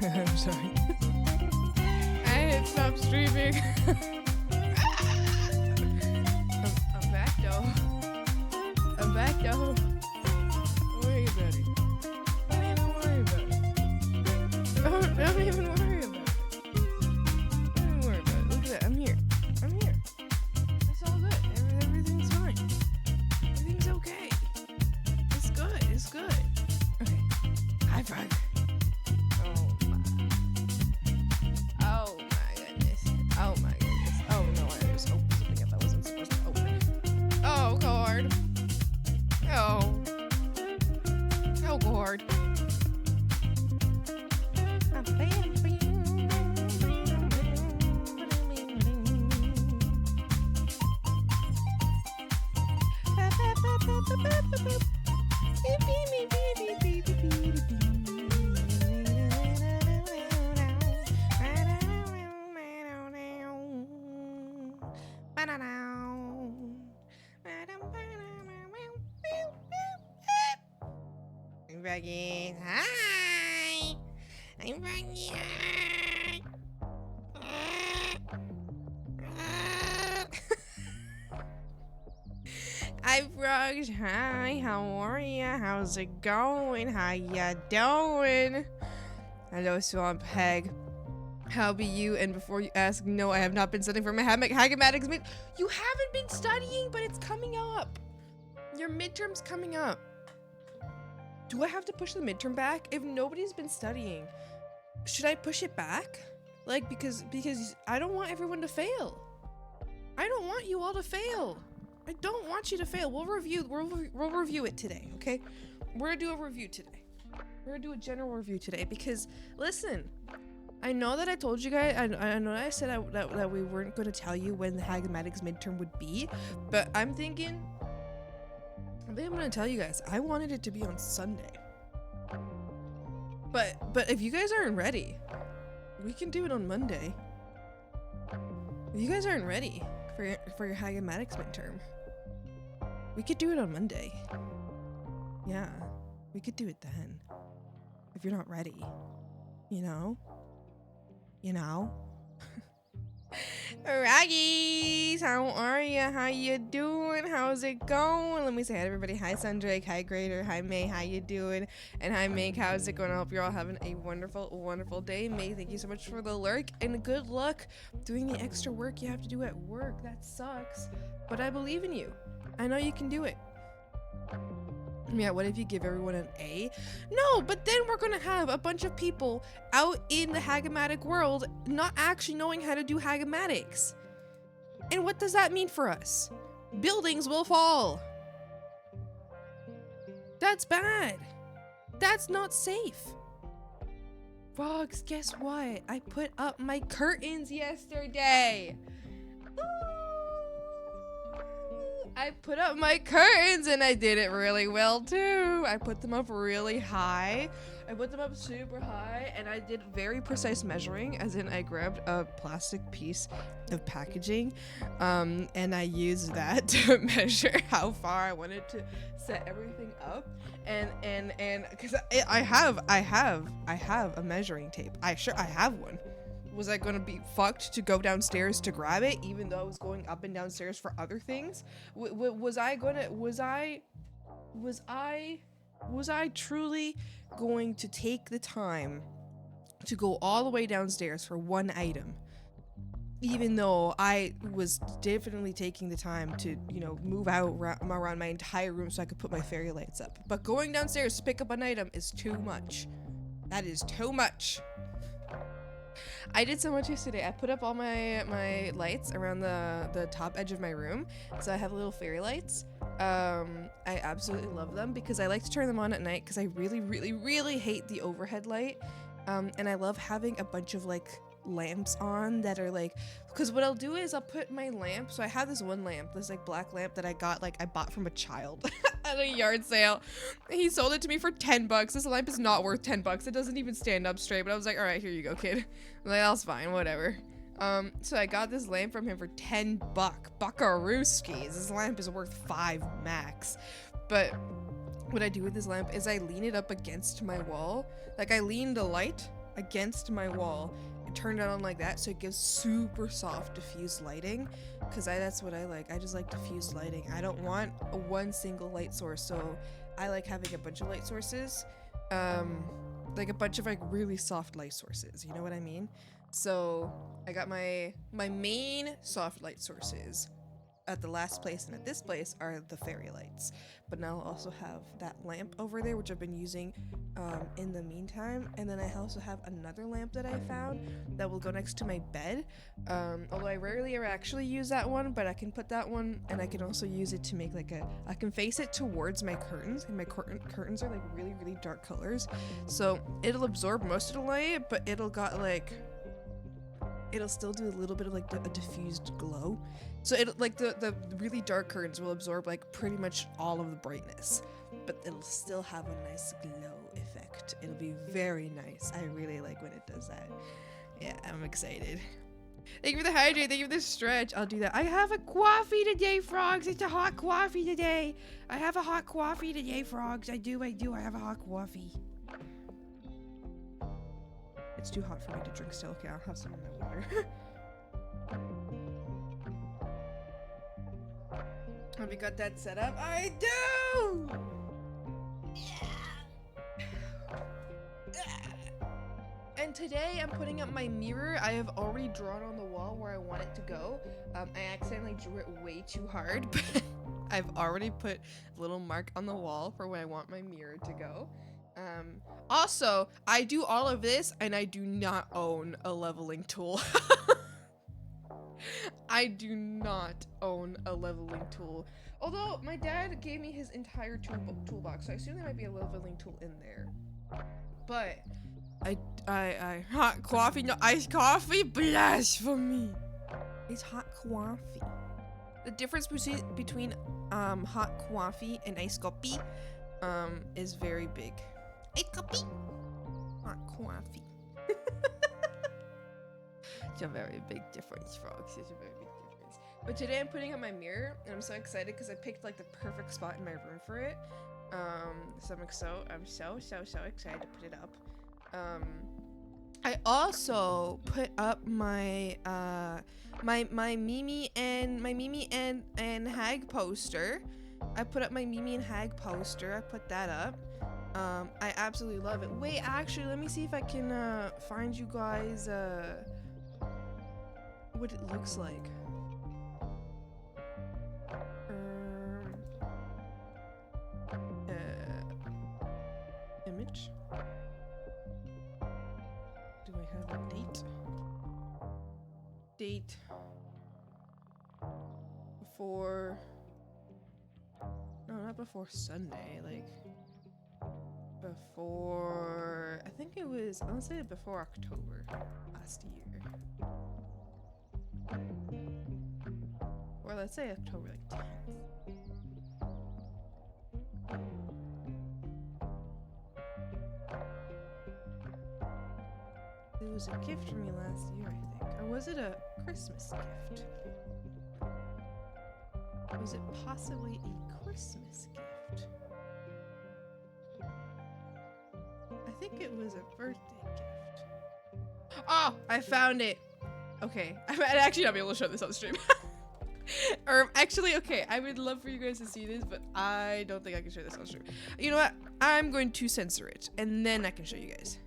I'm sorry. I had stopped streaming. I'm back though. I'm back though. Don't worry about it. Don't even worry about it. Don't even worry about it. Don't even worry about it. Look at that. I'm here. I'm here. It's all good. Everything's fine. Everything's okay. It's good. It's good. Okay. High five. Oh my goodness. Oh my goodness. Oh no, I just opened something up that wasn't supposed to open. Oh God. Oh. Oh God. I'm Ruggy. Hi. I'm Ruggy. Hi, Frogs. Hi, how are ya? How's it going? How ya doing? Hello, Swamp Hag. How be you? And before you ask, no, I have not been studying for my Hagamatics. You haven't been studying, but it's coming up. Your midterm's coming up. Do I have to push the midterm back? If nobody's been studying, should I push it back? Like, because I don't want everyone to fail. I don't want you all to fail. I don't want you to fail. We'll review it today, okay? We're gonna do a review today. We're gonna do a general review today because, listen, I know that I told you guys, I know that I said that we weren't gonna tell you when the Hagamatics midterm would be, but I think I'm gonna tell you guys, I wanted it to be on Sunday. But if you guys aren't ready, we can do it on Monday. If you guys aren't ready for your Hagamatics midterm, we could do it on Monday. Yeah, we could do it then. If you're not ready, you know? Raggies, how are ya? How you doing? How's it going? Let me say hi to everybody. Hi, Sundrake. Hi, Grader. Hi, May. How you doing? And hi, Meg. How's it going? I hope you're all having a wonderful, wonderful day. May, thank you so much for the lurk, and good luck doing the extra work you have to do at work. That sucks, but I believe in you. I know you can do it. Yeah, what if you give everyone an A? No, but then we're gonna have a bunch of people out in the Hagamatic world not actually knowing how to do Hagamatics. And what does that mean for us? Buildings will fall. That's bad. That's not safe. Frogs, guess what? I put up my curtains yesterday. I put up my curtains and I did it really well too. I put them up really high. I put them up super high and I did very precise measuring, as in I grabbed a plastic piece of packaging and I used that to measure how far I wanted to set everything up, and because I have a measuring tape. I have one. Was I gonna be fucked to go downstairs to grab it, even though I was going up and downstairs for other things? Was I truly going to take the time to go all the way downstairs for one item, even though I was definitely taking the time to, you know, move out around my entire room so I could put my fairy lights up? But going downstairs to pick up an item is too much. That is too much. I did so much yesterday. I put up all my lights around the top edge of my room, so I have little fairy lights. I absolutely love them because I like to turn them on at night because I really hate the overhead light, and I love having a bunch of like lamps on that are like, because what I'll do is I'll put my lamp, so I have this one lamp, this like black lamp that I bought from a child at a yard sale. He sold it to me for 10 bucks. This lamp is not worth 10 bucks. It doesn't even stand up straight, but I was like, all right, here you go, kid. I'm like, that's fine, whatever. So I got this lamp from him for 10 buckarooskies. This lamp is worth 5 max. But what I do with this lamp is I lean it up against my wall. Like I lean the light against my wall and turn it on like that so it gives super soft diffused lighting, because that's what I like. I just like diffused lighting. I don't want one single light source, so I like having a bunch of light sources, like a bunch of like really soft light sources, you know what I mean? So I got my main soft light sources at the last place, and at this place are the fairy lights. But now I'll also have that lamp over there, which I've been using in the meantime. And then I also have another lamp that I found that will go next to my bed. Although I rarely ever actually use that one, but I can put that one, and I can also use it to make like I can face it towards my curtains, and my curtains are like really, really dark colors. So it'll absorb most of the light, but it'll still do a little bit of like a diffused glow. So it like the really dark curtains will absorb like pretty much all of the brightness, but it'll still have a nice glow effect. It'll be very nice. I really like when it does that. Yeah, I'm excited. Thank you for the hydrate. Thank you for the stretch. I'll do that. I have a coffee today, frogs. It's a hot coffee today. I have a hot coffee today, frogs. I do. I have a hot coffee. It's too hot for me to drink still. Okay, I'll have some in my water. Have you got that set up? I do! And today I'm putting up my mirror. I have already drawn on the wall where I want it to go. I accidentally drew it way too hard, but I've already put a little mark on the wall for where I want my mirror to go. Also, I do all of this and I do not own a leveling tool. I do not own a leveling tool. Although my dad gave me his entire toolbox, so I assume there might be a leveling tool in there. But I hot coffee, no iced coffee, blasphemy. It's hot coffee. The difference between hot coffee and iced coffee is very big. Iced coffee, hot coffee. It's a very big difference, frogs. It's a very big difference. But today I'm putting up my mirror, and I'm so excited because I picked like the perfect spot in my room for it. So I'm so excited to put it up. I also put up my my Mimi and Hag poster. I put up my Mimi and Hag poster. I put that up. I absolutely love it. Wait, actually, let me see if I can find you guys what it looks like. Image. Do I have a date? Date before, no, not before Sunday, like before, I think it was, I'll say before October last year. Or let's say October like 10th. It was a gift for me last year, I think. Or was it a Christmas gift? Was it possibly a Christmas gift? I think it was a birthday gift. Oh, I found it. Okay, I might actually not be able to show this on stream. Actually, okay, I would love for you guys to see this, but I don't think I can show this on stream. You know what? I'm going to censor it, and then I can show you guys.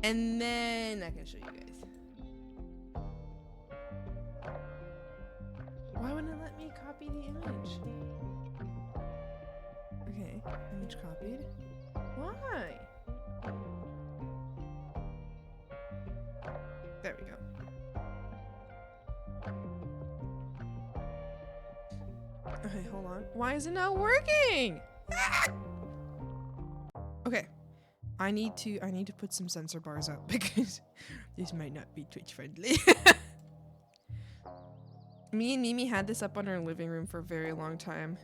And then I can show you guys. Why wouldn't it let me copy the image? Okay, image copied. Why? There we go. Okay, hold on. Why is it not working? Ah! Okay. I need to put some sensor bars up because this might not be Twitch friendly. Me and Mimi had this up on our living room for a very long time.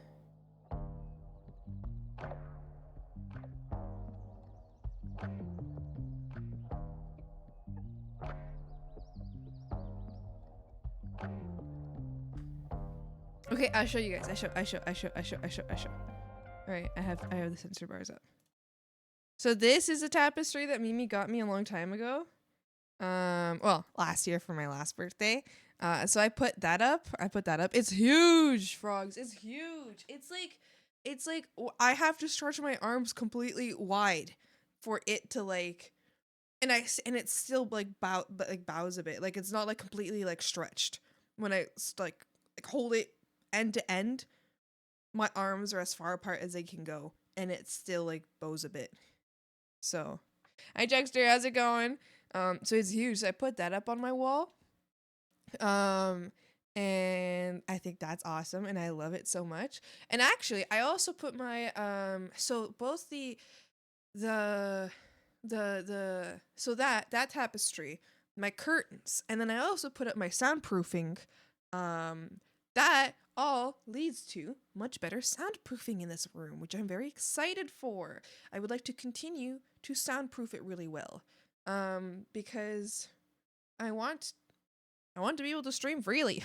Okay, I'll show you guys. I show. All right, I have the sensor bars up. So this is a tapestry that Mimi got me a long time ago. Well, last year for my last birthday. So I put that up. It's huge, frogs. It's huge. It's like I have to stretch my arms completely wide for it to like, and it's still like bows a bit. Like it's not like completely like stretched. When I like hold it end to end, my arms are as far apart as they can go, and it still like bows a bit. So, hi Dexter, how's it going? So it's huge. So I put that up on my wall. And I think that's awesome, and I love it so much. And actually, I also put my so both the so that tapestry, my curtains, and then I also put up my soundproofing. That all leads to much better soundproofing in this room, which I'm very excited for. I would like to continue to soundproof it really well, because I want to be able to stream freely.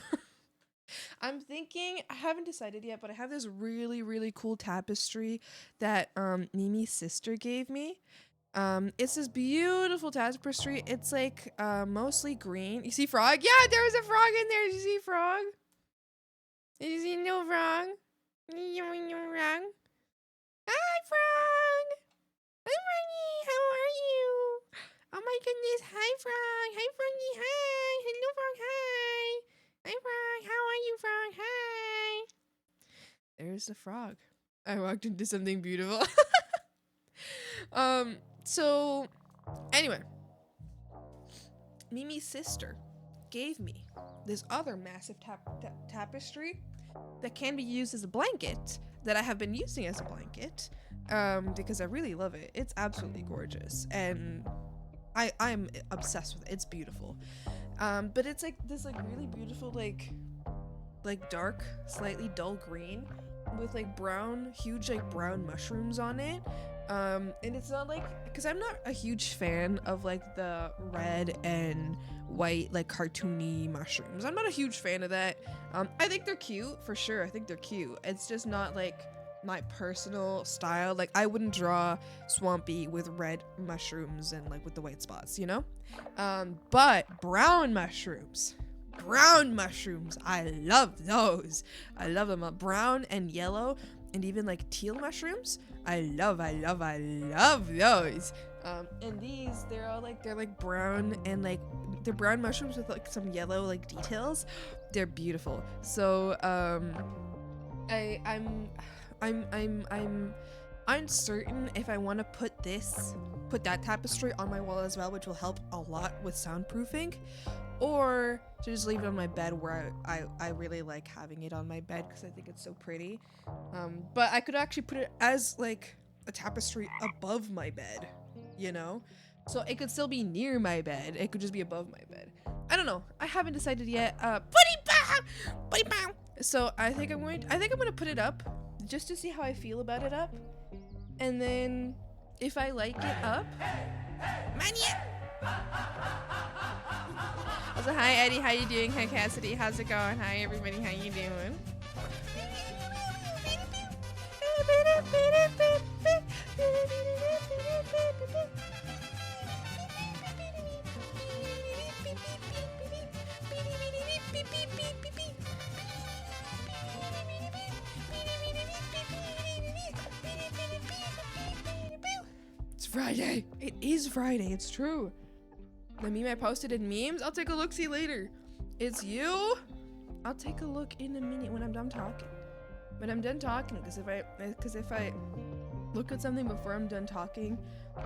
I'm thinking, I haven't decided yet, but I have this really, really cool tapestry that Mimi's sister gave me. It's this beautiful tapestry. It's like mostly green. You see frog? Yeah, there was a frog in there. Did you see frog? Did you see no frog? Frog? Hi, frog. Hi, Froggy. How are you? Oh my goodness. Hi, frog. Hi, Froggy. Hi. Hello, frog. Hi. Hi, frog. How are you, frog? Hi. There's the frog. I walked into something beautiful. So anyway, Mimi's sister gave me this other massive tapestry that can be used as a blanket that I have been using as a blanket, because I really love it. It's absolutely gorgeous, and I'm obsessed with it. It's beautiful. But it's like this like really beautiful like dark, slightly dull green with like brown, huge like brown mushrooms on it. And it's not like, because I'm not a huge fan of like the red and white like cartoony mushrooms. I'm not a huge fan of that. I think they're cute for sure. I think they're cute. It's just not like my personal style. Like I wouldn't draw Swampy with red mushrooms and like with the white spots, you know? But brown mushrooms, I love those. I love them. Brown and yellow and even like teal mushrooms, I love those. And these, they're like brown, and like they're brown mushrooms with like some yellow like details. They're beautiful. So I'm uncertain if I want to put that tapestry on my wall as well, which will help a lot with soundproofing, or to just leave it on my bed, where I really like having it on my bed because I think it's so pretty. But I could actually put it as like a tapestry above my bed, you know? So it could still be near my bed. It could just be above my bed. I don't know. I haven't decided yet. So I think I'm gonna put it up just to see how I feel about it up. And then if I like it up, also, hi Eddie, how you doing? Hi Cassidy, how's it going? Hi everybody, how you doing? It's Friday. It is Friday. It's true. The meme I posted in memes. I'll take a look. See later. It's you. I'll take a look in a minute when I'm done talking. When I'm done talking, because if I look at something before I'm done talking,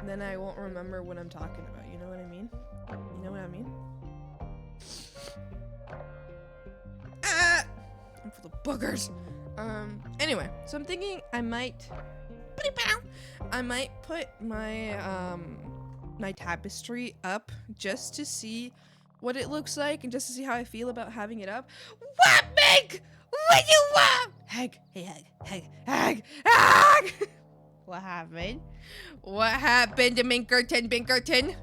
then I won't remember what I'm talking about. You know what I mean? You know what I mean? Ah! I'm full of boogers. Anyway, so I'm thinking I might put my my tapestry up just to see what it looks like and just to see how I feel about having it up. What, Meg? What you want? Hag, hey, Hag. What happened? What happened to Binkerton?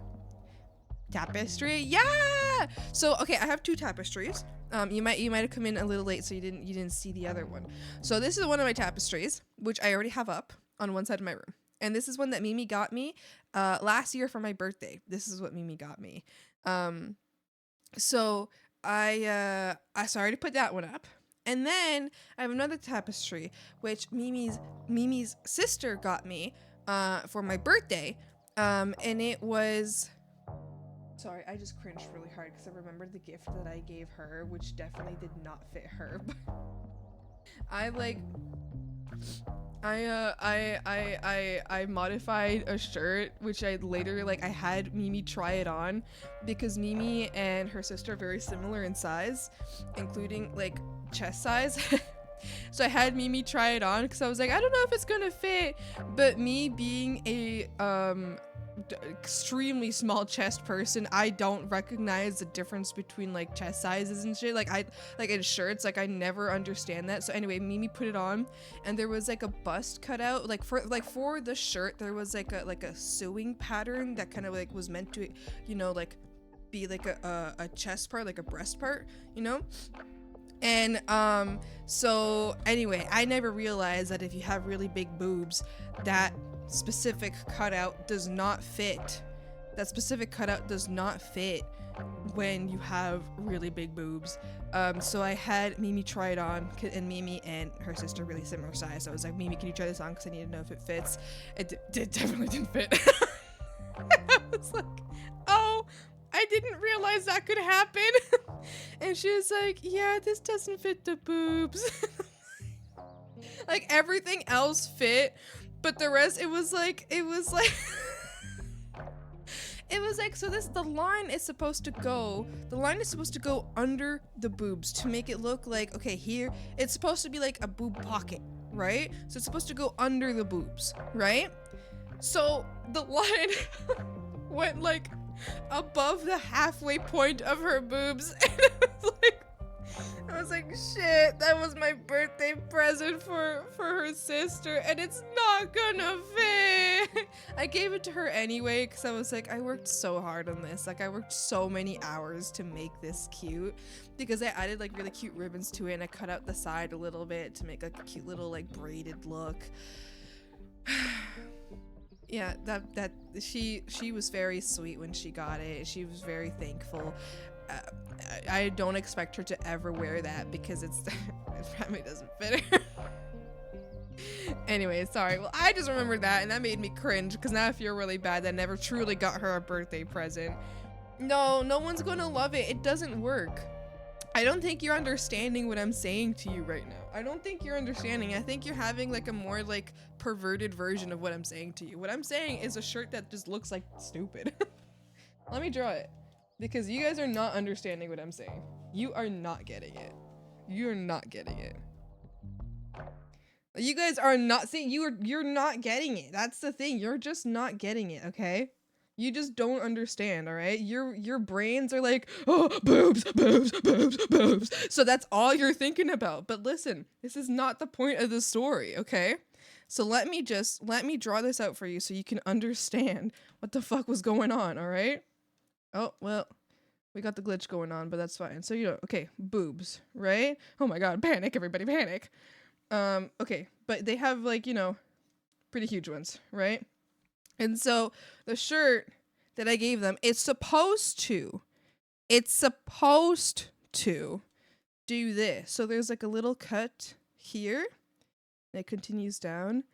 Tapestry? Yeah! So, okay, I have two tapestries. You might have come in a little late, so you didn't see the other one. So this is one of my tapestries, which I already have up on one side of my room. And this is one that Mimi got me last year for my birthday. This is what Mimi got me. So I started to put that one up. And then I have another tapestry, which Mimi's sister got me for my birthday. And it was... Sorry, I just cringed really hard because I remembered the gift that I gave her, which definitely did not fit her. I modified a shirt, which I later, like, I had Mimi try it on because Mimi and her sister are very similar in size, including, like, chest size. So I had Mimi try it on because I was like, I don't know if it's gonna fit, but me being a extremely small chest person, I don't recognize the difference between like chest sizes and shit. Like in shirts, like I never understand that. So anyway, Mimi put it on, and there was like a bust cut out. Like for the shirt, there was like a sewing pattern that kind of like was meant to, you know, like be like a chest part, like a breast part, you know. And so anyway, I never realized that if you have really big boobs, that specific cutout does not fit. That specific cutout does not fit when you have really big boobs. So I had Mimi try it on, and Mimi and her sister really similar size. So I was like, Mimi, can you try this on? Because I need to know if it fits. It definitely didn't fit. I was like, oh, I didn't realize that could happen. And she was like, yeah, this doesn't fit the boobs. Like everything else fit, but the rest, it was like so the line is supposed to go under the boobs to make it look like, okay, here it's supposed to be like a boob pocket, right? So it's supposed to go under the boobs, right? So the line went like above the halfway point of her boobs, and I was like, shit, that was my birthday present for her sister, and it's not gonna fit. I gave it to her anyway because I was like, I worked so hard on this. Like, I worked so many hours to make this cute because I added like really cute ribbons to it, and I cut out the side a little bit to make like a cute little like braided look. Yeah, that she was very sweet when she got it. She was very thankful. I don't expect her to ever wear that because it probably doesn't fit her. Anyway, sorry. Well, I just remembered that, and that made me cringe because now I feel really bad that I never truly got her a birthday present. No one's gonna love it. It doesn't work. I don't think you're understanding what I'm saying to you right now. I don't think you're understanding. I think you're having like a more like perverted version of what I'm saying to you. What I'm saying is a shirt that just looks like stupid. Let me draw it. Because you guys are not understanding what I'm saying. You are not getting it. You're not getting it. You guys are not seeing, you're not getting it. That's the thing. You're just not getting it, okay? You just don't understand, all right? Your brains are like, oh, boobs, boobs, boobs, boobs. So that's all you're thinking about. But listen, this is not the point of the story, okay? So let me draw this out for you so you can understand what the fuck was going on, all right? Oh, well, we got the glitch going on, but that's fine. So, you know, okay, boobs, right? Oh my god, panic, everybody, panic. Okay, but they have, like, you know, pretty huge ones, right? And so the shirt that I gave them, it's supposed to do this. So there's like a little cut here, and it continues down,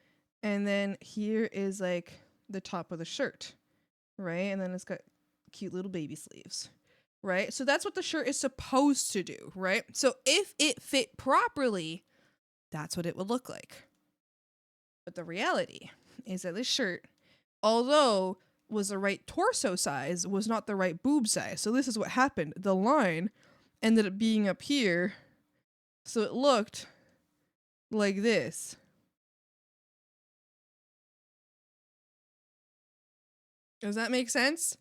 and then here is like the top of the shirt, right? And then it's got cute little baby sleeves, right? So that's what the shirt is supposed to do, right? So if it fit properly, that's what it would look like. But the reality is that this shirt, although was the right torso size, was not the right boob size. So this is what happened. The line ended up being up here, so it looked like this. Does that make sense?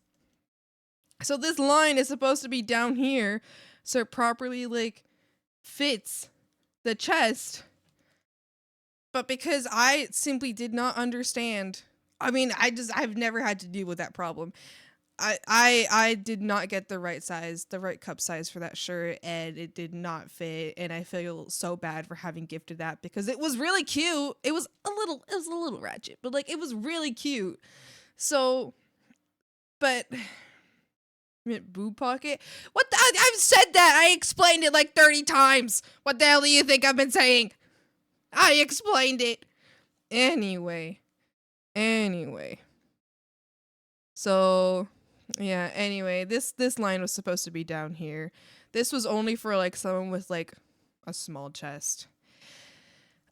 So this line is supposed to be down here, so it properly like fits the chest. But because I simply did not understand, I mean, I've never had to deal with that problem. I did not get the right cup size for that shirt, and it did not fit, and I feel so bad for having gifted that because it was really cute. It was a little ratchet, but like it was really cute. So, but boob pocket? What the, I've said that. I explained it like 30 times. What the hell do you think I've been saying? I explained it. Anyway. So, yeah, anyway, this line was supposed to be down here. This was only for like someone with like a small chest.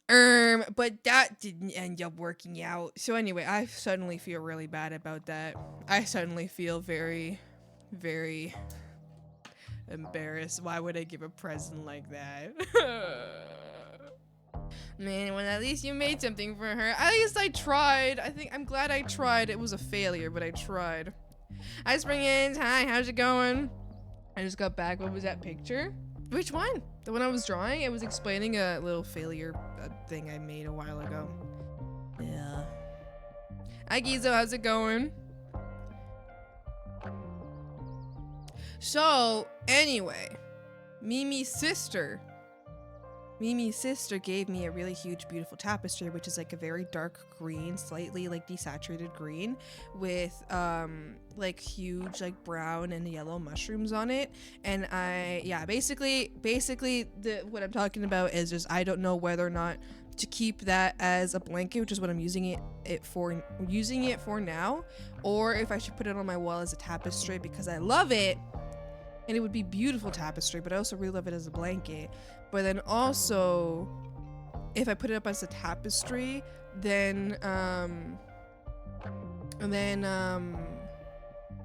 But that didn't end up working out. So anyway, I suddenly feel really bad about that. I suddenly feel very, very embarrassed. Why would I give a present like that? Man, well, at least you made something for her. At least I tried. I'm glad I tried. It was a failure, but I tried. Hi, Springins. Hi, how's it going? I just got back. What was that picture? Which one? The one I was drawing? It was explaining a little failure thing I made a while ago. Yeah. Hi, Gizo. How's it going? So, anyway, Mimi's sister gave me a really huge, beautiful tapestry, which is like a very dark green, slightly like desaturated green with like huge like brown and yellow mushrooms on it. And basically what I'm talking about is just I don't know whether or not to keep that as a blanket, which is what I'm using it for now, or if I should put it on my wall as a tapestry because I love it. And it would be beautiful tapestry, but I also really love it as a blanket. But then also, if I put it up as a tapestry, then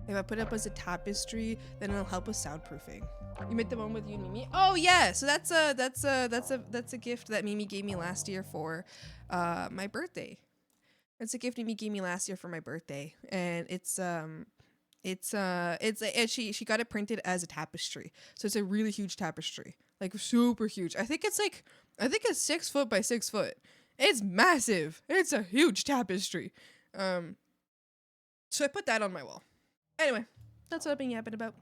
if I put it up as a tapestry, then it'll help with soundproofing. You made the one with you and Mimi? Oh yeah, so that's a gift that Mimi gave me last year for my birthday. It's a gift Mimi gave me last year for my birthday, and she got it printed as a tapestry, so it's a really huge tapestry, like super huge. I think it's 6 foot by 6 foot. It's massive. It's a huge tapestry. So I put that on my wall. Anyway, that's what I've been yapping about.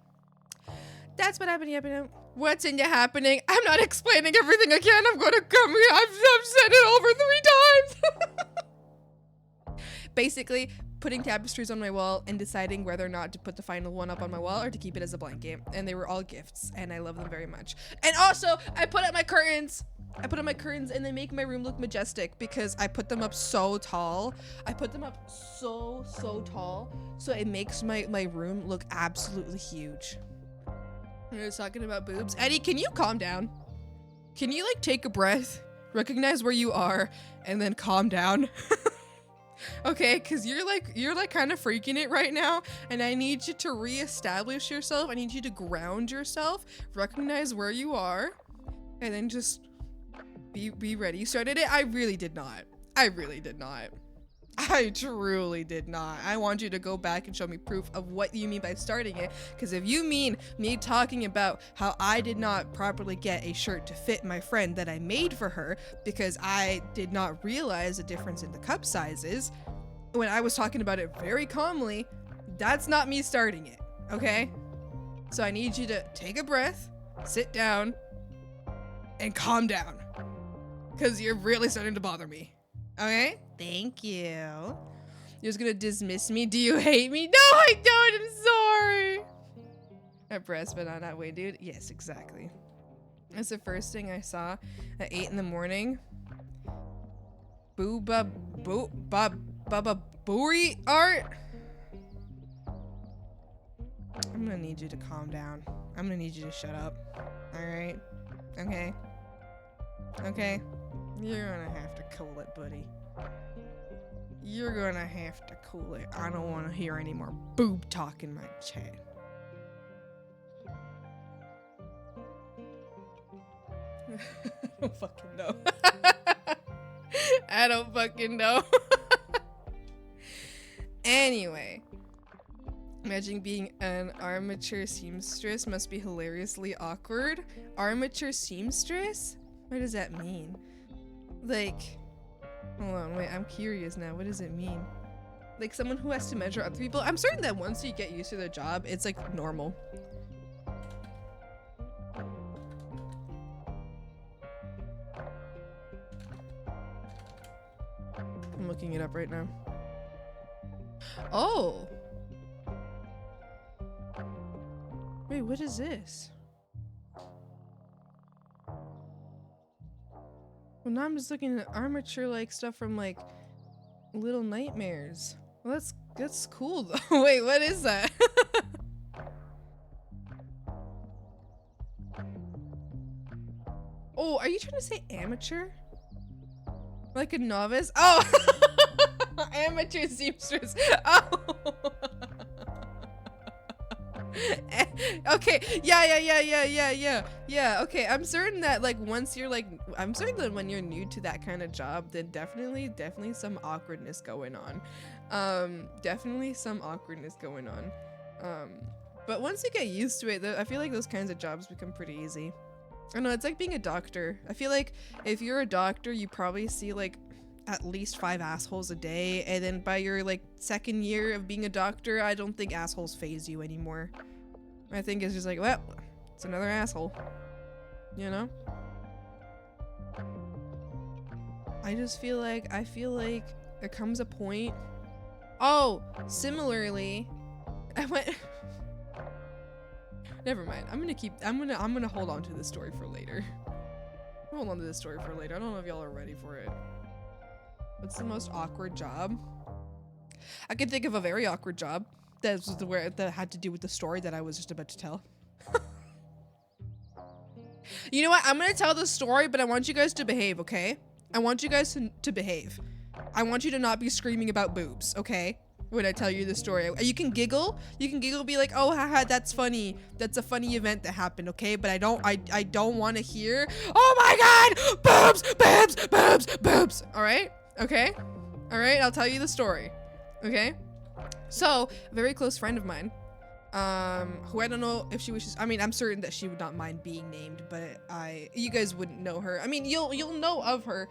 What's into happening? I'm not explaining everything again. I'm gonna come here. I've said it over 3 times. Basically, putting tapestries on my wall and deciding whether or not to put the final one up on my wall or to keep it as a blanket. And they were all gifts, and I love them very much. And also, I put up my curtains. And they make my room look majestic because I put them up so tall. So tall, so it makes my room look absolutely huge. I was talking about boobs. Eddie, can you calm down? Can you like take a breath, recognize where you are, and then calm down? Okay, because you're like kind of freaking it right now, and I need you to reestablish yourself. I need you to ground yourself, recognize where you are, and then just be ready. You started it? I really did not. I truly did not. I want you to go back and show me proof of what you mean by starting it, because if you mean me talking about how I did not properly get a shirt to fit my friend that I made for her because I did not realize the difference in the cup sizes when I was talking about it very calmly, that's not me starting it, okay? So I need you to take a breath, sit down, and calm down, because you're really starting to bother me, okay? Thank you. You're just gonna dismiss me? Do you hate me? No, I don't. I'm sorry. A breast banana. Wait, dude. Yes, exactly. That's the first thing I saw at 8 in the morning. Booba booey art. I'm gonna need you to calm down. I'm gonna need you to shut up. All right. Okay. You're gonna have to cool it, buddy. You're gonna have to cool it. I don't want to hear any more boob talk in my chat. I don't fucking know. I don't fucking know. Anyway. Imagine being an armature seamstress must be hilariously awkward. Armature seamstress? What does that mean? Like... Hold on, wait, I'm curious now. What does it mean? Like someone who has to measure other people. I'm certain that once you get used to the job, it's like normal. I'm looking it up right now. Oh! Wait, what is this? Well, now I'm just looking at armature like stuff from like Little Nightmares. Well, that's cool though. Wait, what is that? Oh, are you trying to say amateur? Like a novice? Oh! Amateur seamstress. Oh! Okay, yeah, okay, I'm certain that like once you're like, I'm certain that when you're new to that kind of job, then definitely some awkwardness going on. Definitely some awkwardness going on. But once you get used to it, I feel like those kinds of jobs become pretty easy. I don't know, it's like being a doctor. I feel like if you're a doctor, you probably see like at least 5 assholes a day, and then by your like 2nd year of being a doctor, I don't think assholes faze you anymore. I think it's just like, well, it's another asshole, you know? I feel like there comes a point. Oh, similarly, I went never mind. I'm gonna hold on to this story for later. Hold on to this story for later. I don't know if y'all are ready for it. What's the most awkward job? I can think of a very awkward job that had to do with the story that I was just about to tell. You know what? I'm gonna tell the story, but I want you guys to behave, okay? I want you guys to behave. I want you to not be screaming about boobs, okay? When I tell you the story. You can giggle. You can giggle, be like, oh, haha, that's funny. That's a funny event that happened, okay? But I don't want to hear, oh my god, boobs, boobs, boobs, boobs. All right? Okay? All right, I'll tell you the story. Okay? So, a very close friend of mine, who I don't know if she wishes, I mean, I'm certain that she would not mind being named, but you guys wouldn't know her. I mean, you'll know of her,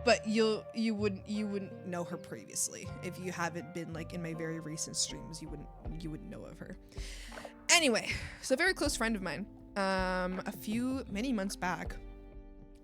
but you wouldn't know her previously. If you haven't been like in my very recent streams, you wouldn't know of her. Anyway, so a very close friend of mine, many months back,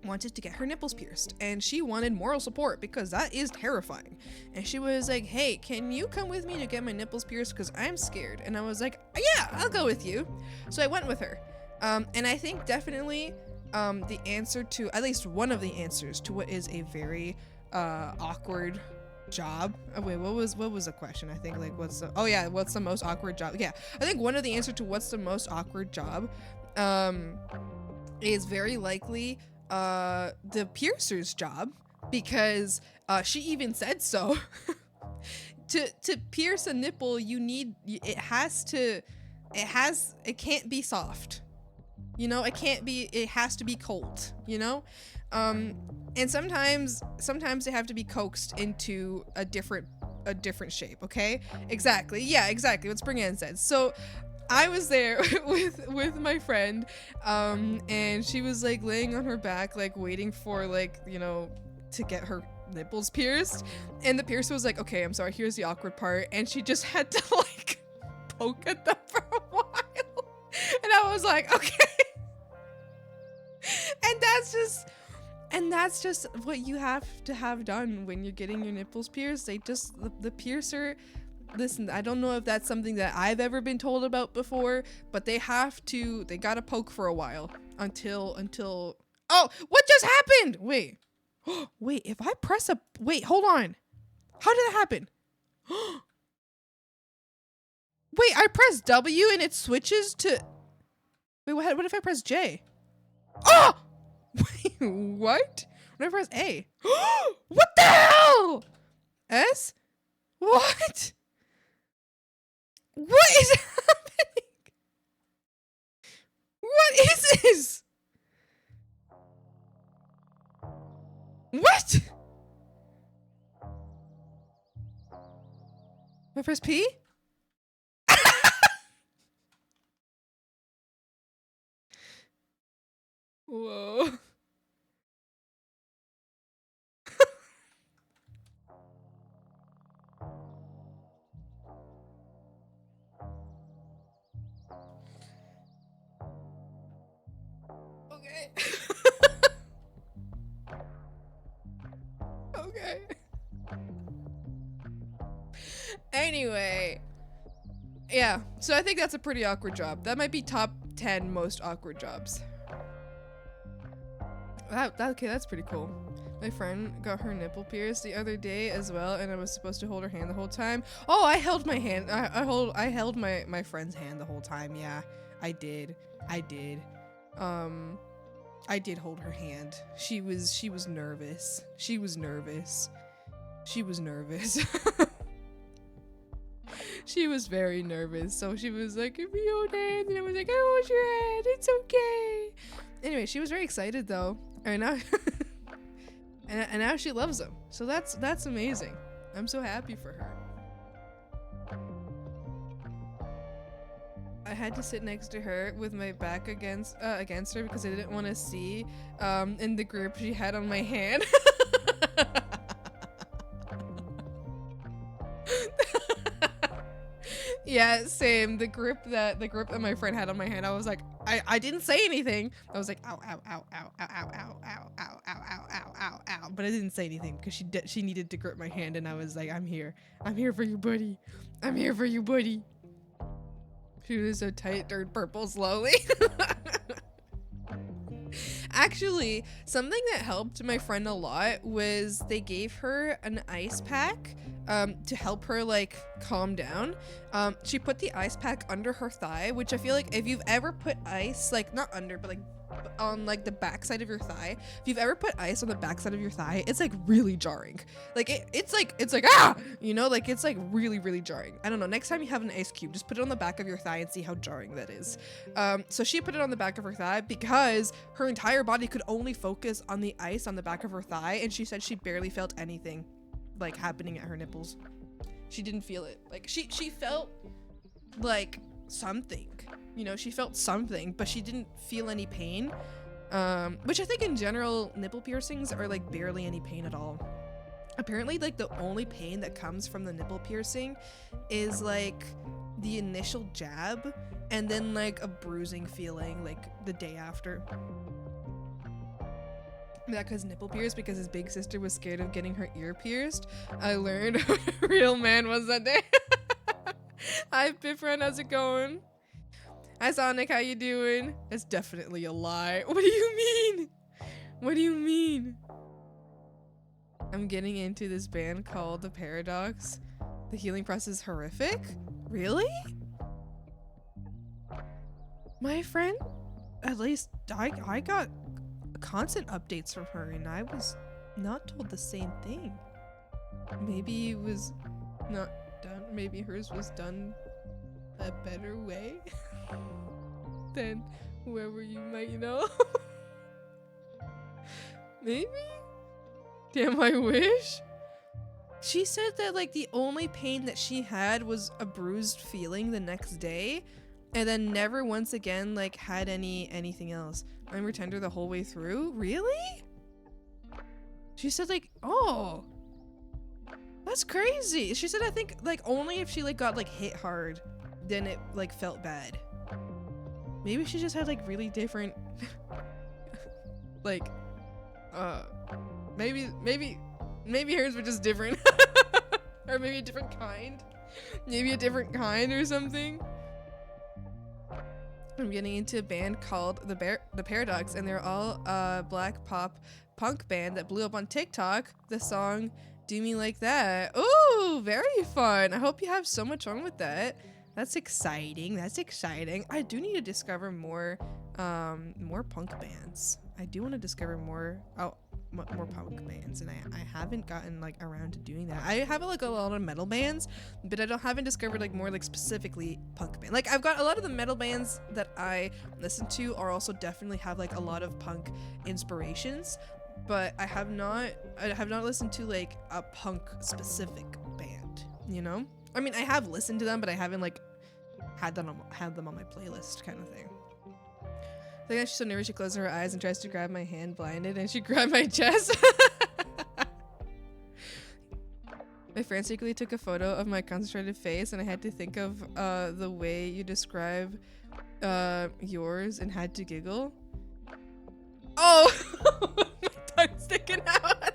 wanted to get her nipples pierced, and she wanted moral support because that is terrifying. And she was like, hey, can you come with me to get my nipples pierced because I'm scared? And I was like, yeah, I'll go with you. So I went with her, and I think definitely the answer to, at least one of the answers to what is a very awkward job. Oh, wait, what was the question? I think like what's the most awkward job? Yeah, I think one of the answer to what's the most awkward job is very likely the piercer's job, because she even said so. to pierce a nipple, it can't be soft, you know, it has to be cold, you know, and sometimes they have to be coaxed into a different shape. Okay, exactly, yeah, exactly, what's Brianne said. So I was there with my friend, and she was like laying on her back, like waiting for, like, you know, to get her nipples pierced, and the piercer was like, okay, I'm sorry, here's the awkward part, and she just had to like poke at them for a while, and I was like, okay. And that's just what you have to have done when you're getting your nipples pierced. The piercer, listen, I don't know if that's something that I've ever been told about before, but they gotta poke for a while until, oh, what just happened? Wait, wait, if I press wait, hold on. How did that happen? Wait, I press W and it switches to, wait, what if I press J? Oh! Wait, what? What if I press A? What the hell? S? What? What is happening? What is this? What? I press P? Whoa. Okay. Okay. Anyway. Yeah, so I think that's a pretty awkward job. That might be top 10 most awkward jobs. Okay, that's pretty cool. My friend got her nipple pierced the other day as well, and I was supposed to hold her hand the whole time. Oh, I held my hand. I held my friend's hand the whole time. Yeah, I did. I did hold her hand. She was nervous. She was nervous. She was nervous. She was very nervous, so she was like, "Give me your hand," and I was like, "I hold your hand. It's okay." Anyway, she was very excited though, and now, and now she loves him. So that's amazing. I'm so happy for her. I had to sit next to her with my back against her because I didn't want to see in the grip she had on my hand. Yeah, same. The grip that my friend had on my hand, I was like, I didn't say anything. I was like, ow, ow, ow, ow, ow, ow, ow, ow, ow, ow, ow, ow, ow, ow. But I didn't say anything because she needed to grip my hand, and I was like, I'm here for you, buddy. I'm here for you, buddy. She was so tight, turned purple slowly. Actually, something that helped my friend a lot was they gave her an ice pack to help her like calm down. She put the ice pack under her thigh, which I feel like if you've ever put ice, like not under, but like on like the backside of your thigh, if you've ever put ice on the backside of your thigh, it's like really jarring. Like it's like ah, you know, like it's like really jarring. I don't know, next time you have an ice cube, just put it on the back of your thigh and see how jarring that is. So she put it on the back of her thigh because her entire body could only focus on the ice on the back of her thigh, and she said she barely felt anything like happening at her nipples. She didn't feel it. Like she felt like something, you know, she felt something, but she didn't feel any pain, which I think in general nipple piercings are like barely any pain at all. Apparently like the only pain that comes from the nipple piercing is like the initial jab and then like a bruising feeling like the day after. That cause nipple pierced because his big sister was scared of getting her ear pierced. I learned what a real man was that day. Hi Pifran, how's it going? Hi Sonic, how you doing? That's definitely a lie. What do you mean? What do you mean? I'm getting into this band called The Paradox. The healing process is horrific? Really? My friend, at least I got constant updates from her and I was not told the same thing. Maybe it was not done, maybe hers was done a better way than whoever you might know. Maybe? Damn, I wish. She said that like the only pain that she had was a bruised feeling the next day, and then never once again like had anything else. I were tender the whole way through. Really? She said like, oh, that's crazy. She said I think like only if she like got like hit hard, then it like felt bad. Maybe she just had like really different like maybe hers were just different. Or maybe a different kind. Maybe a different kind or something. I'm getting into a band called The Paradox, and they're all black pop punk band that blew up on TikTok. The song Do Me Like That. Ooh, very fun. I hope you have so much fun with that. That's exciting. That's exciting. I do need to discover more punk bands. I do want to discover more punk bands, and I haven't gotten like around to doing that. I have like a lot of metal bands, but I haven't discovered like more like specifically punk band. Like I've got a lot of the metal bands that I listen to are also definitely have like a lot of punk inspirations, but I have not listened to like a punk specific band, you know? I mean, I have listened to them, but I haven't like had them on my playlist kind of thing. I think she's so nervous she closes her eyes and tries to grab my hand blinded, and she grabbed my chest. My friend secretly took a photo of my concentrated face, and I had to think of the way you describe yours and had to giggle. Oh, my tongue's sticking out.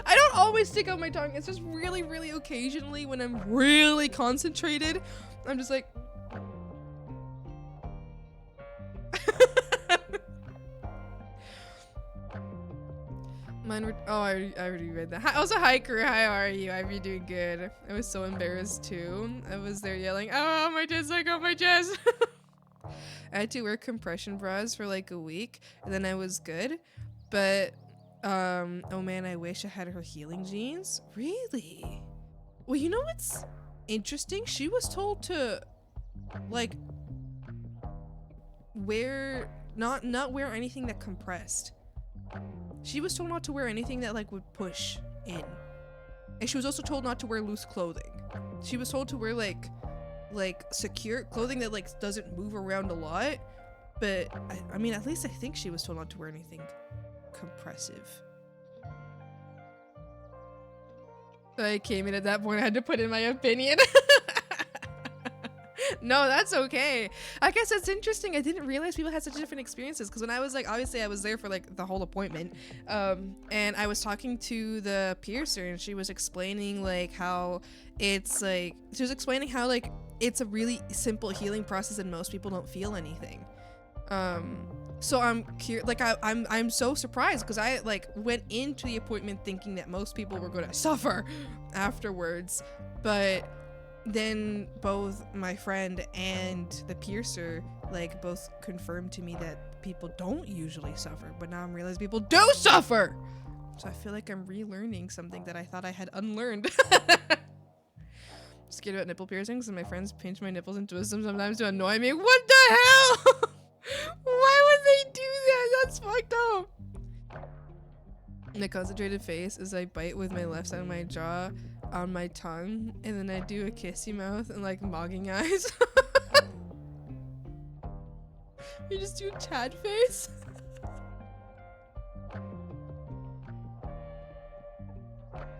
I don't always stick out my tongue. It's just really, really occasionally when I'm really concentrated. I'm just like. Mine were, oh, I already read that. Hi, also, hi, crew. How are you? I hope you're doing good. I was so embarrassed too. I was there yelling, oh, my chest, I got my chest. I had to wear compression bras for like a week, and then I was good. But, oh man, I wish I had her healing genes. Really? Well, you know what's interesting? She was told to, like, not wear anything that compressed. She was told not to wear anything that like would push in. And she was also told not to wear loose clothing. She was told to wear like secure clothing that like doesn't move around a lot. But I mean, at least I think she was told not to wear anything compressive. I came in at that point, I had to put in my opinion. No, that's okay. I guess that's interesting. I didn't realize people had such different experiences, because when I was like, obviously I was there for like the whole appointment, and I was talking to the piercer, and she was explaining like how it's like, she was explaining how like it's a really simple healing process and most people don't feel anything. So I'm curious, like I'm so surprised, because I like went into the appointment thinking that most people were going to suffer afterwards, but then both my friend and the piercer like both confirmed to me that people don't usually suffer, but now I'm realizing people do suffer. So I feel like I'm relearning something that I thought I had unlearned. Scared about nipple piercings, and my friends pinch my nipples and twist them sometimes to annoy me. What the hell? Why would they do that? That's fucked up. In a concentrated face as I bite with my left side of my jaw on my tongue, and then I do a kissy mouth and like mogging eyes. You just do a Chad face.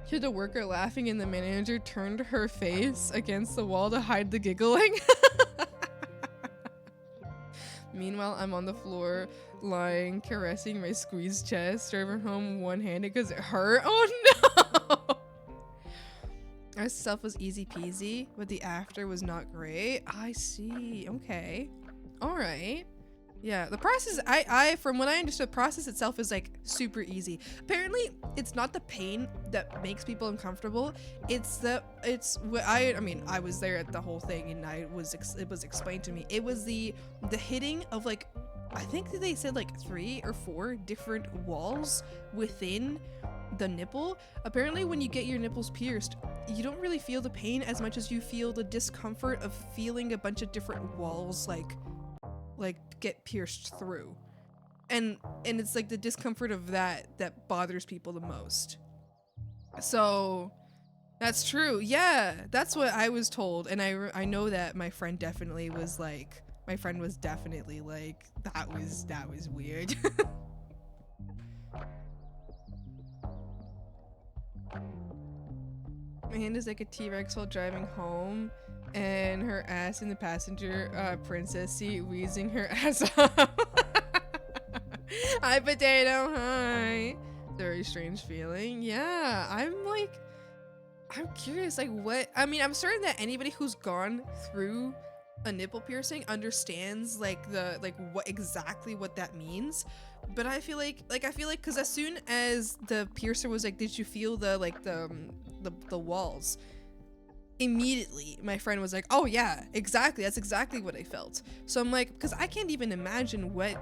You had the worker laughing, and the manager turned her face against the wall to hide the giggling. Meanwhile, I'm on the floor, lying, caressing my squeezed chest, driving home one-handed because it hurt. Oh no! Our stuff was easy peasy, but the after was not great. I see. Okay. All right. Yeah, the process, from what I understood, the process itself is like super easy. Apparently, it's not the pain that makes people uncomfortable. It's what I mean, I was there at the whole thing, and it was explained to me. It was the hitting of like, I think that they said like 3 or 4 different walls within the nipple. Apparently, when you get your nipples pierced, you don't really feel the pain as much as you feel the discomfort of feeling a bunch of different walls like get pierced through, and it's like the discomfort of that bothers people the most. So that's true. Yeah, that's what I was told, and I know that my friend definitely was like, that was weird. My hand is like a T-Rex while driving home, and her ass in the passenger princess seat, wheezing her ass off. Hi, potato. Hi. Very strange feeling. Yeah, I'm curious, like what, I mean, I'm certain that anybody who's gone through a nipple piercing understands like what exactly what that means. But I feel like because as soon as the piercer was like, did you feel the walls? Immediately my friend was like, oh yeah, exactly, that's exactly what I felt. So I'm like, because I can't even imagine what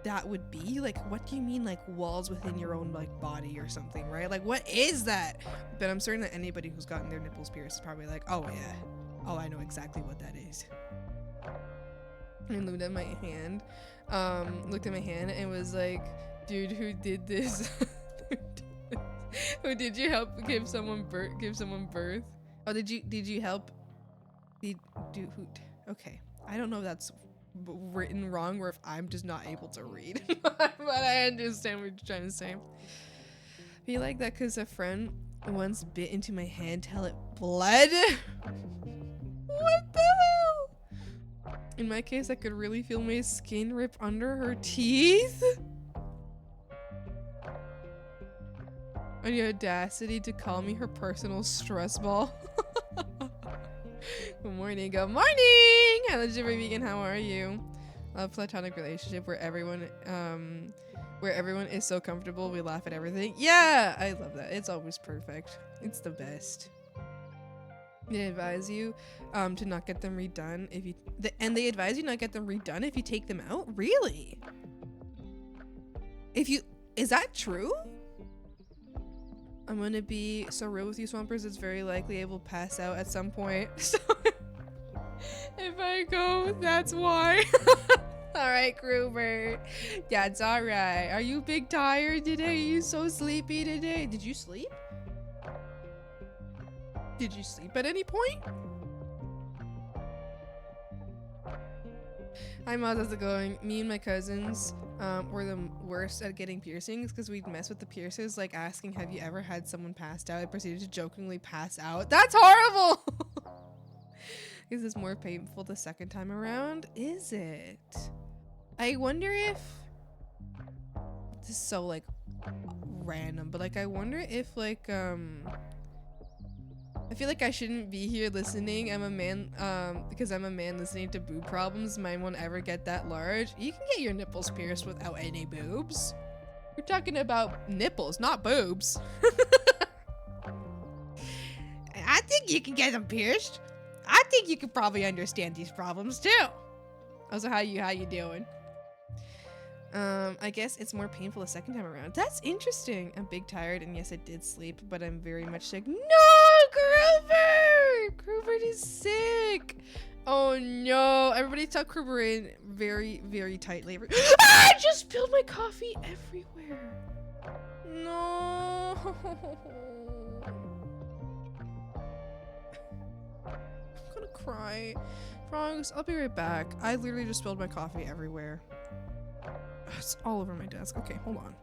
that would be like. What do you mean, like walls within your own like body or something, right? Like what is that? But I'm certain that anybody who's gotten their nipples pierced is probably like, oh yeah, oh I know exactly what that is. And looked at my hand and was like, dude, who did this? Who did you help give someone birth? Oh, did you help? Okay, I don't know if that's written wrong or if I'm just not able to read, but I understand what you're trying to say. Be like that because a friend once bit into my hand till it bled. What the hell? In my case, I could really feel my skin rip under her teeth. And the audacity to call me her personal stress ball. Good morning, good morning! Hello, Jimmy Vegan, how are you? A platonic relationship where everyone is so comfortable, we laugh at everything. Yeah, I love that. It's always perfect. It's the best. They advise you to not get them redone if you they advise you not get them redone if you take them out? Really? Is that true? I'm gonna be so real with you, Swampers. It's very likely I will pass out at some point. So if I go, that's why. Alright, Gruber. That's alright. Are you big tired today? Are you so sleepy today? Did you sleep? Did you sleep at any point? Hi, Moz, how's it going? Me and my cousins were the worst at getting piercings because we'd mess with the piercers, like asking, have you ever had someone passed out? I proceeded to jokingly pass out. That's horrible! Is this more painful the second time around? Is it? I wonder if... This is so, like, random, but, like, I wonder if, like, I feel like I shouldn't be here listening. I'm a man, because I'm a man listening to boob problems. Mine won't ever get that large. You can get your nipples pierced without any boobs. We're talking about nipples, not boobs. I think you can get them pierced. I think you could probably understand these problems too. Also, how you doing? I guess it's more painful the second time around. That's interesting. I'm big tired, and yes, I did sleep, but I'm very much sick. No, Gruber! Gruber is sick. Oh no! Everybody tuck Gruber in very, very tight labor. I just spilled my coffee everywhere. No. I'm gonna cry. Frogs, I'll be right back. I literally just spilled my coffee everywhere. It's all over my desk. Okay, hold on.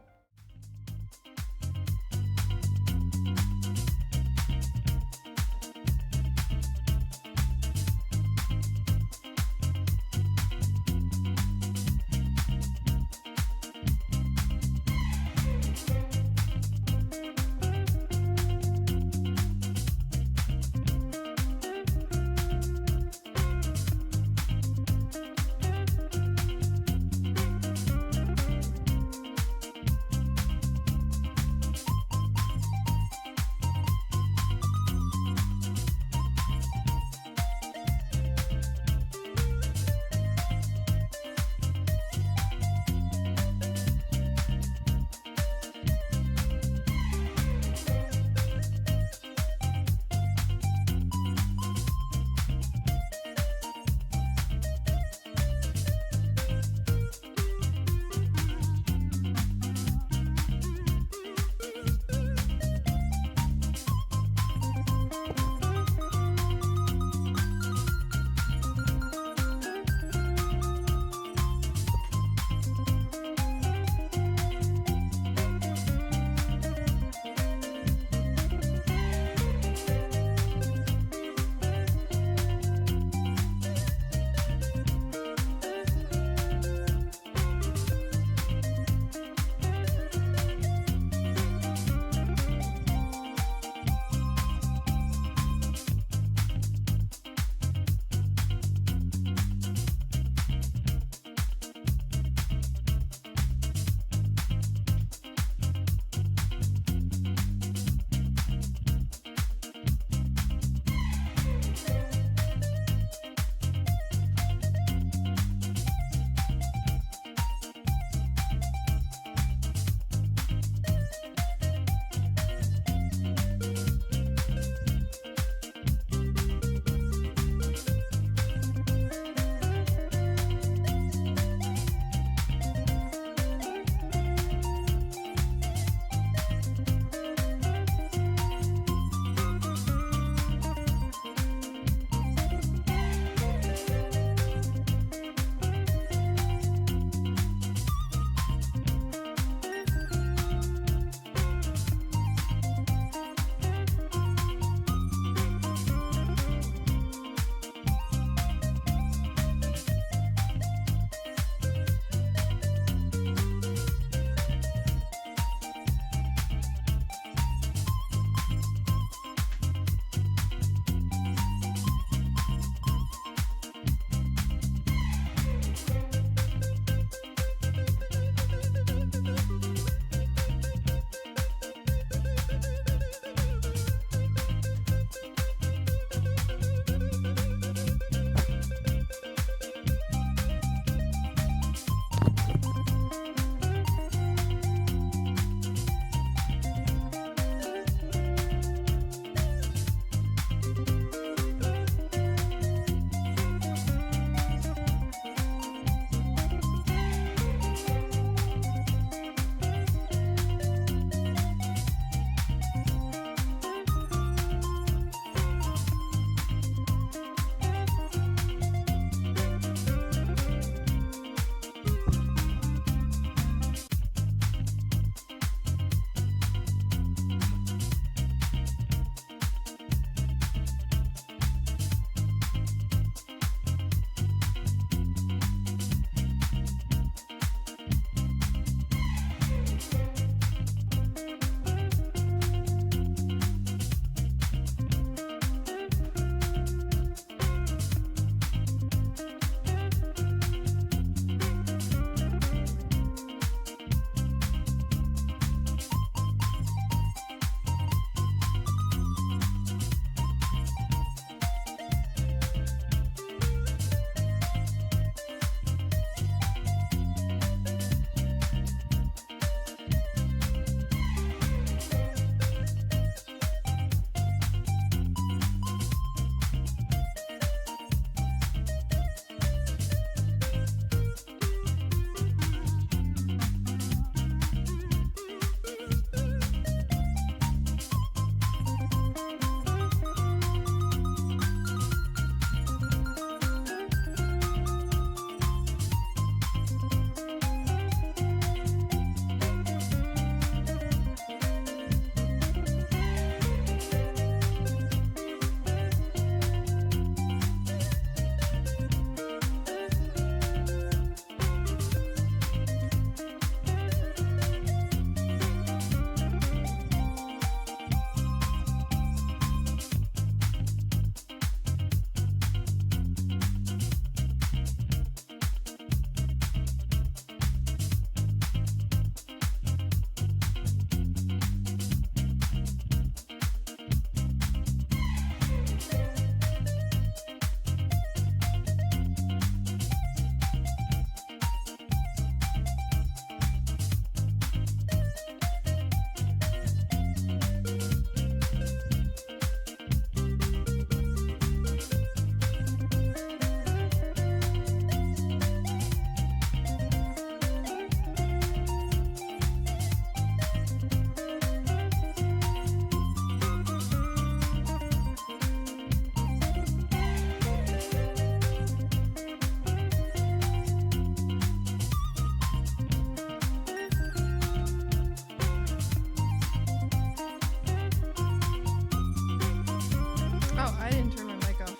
Oh, I didn't turn my mic off.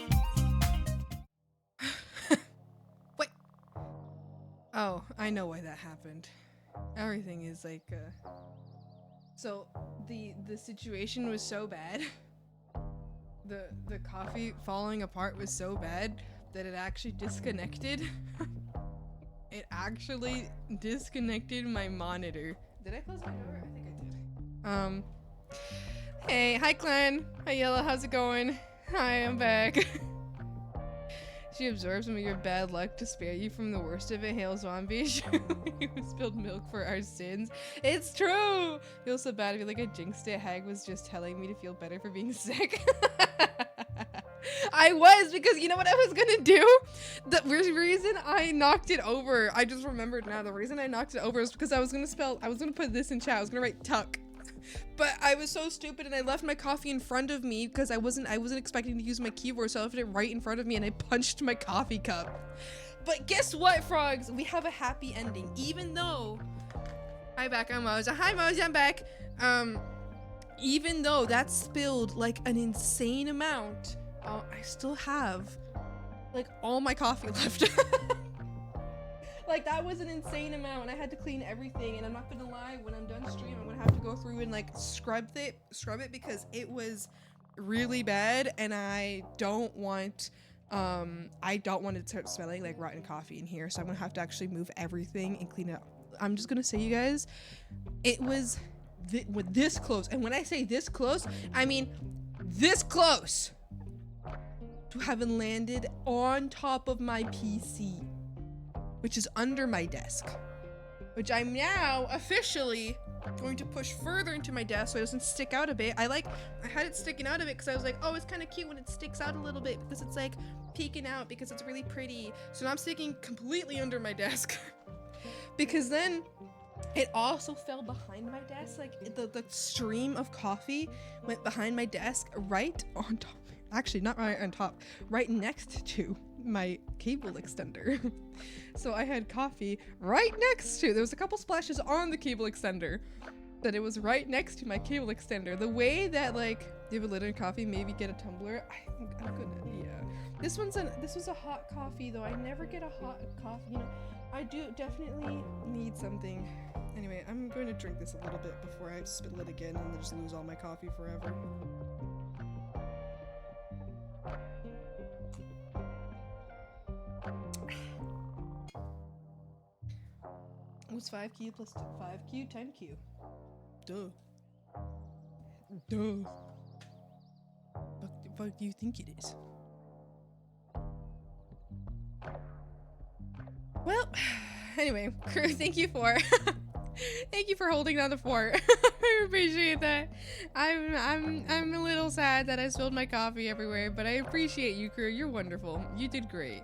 Wait. Oh, I know why that happened. Everything is like, so the situation was so bad. The coffee falling apart was so bad that it actually disconnected. It actually disconnected my monitor. Did I close my door? I think I did. Hey, hi Clan. Hi Yellow, how's it going? Hi, I'm back. She absorbs some of your bad luck to spare you from the worst of it. Hail zombie. You spilled milk for our sins. It's true! Feel so bad. I feel like I jinxed it. Hag was just telling me to feel better for being sick. I was, because you know what I was gonna do? The reason I knocked it over, I just remembered now, the reason I knocked it over is because I was gonna put this in chat. I was gonna write tuck. But I was so stupid and I left my coffee in front of me because I wasn't expecting to use my keyboard, so I left it right in front of me and I punched my coffee cup. But guess what, frogs? We have a happy ending. Even though hi back, I'm Moza. Hi Moza, I'm back. Even though that spilled like an insane amount, I still have like all my coffee left. Like that was an insane amount and I had to clean everything, and I'm not gonna lie, when I'm done stream I'm gonna have to go through and like scrub it because it was really bad and I don't want it to start smelling like rotten coffee in here, so I'm gonna have to actually move everything and clean it up. I'm just gonna say, you guys, it was this close, and when I say this close, I mean this close to having landed on top of my PC, which is under my desk, which I'm now officially going to push further into my desk so it doesn't stick out a bit. I had it sticking out of it because I was like, oh, it's kind of cute when it sticks out a little bit because it's like peeking out because it's really pretty. So now I'm sticking completely under my desk because then it also fell behind my desk. Like the stream of coffee went behind my desk right on top. Actually, not right on top, right next to my cable extender. So I had coffee right next to, there was a couple splashes on the cable extender, that it was right next to my cable extender. The way that like you have a lid on coffee, maybe get a tumbler. I think I'm gonna, yeah. This was a hot coffee though. I never get a hot coffee. You know, I do definitely need something. Anyway, I'm going to drink this a little bit before I spill it again and then just lose all my coffee forever. What's 5Q plus 5Q times Q? Duh. Duh. What do you think it is? Well, anyway, crew, thank you for holding down the fort. I appreciate that. I'm a little sad that I spilled my coffee everywhere, but I appreciate you, crew. You're wonderful. You did great.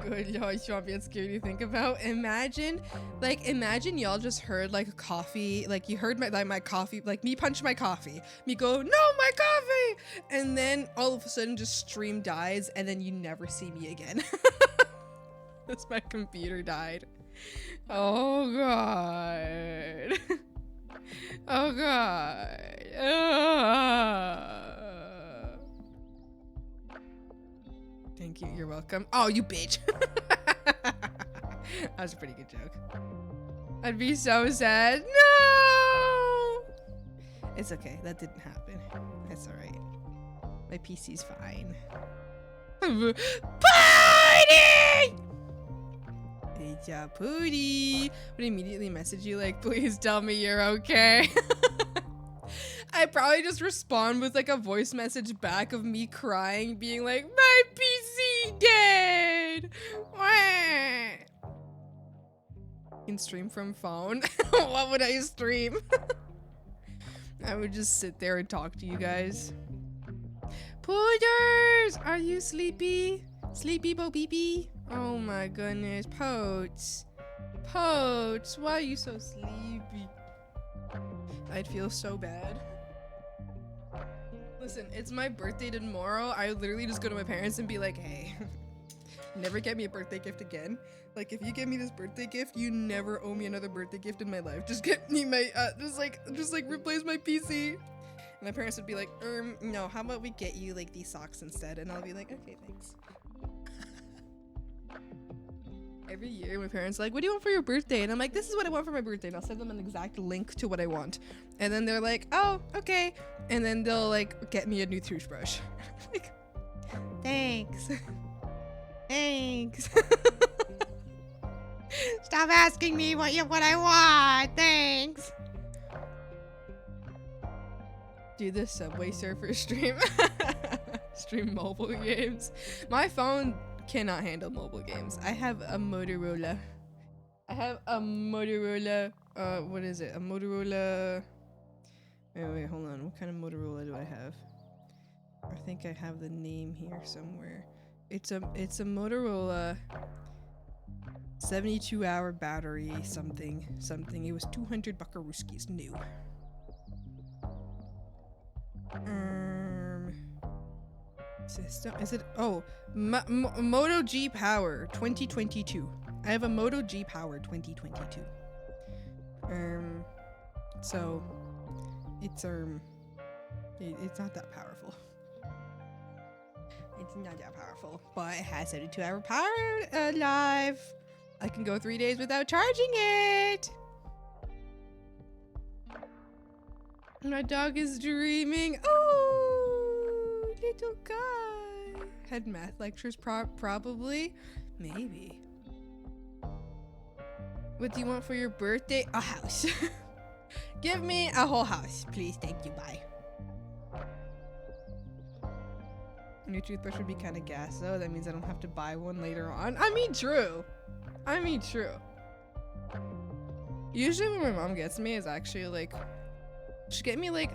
Good, y'all, Swampy, it's scary to think about. Imagine y'all just heard like a coffee, like you heard my coffee, like me punch my coffee, me go, no, my coffee, and then all of a sudden just stream dies, and then you never see me again. Because my computer died. Oh god. Oh god. Thank you, you're welcome. Oh, you bitch. That was a pretty good joke. I'd be so sad. No! It's okay, that didn't happen. It's alright. My PC's fine. Party! Good job, Pooty. Would immediately message you like, please tell me you're okay. I probably just respond with like a voice message back of me crying, being like, my PC dead. You can stream from phone. What would I stream? I would just sit there and talk to you guys. Pooters, are you sleepy? Sleepy Bo Beepy? Oh my goodness, Potes. Potes, why are you so sleepy? I'd feel so bad. Listen, it's my birthday tomorrow. I would literally just go to my parents and be like, hey, never get me a birthday gift again. Like, if you give me this birthday gift, you never owe me another birthday gift in my life. Just get me my, just like replace my PC. My parents would be like, no, how about we get you like these socks instead? And I'll be like, okay, thanks. Every year my parents are like, what do you want for your birthday? And I'm like, this is what I want for my birthday. And I'll send them an exact link to what I want. And then they're like, oh, okay. And then they'll like get me a new toothbrush. Like, thanks. Thanks. Stop asking me what I want. Thanks. Do the Subway Surfer stream. Stream mobile games. My phone cannot handle mobile games. I have a Motorola. What is it? A Motorola. Wait, hold on. What kind of Motorola do I have? I think I have the name here somewhere. It's a Motorola 72-hour battery something. It was 200 buckarooskies new. System, is it? Oh, Moto G Power 2022. I have a Moto G Power 2022. So it's not that powerful. It's not that powerful, but it has 72-hour power live. I can go 3 days without charging it. My dog is dreaming. Oh, little guy. Had math lectures probably. Maybe. What do you want for your birthday? A house. Give me a whole house, please. Thank you. Bye. Your toothbrush would be kind of gas, though. That means I don't have to buy one later on. I mean, true. Usually when my mom gets me is actually like, she'll get me like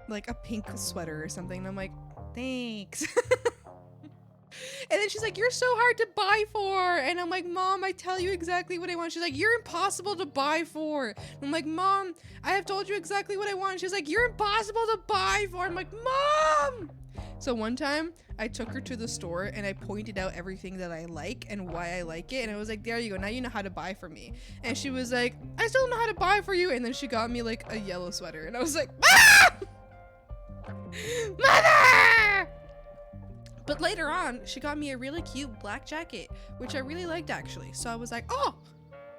a pink sweater or something. And I'm like, thanks. And then she's like, you're so hard to buy for. And I'm like, Mom, I tell you exactly what I want. She's like, you're impossible to buy for. And I'm like, Mom, I have told you exactly what I want. She's like, you're impossible to buy for. I'm like, Mom. So one time I took her to the store and I pointed out everything that I like and why I like it. And I was like, there you go. Now you know how to buy for me. And she was like, I still don't know how to buy for you. And then she got me like a yellow sweater. And I was like, ah! Mother! But later on, she got me a really cute black jacket, which I really liked actually. So I was like, oh!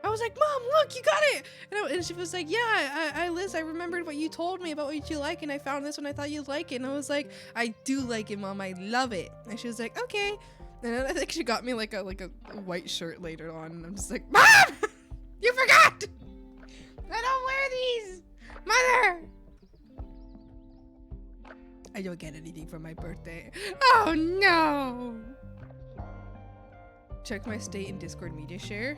I was like, Mom, look, you got it! And she was like, yeah, Liz, I remembered what you told me about what you like, and I found this one, I thought you'd like it. And I was like, I do like it, Mom, I love it. And she was like, okay. And then I think she got me like a white shirt later on, and I'm just like, Mom! You forgot! I don't wear these! Mother! I don't get anything for my birthday. Oh no! Check my state in Discord media share.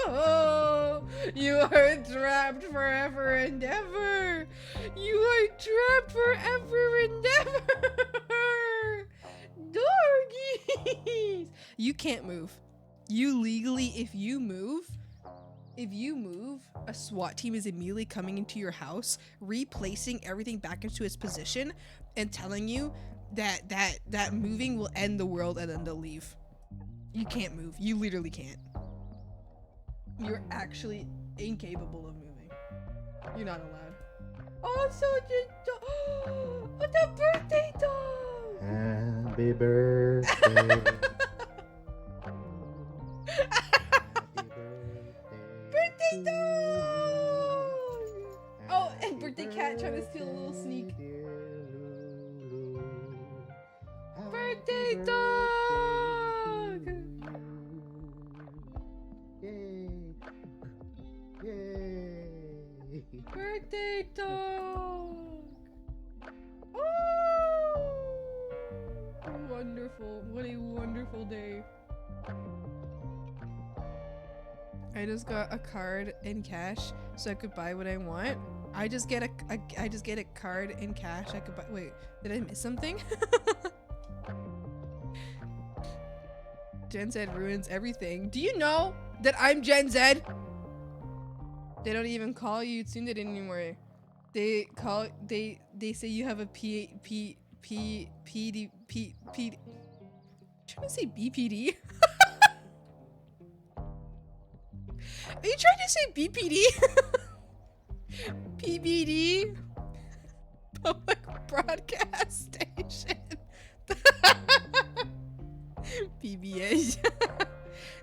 Oh, you are trapped forever and ever. You are trapped forever and ever. Doggies. You can't move. You legally, if you move, a SWAT team is immediately coming into your house, replacing everything back into its position, and telling you that moving will end the world, and then they'll leave. You can't move. You literally can't. You're actually incapable of moving. You're not allowed. Oh, so oh, the birthday dog! Happy birthday. Birthday dog! Oh, and birthday cat trying to steal a little sneak. Birthday dog! Yay! Birthday dog! Oh! Wonderful. What a wonderful day. I just got a card in cash so I could buy what I want. I just get a card in cash. I could buy. Wait, did I miss something? Gen Z ruins everything. Do you know that I'm Gen Z? They don't even call you Tsundere anymore. They say you have a trying to say BPD? Are you trying to say BPD? PBD? Public Broadcast Station. PBS.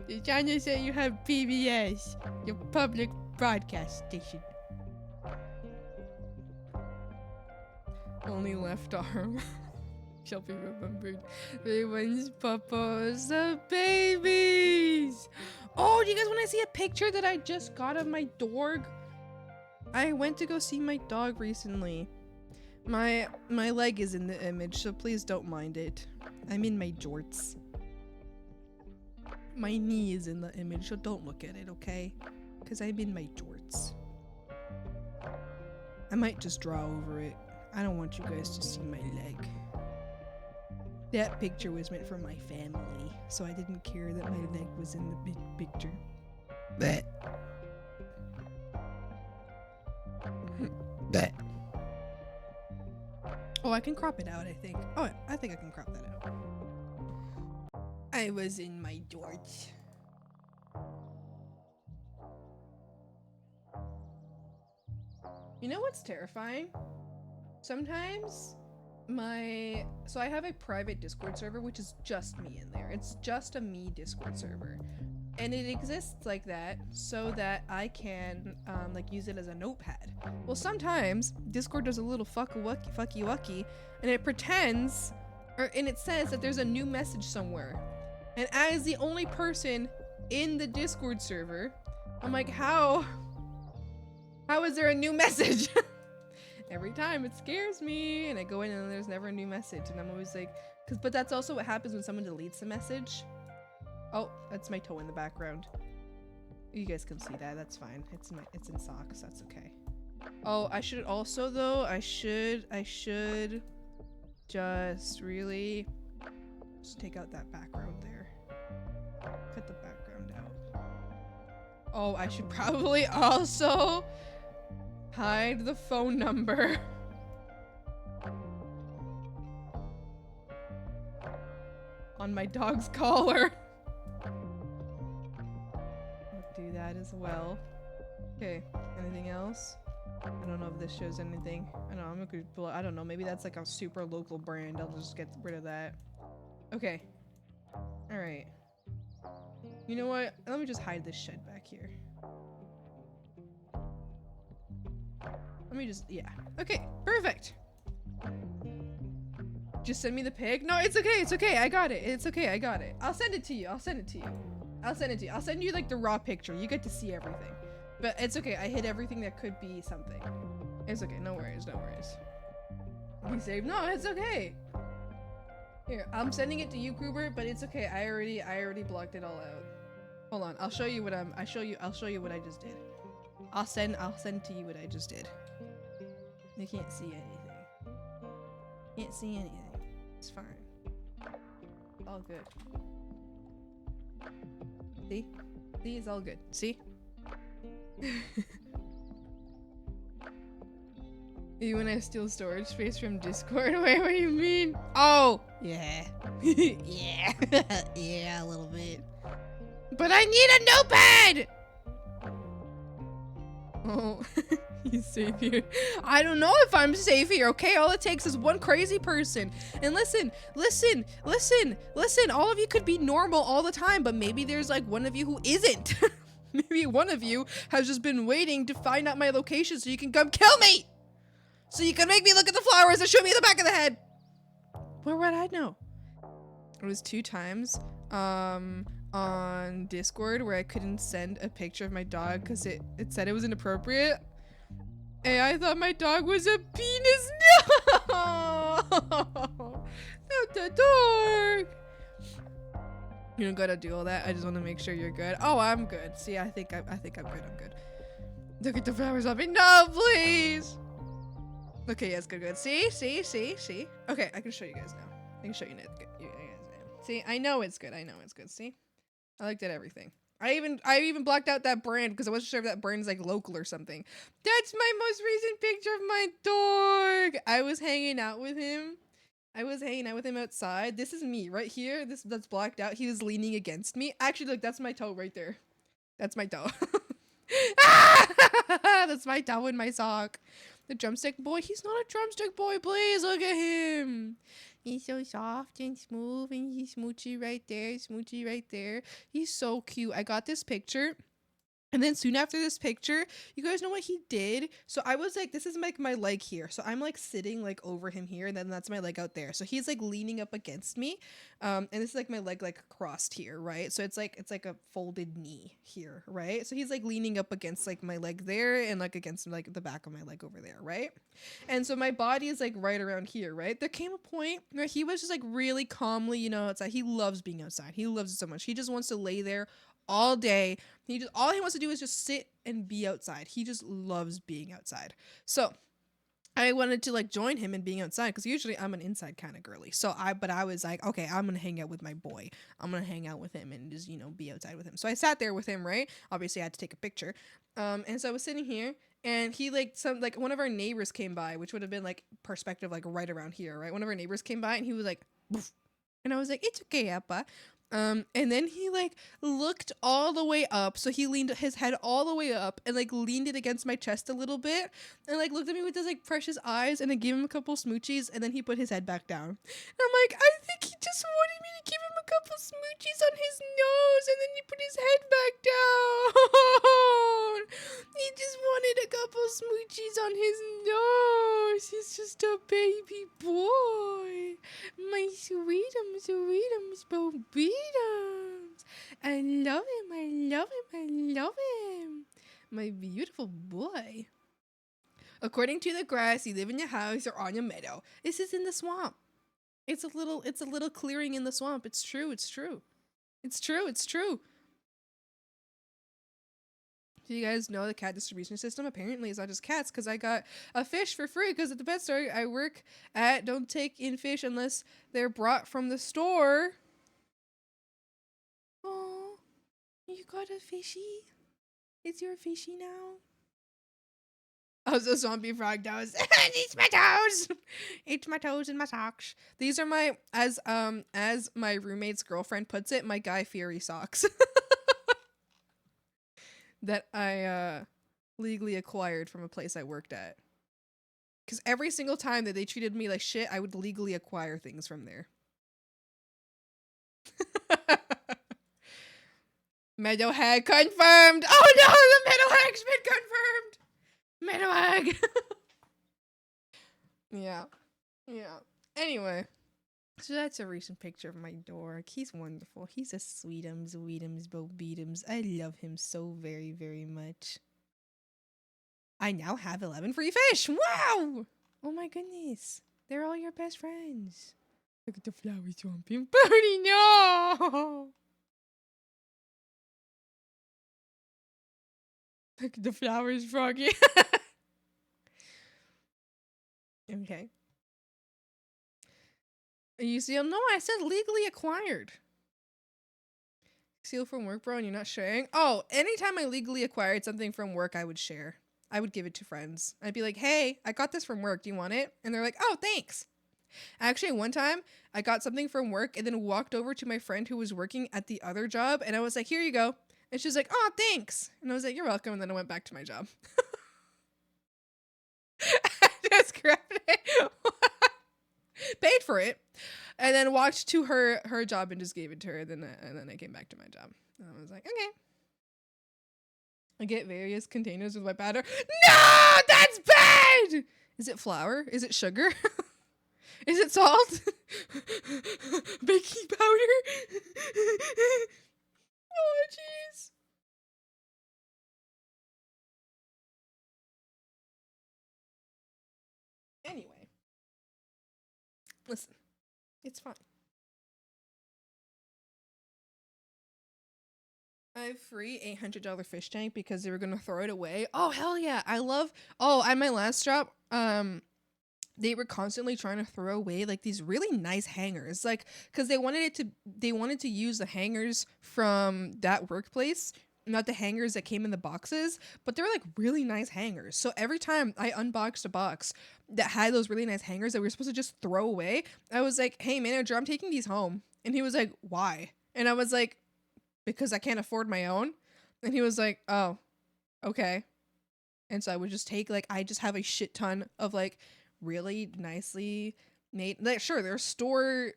You're trying to say you have PBS, your Public Broadcast Station. Only left arm shall be remembered. They once papas of babies. Oh, do you guys want to see a picture that I just got of my dog? I went to go see my dog recently. My leg is in the image, so please don't mind it. I'm in my jorts. My knee is in the image, so don't look at it, okay? Because I'm in my jorts. I might just draw over it. I don't want you guys to see my leg. That picture was meant for my family, so I didn't care that my leg was in the big picture. Bleh. Bleh. Oh, I can crop it out, I think. Oh, I think I can crop that out. I was in my jorts. You know what's terrifying? Sometimes so I have a private Discord server, which is just me in there. It's just a me Discord server. And it exists like that so that I can like use it as a notepad. Well, sometimes Discord does a little fucky wucky and it pretends and it says that there's a new message somewhere. And as the only person in the Discord server, I'm like, how is there a new message? Every time it scares me and I go in and there's never a new message and I'm always like, but that's also what happens when someone deletes a message. Oh, that's my toe in the background. You guys can see that, that's fine. It's in socks, that's okay. Oh, I should also though, I should just really just take out that background there. Cut the background out. Oh, I should probably also hide the phone number. On my dog's collar. I'll do that as well. Okay, anything else? I don't know if this shows anything. I don't know, I don't know, maybe that's like a super local brand. I'll just get rid of that. Okay. Alright. You know what? Let me just hide this shed back here. Let me just, yeah. Okay, perfect. Just send me the pig? No, it's okay, it's okay. I got it. It's okay, I got it. I'll send it to you. I'll send it to you. I'll send it to you. I'll send you like the raw picture. You get to see everything. But it's okay. I hid everything that could be something. It's okay. No worries, no worries. Be safe. No, it's okay. Here, I'm sending it to you, Gruber, but it's okay. I already blocked it all out. Hold on. I'll show you what I'll show you what I just did. I'll send to you what I just did. You can't see anything. Can't see anything. It's fine. All good. See? See, it's all good. See? You when I steal storage space from Discord? Wait, what do you mean? Oh! Yeah. Yeah. Yeah, a little bit. But I need a notepad! Oh, he's safe here. I don't know if I'm safe here, okay? All it takes is one crazy person. And listen, all of you could be normal all the time, but maybe there's like one of you who isn't. Maybe one of you has just been waiting to find out my location so you can come kill me! So you can make me look at the flowers and shoot me in the back of the head! Where would I know? It was 2 times, on Discord where I couldn't send a picture of my dog because it said it was inappropriate. And I thought my dog was a penis. No! Not the dog! You don't gotta do all that. I just want to make sure you're good. Oh, I'm good. See, I think I'm good. I'm good. Look at the flowers on me. No, please! Okay, yes, good. See? Okay, I can show you guys now. I can show you guys now. See, I know it's good. See? I looked at everything. I even blocked out that brand because I wasn't sure if that brand is like local or something. That's my most recent picture of my dog. I was hanging out with him I was hanging out with him outside. This is me right here. That's blacked out. He was leaning against me. Actually, look, that's my toe right there. That's my toe. That's my toe in my sock. The drumstick boy. He's not a drumstick boy. Please look at him. He's so soft and smooth, and he's smoochy right there. Smoochy right there. He's so cute. I got this picture. And then soon after this picture, you guys know what he did? So I was like, this is like my leg here. So I'm like sitting like over him here, and then that's my leg out there. So he's like leaning up against me. And this is like my leg like crossed here, right? So it's like a folded knee here, right? So he's like leaning up against like my leg there and like against like the back of my leg over there, right? And so my body is like right around here, right? There came a point where he was just like really calmly, you know, outside. He loves being outside. He loves it so much. He just wants to lay there all day. All he wants to do is just sit and be outside. He just loves being outside. So I wanted to like join him in being outside because usually I'm an inside kind of girly. But I was like, okay, I'm gonna hang out with my boy. I'm gonna hang out with him and just, you know, be outside with him. So I sat there with him, right? Obviously I had to take a picture. And so I was sitting here, and he like one of our neighbors came by, which would have been like perspective like right around here, right? One of our neighbors came by, and he was like, "Boof." And I was like, it's okay, Appa. And then he like looked all the way up. So he leaned his head all the way up and like leaned it against my chest a little bit and like looked at me with his like precious eyes, and I gave him a couple smoochies, and then he put his head back down. And I'm like, I think he just wanted me to give him a couple smoochies on his nose, and then he put his head back down. He just wanted a couple smoochies on his nose. He's just a baby boy. My sweetums, bobitums. I love him, I love him, I love him. My beautiful boy. According to the grass, you live in your house or on your meadow. This is in the swamp. It's a little clearing in the swamp. It's true, it's true. It's true, it's true. Do you guys know the cat distribution system? Apparently it's not just cats, because I got a fish for free because at the pet store I work at don't take in fish unless they're brought from the store. Oh, you got a fishy? It's your fishy now? Oh, the zombie frog does. Eats my toes. Eats my toes and my socks. These are my, as my roommate's girlfriend puts it, my Guy Fieri socks. That I legally acquired from a place I worked at. Because every single time that they treated me like shit, I would legally acquire things from there. Meadow hag confirmed! Oh no, the meadow hag's been confirmed! Meadow hag! Yeah. Anyway. So that's a recent picture of my dog. He's wonderful. He's a sweetums, bobitums. I love him so very, very much. I now have 11 free fish. Wow! Oh my goodness. They're all your best friends. Look at the flowers jumping. Birdie, no! Look at the flowers, Froggy. Okay. You seal? No, I said legally acquired. Seal from work, bro, and you're not sharing? Oh, anytime I legally acquired something from work, I would share. I would give it to friends. I'd be like, hey, I got this from work. Do you want it? And they're like, oh, thanks. Actually, one time, I got something from work and then walked over to my friend who was working at the other job, and I was like, here you go. And she's like, oh, thanks. And I was like, you're welcome. And then I went back to my job. I just grabbed it. Paid for it, and then walked to her job and just gave it to her. And then I came back to my job, and I was like, okay. I get various containers with my batter. No, that's bad. Is it flour? Is it sugar? Is it salt? Baking powder? Oh, jeez. Anyway. Listen, it's fine. I have free $800 fish tank because they were gonna throw it away. Oh hell yeah! At my last job, they were constantly trying to throw away like these really nice hangers, like because they wanted to use the hangers from that workplace not the hangers that came in the boxes, but they're like really nice hangers. So every time I unboxed a box that had those really nice hangers that we were supposed to just throw away, I was like, hey manager, I'm taking these home. And he was like, why? And I was like, because I can't afford my own. And he was like, oh, okay. And so I would just take, like, I just have a shit ton of like really nicely made, like, sure, they're store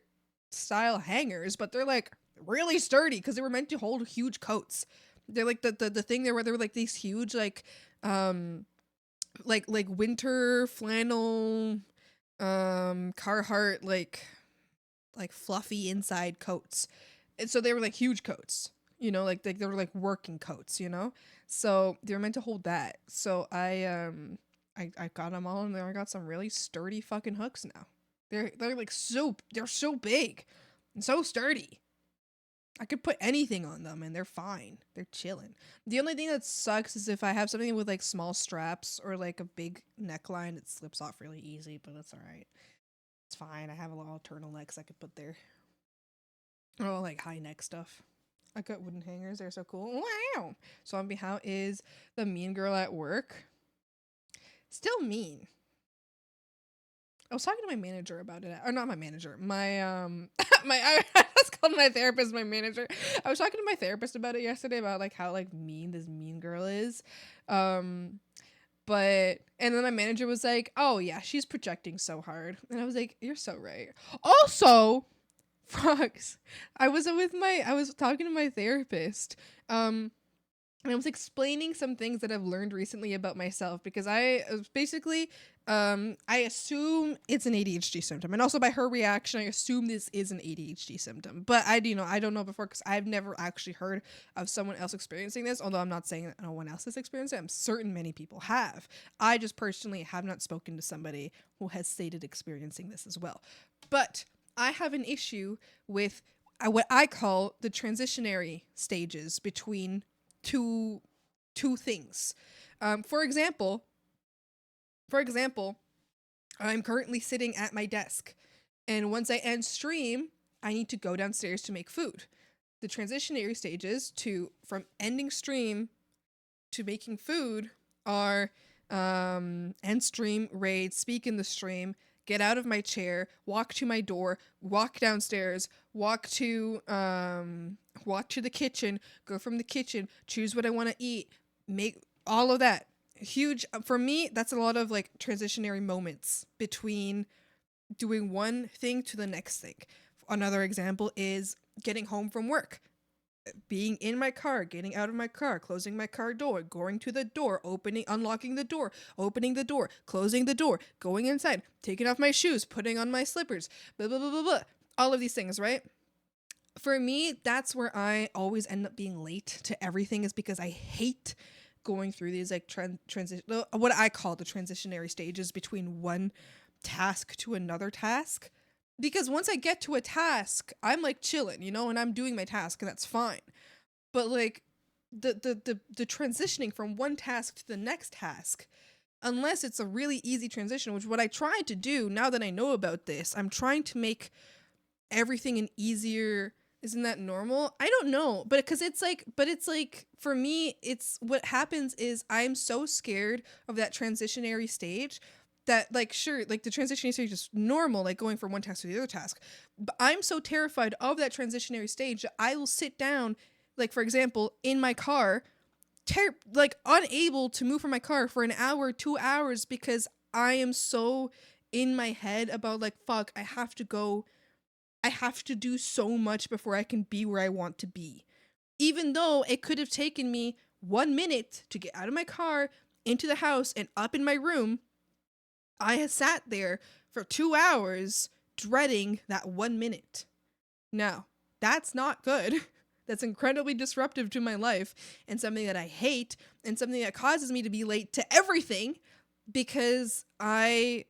style hangers, but they're like really sturdy because they were meant to hold huge coats. They're like the thing there where they were like these huge like winter flannel Carhartt like fluffy inside coats. And so they were like huge coats, you know, like they were like working coats, you know? So they were meant to hold that. So I got them all, and then I got some really sturdy fucking hooks now. They're like they're so big and so sturdy. I could put anything on them and they're fine. They're chilling. The only thing that sucks is if I have something with like small straps or like a big neckline, it slips off really easy, but that's all right. It's fine. I have a lot of turtlenecks I could put there. Oh, like high neck stuff. I got wooden hangers. They're so cool. Wow. So on behalf is the mean girl at work. Still mean. I was talking to my manager about it, or not my manager, my I just called my therapist my manager. I was talking to my therapist about it yesterday, about like how like mean this mean girl is, but and then my manager was like, oh yeah, she's projecting so hard, and I was like, you're so right. Also, frogs, I was talking to my therapist, and I was explaining some things that I've learned recently about myself, because I was basically, I assume it's an ADHD symptom. And also by her reaction, I assume this is an ADHD symptom. But I don't know before, because I've never actually heard of someone else experiencing this. Although I'm not saying that no one else has experienced it. I'm certain many people have. I just personally have not spoken to somebody who has stated experiencing this as well. But I have an issue with what I call the transitionary stages between two things. For example, I'm currently sitting at my desk, and once I end stream, I need to go downstairs to make food. The transitionary stages from ending stream to making food are end stream, raid, speak in the stream, get out of my chair, walk to my door, walk downstairs, walk to the kitchen, go from the kitchen, choose what I want to eat, make all of that. Huge for me. That's a lot of like transitionary moments between doing one thing to the next thing. Another example is getting home from work, being in my car, getting out of my car, closing my car door, going to the door, unlocking the door, opening the door, closing the door, going inside, taking off my shoes, putting on my slippers, blah, blah, blah, blah, blah. All of these things, right? For me, that's where I always end up being late to everything, is because I hate going through these like transition, what I call the transitionary stages between one task to another task. Because once I get to a task, I'm like chilling, you know, and I'm doing my task, and that's fine. But like the transitioning from one task to the next task, unless it's a really easy transition, which what I try to do now that I know about this, I'm trying to make everything an easier. Isn't that normal? I don't know, but it's like for me, it's what happens is I'm so scared of that transitionary stage that, like, sure, like the transitionary stage is normal, like going from one task to the other task, but I'm so terrified of that transitionary stage that I will sit down, like for example, in my car, like unable to move from my car for an hour, 2 hours, because I am so in my head about like, fuck, I have to do so much before I can be where I want to be. Even though it could have taken me 1 minute to get out of my car, into the house, and up in my room, I had sat there for 2 hours dreading that 1 minute. Now, that's not good. That's incredibly disruptive to my life, and something that I hate, and something that causes me to be late to everything, because I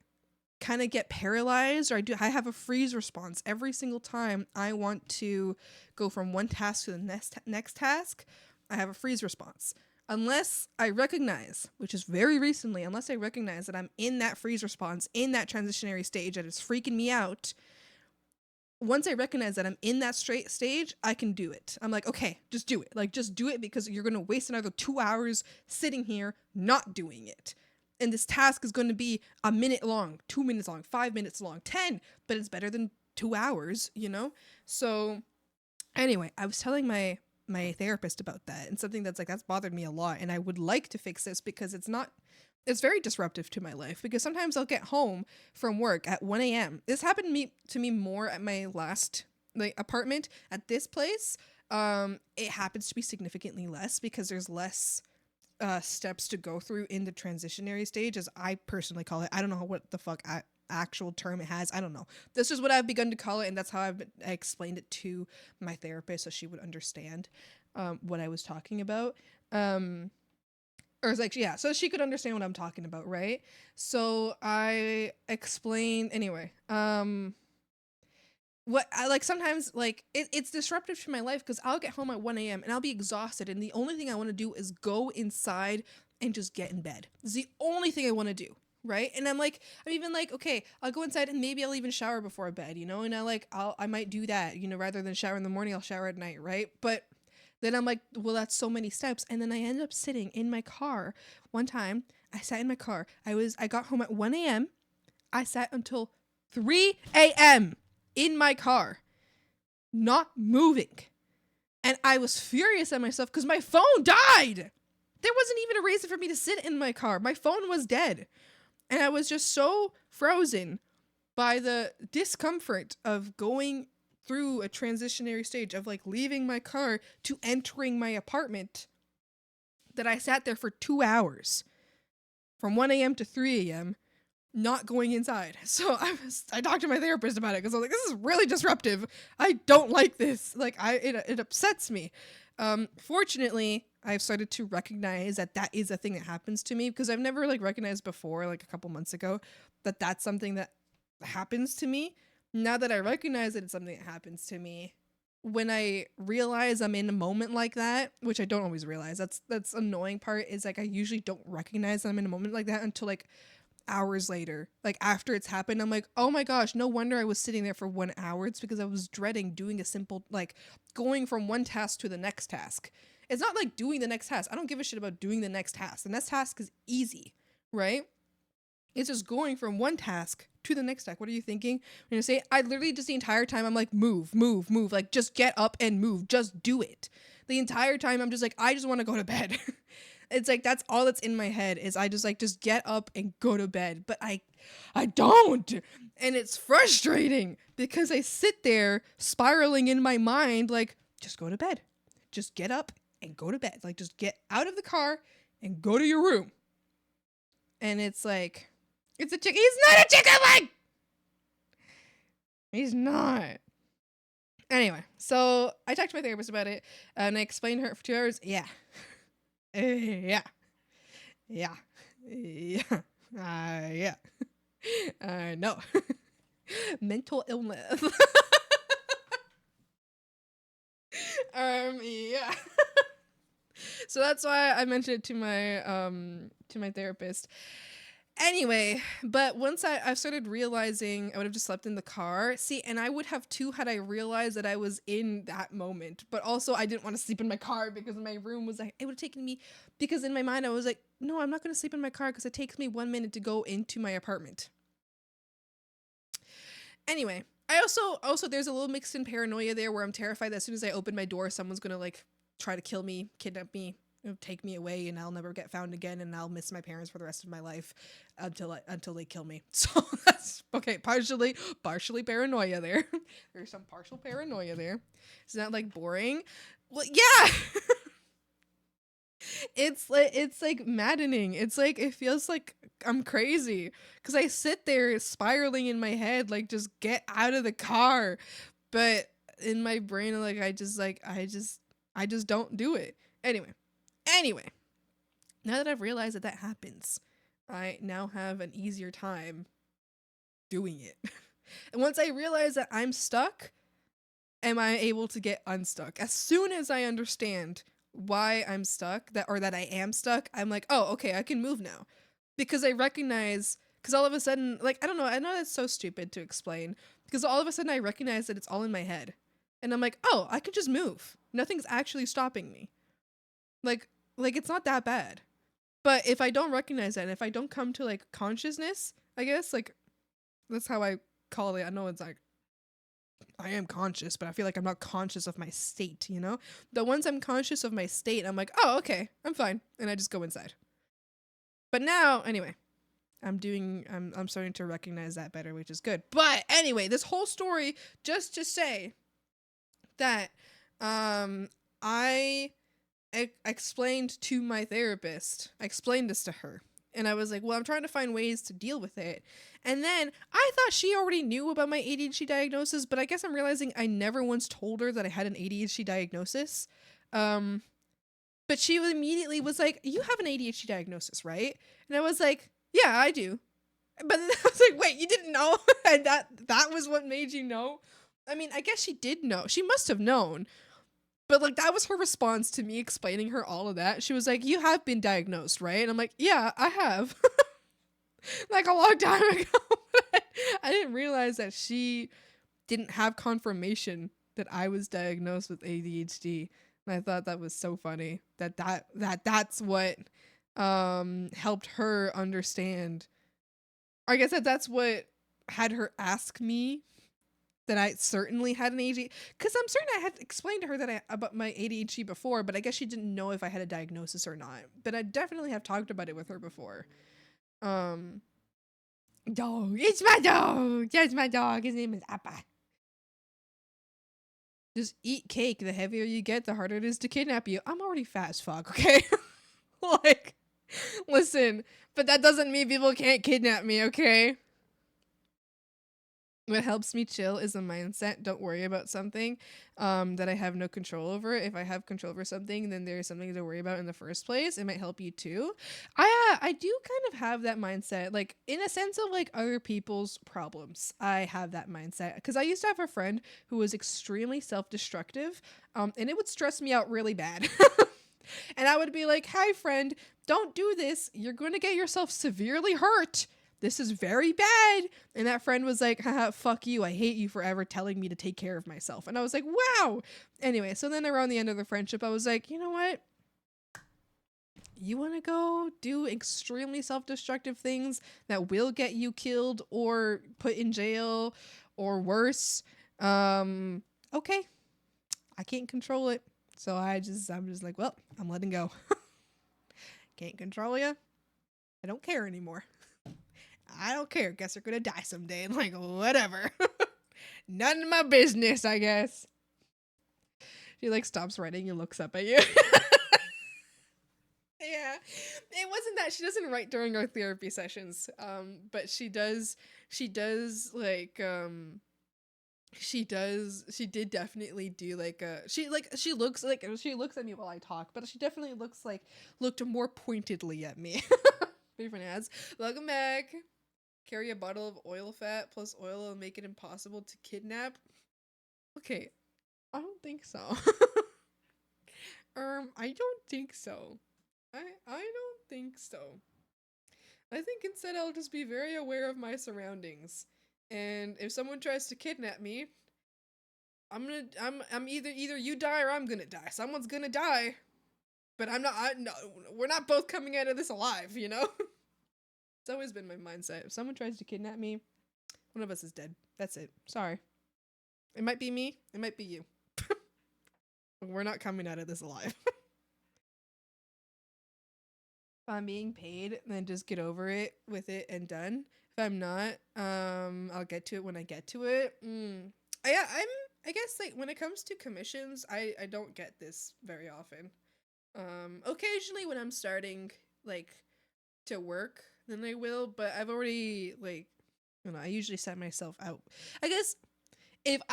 kind of get paralyzed, or I have a freeze response every single time I want to go from one task to the next task. I have a freeze response. Unless I recognize, which is very recently, unless I recognize that I'm in that freeze response, in that transitionary stage that is freaking me out, once I recognize that I'm in that straight stage, I can do it. I'm like, okay, just do it. Like, just do it, because you're going to waste another 2 hours sitting here not doing it. And this task is going to be a minute long, 2 minutes long, 5 minutes long, 10, but it's better than 2 hours, you know? So anyway, I was telling my therapist about that, and something that's bothered me a lot, and I would like to fix this, because it's very disruptive to my life, because sometimes I'll get home from work at 1 a.m. This happened to me more at my last apartment. At this place, it happens to be significantly less, because there's less steps to go through in the transitionary stage, as I personally call it. I don't know what the fuck actual term it has. I don't know. This is what I've begun to call it, and that's how I explained it to my therapist, so she would understand what I was talking about. Or it's like, yeah, so she could understand what I'm talking about, right? So I explain anyway. What I like sometimes, like, it's disruptive to my life, because I'll get home at 1 a.m. and I'll be exhausted, and the only thing I want to do is go inside and just get in bed. It's the only thing I want to do, right? And I'm even like, okay, I'll go inside and maybe I'll even shower before bed, you know? And I might do that, you know, rather than shower in the morning, I'll shower at night, right? But then I'm like, well, that's so many steps. And then I end up sitting in my car. One time, I sat in my car. I got home at 1 a.m. I sat until 3 a.m. in my car, not moving. And I was furious at myself because my phone died. There wasn't even a reason for me to sit in my car. My phone was dead. And I was just so frozen by the discomfort of going through a transitionary stage of like leaving my car to entering my apartment that I sat there for 2 hours from 1 a.m. to 3 a.m. not going inside. So I talked to my therapist about it, because I was like, this is really disruptive. I don't like this. Like, it upsets me. Fortunately, I've started to recognize that is a thing that happens to me, because I've never like recognized before, like a couple months ago, that that's something that happens to me. Now that I recognize that it's something that happens to me, when I realize I'm in a moment like that, which I don't always realize, that's annoying part, is like I usually don't recognize that I'm in a moment like that until like hours later. Like after it's happened, I'm like, oh my gosh, no wonder I was sitting there for 1 hour. It's because I was dreading doing a simple, like going from one task to the next task. It's not like doing the next task. I don't give a shit about doing the next task. The next task is easy, right? It's just going from one task to the next task. What are you thinking? When you say, I literally just the entire time I'm like, move, like just get up and move, just do it. The entire time I'm just like, I just want to go to bed. It's like, that's all that's in my head, is I just like, just get up and go to bed. But I don't. And it's frustrating, because I sit there spiraling in my mind, like, just go to bed. Just get up and go to bed. Like, just get out of the car and go to your room. And it's like, it's a chicken. He's not a chicken wing! He's not. Anyway, so I talked to my therapist about it, and I explained to her for 2 hours. Yeah. Yeah. Yeah. Yeah. No. Mental illness. Yeah. So that's why I mentioned it to my therapist. Anyway, but once I've started realizing, I would have just slept in the car. See, and I would have too, had I realized that I was in that moment. But also, I didn't want to sleep in my car, because my room was like, it would have taken me, because in my mind I was like, no, I'm not going to sleep in my car, because it takes me 1 minute to go into my apartment. Anyway, I also there's a little mixed in paranoia there, where I'm terrified that as soon as I open my door, someone's going to like try to kill me, kidnap me, take me away, and I'll never get found again, and I'll miss my parents for the rest of my life until they kill me. So that's okay. Partially paranoia there. There's some partial paranoia there. Isn't that like boring? Well, yeah. It's like maddening. It's like, it feels like I'm crazy, because I sit there spiraling in my head, like, just get out of the car, but in my brain, like, I just don't do it. Anyway, now that I've realized that happens, I now have an easier time doing it. And once I realize that I'm stuck, am I able to get unstuck? As soon as I understand why I'm stuck, that I am stuck, I'm like, oh, okay, I can move now. Because I recognize, because all of a sudden, like, I don't know, I know that's so stupid to explain, Because all of a sudden I recognize that it's all in my head. And I'm like, oh, I could just move. Nothing's actually stopping me. Like it's not that bad. But if I don't recognize that, and if I don't come to like consciousness, I guess, like, that's how I call it. I know it's like, I am conscious, but I feel like I'm not conscious of my state, you know? But once I'm conscious of my state, I'm like, oh, okay, I'm fine. And I just go inside. But now, anyway, I'm starting to recognize that better, which is good. But anyway, this whole story, just to say that I explained to my therapist, I explained this to her. And I was like, well, I'm trying to find ways to deal with it. And then I thought she already knew about my ADHD diagnosis, but I guess I'm realizing I never once told her that I had an ADHD diagnosis. But she immediately was like, you have an ADHD diagnosis, right? And I was like, yeah, I do. But then I was like, wait, you didn't know? And that was what made you know? I mean, I guess she did know. She must have known. But, like, that was her response to me explaining her all of that. She was like, you have been diagnosed, right? And I'm like, yeah, I have. Like, a long time ago. I didn't realize that she didn't have confirmation that I was diagnosed with ADHD. And I thought that was so funny. That's what helped her understand. I guess that's what had her ask me that I certainly had an ADHD, because I'm certain I had explained to her about my ADHD before, but I guess she didn't know if I had a diagnosis or not. But I definitely have talked about it with her before. Dog. It's my dog. That's my dog. His name is Appa. Just eat cake. The heavier you get, the harder it is to kidnap you. I'm already fat as fuck, okay? Like, listen, but that doesn't mean people can't kidnap me, okay? What helps me chill is a mindset. Don't worry about something that I have no control over. If I have control over something, then there's something to worry about in the first place. It might help you too. I do kind of have that mindset, like, in a sense of like other people's problems. I have that mindset because I used to have a friend who was extremely self-destructive, and it would stress me out really bad. And I would be like, "Hi, friend, don't do this. You're going to get yourself severely hurt. This is very bad." And that friend was like, haha, fuck you. I hate you for ever telling me to take care of myself. And I was like, wow. Anyway, so then around the end of the friendship, I was like, you know what? You want to go do extremely self-destructive things that will get you killed or put in jail or worse? Okay. I can't control it. So I'm just like, well, I'm letting go. Can't control you. I don't care anymore. I don't care. Guess you're gonna die someday. Like, whatever. None of my business, I guess. She like stops writing and looks up at you. Yeah. It wasn't that. She doesn't write during our therapy sessions. But she did definitely do like she looks at me while I talk, but she definitely looked more pointedly at me. Different ads. Welcome back. Carry a bottle of oil fat plus oil will make it impossible to kidnap. Okay, I don't think so. I don't think so. I don't think so. I think instead I'll just be very aware of my surroundings. And if someone tries to kidnap me, I'm either you die or I'm gonna die. Someone's gonna die. But no, we're not both coming out of this alive, you know? It's always been my mindset. If someone tries to kidnap me, one of us is dead. That's it. Sorry. It might be me. It might be you. We're not coming out of this alive. If I'm being paid, then just get over it with it and done. If I'm not, I'll get to it when I get to it. I guess like when it comes to commissions, I don't get this very often. Occasionally when I'm starting like to work, then I will, but I've already like, I usually set myself out. I guess if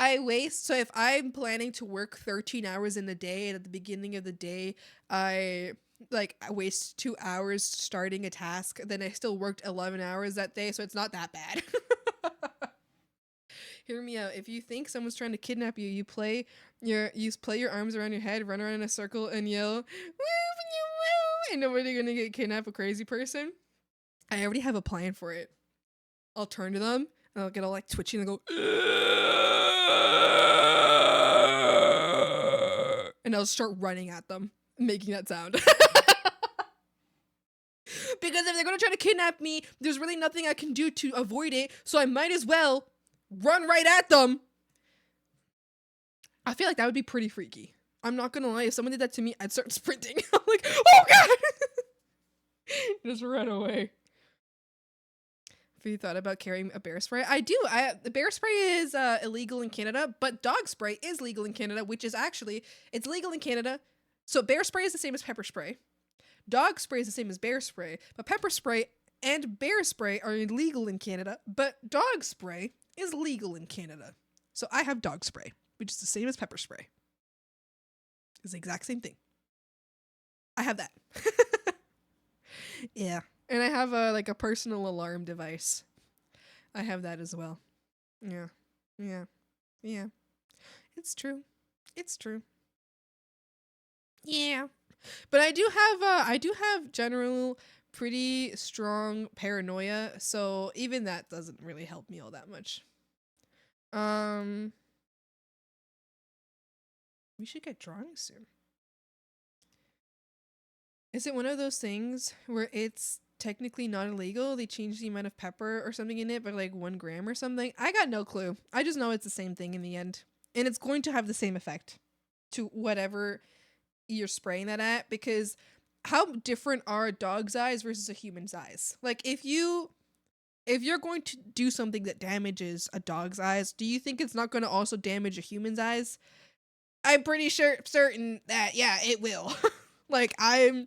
I'm planning to work 13 hours in a day, and at the beginning of the day, I waste 2 hours starting a task, then I still worked 11 hours that day, so it's not that bad. Hear me out. If you think someone's trying to kidnap you, you play your arms around your head, run around in a circle, and yell, "Woo, woo," and nobody's gonna get kidnapped. A crazy person. I already have a plan for it. I'll turn to them. And I'll get all like twitchy and I'll go, and I'll start running at them, making that sound. Because if they're going to try to kidnap me, there's really nothing I can do to avoid it, so I might as well run right at them. I feel like that would be pretty freaky. I'm not going to lie. If someone did that to me, I'd start sprinting. I'm like, oh God! Just run away. Have you thought about carrying a bear spray? I do. The bear spray is illegal in Canada, but dog spray is legal in Canada, which is actually, it's legal in Canada. So bear spray is the same as pepper spray. Dog spray is the same as bear spray, but pepper spray and bear spray are illegal in Canada, but dog spray is legal in Canada. So I have dog spray, which is the same as pepper spray. It's the exact same thing. I have that. Yeah. And I have a personal alarm device. I have that as well. Yeah. Yeah. Yeah. It's true. It's true. Yeah. But I do have general pretty strong paranoia, so even that doesn't really help me all that much. We should get drawings soon. Is it one of those things where it's technically not illegal? They change the amount of pepper or something in it by like 1 gram or something? I got no clue. I just know it's the same thing in the end. And it's going to have the same effect to whatever you're spraying that at, because how different are a dog's eyes versus a human's eyes? Like if you're going to do something that damages a dog's eyes, do you think it's not going to also damage a human's eyes? I'm pretty certain that yeah, it will. Like I'm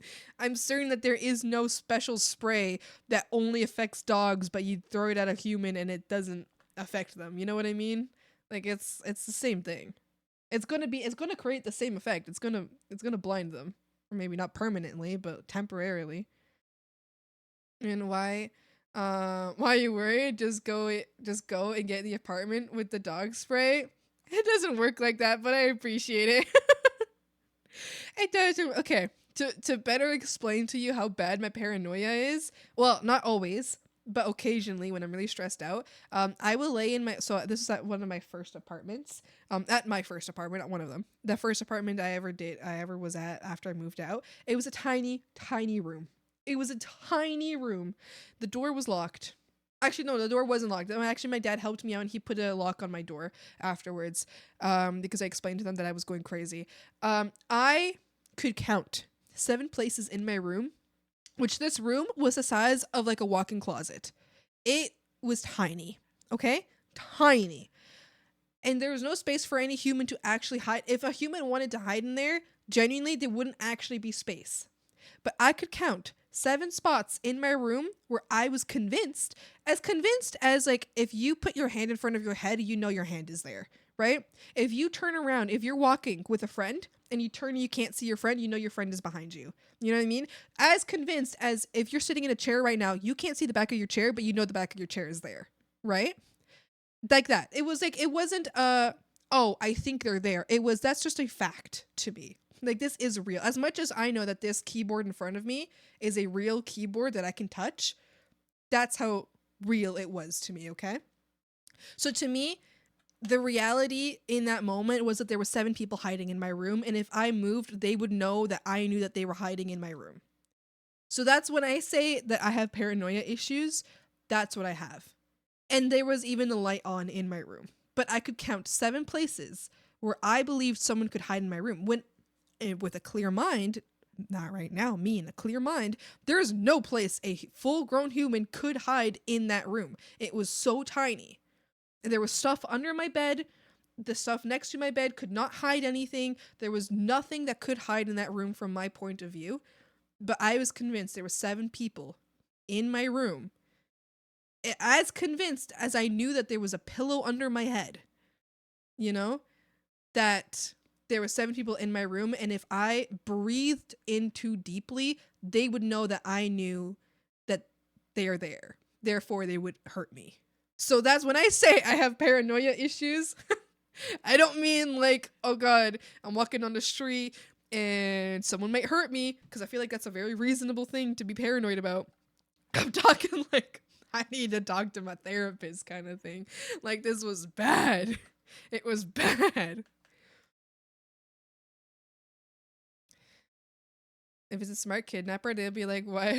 certain that there is no special spray that only affects dogs, but you throw it at a human and it doesn't affect them. You know what I mean? Like it's the same thing. It's gonna create the same effect. It's gonna blind them, or maybe not permanently, but temporarily. And why are you worried? Just go and get the apartment with the dog spray. It doesn't work like that, but I appreciate it. It doesn't. Okay, to better explain to you how bad my paranoia is. Well, not always, but occasionally when I'm really stressed out, I will lay in my, so this is at one of my first apartments, at my first apartment, not one of them. The first apartment I ever was at after I moved out. It was a tiny, tiny room. It was a tiny room. The door was locked. Actually, no, the door wasn't locked. Actually, my dad helped me out and he put a lock on my door afterwards, because I explained to them that I was going crazy. I could count 7 places in my room, which this room was the size of like a walk-in closet. It was tiny, okay? Tiny. And there was no space for any human to actually hide. If a human wanted to hide in there, genuinely, there wouldn't actually be space. But I could count 7 spots in my room where I was convinced as like, if you put your hand in front of your head, you know your hand is there, right? If you turn around, if you're walking with a friend and you turn and you can't see your friend, you know your friend is behind you. You know what I mean? As convinced as if you're sitting in a chair right now, you can't see the back of your chair, but you know the back of your chair is there, right? Like that. It was like, it wasn't, oh, I think they're there. It was, that's just a fact to me. Like, this is real. As much as I know that this keyboard in front of me is a real keyboard that I can touch, that's how real it was to me, okay? So to me, the reality in that moment was that there were 7 people hiding in my room, and if I moved, they would know that I knew that they were hiding in my room. So that's when I say that I have paranoia issues, that's what I have. And there was even the light on in my room. But I could count 7 places where I believed someone could hide in my room. When, with a clear mind, not right now, me in a clear mind, there is no place a full-grown human could hide in that room. It was so tiny. And there was stuff under my bed. The stuff next to my bed could not hide anything. There was nothing that could hide in that room from my point of view. But I was convinced there were 7 people in my room. As convinced as I knew that there was a pillow under my head. You know? That there were 7 people in my room, and if I breathed in too deeply, they would know that I knew that they are there. Therefore, they would hurt me. So that's when I say I have paranoia issues. I don't mean like, oh God, I'm walking on the street and someone might hurt me, because I feel like that's a very reasonable thing to be paranoid about. I'm talking like I need to talk to my therapist kind of thing. Like, this was bad. It was bad. If it's a smart kidnapper, they'll be like, what?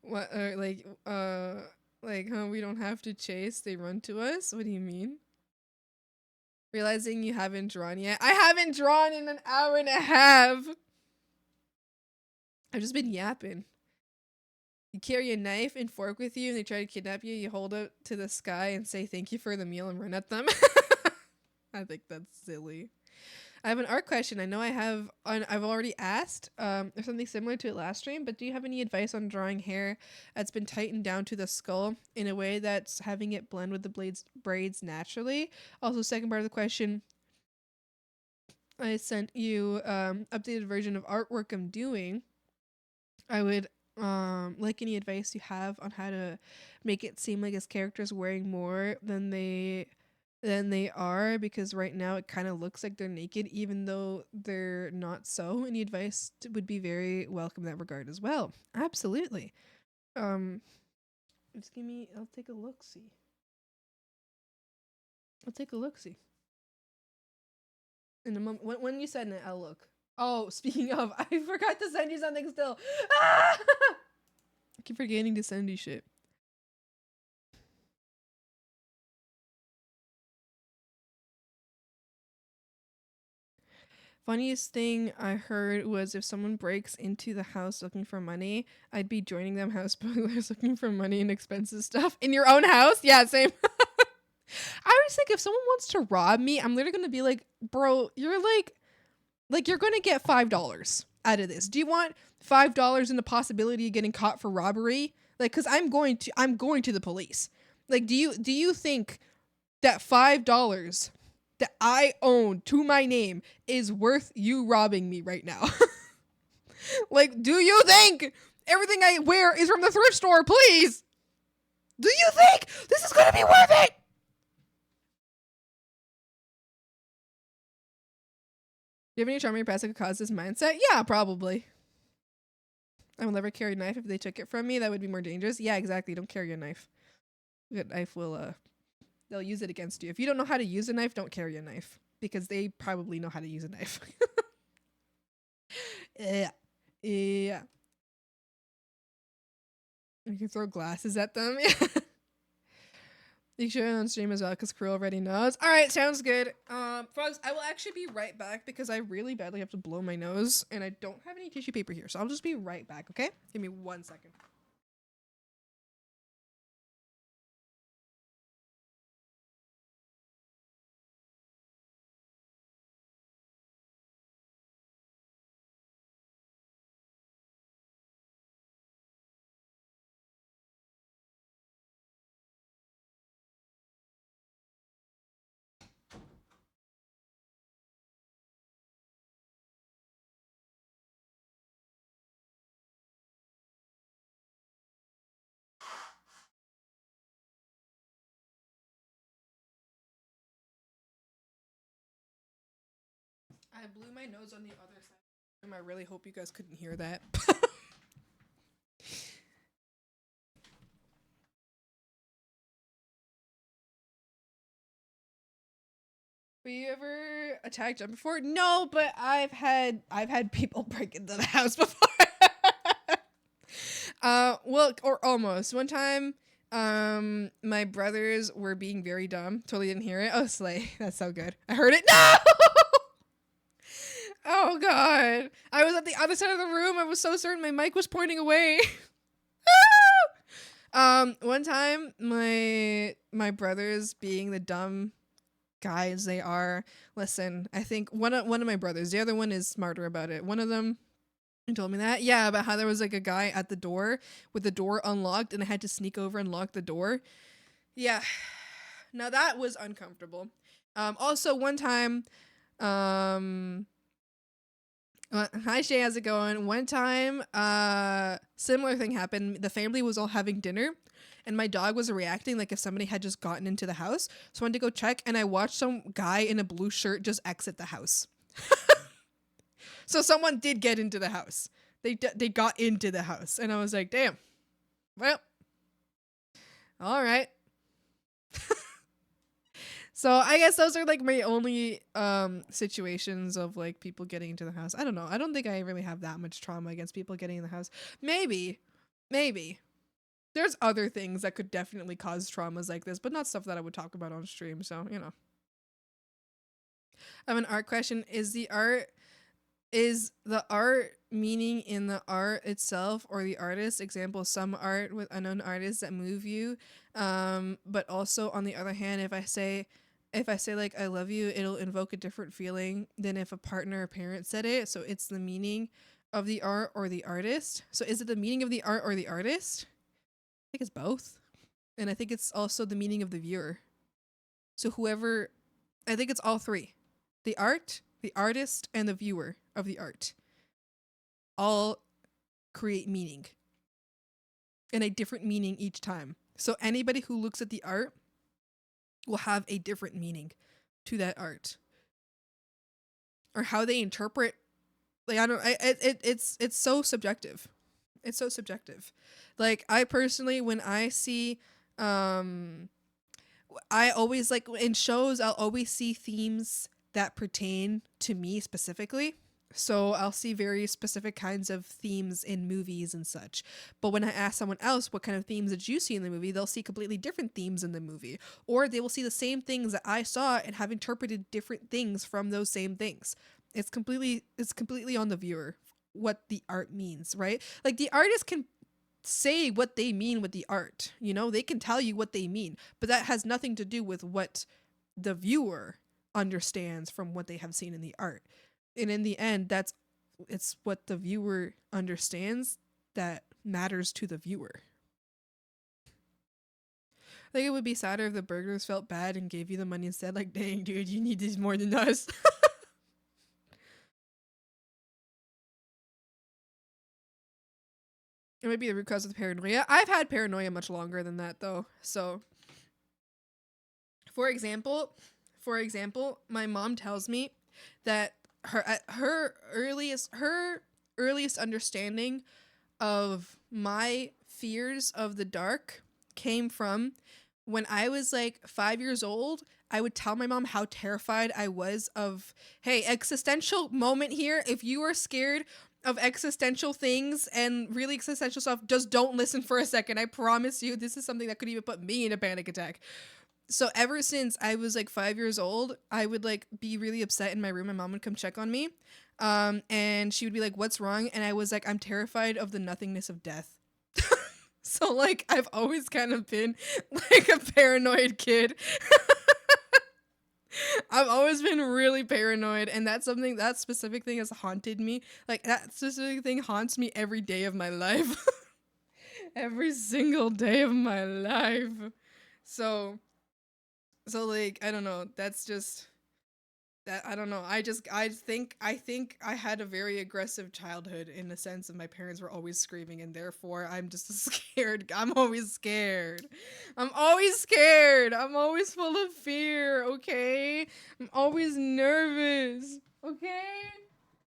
What, huh, we don't have to chase, they run to us? What do you mean? Realizing you haven't drawn yet. I haven't drawn in an hour and a half. I've just been yapping. You carry a knife and fork with you and they try to kidnap you. You hold it to the sky and say thank you for the meal and run at them. I think that's silly. I have an art question. I know I've already asked or something similar to it last stream, but do you have any advice on drawing hair that's been tightened down to the skull in a way that's having it blend with the braids naturally? Also, second part of the question, I sent you updated version of artwork I'm doing. I would like any advice you have on how to make it seem like his character's wearing more than they are, because right now it kind of looks like they're naked even though they're not. So any advice would be very welcome in that regard as well. Absolutely. Just give me, I'll take a look-see. In a moment, when you send it, I'll look. Oh, speaking of, I forgot to send you something still. Ah! I keep forgetting to send you shit. Funniest thing I heard was if someone breaks into the house looking for money, I'd be joining them house burglars looking for money and expensive stuff in your own house. Yeah, same. I always think if someone wants to rob me, I'm literally gonna be like, bro, you're like you're gonna get $5 out of this. Do you want $5 and the possibility of getting caught for robbery? Like, cause I'm going to the police. Like, do you think that $5 that I own to my name is worth you robbing me right now? Like, do you think everything I wear is from the thrift store, please? Do you think this is gonna be worth it? Do you have any charming past that could cause this mindset? Yeah, probably. I will never carry a knife. If they took it from me, that would be more dangerous. Yeah, exactly. Don't carry a knife. A knife will, they'll use it against you. If you don't know how to use a knife, don't carry a knife. Because they probably know how to use a knife. Yeah. Yeah. You can throw glasses at them. You should on stream as well, because Crew already knows. All right, sounds good. Folks, I will actually be right back because I really badly have to blow my nose, and I don't have any tissue paper here, so I'll just be right back, okay? Give me 1 second. I blew my nose on the other side. I really hope you guys couldn't hear that. Were you ever attacked before? No, but I've had people break into the house before. Well, or almost. One time, my brothers were being very dumb. Totally didn't hear it. Oh, Slay. That's so good. I heard it. No! Oh, God. I was at the other side of the room. I was so certain my mic was pointing away. One time, my brothers, being the dumb guys they are, listen, I think one of my brothers, the other one is smarter about it. One of them told me that, yeah, about how there was like a guy at the door with the door unlocked and I had to sneak over and lock the door. Yeah, now that was uncomfortable. Also one time, hi Shay, how's it going? One time, similar thing happened. The family was all having dinner and my dog was reacting like if somebody had just gotten into the house. So I went to go check and I watched some guy in a blue shirt just exit the house. So someone did get into the house. They got into the house and I was like, damn. Well, All right. So I guess those are like my only situations of like people getting into the house. I don't know. I don't think I really have that much trauma against people getting in the house. Maybe. There's other things that could definitely cause traumas like this, but not stuff that I would talk about on stream. So, you know. I have an art question. Is the art meaning in the art itself or the artist? Example, some art with unknown artists that move you. But also on the other hand, if I say like I love you, it'll invoke a different feeling than if a partner or parent said it. So it's the meaning of the art or the artist. So is it the meaning of the art or the artist? I think it's both. And I think it's also the meaning of the viewer. So whoever, I think it's all three. The art, the artist, and the viewer of the art all create meaning. And a different meaning each time. So anybody who looks at the art will have a different meaning to that art. Or how they interpret, like, I don't, it's so subjective. It's so subjective. Like, I personally, when I see, I always, like, in shows, I'll always see themes that pertain to me specifically. So I'll see very specific kinds of themes in movies and such. But when I ask someone else what kind of themes did you see in the movie, they'll see completely different themes in the movie. Or they will see the same things that I saw and have interpreted different things from those same things. It's completely on the viewer what the art means, right? Like, the artist can say what they mean with the art, you know? They can tell you what they mean, but that has nothing to do with what the viewer understands from what they have seen in the art. And in the end, it's what the viewer understands that matters to the viewer. I think it would be sadder if the burglars felt bad and gave you the money instead. Like, dang, dude, you need this more than us. It might be the root cause of the paranoia. I've had paranoia much longer than that, though. So, for example, my mom tells me that her earliest understanding of my fears of the dark came from when I was like 5 years old. I would tell my mom how terrified I was of, hey, existential moment here. If you are scared of existential things and really existential stuff, just don't listen for a second. I promise you, this is something that could even put me in a panic attack. So ever since I was like 5 years old, I would like be really upset in my room. My mom would come check on me. And she would be like, "What's wrong?" And I was like, "I'm terrified of the nothingness of death." So like I've always kind of been like a paranoid kid. I've always been really paranoid, and that's something, that specific thing has haunted me. Like, that specific thing haunts me every day of my life. Every single day of my life. So like, I don't know, that's just that, I don't know. I think I had a very aggressive childhood in the sense of my parents were always screaming, and therefore I'm just scared. I'm always scared. I'm always full of fear, okay? I'm always nervous, okay?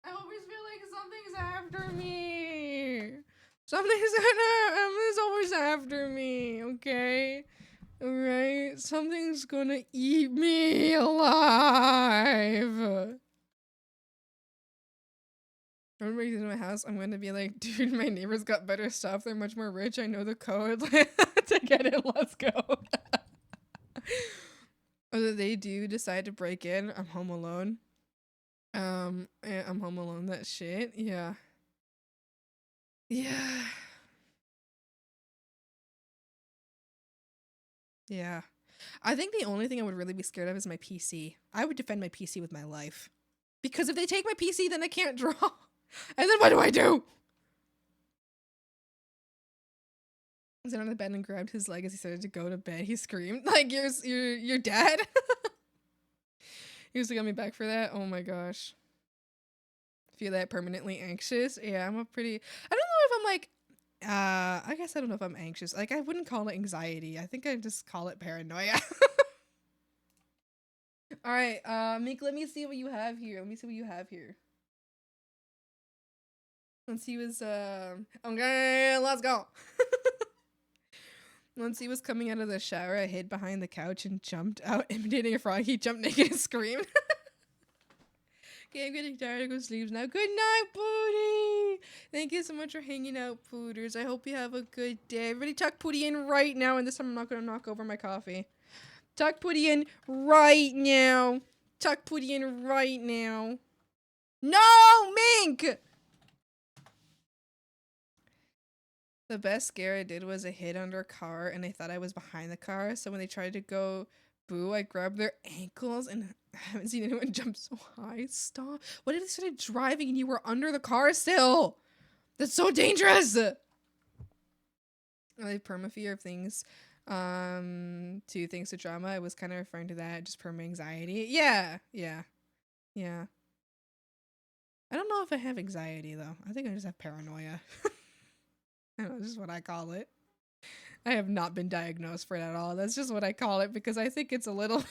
I always feel like something's after me. Something's always after me, okay? Alright, something's gonna eat me alive. When we get to my house, I'm gonna be like, dude, my neighbors got better stuff. They're much more rich. I know the code to get it. Let's go. Or they do decide to break in. I'm home alone. Yeah, I'm home alone. That shit. Yeah. Yeah. Yeah. I think the only thing I would really be scared of is my PC. I would defend my PC with my life. Because if they take my PC, then I can't draw. And then what do I do? He sat on the bed and grabbed his leg as he started to go to bed. He screamed, like, you're dead? He was to get me back for that? Oh my gosh. Feel that permanently anxious? Yeah, I'm a pretty... I don't know if I'm like... I guess I don't know if I'm anxious. Like, I wouldn't call it anxiety. I think I just call it paranoia. Alright, Meek, let me see what you have here. Let's see what's, okay, let's go. Once he was coming out of the shower, I hid behind the couch and jumped out, imitating a frog. He jumped naked and screamed. Okay, I'm getting tired of go sleep now. Good night, Pootie. Thank you so much for hanging out, Pooters. I hope you have a good day. Everybody tuck Pootie in right now, and this time I'm not going to knock over my coffee. Tuck Pootie in right now. Tuck Pootie in right now. No, Mink! The best scare I did was I hid under a car and I thought I was behind the car. So when they tried to go boo, I grabbed their ankles and I haven't seen anyone jump so high. Stop. What if they started driving and you were under the car still? That's so dangerous. I have perma fear of things. Two things to drama. I was kind of referring to that, just perma anxiety. Yeah. I don't know if I have anxiety though. I think I just have paranoia. I don't know, this is what I call it. I have not been diagnosed for it at all. That's just what I call it because I think it's a little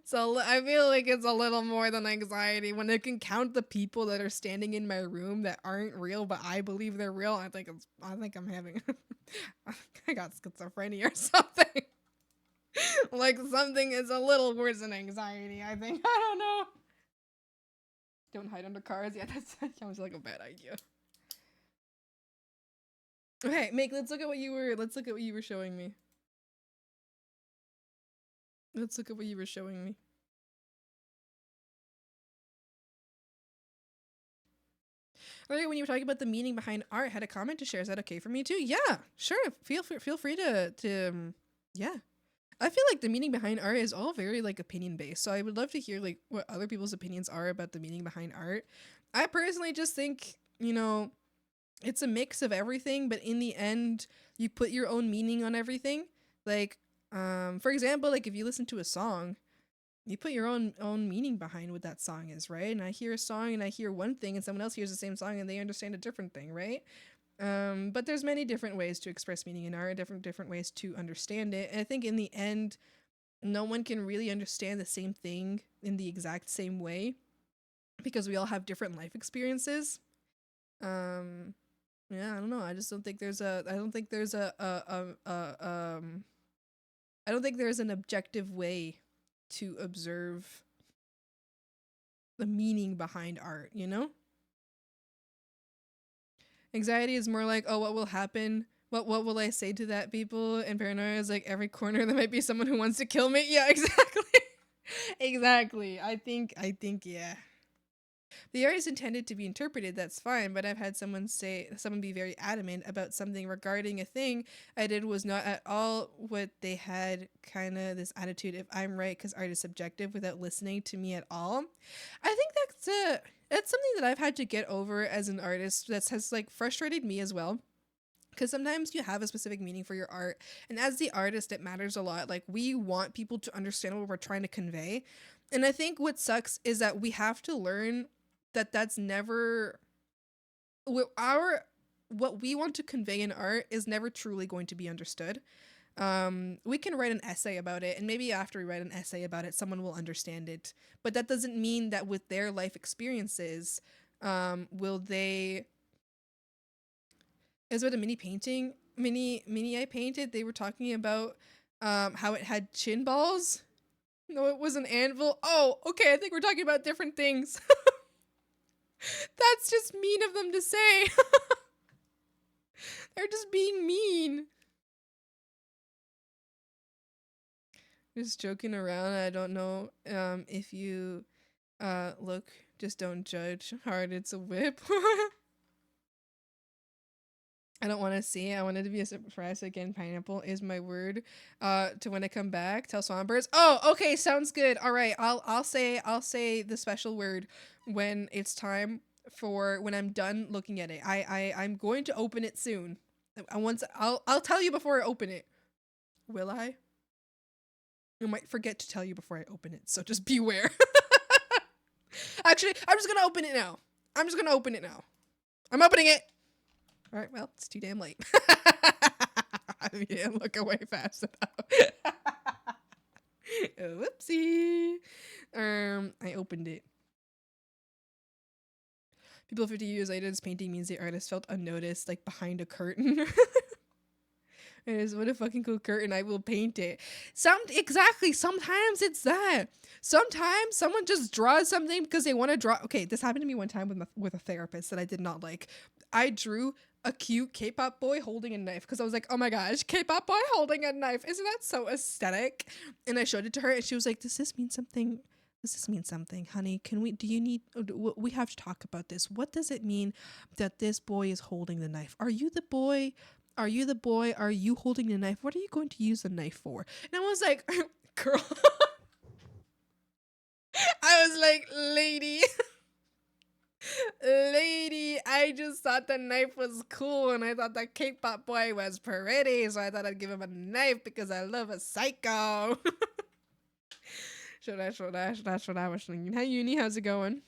so I feel like it's a little more than anxiety. When I can count the people that are standing in my room that aren't real, but I believe they're real, I think I'm having I got schizophrenia or something. Like something is a little worse than anxiety, I think. I don't know. Don't hide under cars. Yeah, that sounds like a bad idea. Okay, Make, let's look at what you were showing me. Let's look at what you were showing me. Okay, when you were talking about the meaning behind art, had a comment to share. Is that okay for me too? Yeah, sure. Feel free to yeah. I feel like the meaning behind art is all very like opinion based. So I would love to hear like what other people's opinions are about the meaning behind art. I personally just think, you know, it's a mix of everything, but in the end, you put your own meaning on everything. Like, for example, like if you listen to a song, you put your own meaning behind what that song is, right? And I hear a song and I hear one thing and someone else hears the same song and they understand a different thing, right? But there's many different ways to express meaning in art, different ways to understand it. And I think in the end, no one can really understand the same thing in the exact same way because we all have different life experiences. Yeah, I don't know. I just don't think there's a. I don't think there's I don't think there's an objective way to observe the meaning behind art. You know, anxiety is more like, oh, what will happen? What will I say to that people? And paranoia is like every corner there might be someone who wants to kill me. Yeah, exactly, exactly. I think yeah. The art is intended to be interpreted, that's fine, but I've had someone be very adamant about something regarding a thing I did was not at all what they had, kind of this attitude, if I'm right, because art is subjective, without listening to me at all. I think that's something that I've had to get over as an artist that has like frustrated me as well. Because sometimes you have a specific meaning for your art, and as the artist, it matters a lot. Like, we want people to understand what we're trying to convey. And I think what sucks is that we have to learn that that's never what we want to convey in art is never truly going to be understood. We can write an essay about it, and maybe after we write an essay about it, someone will understand it. But that doesn't mean that with their life experiences, will they... Is it a mini painting? Mini I painted, they were talking about how it had chin balls. No, it was an anvil. Oh, okay, I think we're talking about different things. That's just mean of them to say. They're just being mean. Just joking around. I don't know if you look, just don't judge. Hard, it's a whip. I don't want to see. I wanted to be a surprise again. Pineapple is my word. To when I come back, tell Swanbirds. Oh, okay, sounds good. All right, I'll say the special word when it's time for when I'm done looking at it. I'm going to open it soon. I'll tell you before I open it. Will I? I might forget to tell you before I open it, so just beware. Actually, I'm just gonna open it now. I'm opening it. All right, well, it's too damn late. You didn't look away fast enough. Whoopsie. I opened it. People 50 years later, this painting means the artist felt unnoticed, like behind a curtain. I just want a fucking cool curtain. I will paint it. Sometimes it's that. Sometimes someone just draws something because they want to draw. Okay, this happened to me one time with a therapist that I did not like. I drew a cute K-pop boy holding a knife because I was like, oh my gosh, K-pop boy holding a knife. Isn't that so aesthetic? And I showed it to her and she was like, does this mean something? Does this mean something, honey? We have to talk about this. What does it mean that this boy is holding the knife? Are you the boy? Are you the boy? Are you holding the knife? What are you going to use the knife for? And I was like, girl. I was like, lady. Lady, I just thought the knife was cool and I thought the K-pop boy was pretty, so I thought I'd give him a knife because I love a psycho. That's what I was thinking. Hi, Uni, how's it going?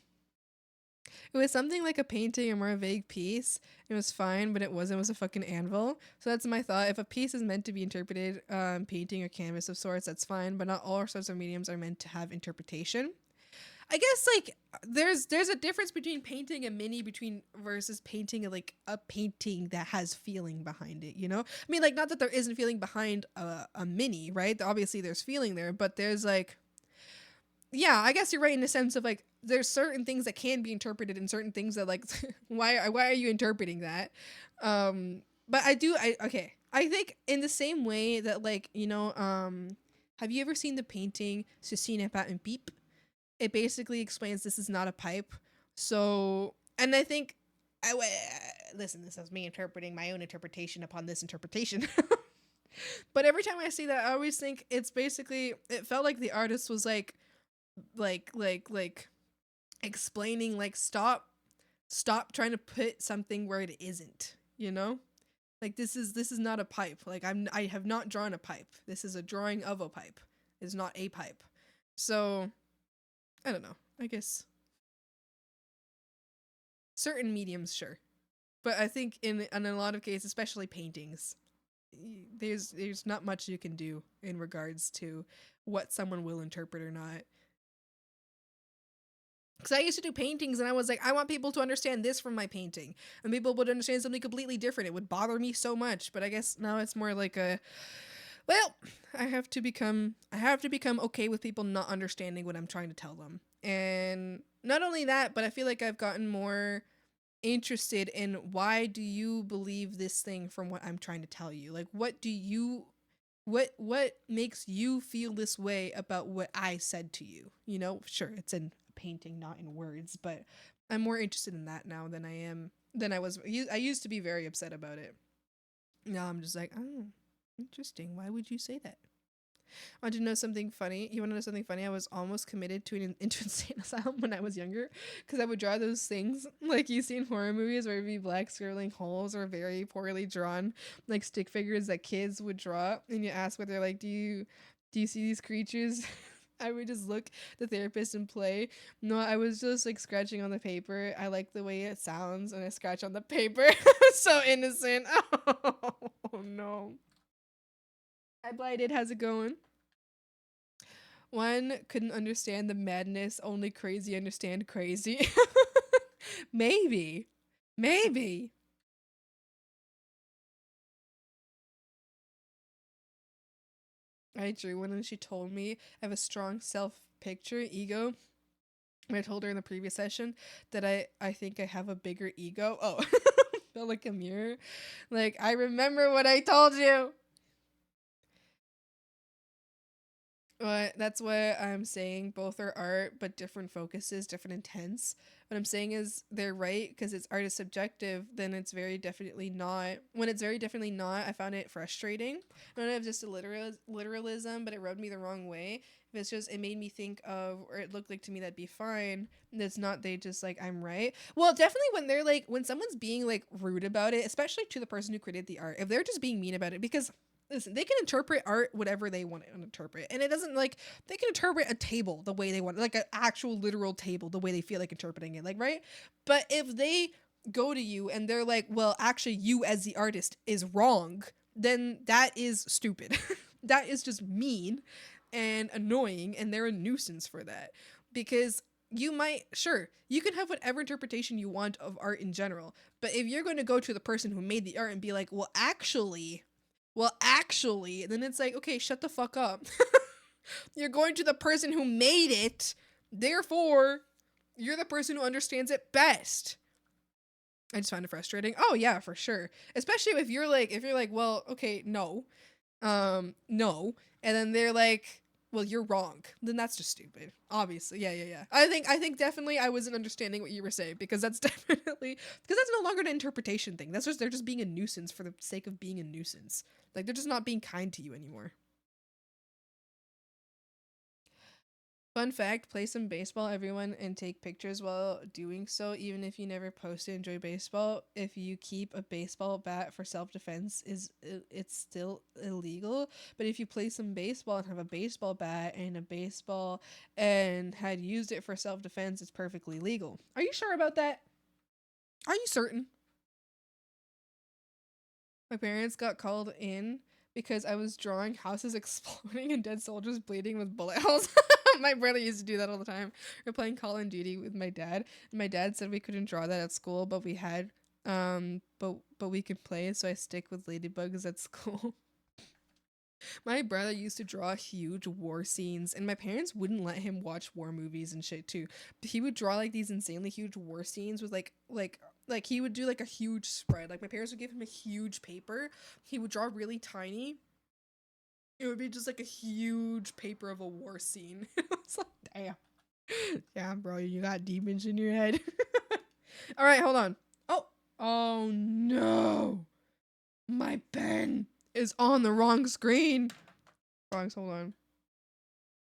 It was something like a painting, a more vague piece. It was fine, but it wasn't. It was a fucking anvil. So that's my thought. If a piece is meant to be interpreted, painting or canvas of sorts, that's fine. But not all sorts of mediums are meant to have interpretation. I guess like there's a difference between painting a mini versus painting like a painting that has feeling behind it, you know? I mean, like, not that there isn't feeling behind a mini, right? Obviously there's feeling there, but there's like, yeah, I guess you're right in the sense of like there's certain things that can be interpreted and certain things that like why are you interpreting that? But I think in the same way that like, you know, have you ever seen the painting Ceci n'est pas un pipe? It basically explains this is not a pipe. So, and I think, listen, this is me interpreting my own interpretation upon this interpretation. But every time I see that, I always think it's basically, it felt like the artist was like explaining, like, stop trying to put something where it isn't, you know? Like, this is not a pipe. Like, I have not drawn a pipe. This is a drawing of a pipe. It's not a pipe. So, I don't know. I guess certain mediums, sure, but I think in a lot of cases, especially paintings, there's not much you can do in regards to what someone will interpret or not. Because I used to do paintings and I was like, I want people to understand this from my painting, and people would understand something completely different. It would bother me so much. But I guess now it's more like well, I have to become okay with people not understanding what I'm trying to tell them. And not only that, but I feel like I've gotten more interested in why do you believe this thing from what I'm trying to tell you? Like, what makes you feel this way about what I said to you? You know, sure, it's in a painting, not in words, but I'm more interested in that now than I was. I used to be very upset about it. Now I'm just like, oh, interesting. Why would you say that? Want to know something funny? You want to know something funny? I was almost committed to an insane asylum when I was younger because I would draw those things like you see in horror movies where it'd be black swirling holes or very poorly drawn like stick figures that kids would draw, and you ask what they're like, do you see these creatures? I would just look the therapist and play. No, I was just like scratching on the paper. I like the way it sounds when I scratch on the paper. So innocent. Oh no. Hi Blighted, how's it going? One couldn't understand the madness, only crazy understand crazy. Maybe. Maybe. I drew one and she told me I have a strong self-picture, ego. And I told her in the previous session that I think I have a bigger ego. Oh, felt like a mirror. Like, I remember what I told you. But that's what I'm saying. Both are art, but different focuses, different intents. What I'm saying is they're right because it's art is subjective. Then it's very definitely not. When it's very definitely not, I found it frustrating. I don't know if it's just a literalism, but it rubbed me the wrong way. If it's just it made me think of, or it looked like to me that'd be fine. That's not. They just like I'm right. Well, definitely when they're like when someone's being like rude about it, especially to the person who created the art. If they're just being mean about it, because listen, they can interpret art whatever they want to interpret. And it doesn't like, they can interpret a table the way they want, like an actual literal table, the way they feel like interpreting it. Like, right? But if they go to you and they're like, well, actually, you as the artist is wrong, then that is stupid. That is just mean and annoying. And they're a nuisance for that. Because you might, sure, you can have whatever interpretation you want of art in general. But if you're going to go to the person who made the art and be like, well, actually, well, actually, then it's like, okay, shut the fuck up. You're going to the person who made it. Therefore, you're the person who understands it best. I just find it frustrating. Oh yeah, for sure. Especially if you're like, well, okay, no. No. And then they're like, well, you're wrong. Then that's just stupid. Obviously. Yeah. I think definitely I wasn't understanding what you were saying, because that's definitely, because that's no longer an interpretation thing. That's just, they're just being a nuisance for the sake of being a nuisance. Like, they're just not being kind to you anymore. Fun fact, play some baseball, everyone, and take pictures while doing so. Even if you never post to enjoy baseball, if you keep a baseball bat for self-defense, it's still illegal. But if you play some baseball and have a baseball bat and a baseball and had used it for self-defense, it's perfectly legal. Are you sure about that? Are you certain? My parents got called in because I was drawing houses exploding and dead soldiers bleeding with bullet holes. My brother used to do that all the time. We were playing Call of Duty with my dad, and my dad said we couldn't draw that at school, but we had, but we could play, so I stick with ladybugs at school. My brother used to draw huge war scenes, and my parents wouldn't let him watch war movies and shit too. But he would draw like these insanely huge war scenes with like he would do like a huge spread. Like, my parents would give him a huge paper. He would draw really tiny. It would be just like a huge paper of a war scene. It was like, damn. Yeah, bro, you got demons in your head. All right, hold on. Oh no. My pen is on the wrong screen. Hold on.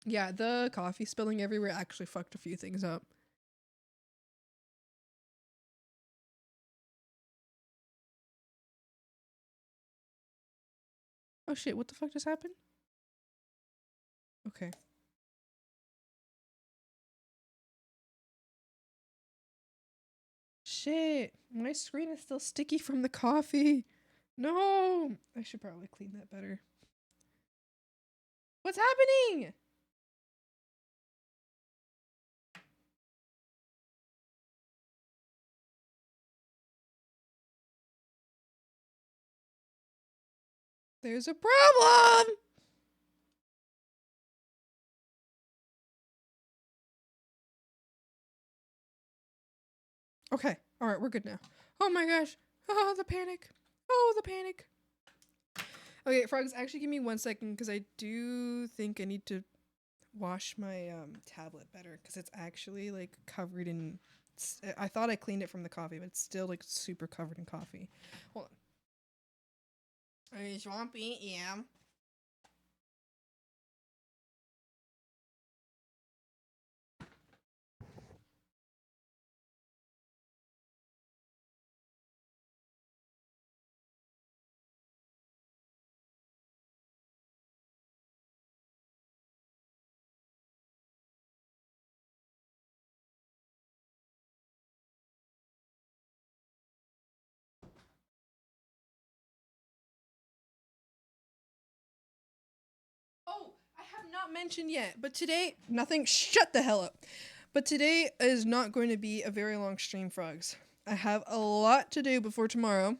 Yeah, the coffee spilling everywhere actually fucked a few things up. Oh shit, what the fuck just happened? Okay. Shit, my screen is still sticky from the coffee. No, I should probably clean that better. What's happening? There's a problem. Okay, all right, we're good now. Oh my gosh. Oh, the panic. Oh, the panic. Okay, frogs, actually give me 1 second, because I do think I need to wash my tablet better, because it's actually like covered in, I thought I cleaned it from the coffee, but it's still like super covered in coffee. Hold on. Are you swampy? Yeah. Oh, I have not mentioned yet, but today, nothing, shut the hell up. But today is not going to be a very long stream, frogs. I have a lot to do before tomorrow.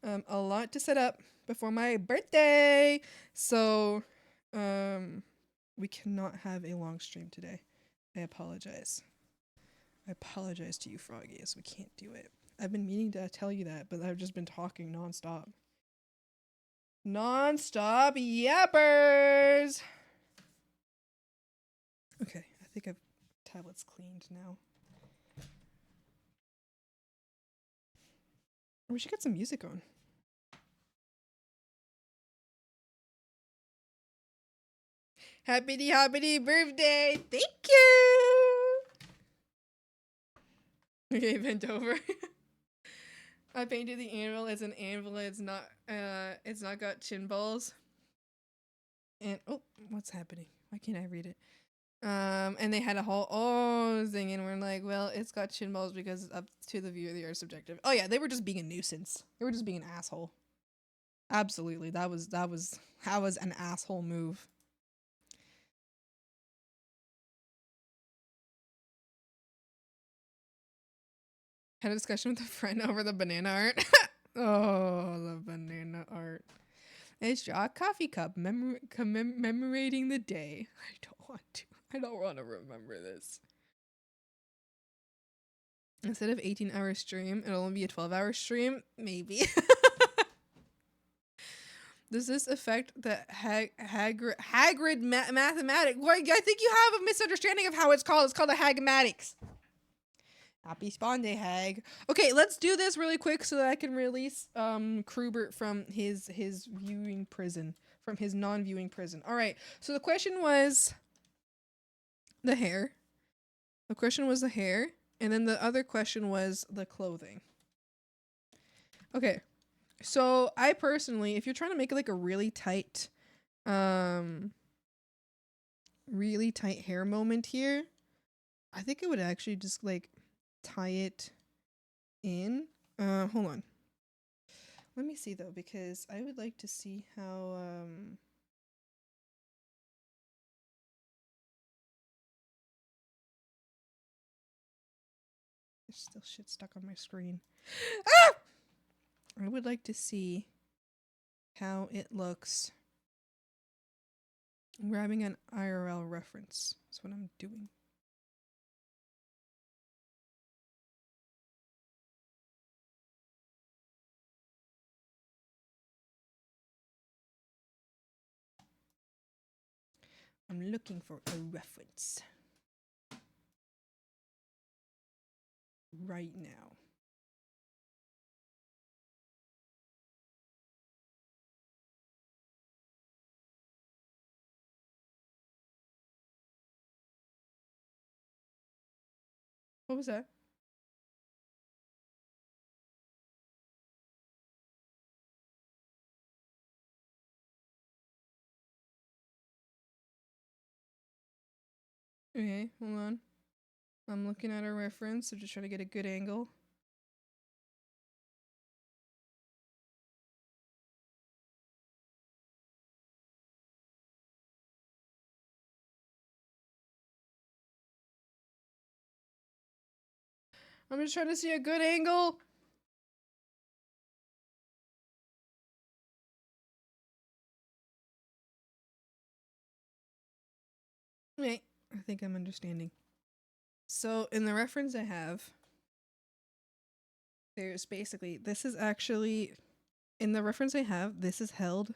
A lot to set up before my birthday. So, we cannot have a long stream today. I apologize. I apologize to you, froggies. We can't do it. I've been meaning to tell you that, but I've just been talking nonstop. Non-stop yappers! Okay, I think I've tablet's cleaned now. We should get some music on. Happy hoppity birthday! Thank you! Okay, bent over. I painted the anvil as an anvil. It's not got chin balls. And oh, what's happening? Why can't I read it? And they had a whole thing, and we're like, well, it's got chin balls because up to the viewer they are subjective. Oh yeah, they were just being a nuisance. They were just being an asshole. Absolutely, that was an asshole move. Had a discussion with a friend over the banana art. Oh, the banana art. Let's draw a coffee cup commemorating the day. I don't want to. I don't want to remember this. Instead of 18-hour stream, it'll only be a 12-hour stream? Maybe. Does this affect the Hagrid mathematic? Well, I think you have a misunderstanding of how it's called. It's called a Hagamatics. Happy Spawn Day, Hag. Okay, let's do this really quick so that I can release Krubert from his viewing prison, from his non-viewing prison. All right, so the question was the hair. The question was the hair, and then the other question was the clothing. Okay. So I personally, if you're trying to make like a really tight hair moment here, I think it would actually just like tie it in. Hold on. Let me see though, because I would like to see how there's still shit stuck on my screen. Ah! I would like to see how it looks. I'm grabbing an IRL reference. That's what I'm doing. I'm looking for a reference right now. What was that? Okay, hold on. I'm looking at a reference. I'm just trying to get a good angle. I'm just trying to see a good angle. Okay, I think I'm understanding. So in the reference I have, there's basically, this is actually, in the reference I have, this is held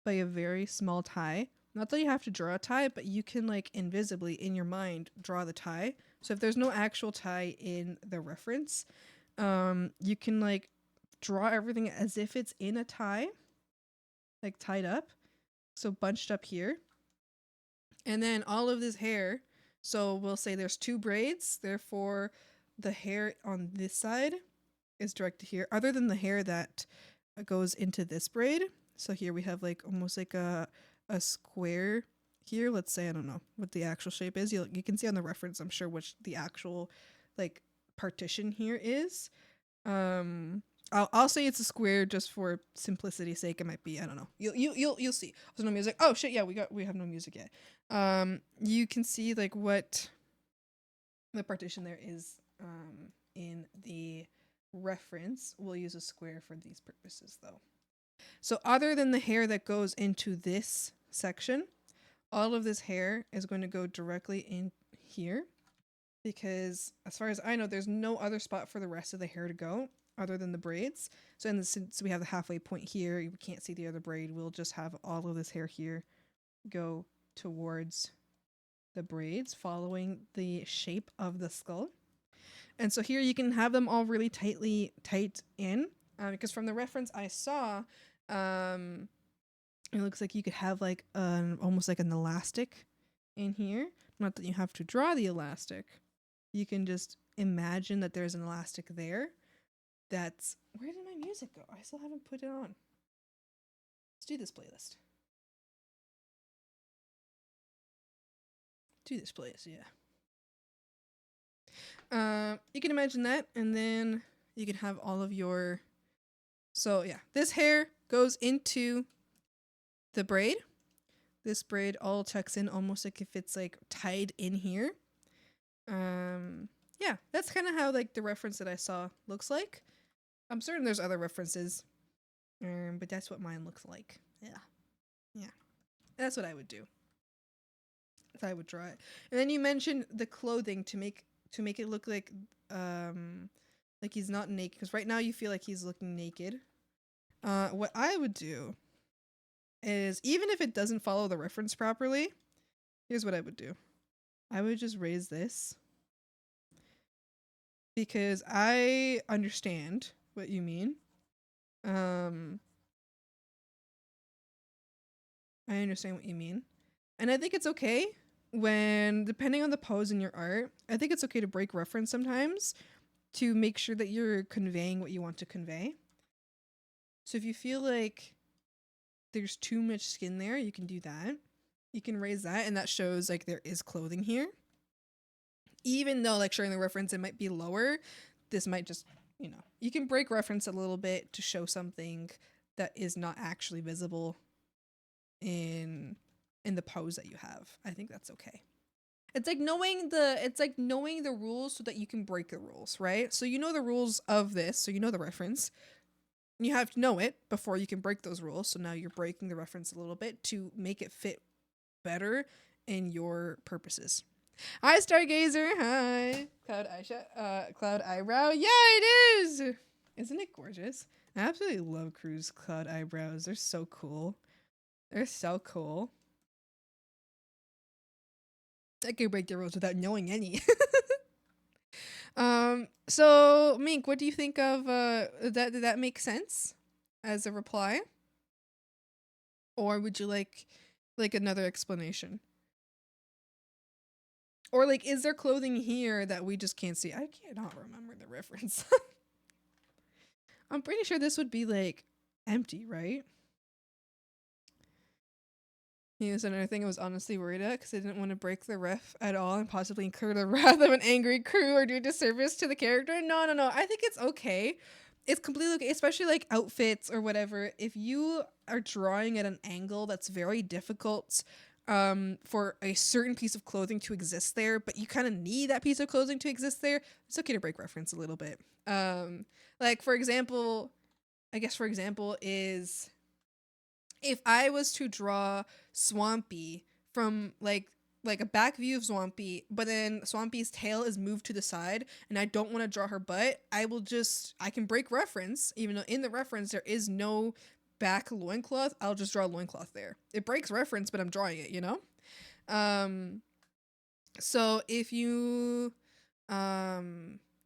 by a very small tie. Not that you have to draw a tie, but you can like invisibly in your mind draw the tie. So if there's no actual tie in the reference, you can like draw everything as if it's in a tie, like tied up, so bunched up here. And then all of this hair, so we'll say there's two braids, therefore the hair on this side is directed here, other than the hair that goes into this braid. So here we have like almost like a square here. Let's say, I don't know what the actual shape is. You can see on the reference, I'm sure, which the actual like partition here is. I'll say it's a square just for simplicity's sake. It might be, I don't know. You'll see. There's no music. Oh shit, yeah, we have no music yet. You can see like what the partition there is in the reference. We'll use a square for these purposes though. So other than the hair that goes into this section, all of this hair is going to go directly in here, because as far as I know, there's no other spot for the rest of the hair to go other than the braids. So since we have the halfway point here, you can't see the other braid, we'll just have all of this hair here go towards the braids following the shape of the skull. And so here you can have them all really tight in, because from the reference I saw, it looks like you could have like almost like an elastic in here. Not that you have to draw the elastic. You can just imagine that there's an elastic there. That's, where did my music go? I still haven't put it on. Let's do this playlist. Do this playlist, yeah. You can imagine that, and then you can have all of your, so yeah, this hair goes into the braid. This braid all tucks in almost like if it's like tied in here. Yeah, that's kind of how like the reference that I saw looks like. I'm certain there's other references, but that's what mine looks like. Yeah, that's what I would do. If I would draw it. And then you mentioned the clothing to make it look like he's not naked, because right now you feel like he's looking naked. What I would do is, even if it doesn't follow the reference properly, here's what I would do. I would just raise this, because I understand what you mean. I understand what you mean. And I think it's okay when, depending on the pose in your art, I think it's okay to break reference sometimes to make sure that you're conveying what you want to convey. So if you feel like there's too much skin there, you can do that. You can raise that, and that shows like there is clothing here. Even though like showing the reference, it might be lower, this might just, you can break reference a little bit to show something that is not actually visible in the pose that you have. I think that's okay. It's like knowing the rules so that you can break the rules, right? So you know the rules of this, so you know the reference. You have to know it before you can break those rules. So now you're breaking the reference a little bit to make it fit better in your purposes. Hi, Stargazer. Hi, Cloud Aisha. Cloud Eyebrow. Yeah, it is. Isn't it gorgeous? I absolutely love Crew's cloud eyebrows. They're so cool. They're so cool. I can break the rules without knowing any. So Mink, what do you think of that? Did that make sense as a reply? Or would you like another explanation? Or like, is there clothing here that we just can't see? I cannot remember the reference. I'm pretty sure this would be like empty, right? Here's another thing I was honestly worried at, because I didn't want to break the ref at all and possibly incur the wrath of an angry crew or do a disservice to the character. No. I think it's okay. It's completely okay, especially like outfits or whatever. If you are drawing at an angle that's very difficult for a certain piece of clothing to exist there, but you kind of need that piece of clothing to exist there, it's okay to break reference a little bit. Like for example is, if I was to draw Swampy from like a back view of Swampy, but then Swampy's tail is moved to the side and I don't want to draw her butt, I can break reference, even though in the reference there is no back loincloth. I'll just draw a loincloth there. It breaks reference, but I'm drawing it, So if you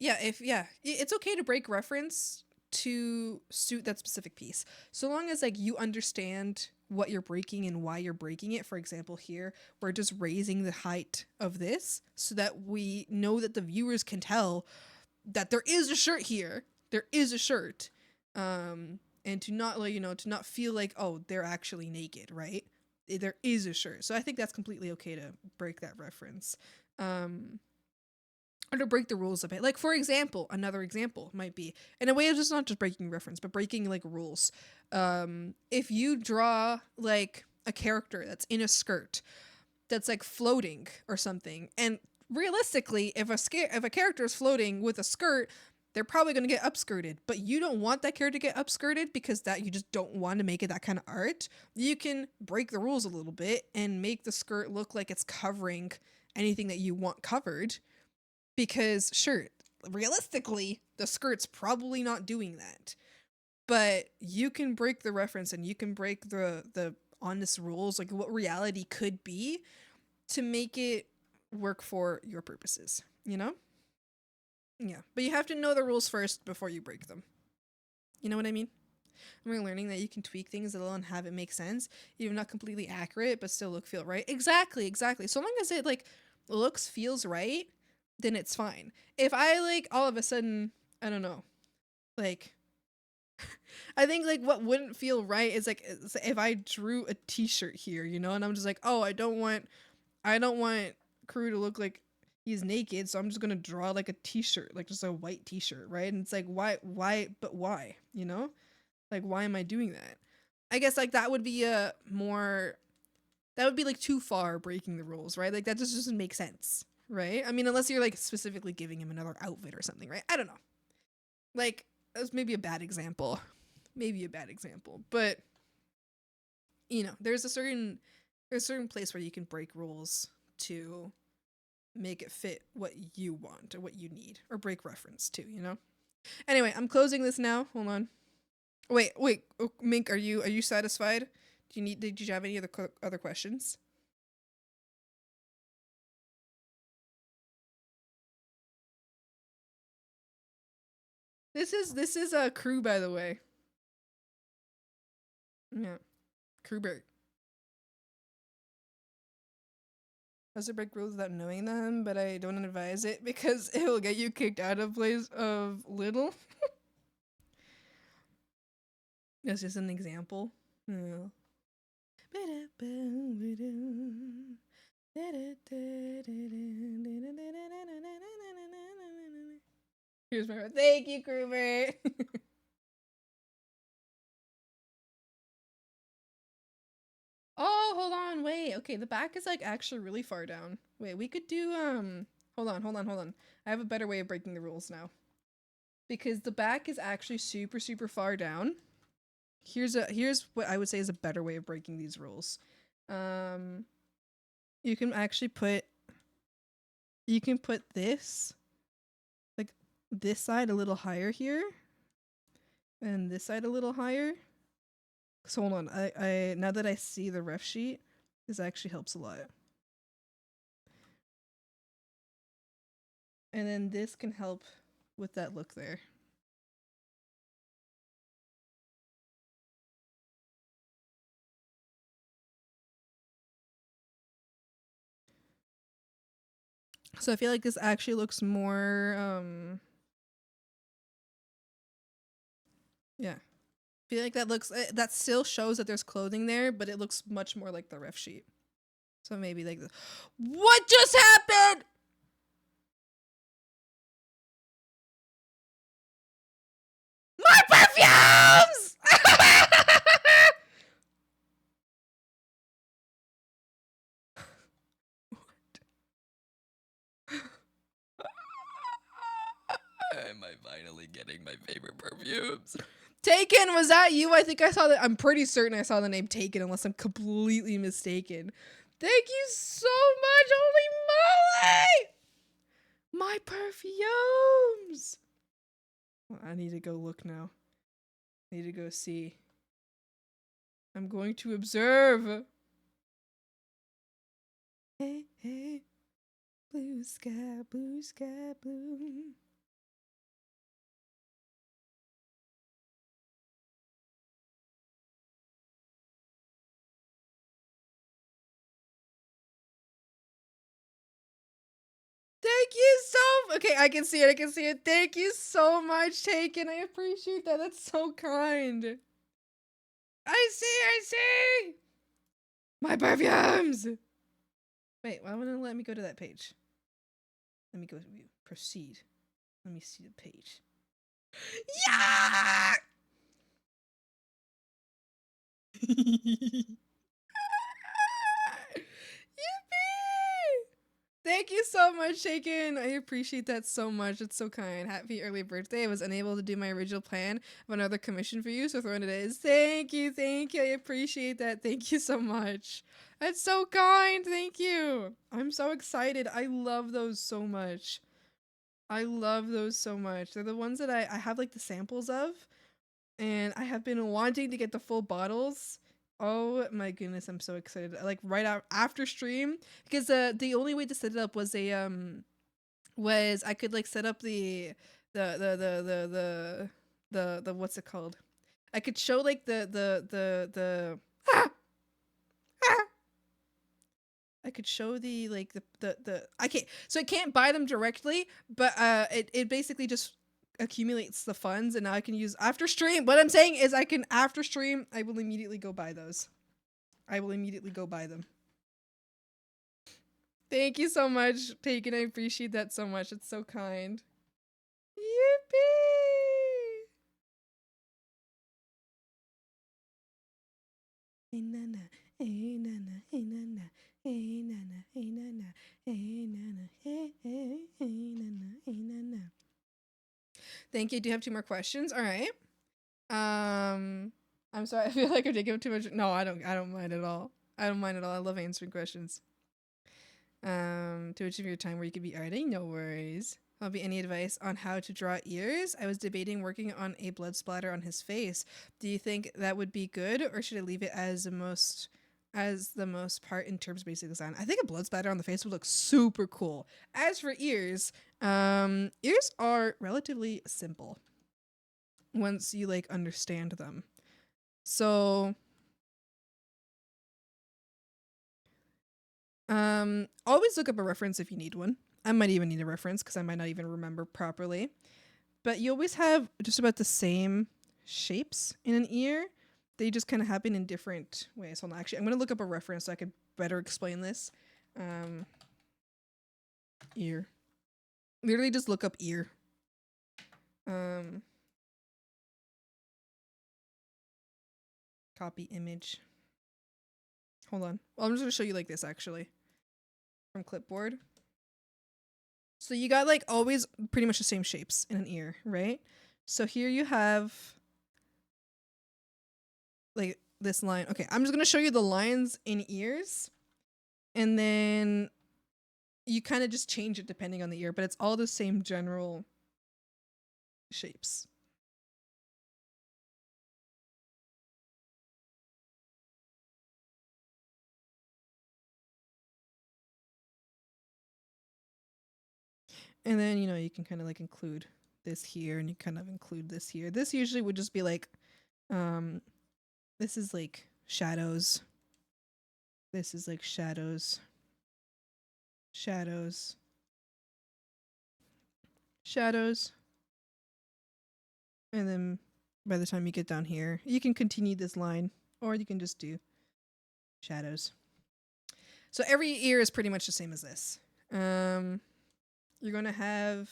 it's okay to break reference to suit that specific piece, so long as like you understand what you're breaking and why you're breaking it. For example, here we're just raising the height of this so that we know that the viewers can tell that there is a shirt here. There is a shirt, and to not to not feel like, oh, they're actually naked, right? There is a shirt. So I think that's completely okay to break that reference. Or to break the rules a bit. Like, for example, another example might be, in a way, it's just not just breaking reference, but breaking, like, rules. If you draw, like, a character that's in a skirt that's, like, floating or something, and realistically, if a character is floating with a skirt, they're probably going to get upskirted, but you don't want that character to get upskirted because you just don't want to make it that kind of art. You can break the rules a little bit and make the skirt look like it's covering anything that you want covered. Because, sure, realistically, the skirt's probably not doing that. But you can break the reference and you can break the honest rules, like what reality could be, to make it work for your purposes, Yeah. But you have to know the rules first before you break them. You know what I mean? We're learning that you can tweak things a little and have it make sense, even not completely accurate, but still feel right. Exactly. So long as it, like, looks, feels right, then it's fine. If I, like, all of a sudden, I don't know, like, I think, like, what wouldn't feel right is, like, if I drew a t-shirt here, and I'm just like, oh, I don't want Crew to look like he's naked, so I'm just gonna draw, like, a t-shirt, like, just a white t-shirt, right? And it's like, why, like, why am I doing that? I guess, like, that would be like, too far breaking the rules, right? Like, that just doesn't make sense. Right? I mean, unless you're, like, specifically giving him another outfit or something, right? I don't know. Like, that's maybe a bad example. maybe a bad example, but you know, there's a certain place where you can break rules to make it fit what you want or what you need, or break reference too, you know? Anyway, I'm closing this now. Hold on. Wait. Oh, Mink, are you satisfied? Did you have any other questions? This is a crew, by the way. Yeah. Crewbert. Does it break rules without knowing them, but I don't advise it because it will get you kicked out of place of little. That's just an example. Yeah. Here's my thank you, Crewbert. Oh, hold on, wait. Okay, the back is like actually really far down. Wait, we could do hold on. I have a better way of breaking the rules now. Because the back is actually super far down. Here's what I would say is a better way of breaking these rules. You can actually put this, like this side a little higher here, and this side a little higher. So hold on, I now that I see the ref sheet, this actually helps a lot. And then this can help with that look there. So I feel like this actually looks more, yeah. I feel like that still shows that there's clothing there, but it looks much more like the ref sheet. So maybe like this. What just happened? My perfumes! Am I finally getting my favorite perfumes? Taken, was that you? I think I saw that. I'm pretty certain I saw the name Taken, unless I'm completely mistaken. Thank you so much. Holy moly! My perfumes. Well, I need to go look now. I need to go see. I'm going to observe. Hey, hey. Blue sky, blue sky, blue. Thank you so. Okay, I can see it. I can see it. Thank you so much, Taken. I appreciate that. That's so kind. I see. My perfumes. Wait, why wouldn't it let me go to that page? Let me go to view. Proceed. Let me see the page. Yeah! Yippee! Thank you so much, Shaken. I appreciate that so much. It's so kind. Happy early birthday. I was unable to do my original plan of another commission for you, so throwing it is. Thank you. I appreciate that. Thank you so much. That's so kind. Thank you. I'm so excited. I love those so much. They're the ones that I have like the samples of, and I have been wanting to get the full bottles. Oh my goodness, I'm so excited. Like right after stream, because the only way to set it up was was I could like set up the what's it called? I could show like the I could show the like the I can't, so I can't buy them directly, but it basically just accumulates the funds, and now I can use after stream. What I'm saying is I can after stream, I will immediately go buy those. I will immediately go buy them. Thank you so much, Taken. I appreciate that so much. It's so kind. Yippee! Hey nana, hey nana, hey nana, hey nana, hey nana, hey nana, hey nana, hey nana. Thank you. Do you have 2 more questions? All right. I'm sorry. I feel like I'm taking up too much. No, I don't mind at all. I don't mind at all. I love answering questions. To achieve your time where you could be alright. No worries. I'll be any advice on how to draw ears. I was debating working on a blood splatter on his face. Do you think that would be good, or should I leave it as the most part in terms of basic design? I think a blood splatter on the face would look super cool. As for ears, ears are relatively simple once you like understand them. So always look up a reference if you need one. I might even need a reference because I might not even remember properly. But you always have just about the same shapes in an ear. They just kind of happen in different ways. Hold on, actually, I'm going to look up a reference so I could better explain this. Ear. Literally just look up ear. Copy image. Hold on. Well, I'm just going to show you like this, actually. From clipboard. So you got like always pretty much the same shapes in an ear, right? So here you have like this line. Okay, I'm just going to show you the lines in ears. And then you kind of just change it depending on the ear, but it's all the same general shapes. And then, you know, you can kind of like include this here and you kind of include this here. This usually would just be like, this is like shadows. This is like shadows. Shadows. Shadows. And then by the time you get down here, you can continue this line or you can just do shadows. So every ear is pretty much the same as this. You're going to have,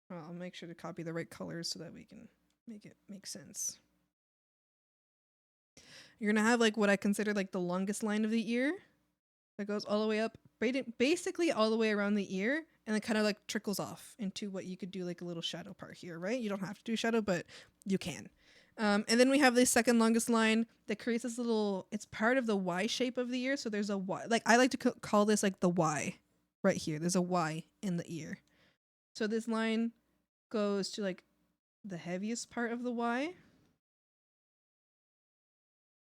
well, I'll make sure to copy the right colors so that we can make it make sense. You're going to have like what I consider like the longest line of the ear that goes all the way up, basically all the way around the ear, and then kind of like trickles off into what you could do like a little shadow part here, right? You don't have to do shadow, but you can. And then we have the second longest line that creates this little, it's part of the Y shape of the ear. So there's a Y, like I like to call this like the Y right here. There's a Y in the ear. So this line goes to like the heaviest part of the Y.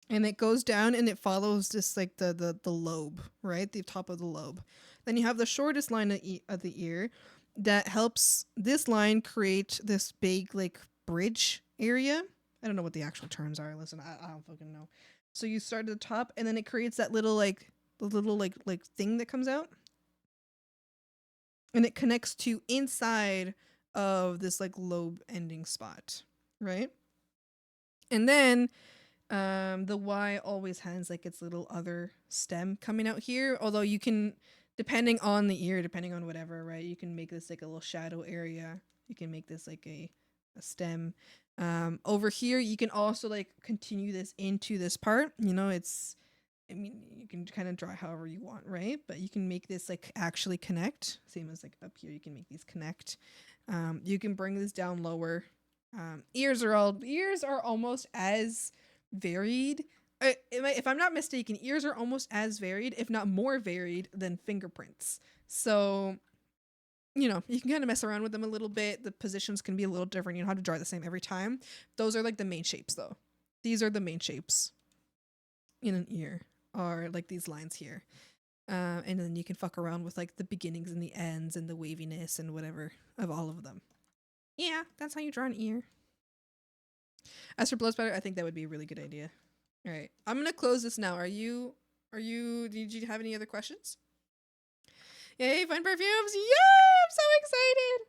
And it goes down and it follows just like the lobe, right? The top of the lobe. Then you have the shortest line of the ear that helps this line create this big like bridge area. I don't know what the actual terms are. Listen, I don't fucking know. So you start at the top and then it creates that little like the little like thing that comes out. And it connects to inside of this like lobe ending spot, right? And then the Y always has like its little other stem coming out here, although you can, depending on the ear, depending on whatever, right, you can make this like a little shadow area. You can make this like a stem. Over here you can also like continue this into this part, you know, it's, I mean, you can kind of draw however you want, right? But you can make this like actually connect, same as like up here, you can make these connect. You can bring this down lower. Ears are almost as varied. If I'm not mistaken, ears are almost as varied, if not more varied, than fingerprints. So, you know, you can kind of mess around with them a little bit. The positions can be a little different. You don't have to draw the same every time. Those are like the main shapes, though. These are the main shapes in an ear, are like these lines here. And then you can fuck around with like the beginnings and the ends and the waviness and whatever of all of them. Yeah, that's how you draw an ear. As for blood splatter, I think that would be a really good idea. All right, I'm gonna close this now. Did you have any other questions? Yay, fun perfumes! Yeah, I'm so excited.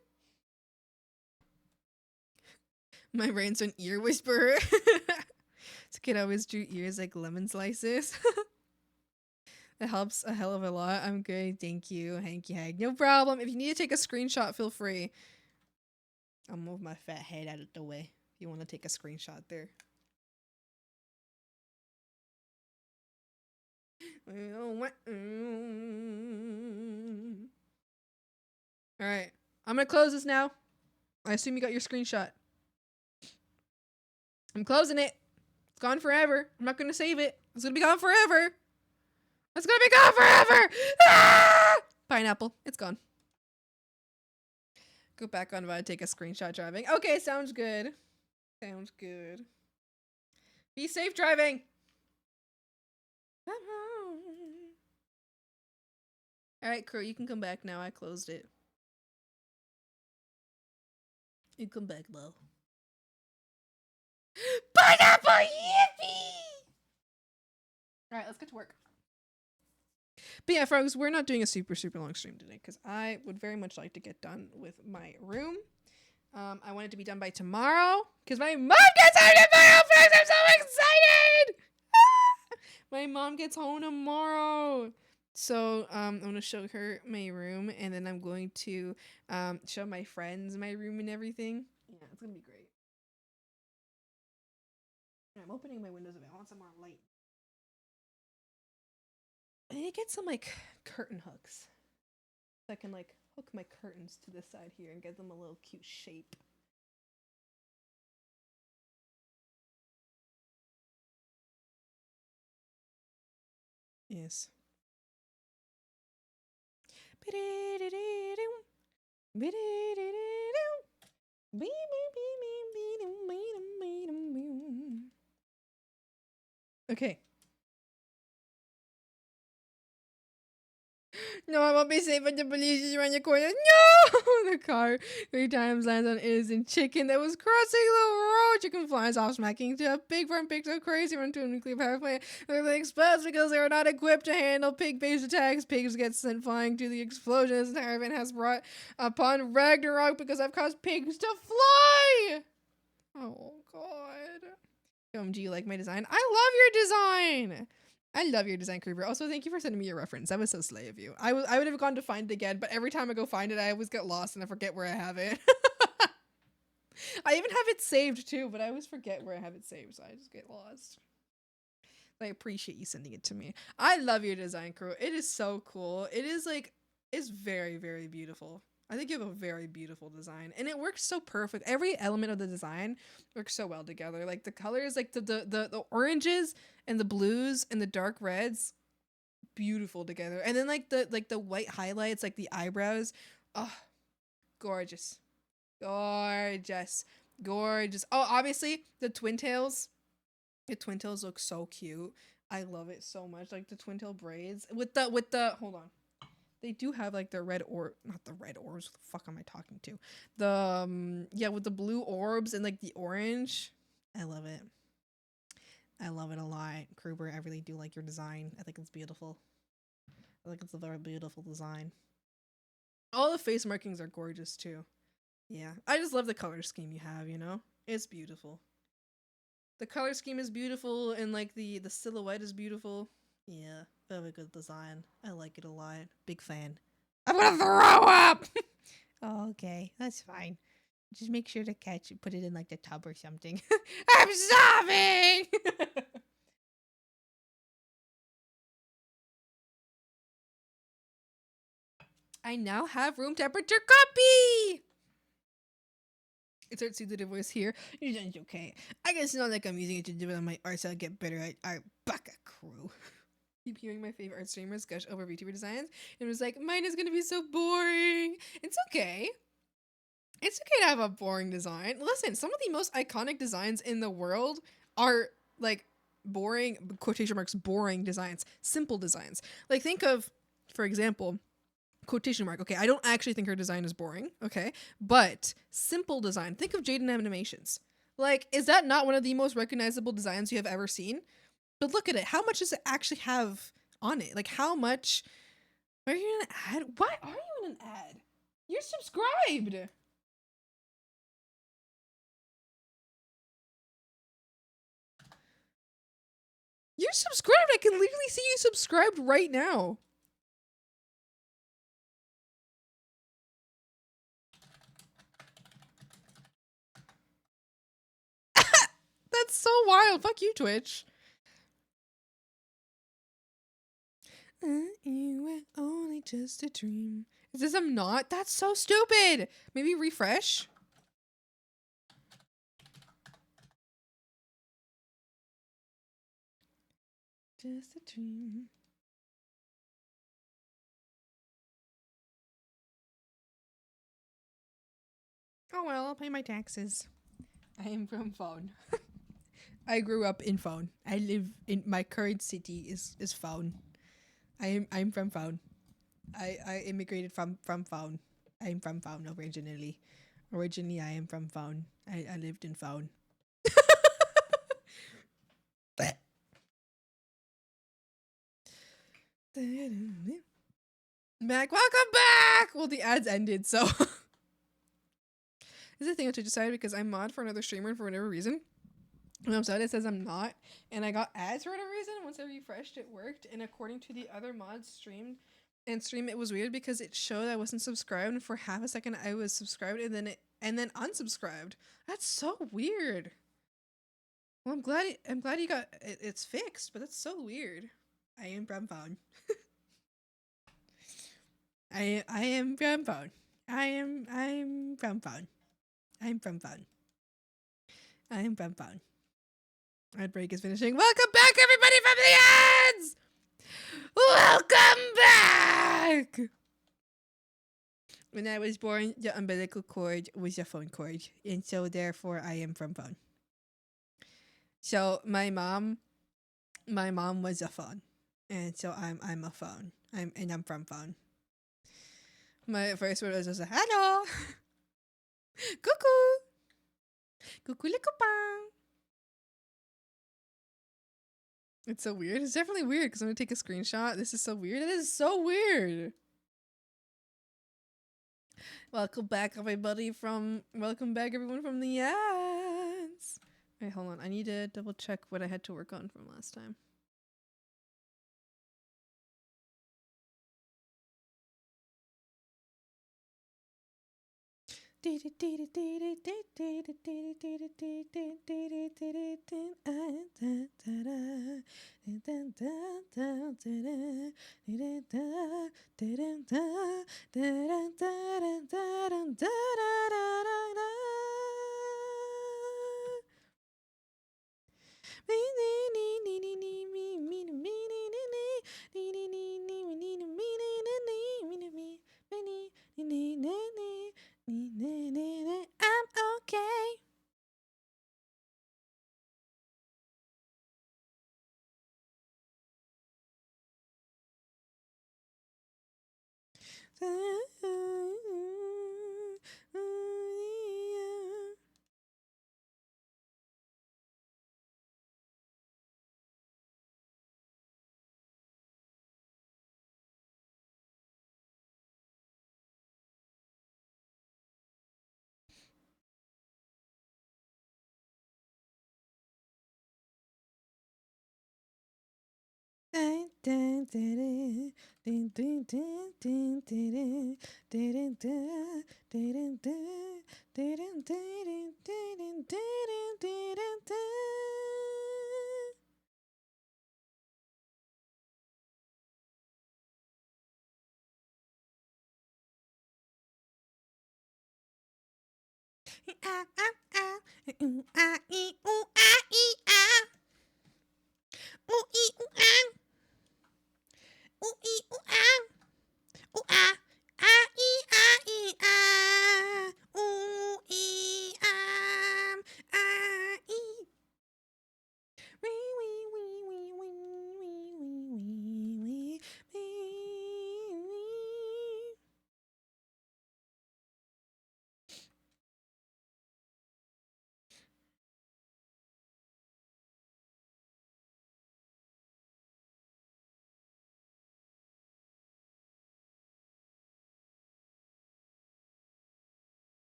My brain's an ear whisperer. This kid always drew ears like lemon slices. That helps a hell of a lot. I'm good, thank you, Hanky Hag. No problem. If you need to take a screenshot, feel free. I'll move my fat head out of the way if you want to take a screenshot there. All right, I'm gonna close this now. I assume you got your screenshot. I'm closing it. It's gone forever. I'm not gonna save it. It's gonna be gone forever. It's gonna be gone forever. Ah! Pineapple. It's gone. Go back on VOD, take a screenshot driving. Okay, sounds good. Sounds good. Be safe driving. All right, crew, you can come back now. I closed it. You come back, Lo. Pineapple, yippee! All right, let's get to work. But yeah, folks, we're not doing a super long stream today because I would very much like to get done with my room. I want it to be done by tomorrow because my mom gets home tomorrow, folks. I'm so excited! My mom gets home tomorrow. So I'm going to show her my room, and then I'm going to show my friends my room and everything. Yeah, it's going to be great. I'm opening my windows a bit. I want some more light. I need to get some, like, curtain hooks. So I can, like, hook my curtains to this side here and get them a little cute shape. Yes. Okay. No, I won't be safe when the police is around the corner. No! The car 3 times lands on innocent chicken that was crossing the road. Chicken flies off, smacking into a pig front pig so crazy run to a nuclear power plant. Everything explodes because they are not equipped to handle pig-based attacks. Pigs get sent flying to the explosion. This entire event has brought upon Ragnarok because I've caused pigs to fly! Oh, God. Do you like my design? I love your design! I love your design, Creeper. Also, thank you for sending me your reference. That was so slay of you. I would have gone to find it again, but every time I go find it, I always get lost and I forget where I have it. I even have it saved too, but I always forget where I have it saved, so I just get lost. I appreciate you sending it to me. I love your design, crew. It is so cool. It is like, it's very, very beautiful. I think you have a very beautiful design, and it works so perfect. Every element of the design works so well together. Like the colors, like the oranges and the blues and the dark reds, beautiful together. And then like the white highlights, like the eyebrows, oh, gorgeous, gorgeous, gorgeous. Oh, obviously the twin tails. The twin tails look so cute. I love it so much. Like the twin tail braids with the hold on. They do have like the red not the red orbs. What the fuck am I talking to? The yeah, with the blue orbs and like the orange. I love it. I love it a lot. Kruber, I really do like your design. I think it's beautiful. I think it's a very beautiful design. All the face markings are gorgeous too. Yeah. I just love the color scheme you have, you know? It's beautiful. The color scheme is beautiful and like the silhouette is beautiful. Yeah, very good design. I like it a lot. Big fan. I'm gonna throw up! Oh, okay, that's fine. Just make sure to put it in like the tub or something. I'm starving! I now have room temperature copy! It's hard to see the voice here. It's okay. I guess it's not like I'm using it to do it on my art, so I'll get better at our baka crew. Keep hearing my favorite art streamers gush over VTuber designs, and it was like, mine is gonna be so boring. It's okay. It's okay to have a boring design. Listen, some of the most iconic designs in the world are like boring, quotation marks, boring designs, simple designs. Like think of, for example, quotation mark. Okay, I don't actually think her design is boring. Okay, but simple design. Think of Jaden Animations. Like, is that not one of the most recognizable designs you have ever seen? But look at it. How much does it actually have on it? Like, how much? Are you in an ad? Why are you in an ad? You're subscribed. You're subscribed. I can literally see you subscribed right now. That's so wild. Fuck you, Twitch. You were only just a dream. Is this I'm not? That's so stupid. Maybe refresh. Just a dream. Oh well, I'll pay my taxes. I am from Fawn. I grew up in Fawn. I live in my current city is Fawn. I'm from Fawn. I immigrated from Fawn. I'm from Fawn originally. Originally I am from Fawn. I lived in Fawn. Back, welcome back! Well, the ads ended, so this is the thing I should decide because I'm mod for another streamer and for whatever reason. When I'm sad, it says I'm not, and I got ads for whatever reason. Once I refreshed, it worked, and according to the other mods stream, it was weird because it showed I wasn't subscribed, and for half a second I was subscribed, and then unsubscribed. That's so weird. Well, I'm glad you got it, it's fixed, but that's so weird. I am from Fawn. I am from Fawn. I'm from Fawn. I'm from Fawn. I'm from Fawn. Ad break is finishing. Welcome back, everybody, from the ads! Welcome back! When I was born, the umbilical cord was a phone cord, and so therefore I am from Fawn. So my mom was a phone, and so I'm a phone. I'm from Fawn. My first word was just a hello, cuckoo, cuckoo-lickoo-pang. It's so weird. It's definitely weird because I'm gonna take a screenshot. This is so weird. It is so weird. Welcome back, everybody welcome back, everyone from the ads. Wait, hold on. I need to double check what I had to work on from last time. I'm okay.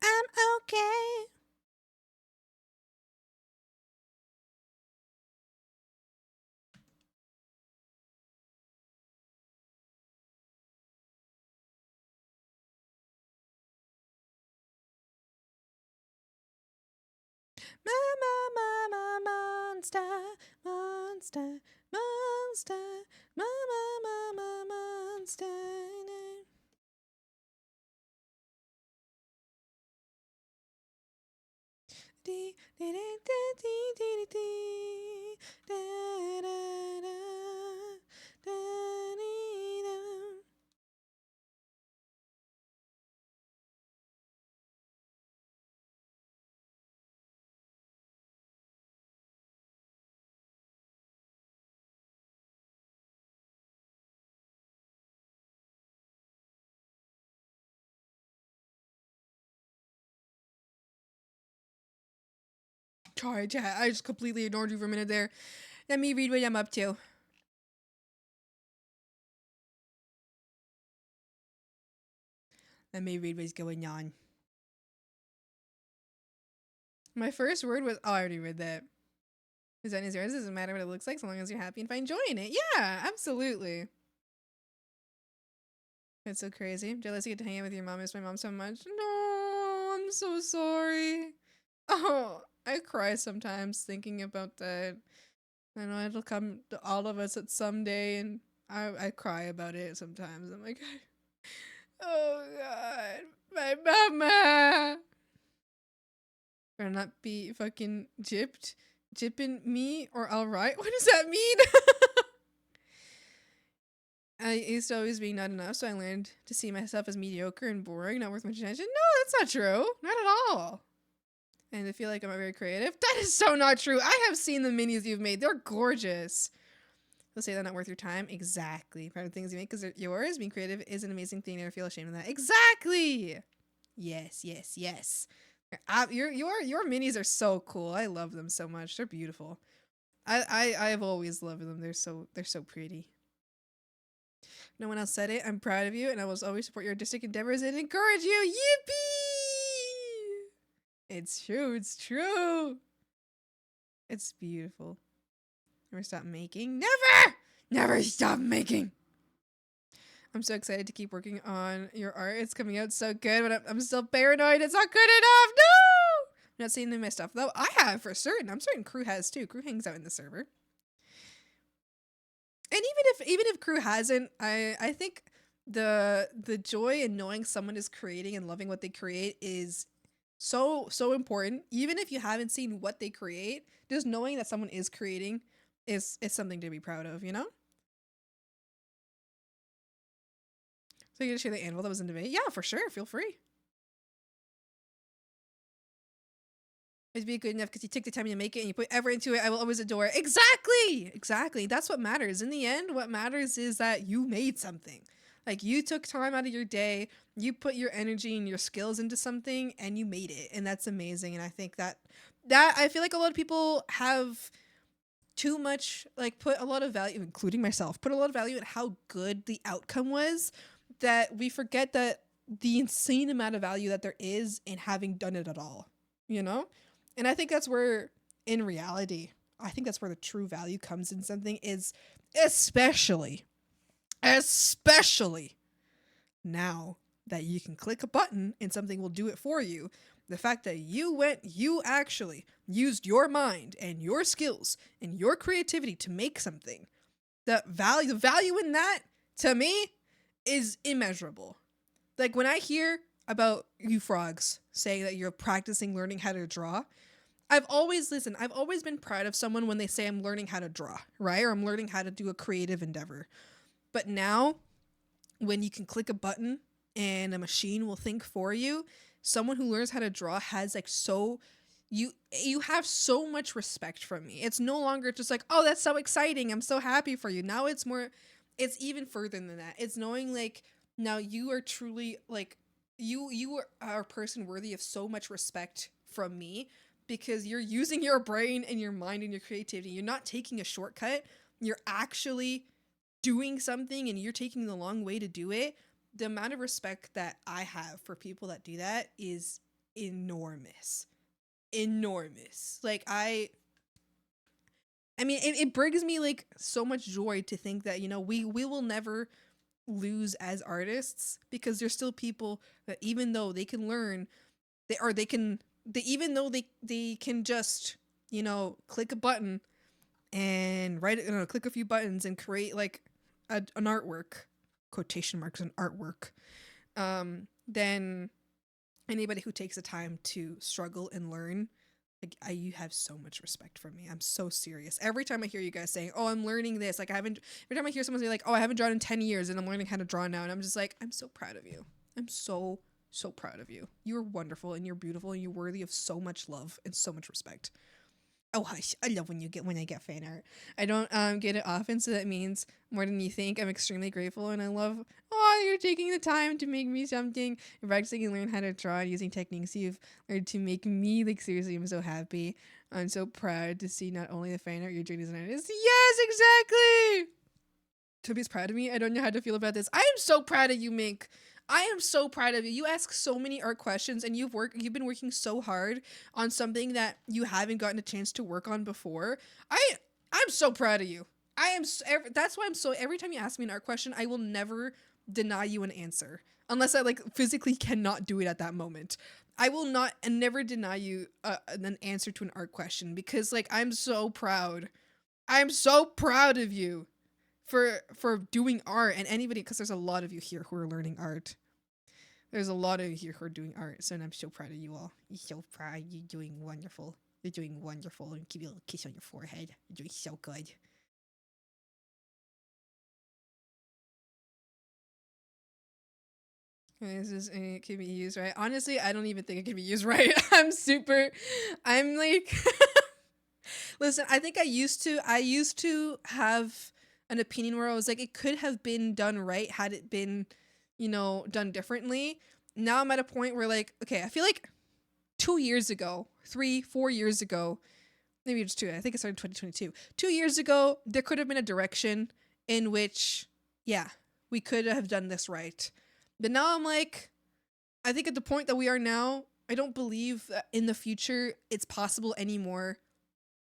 I'm okay. Monster, monster, monster, monster. Sorry, chat. I just completely ignored you for a minute there. Let me read what I'm up to. Let me read what's going on. My first word was, oh, I already read that. Design is yours. It doesn't matter what it looks like, so long as you're happy and find joy in it. Yeah, absolutely. It's so crazy. I'm jealous you get to hang out with your mom. I miss my mom so much. No, I'm so sorry. Oh, I cry sometimes thinking about that. I know it'll come to all of us at some day, and I cry about it sometimes. I'm like, oh God, my mama. Better not be fucking jipping me or alright. What does that mean? I used to always be not enough, so I learned to see myself as mediocre and boring, not worth much attention. No, that's not true. Not at all. And I feel like I'm not very creative. That is so not true. I have seen the minis you've made. They're gorgeous. They'll say they're not worth your time. Exactly. Proud of the things you make because they're yours. Being creative is an amazing thing. Never feel ashamed of that. Exactly. Yes, yes, yes. Your minis are so cool. I love them so much. They're beautiful. I've always loved them. They're so pretty. No one else said it. I'm proud of you, and I will always support your artistic endeavors and encourage you. Yippee! It's true. It's true. It's beautiful. Never stop making. Never stop making. I'm so excited to keep working on your art. It's coming out so good, but I'm still paranoid. It's not good enough. No! I'm not seeing any of my stuff though. I have for certain. I'm certain Crew has too. Crew hangs out in the server. And even if Crew hasn't, I think the joy in knowing someone is creating and loving what they create is so important. Even if you haven't seen what they create, just knowing that someone is creating is something to be proud of, you know? So you gonna share the anvil that was in debate? Yeah, for sure. Feel free. It'd be good enough because you took the time to make it and you put effort into it. I will always adore it. Exactly. That's what matters. In the end, what matters is that you made something. Like you took time out of your day, you put your energy and your skills into something and you made it. And that's amazing. And I think that I feel like a lot of people have too much, like put a lot of value, including myself, put a lot of value in how good the outcome was, that we forget that the insane amount of value that there is in having done it at all, you know? And I think that's where, in reality, I think that's where the true value comes in something is especially now that you can click a button and something will do it for you. The fact that you actually used your mind and your skills and your creativity to make something. The value in that, to me, is immeasurable. Like when I hear about you frogs saying that you're practicing learning how to draw, I've always been proud of someone when they say I'm learning how to draw, right? Or I'm learning how to do a creative endeavor. But now, when you can click a button and a machine will think for you, someone who learns how to draw has like you have so much respect from me. It's no longer just like, oh, that's so exciting, I'm so happy for you. Now it's even further than that. It's knowing like now you are truly like you are a person worthy of so much respect from me because you're using your brain and your mind and your creativity. You're not taking a shortcut. You're actually doing something and you're taking the long way to do it. The amount of respect that I have for people that do that is enormous. Like I mean, it brings me like so much joy to think that, you know, we will never lose as artists because there's still people that even though they can learn, even though they can just, you know, click a button and click a few buttons and create like an artwork, quotation marks, an artwork, then anybody who takes the time to struggle and learn Like, you have so much respect for me. I'm so serious. Every time I hear you guys saying, "Oh, I'm learning this," like every time I hear someone say like, "Oh, I haven't drawn in 10 years and I'm learning how to draw now," and I'm just like, I'm so proud of you. I'm so proud of you. You're wonderful and you're beautiful and you're worthy of so much love and so much respect. Oh hush! I love when I get fan art. I don't get it often, so that means more than you think. I'm extremely grateful, and I love. Oh, you're taking the time to make me something. And practicing and learn how to draw and using techniques you've learned to make me, like, seriously, I'm so happy. I'm so proud to see not only the fan art you're doing as an artist. Yes, exactly. Toby's proud of me. I don't know how to feel about this. I am so proud of you, Mink. I am so proud of you. You ask so many art questions, and you've been working so hard on something that you haven't gotten a chance to work on before. I'm so proud of you. That's why every time you ask me an art question, I will never deny you an answer unless I like physically cannot do it at that moment. I will not and never deny you an answer to an art question because like I'm so proud. I'm so proud of you for doing art, and anybody, because there's a lot of you here who are learning art. There's a lot of you here who are doing art, so I'm so proud of you all. You're so proud. You're doing wonderful. You're doing wonderful. And give you a little kiss on your forehead. You're doing so good. It can be used right. Honestly, I don't even think it can be used right. I'm like, listen, I think I used to have an opinion where I was like, it could have been done right had it been, done differently. Now I'm at a point where like, okay, I feel like 2 years ago, 4 years ago, maybe it's 2, I think it started in 2022. 2 years ago, there could have been a direction in which, yeah, we could have done this right. But now I'm like, I think at the point that we are now, I don't believe that in the future it's possible anymore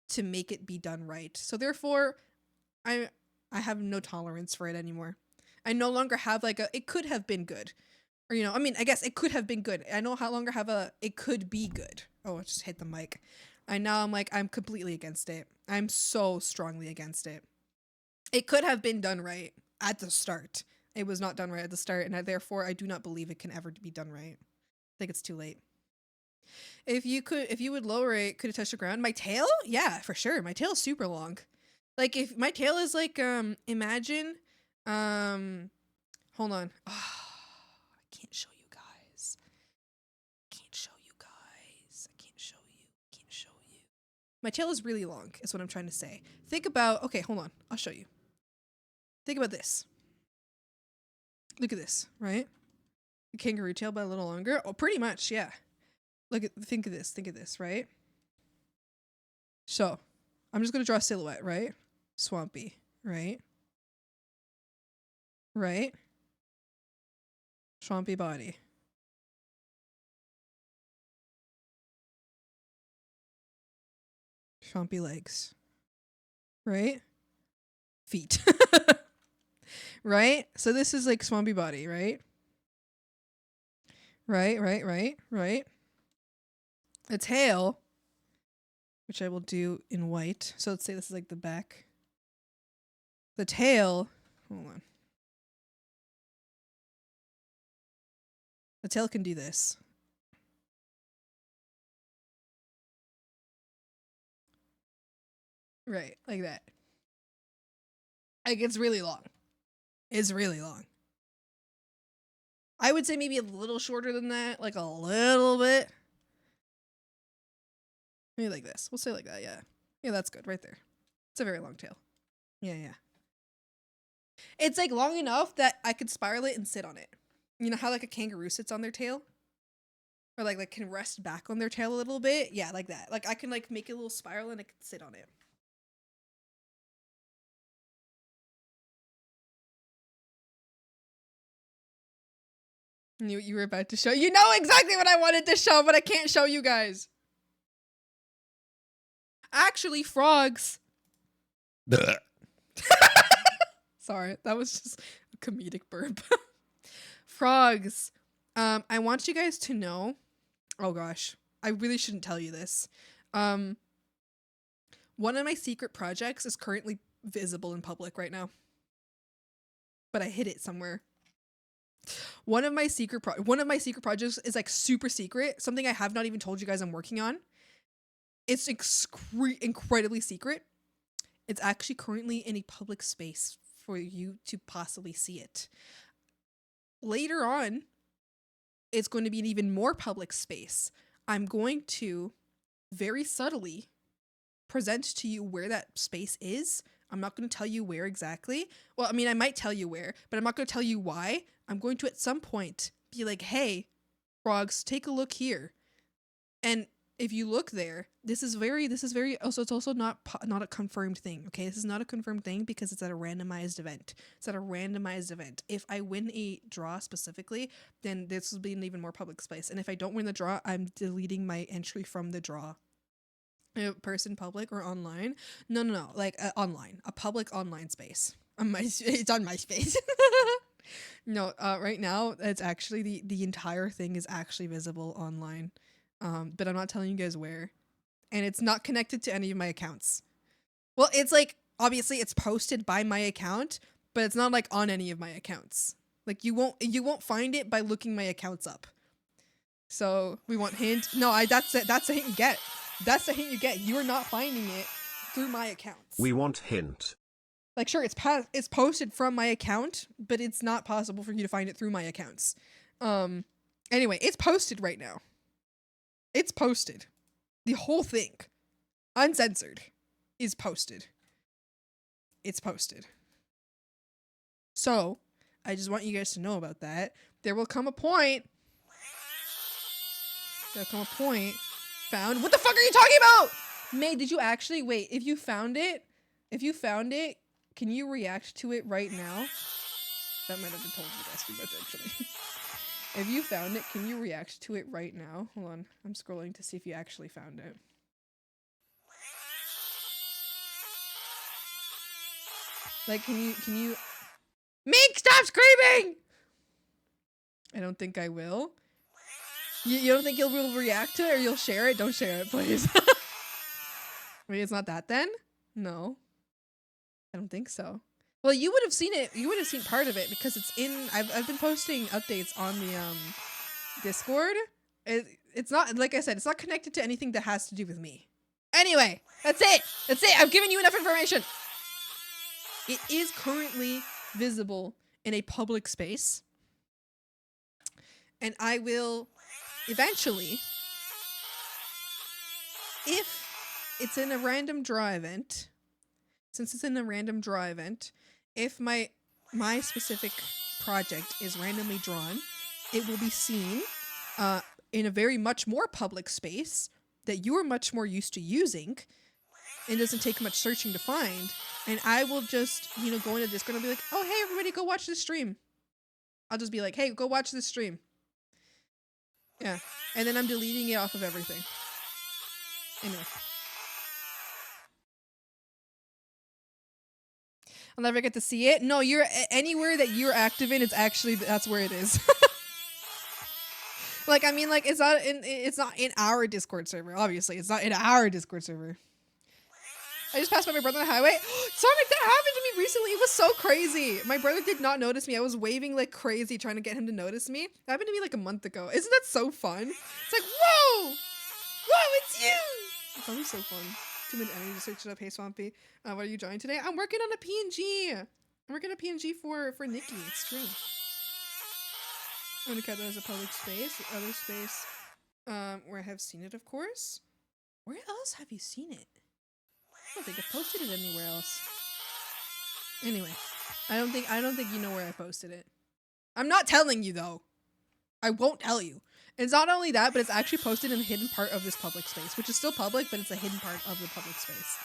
to make it be done right. So therefore, I have no tolerance for it anymore. I no longer have like it could have been good. Or, I guess it could have been good. I no longer have it could be good. Oh, I just hit the mic. I'm completely against it. I'm so strongly against it. It could have been done right at the start. It was not done right at the start, and therefore I do not believe it can ever be done right. I think it's too late. If you would lower it, could it touch the ground? My tail? Yeah, for sure. My tail is super long. Like if my tail is like imagine hold on. Oh, I can't show you guys. Can't show you guys. I can't show you. Can't show you. My tail is really long, is what I'm trying to say. Think about, okay, hold on. I'll show you. Think about this. Look at this, right? The kangaroo tail, but a little longer. Oh, pretty much, yeah. Think of this, right? So, I'm just gonna draw a silhouette, right? Swampy, right? Right? Swampy body. Swampy legs. Right? Feet. Right? So this is like swampy body, right? Right. A tail, which I will do in white. So let's say this is like the back. The tail, hold on. The tail can do this. Right, like that. Like it's really long. It's really long. I would say maybe a little shorter than that, like a little bit. Maybe like this. We'll say like that, yeah. Yeah, that's good right there. It's a very long tail. Yeah. It's like long enough that I could spiral it and sit on it. You know how like a kangaroo sits on their tail? Or like can rest back on their tail a little bit? Yeah, like that. Like I can like make a little spiral and I can sit on it. You were about to show. You know exactly what I wanted to show, but I can't show you guys. Actually, frogs. Sorry, that was just a comedic burp. Frogs. I want you guys to know. Oh gosh, I really shouldn't tell you this. One of my secret projects is currently visible in public right now, but I hid it somewhere. One of my secret projects is like super secret, something I have not even told you guys I'm working on. It's incredibly secret. It's actually currently in a public space for you to possibly see it. Later on, it's going to be an even more public space. I'm going to very subtly present to you where that space is. I'm not going to tell you where exactly. Well, I mean, I might tell you where, but I'm not going to tell you why. I'm going to at some point be like, hey, frogs, take a look here. And if you look there, this is very also, it's also not a confirmed thing. Okay. This is not a confirmed thing because it's at a randomized event. It's at a randomized event. If I win a draw specifically, then this will be an even more public space. And if I don't win the draw, I'm deleting my entry from the draw. Person, public, or online? No. Like online, a public online space. It's on MySpace. No, right now it's actually the entire thing is actually visible online. But I'm not telling you guys where, and it's not connected to any of my accounts. Well, it's like obviously it's posted by my account, but it's not like on any of my accounts. Like you won't find it by looking my accounts up. So we want hint. No, that's it. That's the hint you get. That's the hint you get. You are not finding it through my accounts. We want hint. Like, sure, it's posted from my account, but it's not possible for you to find it through my accounts. Anyway, it's posted right now. It's posted. The whole thing, uncensored, is posted. It's posted. So, I just want you guys to know about that. There will come a point. Found. What the fuck are you talking about? May, did you actually wait? If you found it, can you react to it right now? That might have been told you guys too much, actually. If you found it, can you react to it right now? Hold on, I'm scrolling to see if you actually found it. Like, can you? Mink, stop screaming! I don't think I will. You don't think you'll react to it or you'll share it? Don't share it, please. Wait, it's not that then? No. I don't think so. Well, you would have seen it. You would have seen part of it because it's in... I've been posting updates on the Discord. It's not... Like I said, it's not connected to anything that has to do with me. Anyway, that's it. That's it. I've given you enough information. It is currently visible in a public space. And I will... Eventually, if it's in a random draw event, since it's in a random draw event, if my specific project is randomly drawn, it will be seen in a very much more public space that you are much more used to using. It doesn't take much searching to find. And I will just, go into Discord and be like, oh, hey, everybody, go watch this stream. I'll just be like, hey, go watch this stream. Yeah, and then I'm deleting it off of everything. Anyway. I'll never get to see it. No, you're anywhere that you're active in, that's where it is. Like, I mean, like, it's not in our Discord server, obviously. It's not in our Discord server. I just passed by my brother on the highway. Sonic, that happened to me recently. It was so crazy. My brother did not notice me. I was waving like crazy trying to get him to notice me. That happened to me like a month ago. Isn't that so fun? It's like, whoa! Whoa, it's you! It's always so fun. 2 minute energy to search it up. Hey, Swampy. What are you joining today? I'm working on a PNG. I'm working on a PNG for Nikki. It's true. I'm gonna cut that as a public space. The other space where I have seen it, of course. Where else have you seen it? I don't think I posted it anywhere else. Anyway, I don't think you know where I posted it. I'm not telling you though. I won't tell you. It's not only that, but it's actually posted in the hidden part of this public space, which is still public, but it's a hidden part of the public space.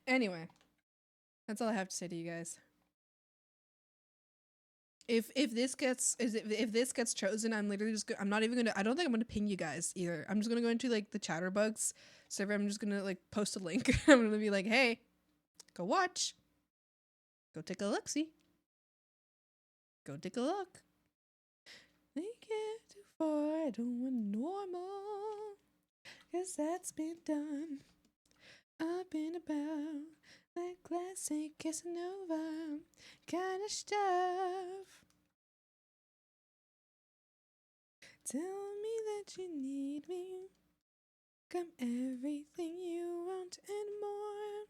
Anyway, that's all I have to say to you guys. If this gets chosen, I'm literally just I'm not even gonna. I don't think I'm gonna ping you guys either. I'm just gonna go into like the Chatterbugs server. I'm just gonna like post a link. I'm gonna be like, hey, go watch. Go take a look. See. Go take a look. They get too far. I don't want normal. 'Cause that's been done. Up and about. Like classic Casanova. Kind of stuff. Tell me that you need me. Come everything you want and more.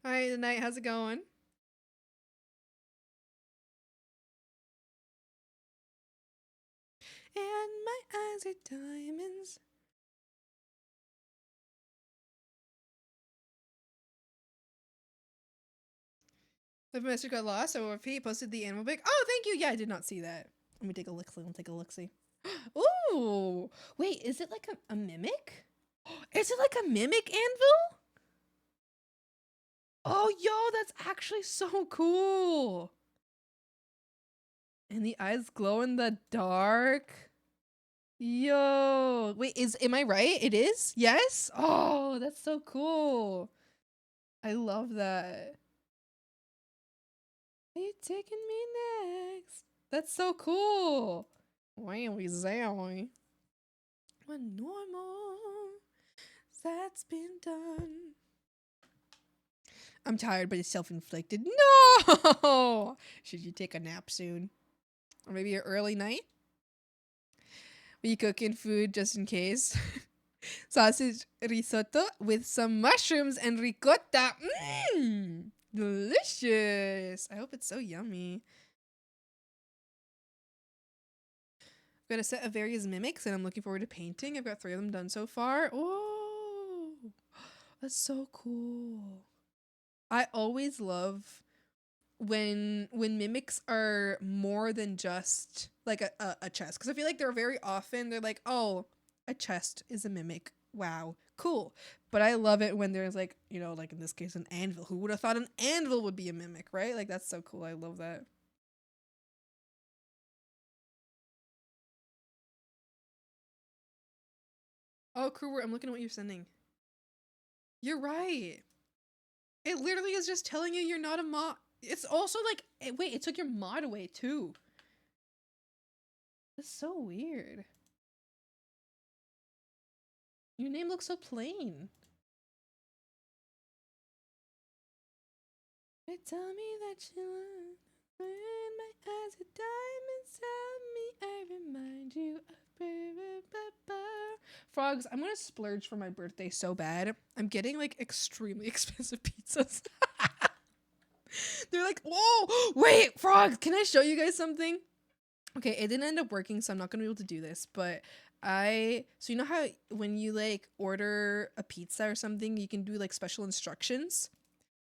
Alright, the night, how's it going? And my eyes are diamonds. The master got lost, so Pete posted the animal pic. Oh, thank you. Yeah, I did not see that. Let me take a look. Let me take a look. See. Ooh, wait, is it like a mimic? Is it like a mimic anvil? Oh, yo, that's actually so cool. And the eyes glow in the dark. Yo, wait, am I right? It is? Yes? Oh, that's so cool. I love that. Are you taking me next? That's so cool. Wowie zowie. When normal, that's been done. I'm tired, but it's self-inflicted. No! Should you take a nap soon? Or maybe an early night? Are you cooking food just in case? Sausage risotto with some mushrooms and ricotta. Mmm! Delicious! I hope it's so yummy. I've got a set of various mimics and I'm looking forward to painting. I've got 3 of them done so far. Oh! That's so cool. I always love when mimics are more than just like a chest, because I feel like they're very often they're like, oh, a chest is a mimic, wow, cool. But I love it when there's like, you know, like in this case an anvil. Who would have thought an anvil would be a mimic, right? Like that's so cool. I love that. Oh, crew, I'm looking at what you're sending. You're right. It literally is just telling you you're not a mod. It's also like, wait, it took your mod away too. That's so weird. Your name looks so plain. They tell me that you love when my eyes are diamonds. Tell me I remind you of Frogs. I'm gonna splurge for my birthday so bad. I'm getting like extremely expensive pizzas. They're like, whoa, wait, Frogs, can I show you guys something? Okay, it didn't end up working, so I'm not gonna be able to do this, but so you know how when you like order a pizza or something, you can do like special instructions?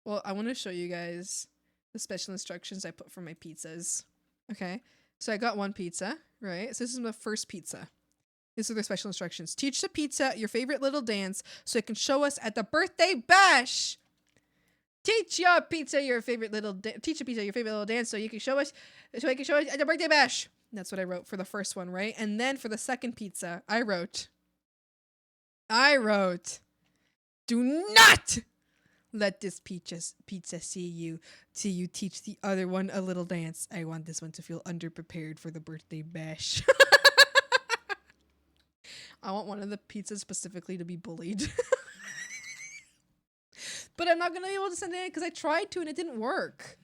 Well, I want to show you guys the special instructions I put for my pizzas. Okay, so I got one pizza, right? So this is my first pizza. These are the special instructions. Teach the pizza your favorite little dance so it can show us at the birthday bash. Teach your pizza your favorite little dance so you can show us at the birthday bash. That's what I wrote for the first one, right? And then for the second pizza, I wrote, do not let this pizza see you till you teach the other one a little dance. I want this one to feel underprepared for the birthday bash. I want one of the pizzas specifically to be bullied. But I'm not gonna be able to send it because I tried to and it didn't work.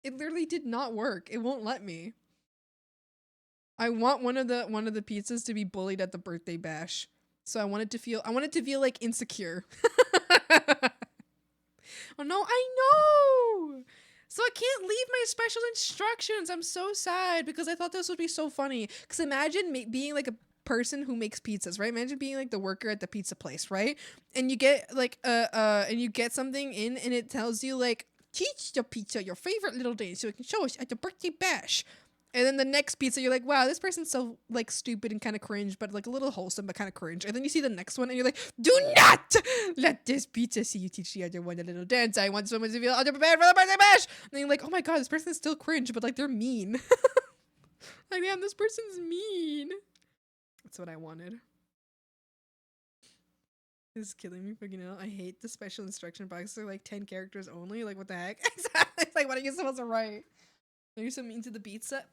It literally did not work. It won't let me. I want one of the pizzas to be bullied at the birthday bash. So I want it to feel like insecure. Oh no, I know. So I can't leave my special instructions. I'm so sad because I thought this would be so funny. Because imagine being like a person who makes pizzas, right? Imagine being like the worker at the pizza place, right? And you get like and you get something in and it tells you like, teach the pizza your favorite little dance so it can show us at the birthday bash. And then the next pizza, you're like, wow, this person's so like stupid and kind of cringe, but like a little wholesome, but kind of cringe. And then you see the next one and you're like, do not let this pizza see you teach the other one a little dance. I want someone to feel underprepared for the birthday bash. And then you're like, oh my God, this person's still cringe, but like they're mean. Like, man, this person's mean. That's what I wanted. This is killing me freaking out. I hate the special instruction boxes. They're like 10 characters only. Like, what the heck? Exactly. It's like, what are you supposed to write? You're so mean to the pizza.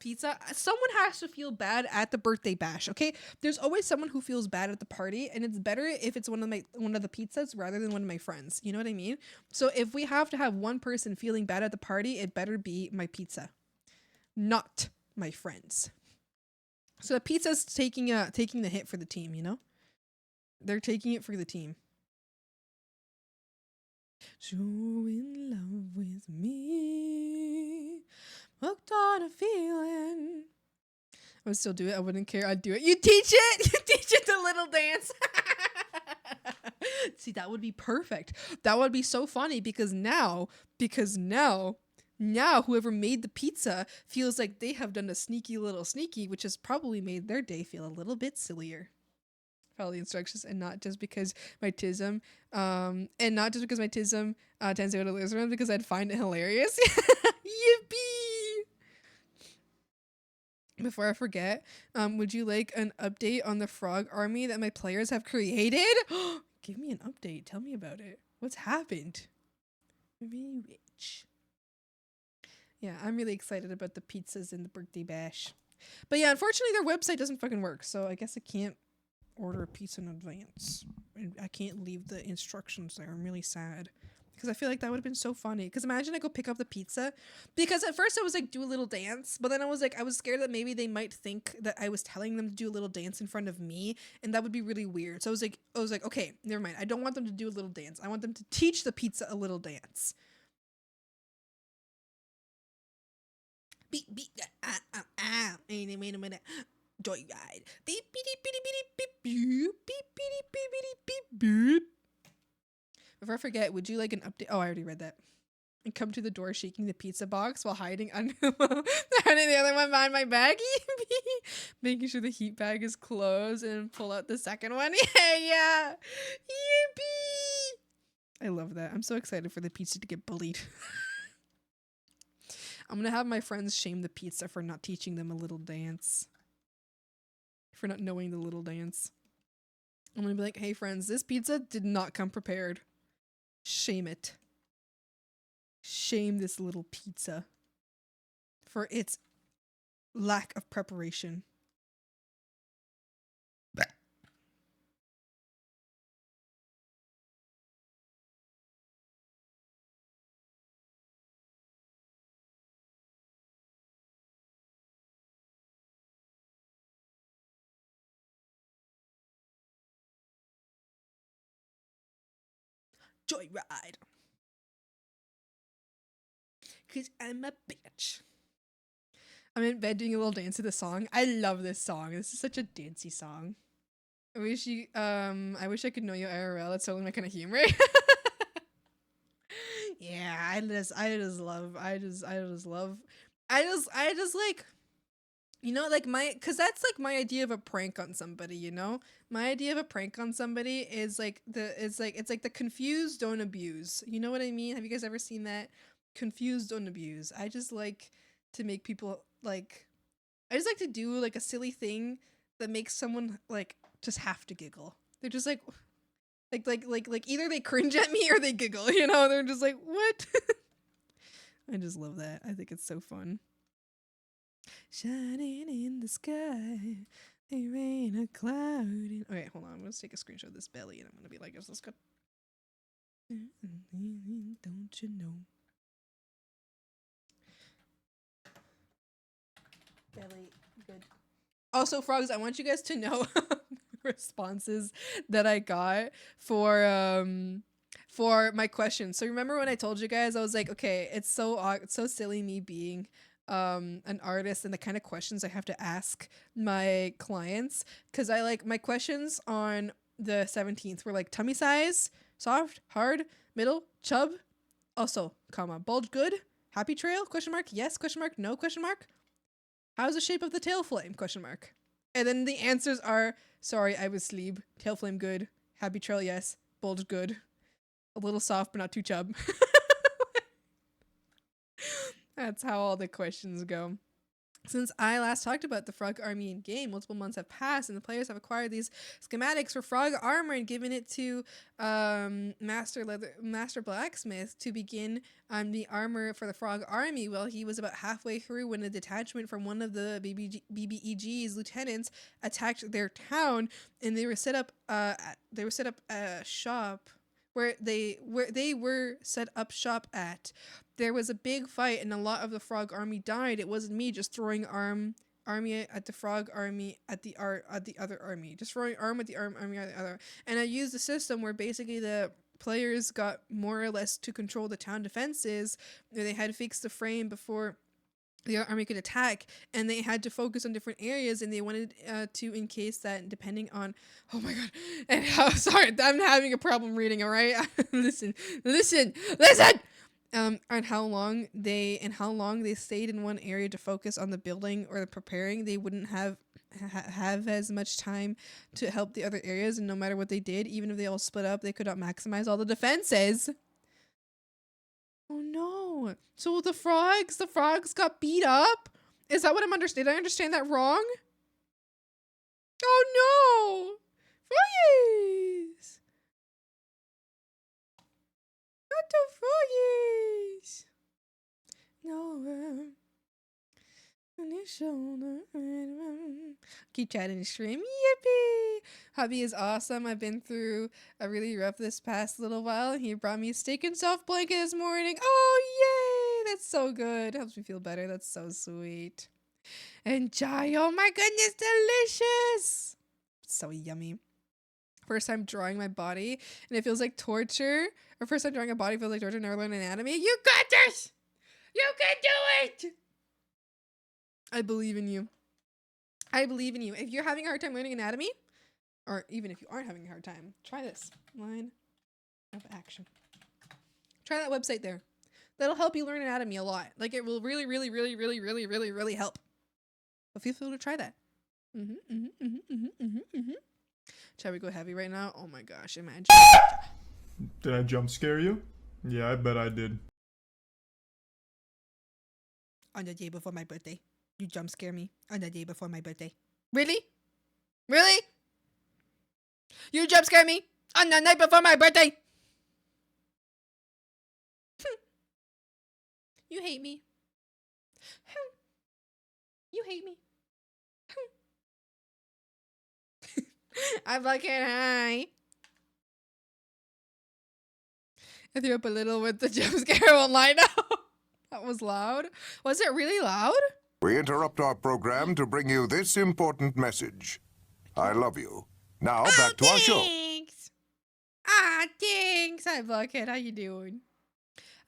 Someone has to feel bad at the birthday bash, okay? There's always someone who feels bad at the party, and it's better if it's one of the pizzas rather than one of my friends. You know what I mean? So if we have to have one person feeling bad at the party, it better be my pizza, not my friends. So the pizza's taking the hit for the team, you know? They're taking it for the team. So in love with me, hooked on a feeling. I would still do it. I wouldn't care. I'd do it. You teach it. You teach it the little dance. See, that would be perfect. That would be so funny because now whoever made the pizza feels like they have done a sneaky little sneaky, which has probably made their day feel a little bit sillier. Follow the instructions, and not just because my tism tends to go to Lisbon, because I'd find it hilarious. Yippee! Before I forget, would you like an update on the frog army that my players have created? Give me an update. Tell me about it. What's happened? I'm really rich. Yeah, I'm really excited about the pizzas and the birthday bash. But yeah, unfortunately their website doesn't fucking work, so I guess I can't order a pizza in advance. I can't leave the instructions there. I'm really sad. Because I feel like that would have been so funny. Because imagine I go pick up the pizza. Because at first I was like, do a little dance. But then I was scared that maybe they might think that I was telling them to do a little dance in front of me. And that would be really weird. So I was like, okay, never mind. I don't want them to do a little dance. I want them to teach the pizza a little dance. Beep, beep, wait a minute. Joyride. Beep, beep, beep, beep, beep, beep, beep, beep, beep, beep, beep, beep. Before I forget, would you like an update? Oh, I already read that. And come to the door shaking the pizza box while hiding under the other one behind my bag. Making sure the heat bag is closed and pull out the second one. Yeah. Yippee! I love that. I'm so excited for the pizza to get bullied. I'm going to have my friends shame the pizza for not teaching them a little dance. For not knowing the little dance. I'm going to be like, hey friends, this pizza did not come prepared. Shame it. Shame this little pizza for its lack of preparation. Joyride. Cause I'm a bitch. I'm in bed doing a little dance to the song. I love this song. This is such a dancey song. I wish I could know you IRL. That's totally my kind of humor. Yeah, I just love, like, you know, like cause that's like my idea of a prank on somebody, you know? My idea of a prank on somebody is like it's like the confuse, don't abuse. You know what I mean? Have you guys ever seen that? Confuse, don't abuse. I just like to make people like, I just like to do like a silly thing that makes someone like just have to giggle. They're just like either they cringe at me or they giggle, you know? They're just like, what? I just love that. I think it's so fun. Shining in the sky, there ain't a cloud in... Okay, hold on. I'm going to take a screenshot of this belly and I'm going to be like, is this good? Don't you know? Belly, good. Also, frogs, I want you guys to know responses that I got for my questions. So remember when I told you guys, I was like, okay, it's so silly me being an artist and the kind of questions I have to ask my clients, because I like my questions on the 17th were like tummy size, soft, hard, middle, chub, also comma, bulge good, happy trail, question mark, yes, question mark, no, question mark, how's the shape of the tail flame, question mark. And then the answers are, sorry, I was asleep, tail flame good, happy trail, yes, bulge good, a little soft but not too chub. That's how all the questions go. Since I last talked about the frog army in game, multiple months have passed, and the players have acquired these schematics for frog armor and given it to Master Blacksmith to begin the armor for the frog army. Well, he was about halfway through when a detachment from one of the BBEG's lieutenants attacked their town, and they were set up a shop where they were set up shop at. There was a big fight and a lot of the frog army died. It wasn't me just throwing army at the frog army at the other army. Just throwing arm at the army at the other. And I used a system where basically the players got more or less to control the town defenses. They had to fix the frame before the army could attack, and they had to focus on different areas, and they wanted to encase that depending on, oh my god, and how, sorry, I'm having a problem reading, all right? listen and how long they stayed in one area to focus on the building or the preparing. They wouldn't have as much time to help the other areas, and no matter what they did, even if they all split up, they could not maximize all the defenses. Oh no. So the frogs got beat up? Is that what I'm understanding? Did I understand that wrong? Oh no! Froggies! Not the froggies! No, on your shoulder. Keep chatting and stream. Yippee! Hubby is awesome. I've been through a really rough this past little while, and he brought me a steak and soft blanket this morning. Oh, yay! That's so good. Helps me feel better. That's so sweet. And chai, oh my goodness, delicious! So yummy. First time drawing my body, and it feels like torture. Or first time drawing a body feels like torture. Never learned anatomy. You got this! You can do it! I believe in you. I believe in you. If you're having a hard time learning anatomy, or even if you aren't having a hard time, try this. Line of action. Try that website there. That'll help you learn anatomy a lot. Like, it will really, really, really, really, really, really, really help. So feel free to try that. Shall we go heavy right now? Oh my gosh, imagine. Did I jump scare you? Yeah, I bet I did. On the day before my birthday. You jump scare me on the day before my birthday. Really? Really? You jump scare me on the night before my birthday? You hate me. You hate me. I'm fucking high. I threw up a little with the jump scare online now. That was loud. Was it really loud? We interrupt our program to bring you this important message. I love you. Now back to our show. Thanks. Thanks. Hi, Blockhead. How you doing?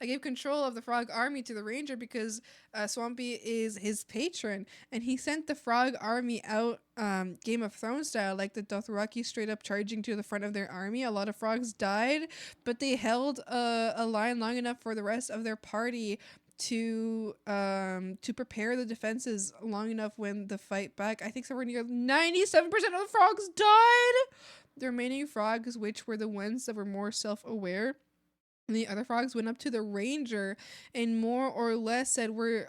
I gave control of the frog army to the ranger because Swampy is his patron, and he sent the frog army out Game of Thrones style, like the Dothraki straight up charging to the front of their army. A lot of frogs died, but they held a line long enough for the rest of their party to prepare the defenses long enough when the fight back. I think somewhere near 97% of the frogs died. The remaining frogs, which were the ones that were more self-aware, and the other frogs went up to the ranger and more or less said, we're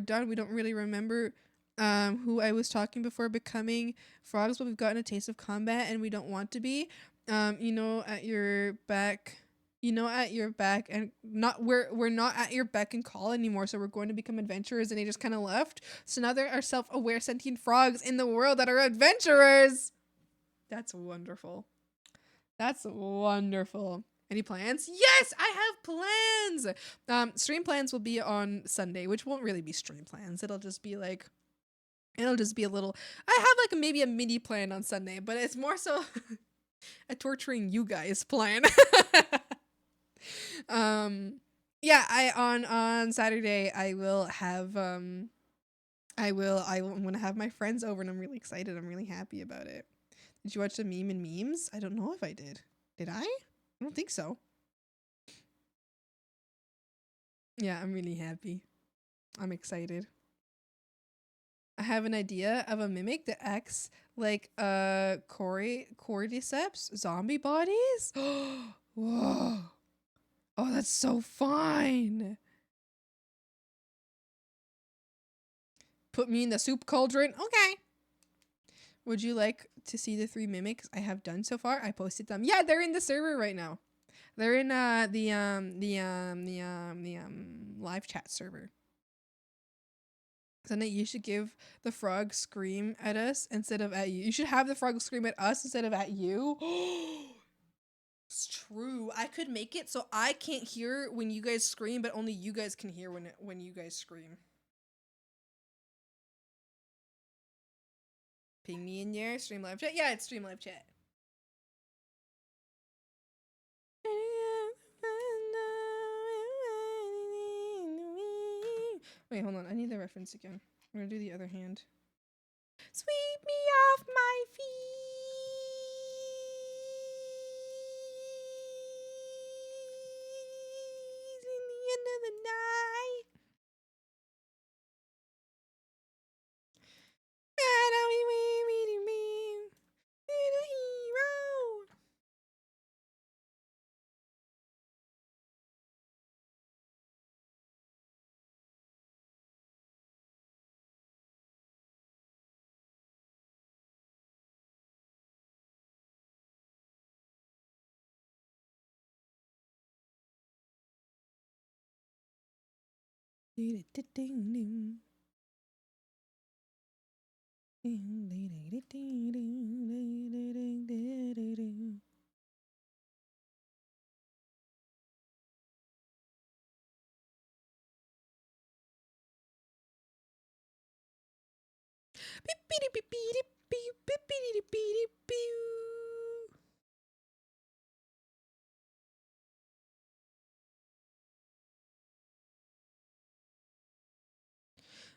done. We don't really remember who I was talking before becoming frogs, but we've gotten a taste of combat and we don't want to be. At your back, and we're not at your beck and call anymore, so we're going to become adventurers, and they just kind of left. So now there are self-aware sentient frogs in the world that are adventurers. That's wonderful. That's wonderful. Any plans? Yes, I have plans. Stream plans will be on Sunday, which won't really be stream plans. It'll just be a little, I have like maybe a mini plan on Sunday, but it's more so a torturing you guys plan. On Saturday I will have I'm gonna have my friends over, and I'm really excited. I'm really happy about it. Did you watch the meme and memes? I don't know if I did. Did I? I don't think so. Yeah, I'm really happy. I'm excited. I have an idea of a mimic that acts like cordyceps zombie bodies. Whoa. Oh, that's so fun. Put me in the soup cauldron. Okay. Would you like to see the 3 mimics I have done so far? I posted them. Yeah, they're in the server right now. They're in the live chat server. So now you should give the frog scream at us instead of at you. You should have the frog scream at us instead of at you. It's true. I could make it so I can't hear when you guys scream, but only you guys can hear when you guys scream. Ping me in your stream live chat. Yeah, it's stream live chat. Wait, hold on. I need the reference again. I'm gonna do the other hand. Sweep me off my feet in the end of the night. And I'll be waiting me in a hero.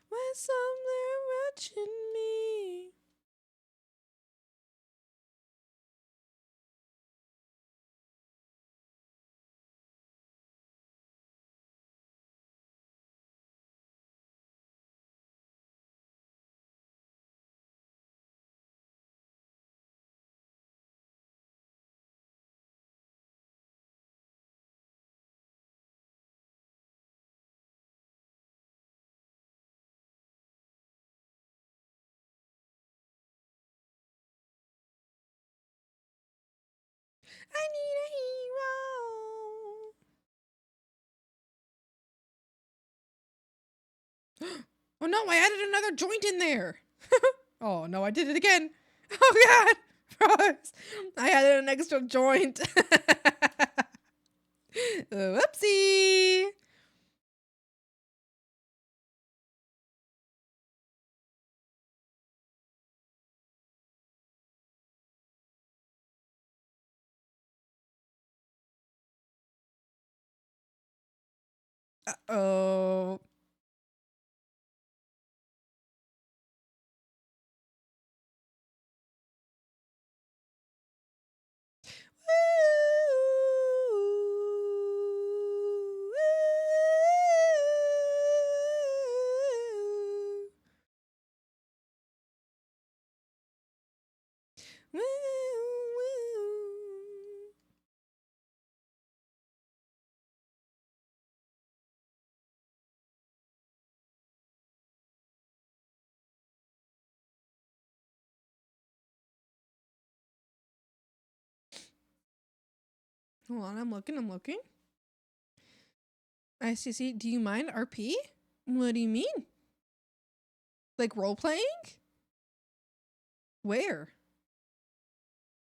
Why something watching me? I need a hero. Oh no, I added another joint in there. Oh no, I did it again. Oh god. Froze. I added an extra joint. Whoopsie. Uh-oh. Hold on, I'm looking. ICC, do you mind RP? What do you mean? Like role playing? Where?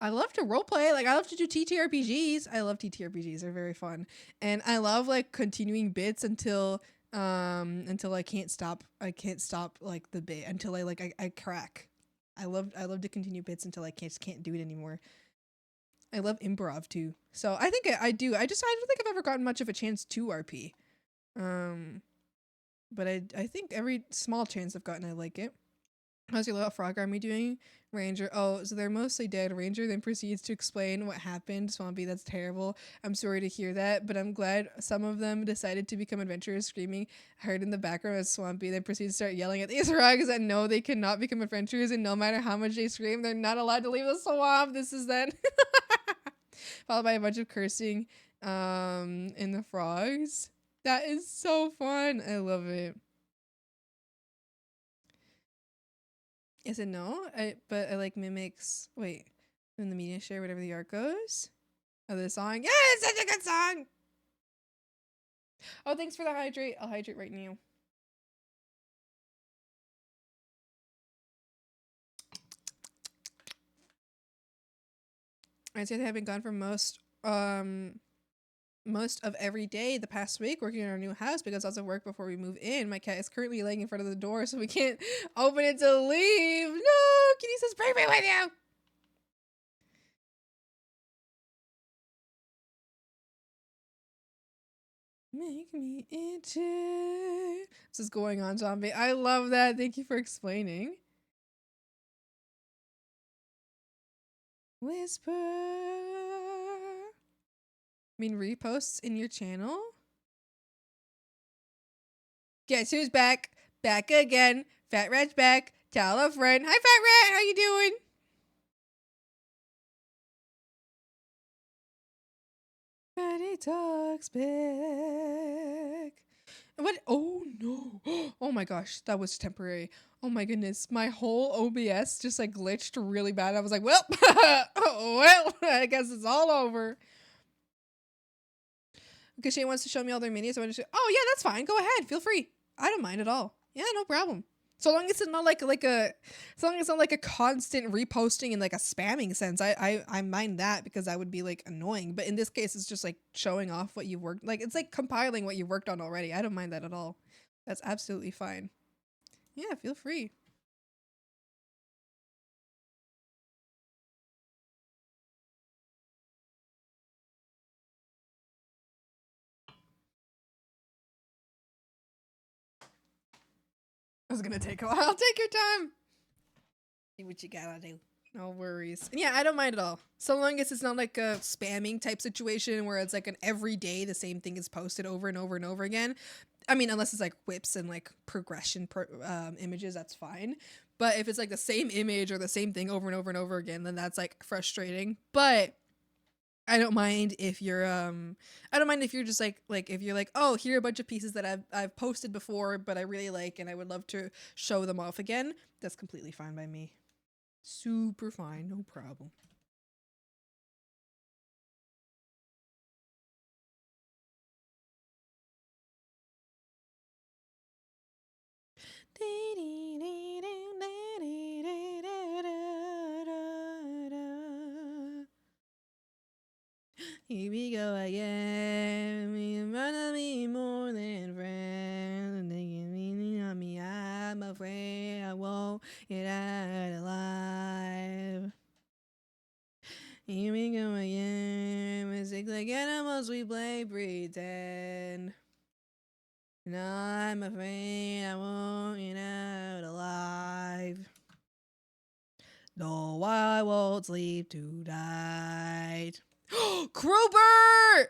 I love to role play. Like I love to do TTRPGs. I love TTRPGs. They're very fun. And I love like continuing bits until I can't stop like the bit until I crack. I love to continue bits until I can't do it anymore. I love improv too. So I think I do. I don't think I've ever gotten much of a chance to RP. But I think every small chance I've gotten I like it. How's your little frog army doing? Ranger. Oh, so they're mostly dead. Ranger then proceeds to explain what happened. Swampy, that's terrible. I'm sorry to hear that, but I'm glad some of them decided to become adventurers, screaming heard in the background as Swampy then proceeds to start yelling at these frogs that know they cannot become adventurers, and no matter how much they scream, they're not allowed to leave the swamp. This is then followed by a bunch of cursing in the frogs. That is so fun. I love it. I said no, but I like mimics. Wait, in the media share, whatever the art goes. Oh, the song. Yeah, it's such a good song. Oh, thanks for the hydrate. I'll hydrate right now. I said I haven't gone for most of every day the past week working on our new house because lots of work before we move in. My cat is currently laying in front of the door, so we can't open it to leave. No, Kitty says bring me with you. Make me itchy. This is going on, zombie. I love that. Thank you for explaining. Whisper. I mean, reposts in your channel? Guess who's back? Back again. Fat Rat's back. Tell a friend. Hi, Fat Rat. How you doing? Fatty talks back. What? Oh no. Oh my gosh. That was temporary. Oh my goodness. My whole OBS just like glitched really bad. I was like, well, well, I guess it's all over. Because she wants to show me all their minis. I want to oh yeah, that's fine. Go ahead. Feel free. I don't mind at all. Yeah, no problem. So long as it's not like a so long as it's not like a constant reposting and like a spamming sense. I mind that because that would be like annoying. But in this case, it's just like showing off what you've worked. Like it's like compiling what you've worked on already. I don't mind that at all. That's absolutely fine. Yeah, feel free. I was gonna take a while. Take your time. See what you gotta do. No worries. And yeah, I don't mind at all. So long as it's not like a spamming type situation where it's like an everyday the same thing is posted over and over and over again. I mean, unless it's like whips and like progression images, that's fine. But if it's like the same image or the same thing over and over and over again, then that's like frustrating. But I don't mind if you're just like if you're like, oh, here are a bunch of pieces that I've posted before but I really like and I would love to show them off again. That's completely fine by me. Super fine, no problem. Here we go again. We wanna be more than friends. And they can lean on me. I'm afraid I won't get out alive. Here we go again. We're sick like animals. We play pretend. And I'm afraid I won't get out alive. No, I won't sleep tonight. Kruber!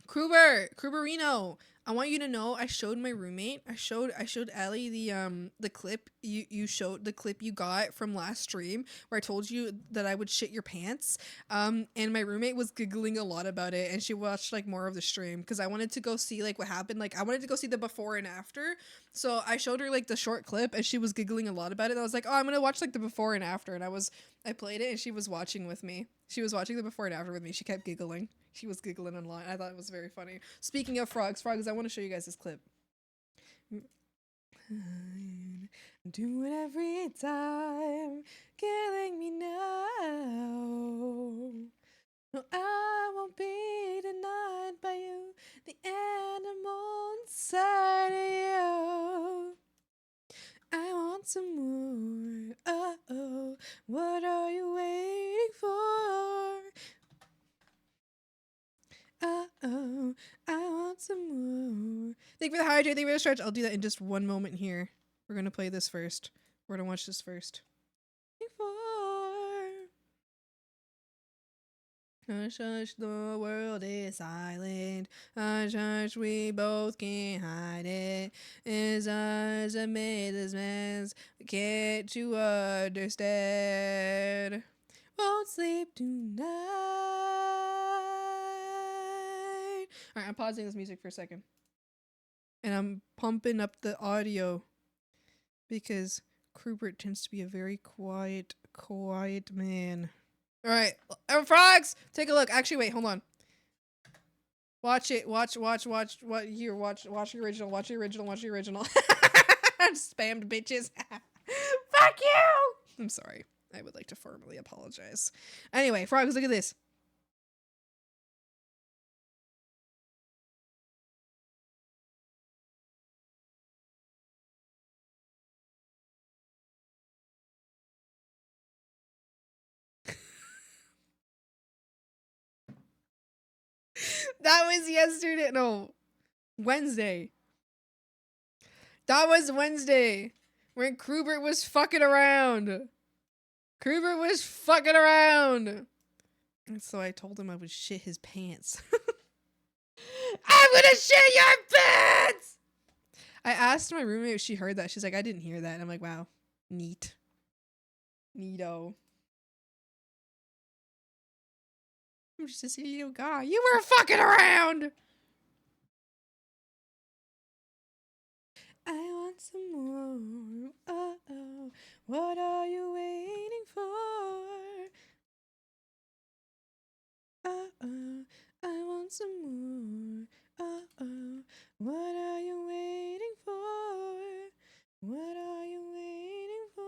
Kruberino. I want you to know I showed my roommate. I showed Allie the clip you showed the clip you got from last stream where I told you that I would shit your pants. And my roommate was giggling a lot about it and she watched like more of the stream because I wanted to go see like what happened. Like I wanted to go see the before and after. So I showed her like the short clip and she was giggling a lot about it. And I was like, oh, I'm gonna watch like the before and after. And I played it and she was watching with me. She was watching the before and after with me. She kept giggling. She was giggling a lot. I thought it was very funny. Speaking of frogs, I want to show you guys this clip. Do it every time, killing me now. No, I won't be denied by you, the animal inside of you. I want some more. Uh-oh, what are you waiting for? Uh-oh, I want some more. Thank you for the hydrate, thank you for the stretch. I'll do that in just one moment here. We're gonna play this first. We're gonna watch this first. Hush, hush, the world is silent. Hush, hush, we both can't hide it. It's us that made this mess. Can't you understand? Won't sleep tonight. Alright, I'm pausing this music for a second. And I'm pumping up the audio because Krubert tends to be a very quiet man. All right, frogs, take a look. Actually, wait, hold on. Watch it. Watch. What here? Watch the original. Watch the original. Spammed bitches. Fuck you. I'm sorry. I would like to formally apologize. Anyway, frogs, look at this. That was yesterday. No, Wednesday. That was Wednesday when Krubert was fucking around. And so I told him I would shit his pants. I'm gonna shit your pants! I asked my roommate if she heard that. She's like, I didn't hear that. And I'm like, wow, neat. Neato. I'm just a silly little guy. You were fucking around! I want some more. Uh-oh. What are you waiting for? Uh-oh. I want some more. Uh-oh. What are you waiting for? What are you waiting for?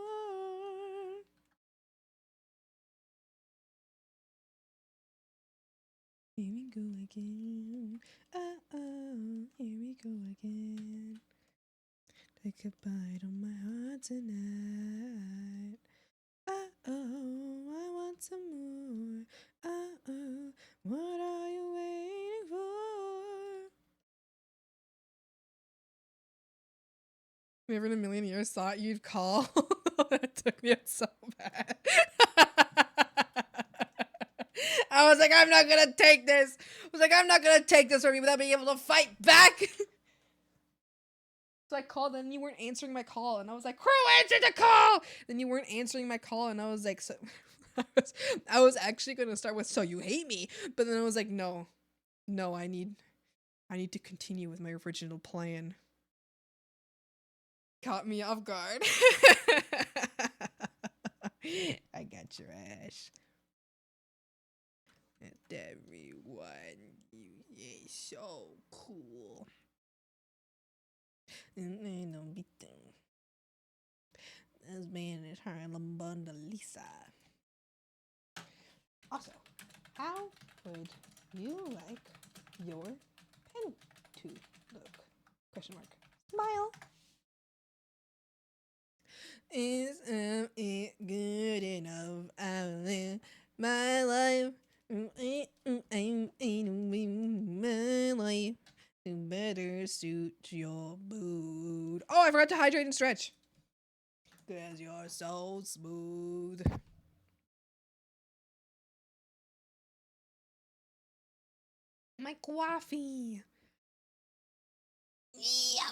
Here we go again. Uh-oh. Here we go again. Take a bite on my heart tonight. Uh-oh, I want some more. Uh-oh, what are you waiting for? Never in a million years thought you'd call. That took me out so bad. I was like, I'm not gonna take this. I'm not gonna take this from you without being able to fight back. So I called and you weren't answering my call. And I was like, Crow, answer the call! Then you weren't answering my call. And I was like, so I was actually going to start with, so you hate me. But then I was like, no, I need to continue with my original plan. Caught me off guard. I got your ass. And everyone, you is so cool. And don't beat them. This man is Harlem Bunda Lisa. Also, how would you like your pen to look? Question mark. Smile. Is it good enough? I live my life. My life to better suit your mood. Oh, I forgot to hydrate and stretch. 'Cause you're so smooth. My coffee. Yeah.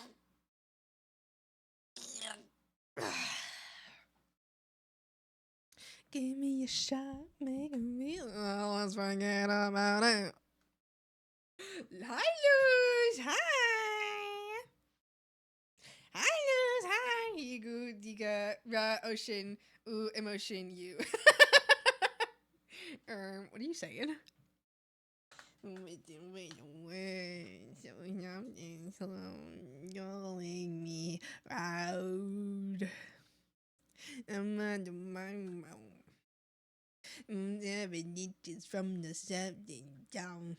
Give me a shot, make me. Oh, let's forget about it. Hi, Luz. Hi. Hi, Luz. Hi. You good? You got ocean. Ooh, emotion. You. What are you saying? Calling me out. I'm under my mouth. 7 inches from the 7 down.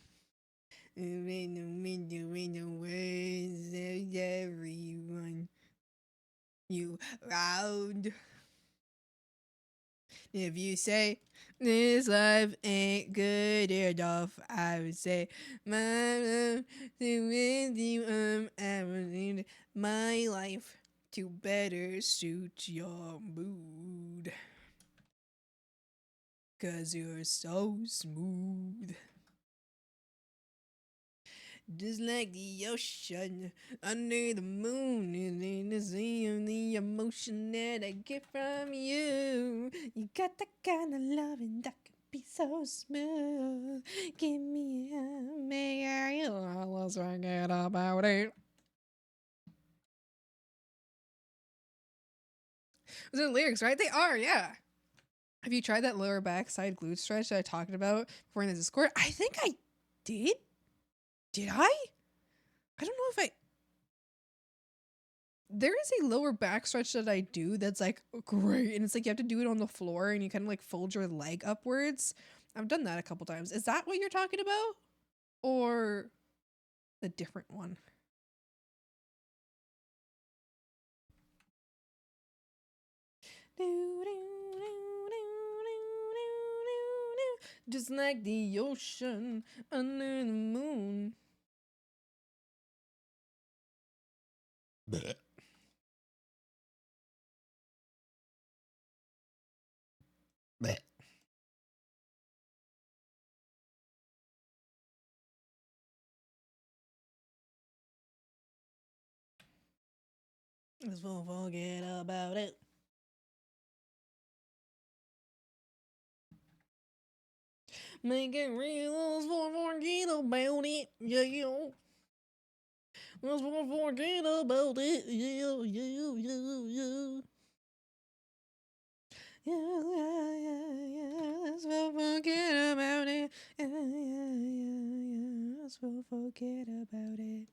In the words of everyone. You round. If you say this life ain't good enough, I would say my love with you. Averaging my life to better suit your mood. 'Cause you're so smooth. Just like the ocean under the moon, and the sea of the emotion that I get from you. You got that kind of loving that can be so smooth. Give me a mayor. Let's forget about it. Those are lyrics, right? They are, yeah. Have you tried that lower back side glute stretch that I talked about before in the Discord? I think I did. Did I? I don't know if I... There is a lower back stretch that I do that's like great. And it's like you have to do it on the floor and you kind of like fold your leg upwards. I've done that a couple times. Is that what you're talking about? Or a different one? Just like the ocean under the moon. Bleh. Bleh. Just won't forget about it. Make it real, just won't forget about it. Yeah, yeah. Just won't forget about it. Yeah, yeah, yeah, yeah. Yeah, yeah, yeah, yeah. Just won't forget about it. Yeah, yeah, yeah, yeah. Just won't forget about it.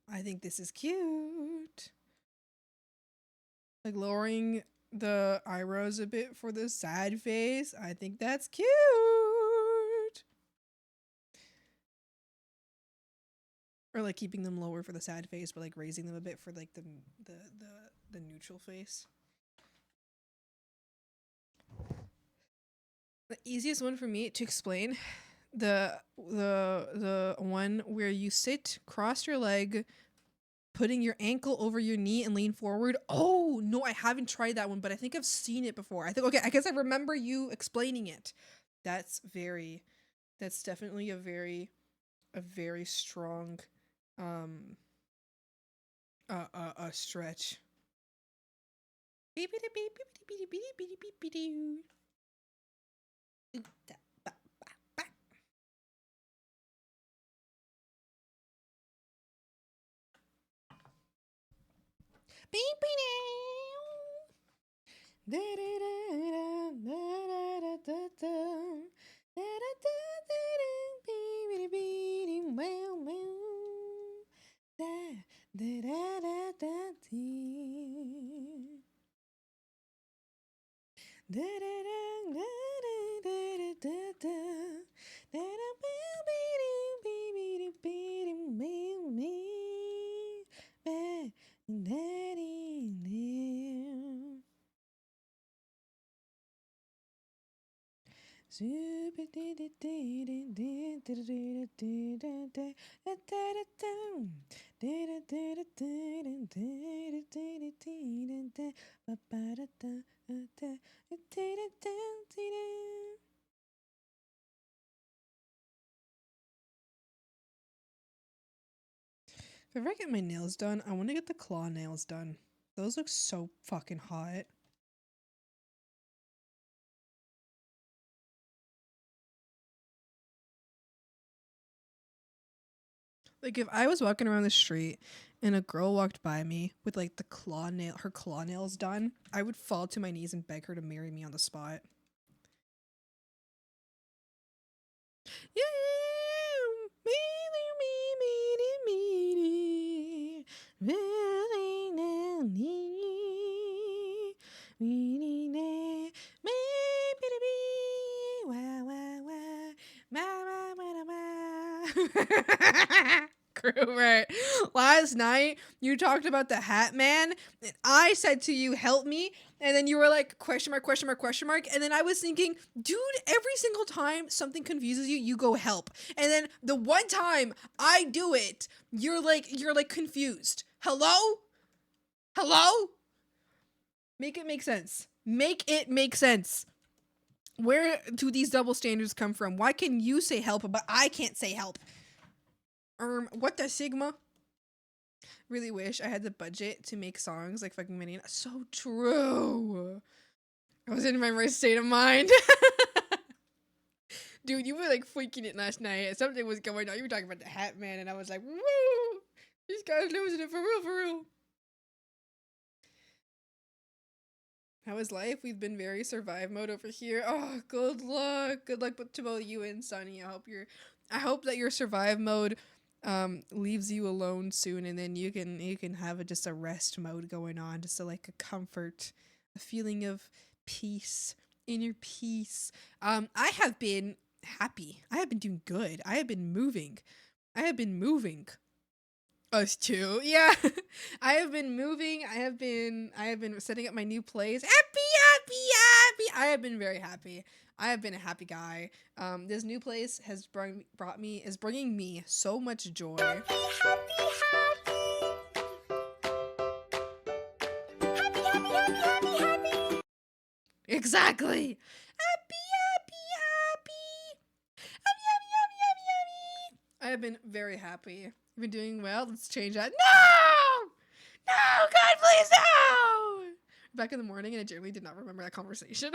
I think this is cute. Like lowering the eyebrows a bit for the sad face. I think that's cute. Or like keeping them lower for the sad face, but like raising them a bit for like the neutral face. The easiest one for me to explain, the one where you sit, cross your leg, putting your ankle over your knee and lean forward. Oh no, I haven't tried that one, but I think I've seen it before. I think, okay, I guess I remember you explaining it. That's definitely a very strong stretch. If I ever get my nails done, I want to get the claw nails done. Those look so fucking hot. Like if I was walking around the street and a girl walked by me with like her claw nails done, I would fall to my knees and beg her to marry me on the spot. Right. Last night you talked about the Hat Man, and I said to you, "Help me," and then you were like, "Question mark, question mark, question mark," and then I was thinking, dude, every single time something confuses you, you go help, and then the one time I do it, you're like confused. Hello? Make it make sense. Make it make sense. Where do these double standards come from? Why can you say help, but I can't say help? What the Sigma? Really wish I had the budget to make songs like fucking Minnie. So true. I was in my right state of mind. Dude, you were like freaking it last night. Something was going on. You were talking about the Hat Man, and I was like, woo! These guys losing it for real, for real. How is life? We've been very survive mode over here. Oh, good luck. Good luck to both you and Sunny. I hope that your survive mode leaves you alone soon, and then you can have just a rest mode going on, just like a comfort, a feeling of peace, inner peace. I have been happy. I have been doing good. I have been moving. Us too. Yeah. I have been moving. I have been setting up my new place. Happy. I have been very happy. I have been a happy guy. This new place is bringing me so much joy. Happy. Exactly. Happy. I have been very happy. I've been doing well. Let's change that. No! God, please, no! Back in the morning, and I generally did not remember that conversation.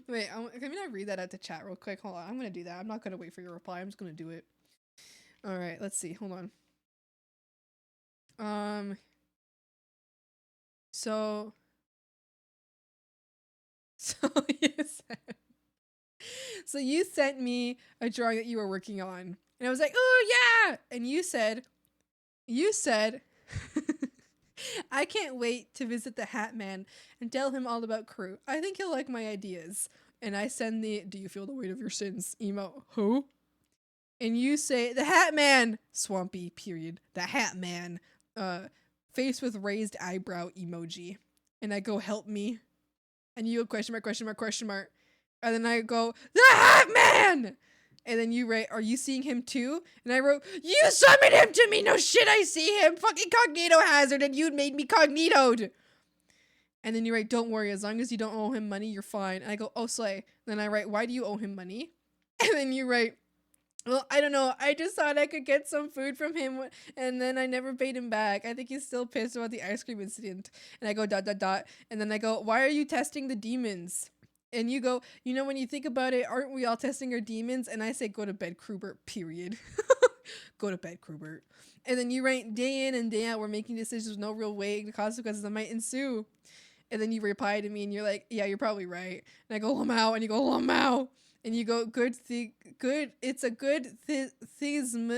Wait, can I read that out to chat real quick? Hold on, I'm gonna do that. I'm not gonna wait for your reply. I'm just gonna do it. All right, let's see. Hold on. So you sent me a drawing that you were working on, and I was like, oh yeah, and you said, I can't wait to visit the Hat Man and tell him all about crew. I think he'll like my ideas. And I send the "Do you feel the weight of your sins" emo. Who? And you say, the Hat Man, swampy period. The Hat Man, face with raised eyebrow emoji. And I go, help me. And you go, question mark. And then I go, the Hat Man! And then you write, are you seeing him too? And I wrote, you summoned him to me! No shit, I see him! Fucking cognito hazard, and you made me cognitoed! And then you write, don't worry, as long as you don't owe him money, you're fine. And I go, oh, slay. Then I write, why do you owe him money? And then you write, well, I don't know. I just thought I could get some food from him, and then I never paid him back. I think he's still pissed about the ice cream incident. And I go, ... And then I go, why are you testing the demons? And you go, you know, when you think about it, aren't we all testing our demons? And I say, go to bed, Krubert, period. Go to bed, Krubert. And then you write, day in and day out, we're making decisions with no real weight. The consequences that might ensue. And then you reply to me and you're like, yeah, you're probably right. And I go, Lamau. And you go, Lamau. And you go, it's a good thism.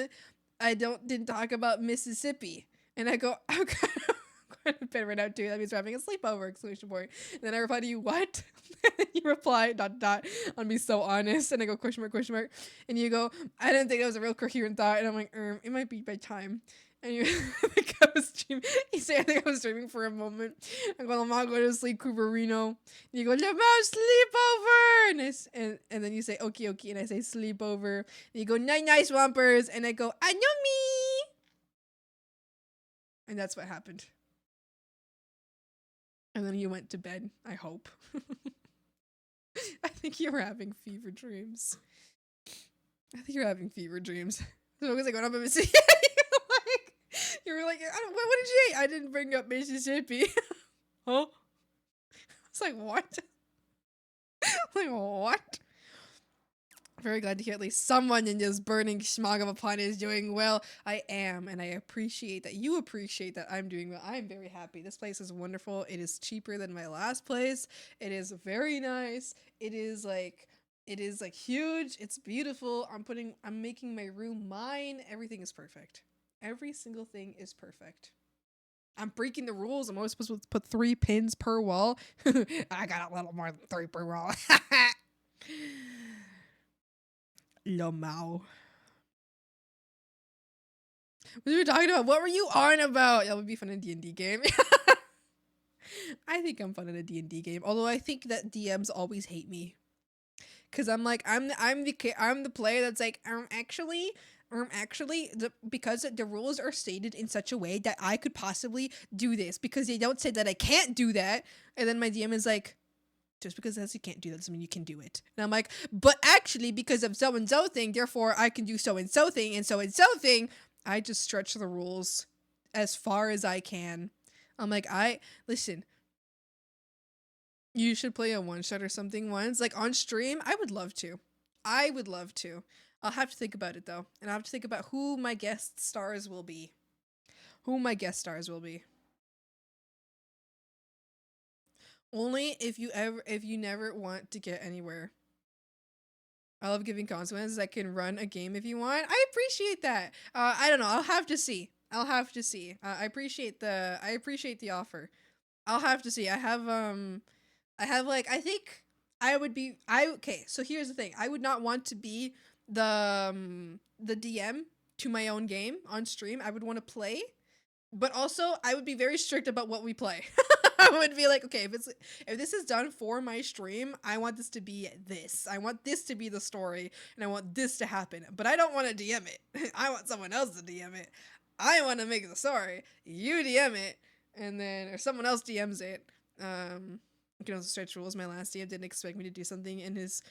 I didn't talk about Mississippi. And I go, I'm going to bed right now too. That means we're having a sleepover, exclamation point. And then I reply to you, what? And then you reply, ... on me so honest. And I go, question mark. And you go, I didn't think that was a real coherent thought. And I'm like, it might be bedtime. And you think I was streaming. You say, I think I was streaming for a moment. I go, Lamau, go to sleep, Cuberino. And you go, Lamau, sleepover. And then you say, okay. And I say, sleepover. And you go, night, swampers. And I go, I know me. And that's what happened. And then you went to bed, I hope. I think you were having fever dreams. So because I go up and see you were like, what did you eat? I didn't bring up Mississippi. Huh? It's like, what? What? Very glad to hear at least someone in this burning smog of a planet is doing well. I am, and I appreciate that you appreciate that I'm doing well. I'm very happy. This place is wonderful. It is cheaper than my last place. It is very nice. It is like huge. It's beautiful. I'm making my room mine. Everything is perfect. Every single thing is perfect. I'm breaking the rules. I'm always supposed to put 3 pins per wall. I got a little more than 3 per wall. Lamau. What were you talking about? What were you on about? That would be fun in a D&D game. I think I'm fun in a D&D game. Although I think that DMs always hate me. Cause I'm like, I'm the player that's like, because the rules are stated in such a way that I could possibly do this, because they don't say that I can't do that. And then my DM is like, just because it says you can't do that doesn't mean you can do it. And I'm like, but actually, because of so-and-so thing, therefore I can do so-and-so thing and so-and-so thing. I just stretch the rules as far as I can. I'm like, listen, you should play a one-shot or something once. Like on stream, I would love to. I would love to. I'll have to think about it though, and I'll have to think about who my guest stars will be. Only if you never want to get anywhere. I love giving consequences. I can run a game if you want. I appreciate that. I don't know. I'll have to see. I appreciate the offer. I'll have to see. I think okay, so here's the thing. I would not want to be the DM to my own game on stream. I would want to play, but also I would be very strict about what we play. I would be like, okay, if this is done for my stream, I want this to be this. I want this to be the story, and I want this to happen. But I don't want to DM it. I want someone else to DM it. I want to make the story. You DM it, and then or someone else DMs it. You can also stretch rules. My last DM didn't expect me to do something, and his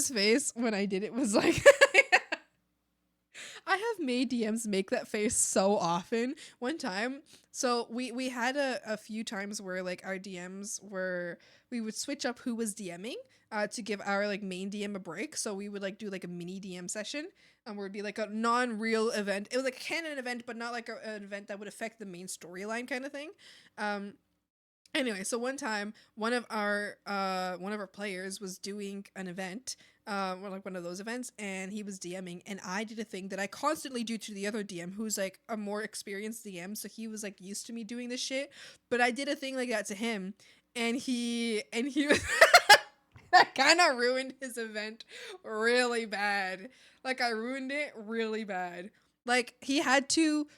face when I did it was like. I have made DMs make that face so often. One time, so we had a few times where like our DMs were, we would switch up who was DMing to give our like main DM a break. So we would like do like a mini DM session, where it'd be like a non-real event. It was like a canon event, but not like an event that would affect the main storyline kind of thing. Anyway, so one time, one of our players was doing an event, or like one of those events, and he was DMing, and I did a thing that I constantly do to the other DM, who's like a more experienced DM, so he was like used to me doing this shit, but I did a thing like that to him, and he was that kind of ruined his event really bad. Like I ruined it really bad. Like he had to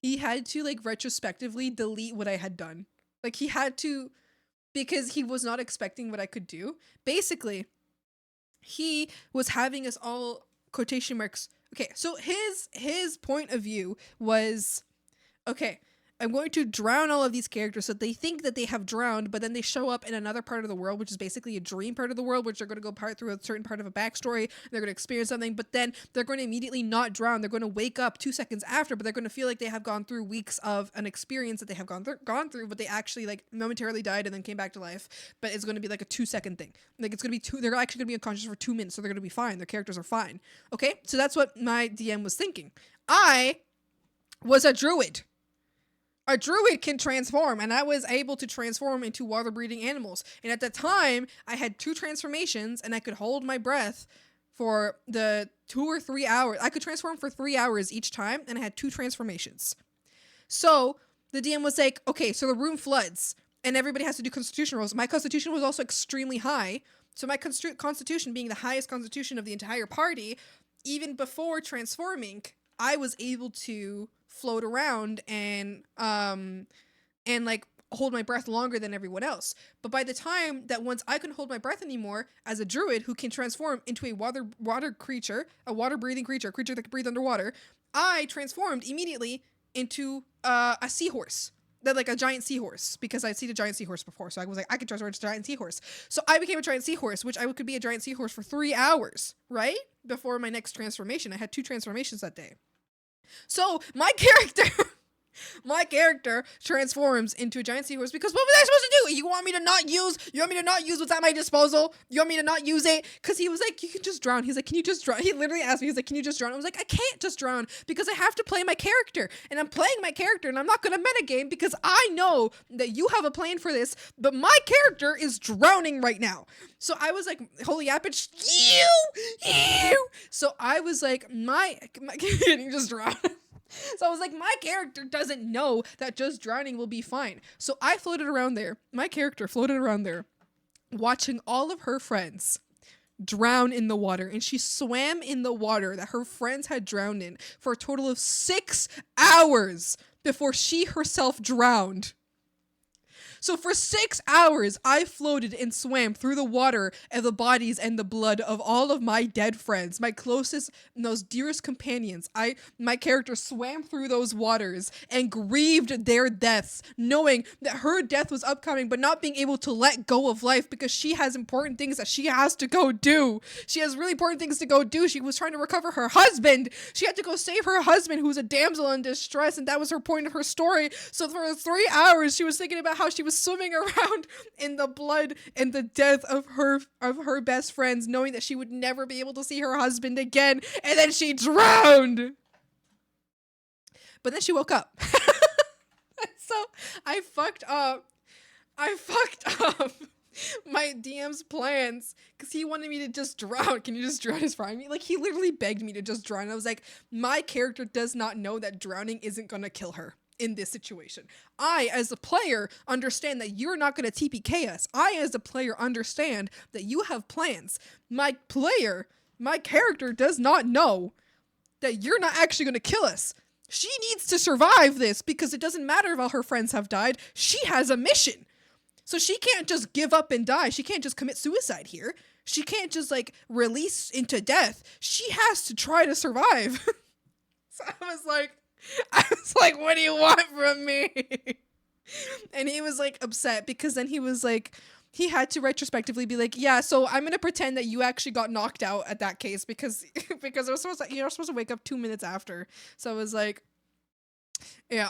like retrospectively delete what I had done. Like he had to, because he was not expecting what I could do. Basically, he was having us all quotation marks. Okay, so his point of view was, okay, I'm going to drown all of these characters so they think that they have drowned, but then they show up in another part of the world, which is basically a dream part of the world, which they're going to go through a certain part of a backstory. They're going to experience something, but then they're going to immediately not drown. They're going to wake up 2 seconds after, but they're going to feel like they have gone through weeks of an experience that they have gone through, but they actually like momentarily died and then came back to life. But it's going to be like a 2-second thing. Like it's going to be they're actually going to be unconscious for 2 minutes, so they're going to be fine. Their characters are fine. Okay, so that's what my DM was thinking. I was a druid. A druid can transform, and I was able to transform into water-breathing animals. And at the time, I had 2 transformations, and I could hold my breath for the 2 or 3 hours. I could transform for 3 hours each time, and I had 2 transformations. So the DM was like, okay, so the room floods, and everybody has to do constitution rolls. My constitution was also extremely high, so my constitution being the highest constitution of the entire party, even before transforming, I was able to float around and like hold my breath longer than everyone else. But by the time that once I couldn't hold my breath anymore, as a druid who can transform into a water creature, a water breathing creature, a creature that can breathe underwater, I transformed immediately into a seahorse. That like a giant seahorse, because I'd seen a giant seahorse before, so I was like, I could transform into a giant seahorse. So I became a giant seahorse, which I could be a giant seahorse for 3 hours, right? Before my next transformation. I had 2 transformations that day. So my character transforms into a giant seahorse because what was I supposed to do? You want me to not use what's at my disposal? You want me to not use it? Because he was like, you can just drown. He's like, can you just drown? He literally asked me, he's like, can you just drown? I was like, I can't just drown because I have to play my character. And I'm playing my character and I'm not going to metagame because I know that you have a plan for this, but my character is drowning right now. So I was like, holy appage, you. So I was like, my getting just drowned. So I was like, my character doesn't know that just drowning will be fine. So I floated around there. My character floated around there, watching all of her friends drown in the water. And she swam in the water that her friends had drowned in for a total of 6 hours before she herself drowned. So for 6 hours, I floated and swam through the water and the bodies and the blood of all of my dead friends, my closest, most dearest companions. My character swam through those waters and grieved their deaths, knowing that her death was upcoming, but not being able to let go of life because she has important things that she has to go do. She has really important things to go do. She was trying to recover her husband. She had to go save her husband, who's a damsel in distress, and that was her point of her story. So for 3 hours, she was thinking about how she was was swimming around in the blood and the death of her best friends, knowing that she would never be able to see her husband again, and then she drowned. But then she woke up. So I fucked up my DM's plans because he wanted me to just drown. Can you just drown his frying me? Like, he literally begged me to just drown. And I was like, my character does not know that drowning isn't gonna kill her in this situation. I, as a player, understand that you're not gonna TPK us. I, as a player, understand that you have plans. My character does not know that you're not actually gonna kill us. She needs to survive this because it doesn't matter if all her friends have died. She has a mission. So she can't just give up and die. She can't just commit suicide here. She can't just like release into death. She has to try to survive. So I was like, what do you want from me? And he was like upset because then he was like, he had to retrospectively be like, yeah, so I'm going to pretend that you actually got knocked out at that case because it was supposed to, you're supposed to wake up 2 minutes after. So I was like, yeah.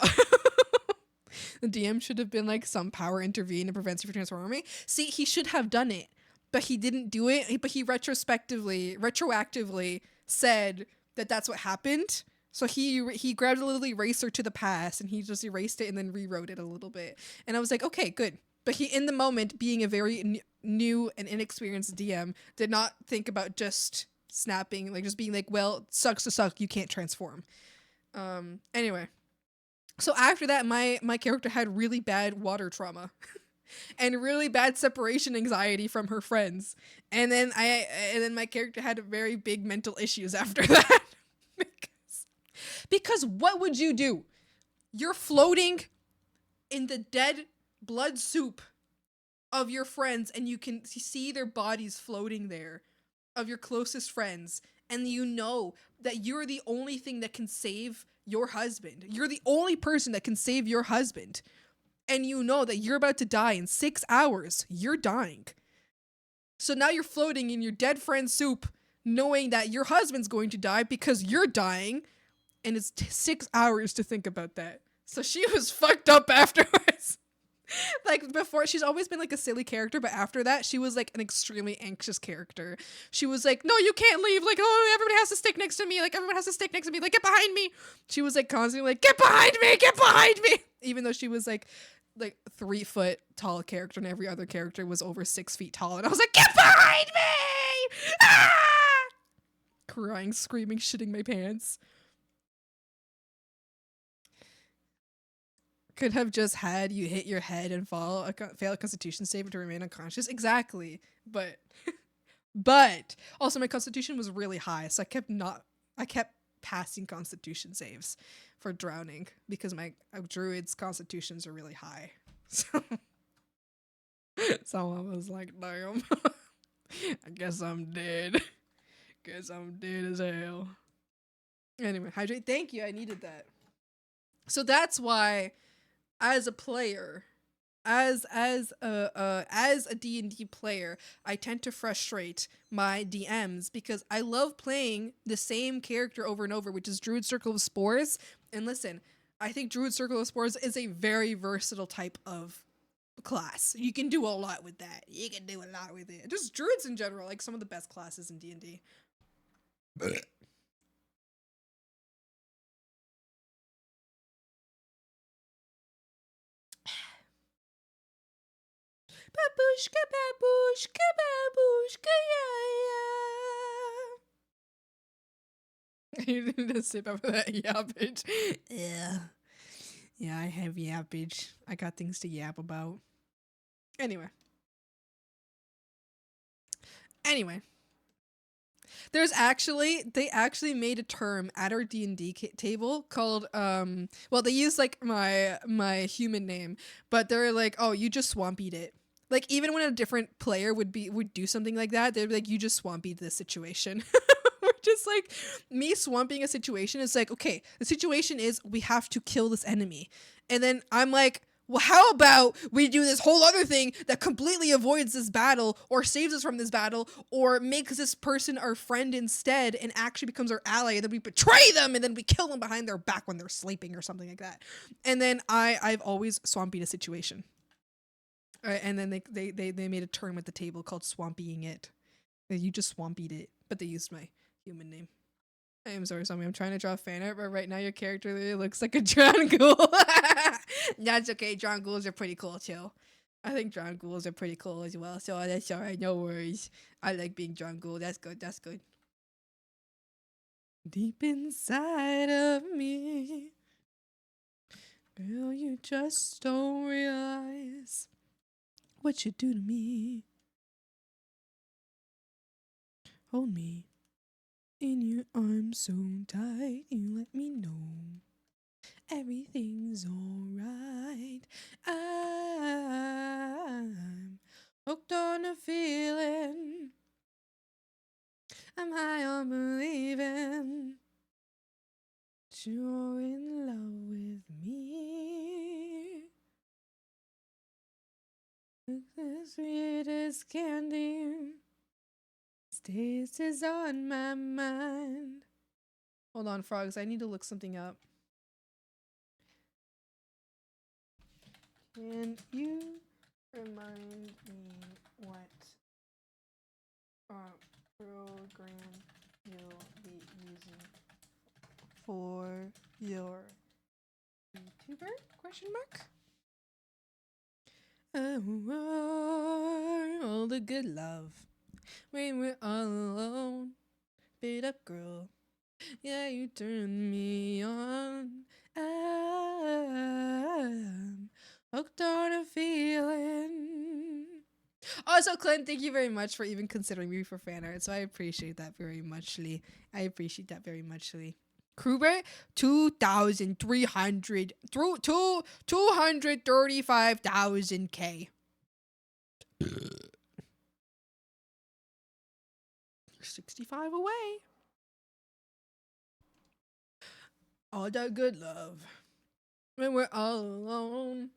The DM should have been like, some power intervene and prevents you from transforming. See, he should have done it, but he didn't do it. But he retroactively said that that's what happened. So he grabbed a little eraser to the past and he just erased it and then rewrote it a little bit. And I was like, okay, good. But he, in the moment, being a very new and inexperienced DM, did not think about just snapping, like just being like, well, sucks to suck, you can't transform. Anyway. So after that, my character had really bad water trauma and really bad separation anxiety from her friends. And then my character had very big mental issues after that. Because what would you do? You're floating in the dead blood soup of your friends and you can see their bodies floating there, of your closest friends, and you know that you're the only thing that can save your husband. You're the only person that can save your husband. And you know that you're about to die in 6 hours. You're dying. So now you're floating in your dead friend's soup, knowing that your husband's going to die because you're dying. And it's 6 hours to think about that. So she was fucked up afterwards. Like, before, she's always been like a silly character, but after that, she was like an extremely anxious character. She was like, no, you can't leave. Like, oh, everybody has to stick next to me. Like, everyone has to stick next to me. Like, get behind me. She was like constantly like, get behind me, get behind me. Even though she was like 3 foot tall character and every other character was over 6 feet tall. And I was like, get behind me! Ah! Crying, screaming, shitting my pants. Could have just had you hit your head and fail a constitution save to remain unconscious. Exactly. But also my constitution was really high, so I kept passing constitution saves for drowning because my druid's constitutions are really high. So someone was like, damn. I guess I'm dead. Guess I'm dead as hell. Anyway, hydrate. Thank you. I needed that. So that's why, as a player, as a D&D player, I tend to frustrate my DMs because I love playing the same character over and over, which is Druid Circle of Spores. And listen, I think Druid Circle of Spores is a very versatile type of class. You can do a lot with that. You can do a lot with it. Just druids in general, like some of the best classes in D&D. Babushka, babushka, babushka, yeah, yeah. You need to sip after that yappage. Yeah. Yeah, I have yappage. I got things to yap about. Anyway. They actually made a term at our D&D table called, well, they use like my human name, but they're like, oh, you just swampied it. Like, even when a different player would do something like that, they'd be like, you just swampied this situation. Just like, me swamping a situation is like, okay, the situation is we have to kill this enemy. And then I'm like, well, how about we do this whole other thing that completely avoids this battle or saves us from this battle or makes this person our friend instead and actually becomes our ally, and then we betray them and then we kill them behind their back when they're sleeping or something like that. And then I've always swampied a situation. And then they made a term at the table called swampying it. You just swampied it, but they used my human name. I am sorry, Sammy. I'm trying to draw fan art, but right now your character really looks like a drowned ghoul. That's okay. Drowned ghouls are pretty cool too. I think drowned ghouls are pretty cool as well. So that's alright. No worries. I like being drowned ghoul. That's good. That's good. Deep inside of me, girl, you just don't realize what you do to me. Hold me in your arms so tight, you let me know everything's alright. I'm hooked on a feeling. I'm high on believing you're in love with me. The sweetest candy taste is on my mind. Hold on, frogs. I need to look something up. Can you remind me what program you'll be using for your YouTuber? Question mark. All the good love when we're all alone. Beat up, girl. Yeah, you turn me on. I'm hooked on a feeling. Also, Clint, thank you very much for even considering me for fan art. So I appreciate that very muchly. I appreciate that very muchly. Kruber, 2,300 through 235,000K. 65 away. All that good love when we're all alone.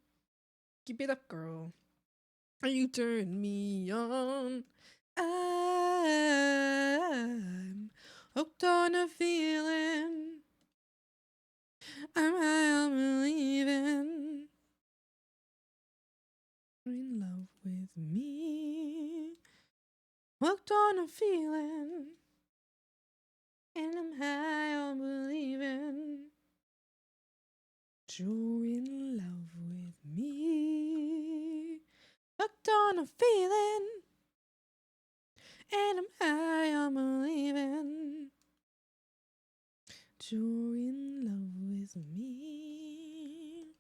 Keep it up, girl. You turn me on. I'm hooked on a feeling. I'm high on believing you're in love with me. Hooked on a feeling. And I'm high on believing you're in love with me. Hooked on a feeling. And I'm high on believing you're in love with me.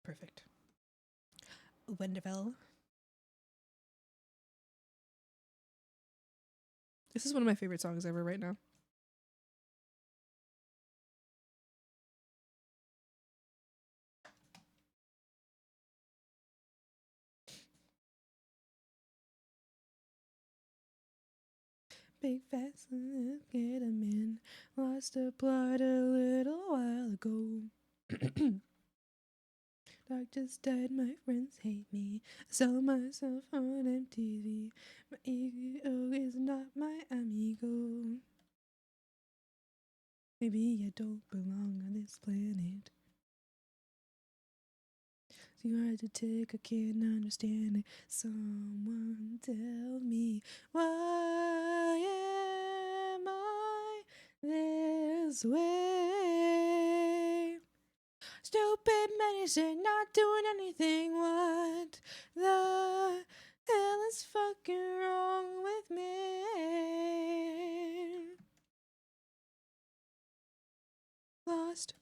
Perfect. Wonderful. This is one of my favorite songs ever right now. Big fast get 'em in. Lost the plot a little while ago. Dog just died, my friends hate me. I saw myself on MTV. My ego is not my amigo. Maybe I don't belong on this planet. It's too hard to take, I can't understand it. Someone tell me, why am I this way? Stupid medicine, not doing anything. What the hell is fucking wrong with me? Lost.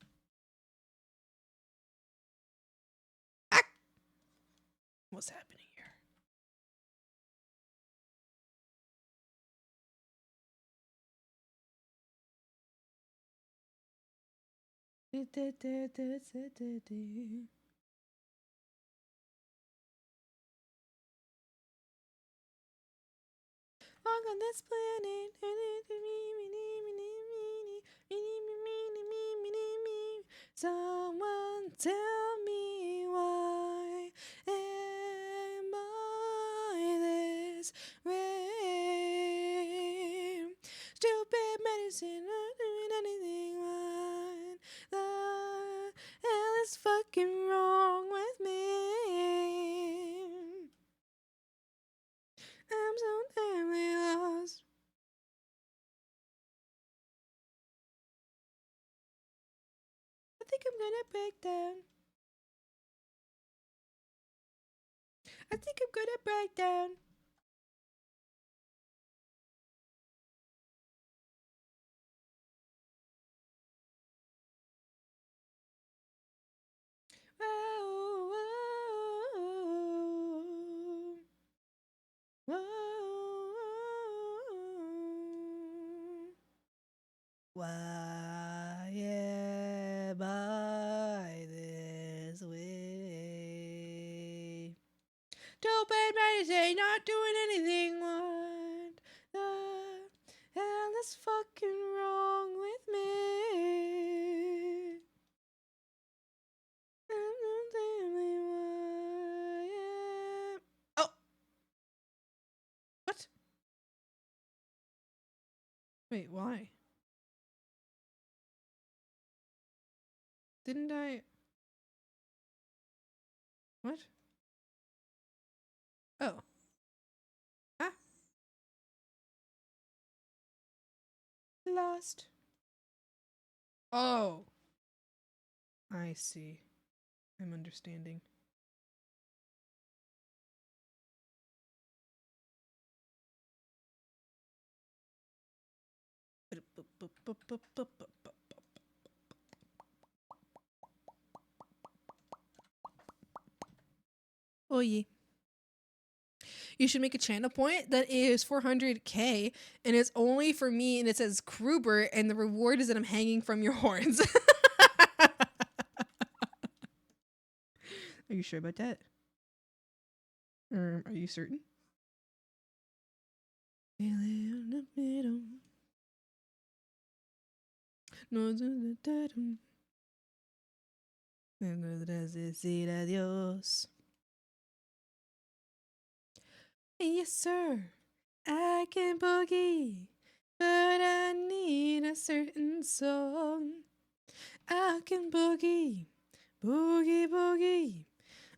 Ah! What's happening here? Long on this planet. Someone tell me, why am I this way? Stupid medicine, not doing anything. What the hell is fucking wrong with me? think I'm gonna break down. I think I'm gonna break down. Whoa, whoa, whoa. Why am I this way? Don't bad medicine, not doing anything. What the hell is fucking wrong with me? Oh, what? Wait, why? Didn't I? What? Oh. Ah. Lost. Oh. I see. I'm understanding. Oh yeah. You should make a channel point that is 400k and it's only for me and it says Kruber and the reward is that I'm hanging from your horns. Are you sure about that? Are you certain? No, decir adios. Yes, sir. I can boogie, but I need a certain song. I can boogie, boogie, boogie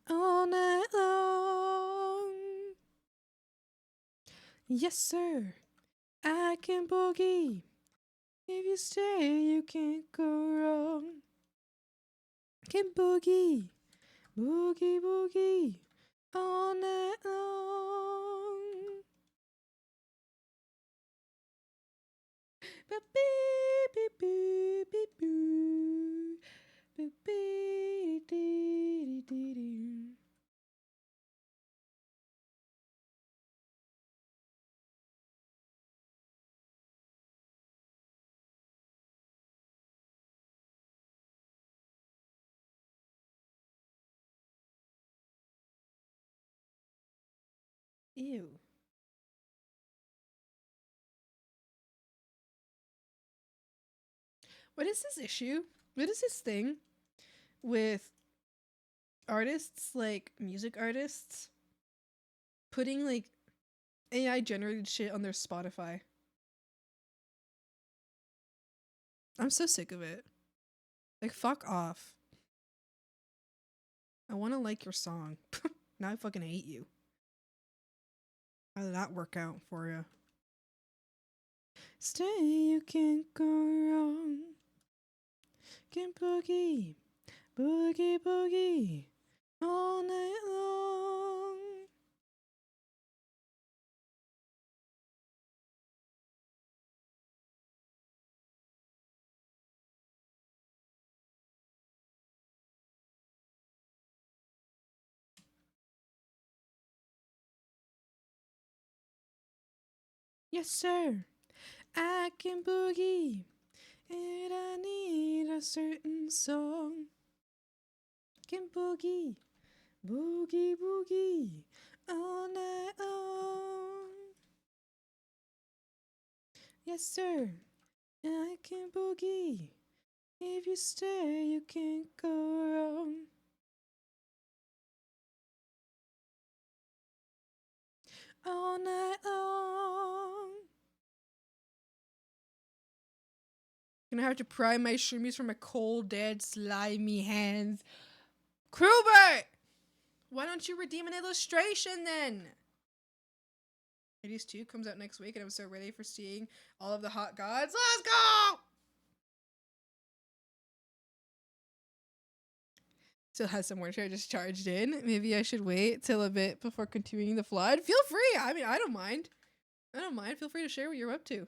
all night long. Yes, sir. I can boogie. If you stay, you can't go wrong. Can boogie, boogie, boogie all night long. Beep, beep, beep, beep, boo. Beep, beep, dee, dee, dee, dee. Ew. What is this issue? What is this thing with artists, like music artists, putting like AI generated shit on their Spotify? I'm so sick of it. Like, fuck off. I want to like your song. Now I fucking hate you. How did that work out for you? Stay, you can't go wrong. Can boogie, boogie, boogie all night long. Yes, sir. I can boogie, and I need a certain song. Can boogie, boogie, boogie all night long. Yes, sir. I can boogie. If you stay, you can't go wrong. All night long. Gonna have to pry my shroomies from my cold, dead, slimy hands. Kruber! Why don't you redeem an illustration then? Hades 2 comes out next week and I'm so ready for seeing all of the hot gods. Let's go! still has some more charges charged in. Maybe I should wait till a bit before continuing the flood. Feel free. I mean, I don't mind. I don't mind. Feel free to share what you're up to.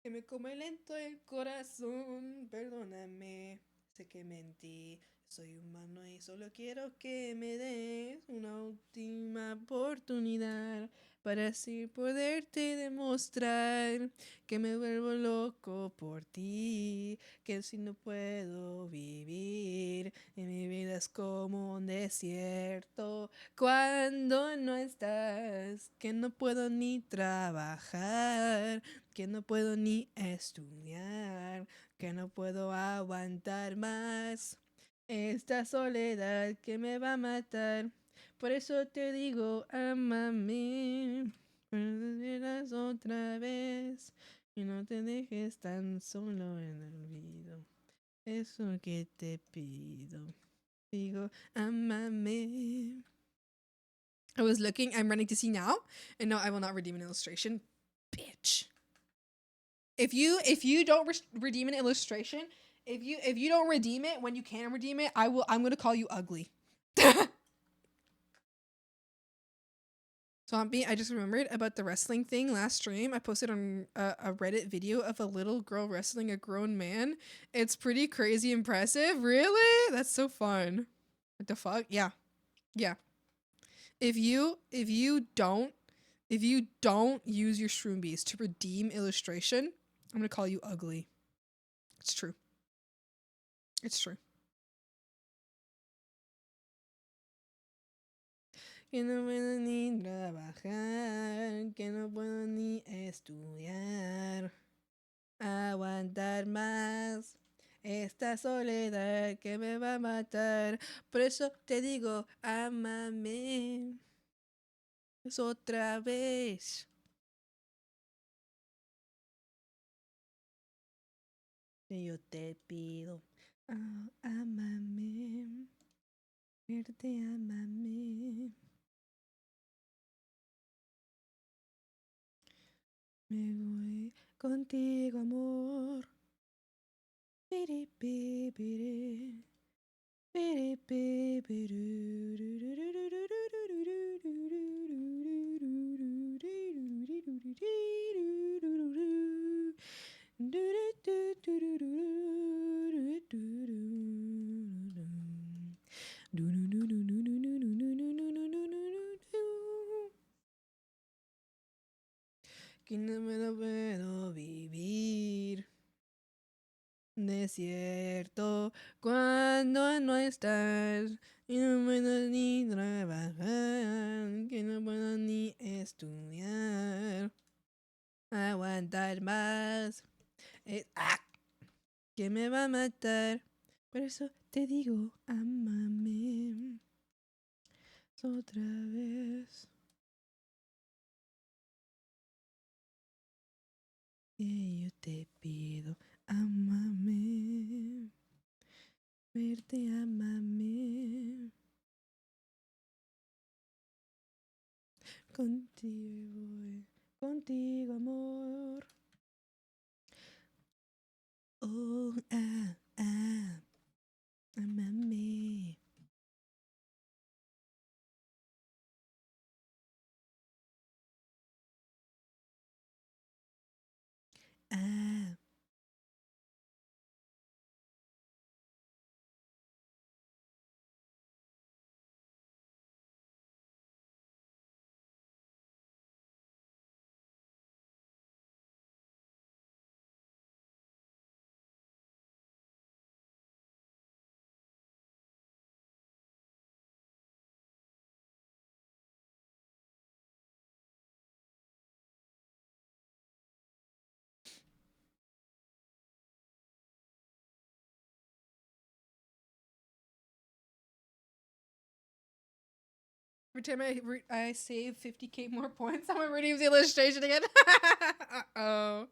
Que me come lento el corazón, perdóname, sé que mentí, soy humano y solo quiero que me des una última oportunidad para así poderte demostrar que me vuelvo loco por ti, que si no puedo vivir, y mi vida es como un desierto cuando no estás, que no puedo ni trabajar, que no puedo ni estudiar, que no puedo aguantar más esta soledad que me va a matar. Por eso te digo, ámame, verás otra vez y no te dejes tan solo en el olvido. Eso que te pido, digo, ámame. I was looking, I'm running to see now, and no, I will not redeem an illustration. Bitch. If you don't redeem an illustration, if you don't redeem it when you can redeem it, I'm gonna call you ugly. Zombie, I just remembered about the wrestling thing last stream. I posted on a Reddit video of a little girl wrestling a grown man. It's pretty crazy impressive. Really? That's so fun. What the fuck? Yeah. Yeah. If you don't use your Shroom Beast to redeem illustration, I'm gonna call you ugly. It's true. It's true. Que no puedo ni trabajar, que no puedo ni estudiar, aguantar más esta soledad que me va a matar. Por eso te digo, ámame. Es otra vez. Que yo te pido, ámame. Verte, ámame. Me voy contigo, amor. Piri, pi, piri. Piri, pi, que no me lo puedo vivir. Desierto cuando no estás y no puedo ni trabajar, que no puedo ni estudiar, aguantar más, que me va a matar. Por eso te digo, ámame otra vez. Que yo te pido, ámame, verte, ámame. Contigo, amor. Oh, ámame. Every time I save 50k more points, I'm gonna redeem the illustration again. Uh-oh.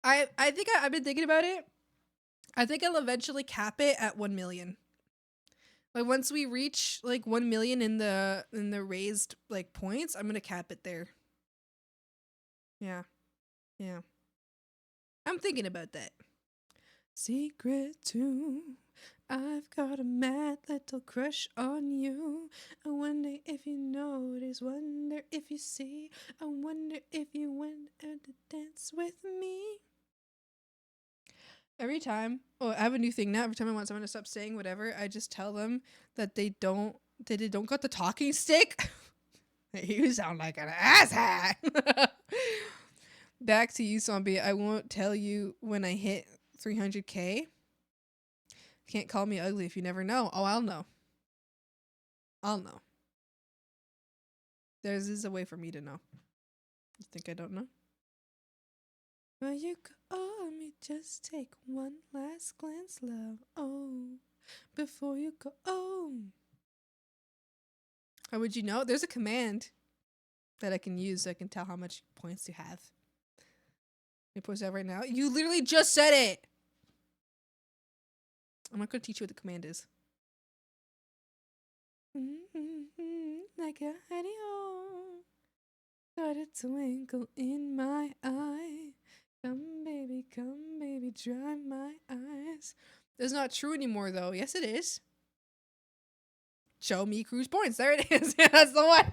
I think I've been thinking about it. I think I'll eventually cap it at 1 million. Like once we reach like 1 million in the raised like points, I'm gonna cap it there. Yeah. Yeah. I'm thinking about that. Secret too. I've got a mad little crush on you. I wonder if you notice, wonder if you see. I wonder if you went out to dance with me. Every time, I have a new thing now. Every time I want someone to stop saying whatever, I just tell them that they don't got the talking stick. You sound like an asshat. Back to you, zombie. I won't tell you when I hit 300K. Can't call me ugly if you never know. Oh, I'll know. I'll know. There's a way for me to know. You think I don't know? Well, you call me, just take one last glance, love. Oh, before you go. Oh. How would you know? There's a command that I can use so I can tell how much points you have. You post that right now? You literally just said it! I'm not going to teach you what the command is. Like a honey-hole, got a twinkle in my eye. Come baby, dry my eyes. That's not true anymore, though. Yes, it is. Show me cruise points. There it is. That's the one.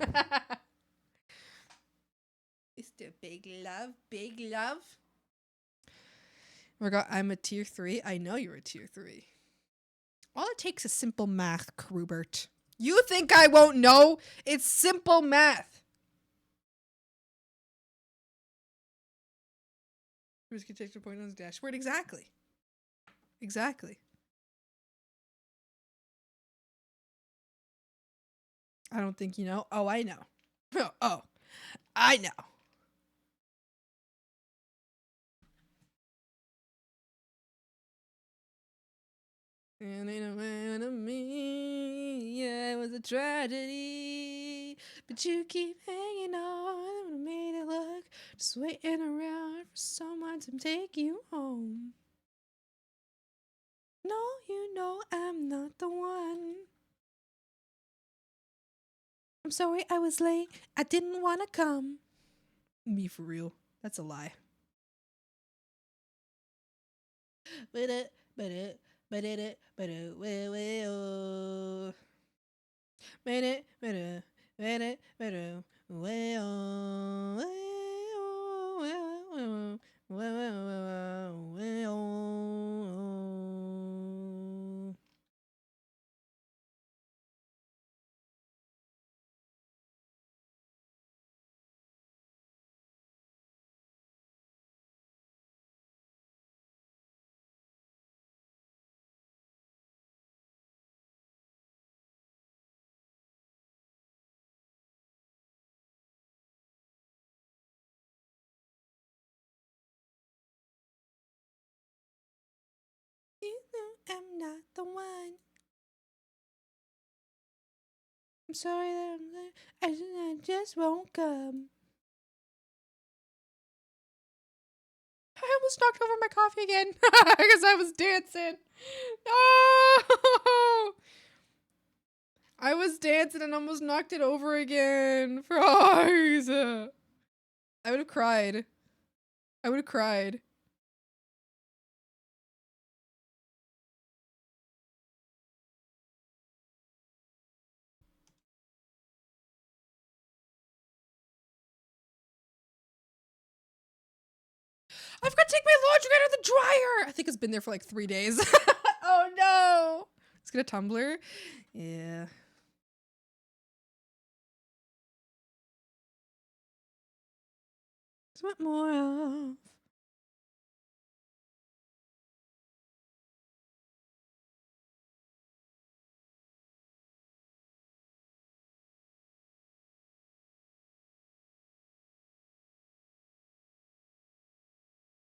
It's the big love, big love. Forgot I'm a tier 3. I know you're a tier 3. All it takes is simple math, Krubert. You think I won't know? It's simple math. Who's gonna take the point on his dashboard? Exactly. Exactly. I don't think you know. Oh, I know. Oh, I know. And ain't a man of me, yeah, it was a tragedy. But you keep hanging on, and made it look, just waiting around for someone to take you home. No, you know I'm not the one. I'm sorry I was late, I didn't want to come. Me for real, that's a lie. But it, but it. But it, well. Made it, well. You know I'm not the one. I'm sorry that I'm late. I just won't come. I almost knocked over my coffee again because I was dancing. No! I was dancing and almost knocked it over again. Fries! I would have cried. I would have cried. I've got to take my laundry out of the dryer. I think it's been there for like 3 days. Oh no. Let's get a tumbler. Yeah. Just want more of.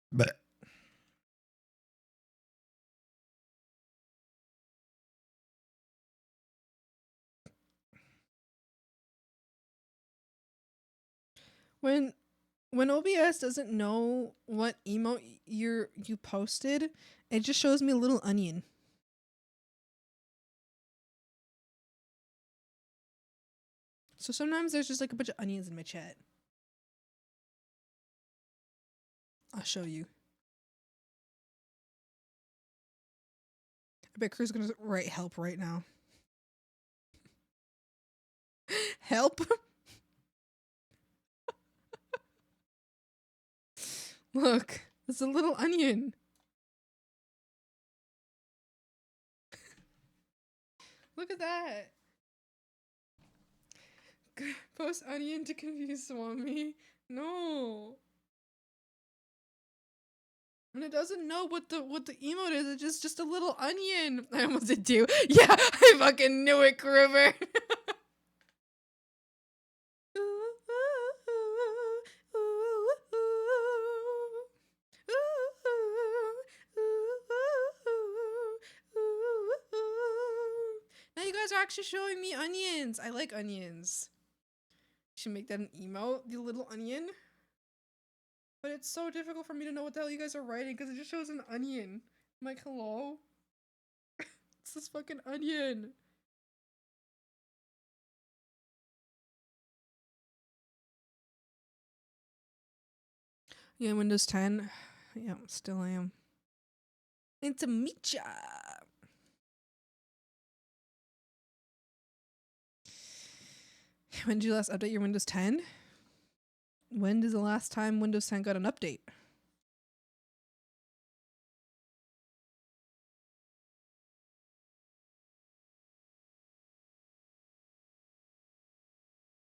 But When OBS doesn't know what emote you posted, it just shows me a little onion. So sometimes there's just like a bunch of onions in my chat. I'll show you. I bet Crew's gonna write help right now. Help? Look, it's a little onion. Look at that. Post onion to confuse Swami. No. And it doesn't know what the emote is. It's just a little onion. I almost did too. Yeah, I fucking knew it, Kruber. Now you guys are actually showing me onions. I like onions. Should make that an emote, the little onion. But it's so difficult for me to know what the hell you guys are writing because it just shows an onion. I'm like, hello? It's this fucking onion. Yeah, Windows 10. Yeah, still am. And to meet ya. When did you last update your Windows 10? When is the last time Windows 10 got an update?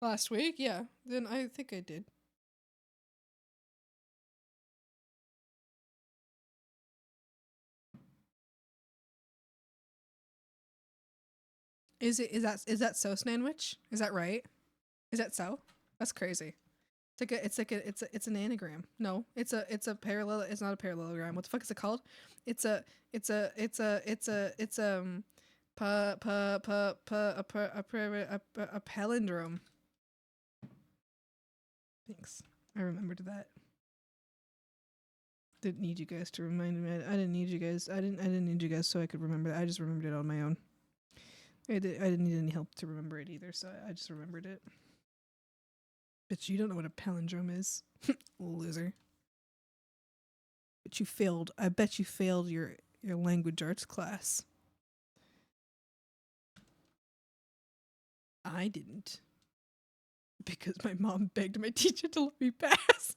Last week? Yeah. Then I think I did. Is that so, Snanwich? Is that right? Is that so? That's crazy. It's an anagram. No, it's a parallel. It's not a parallelogram. What the fuck is it called? It's a palindrome. Thanks. I remembered that. Didn't need you guys to remind me. I didn't need you guys. I didn't need you guys so I could remember that. I just remembered it on my own. I didn't need any help to remember it either, so I just remembered it. But you don't know what a palindrome is. Loser. But you failed. I bet you failed your language arts class. I didn't. Because my mom begged my teacher to let me pass.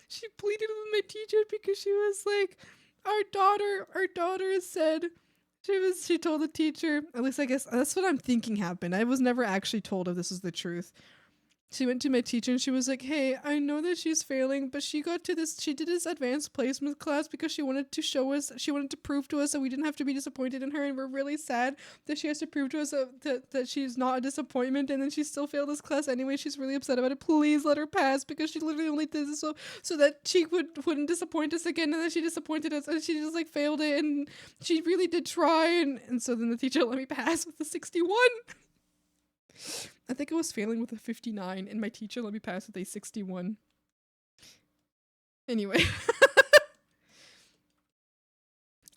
She pleaded with my teacher because she was like, our daughter said, she told the teacher, at least I guess that's what I'm thinking happened. I was never actually told if this is the truth. She went to my teacher and she was like, hey, I know that she's failing, but she did this advanced placement class because she wanted to prove to us that we didn't have to be disappointed in her, and we're really sad that she has to prove to us that she's not a disappointment, and then she still failed this class anyway. She's really upset about it. Please let her pass, because she literally only did this so that she wouldn't disappoint us again, and then she disappointed us, and she just like failed it, and she really did try, and so then the teacher let me pass with a 61. I think I was failing with a 59, and my teacher let me pass with a 61. Anyway.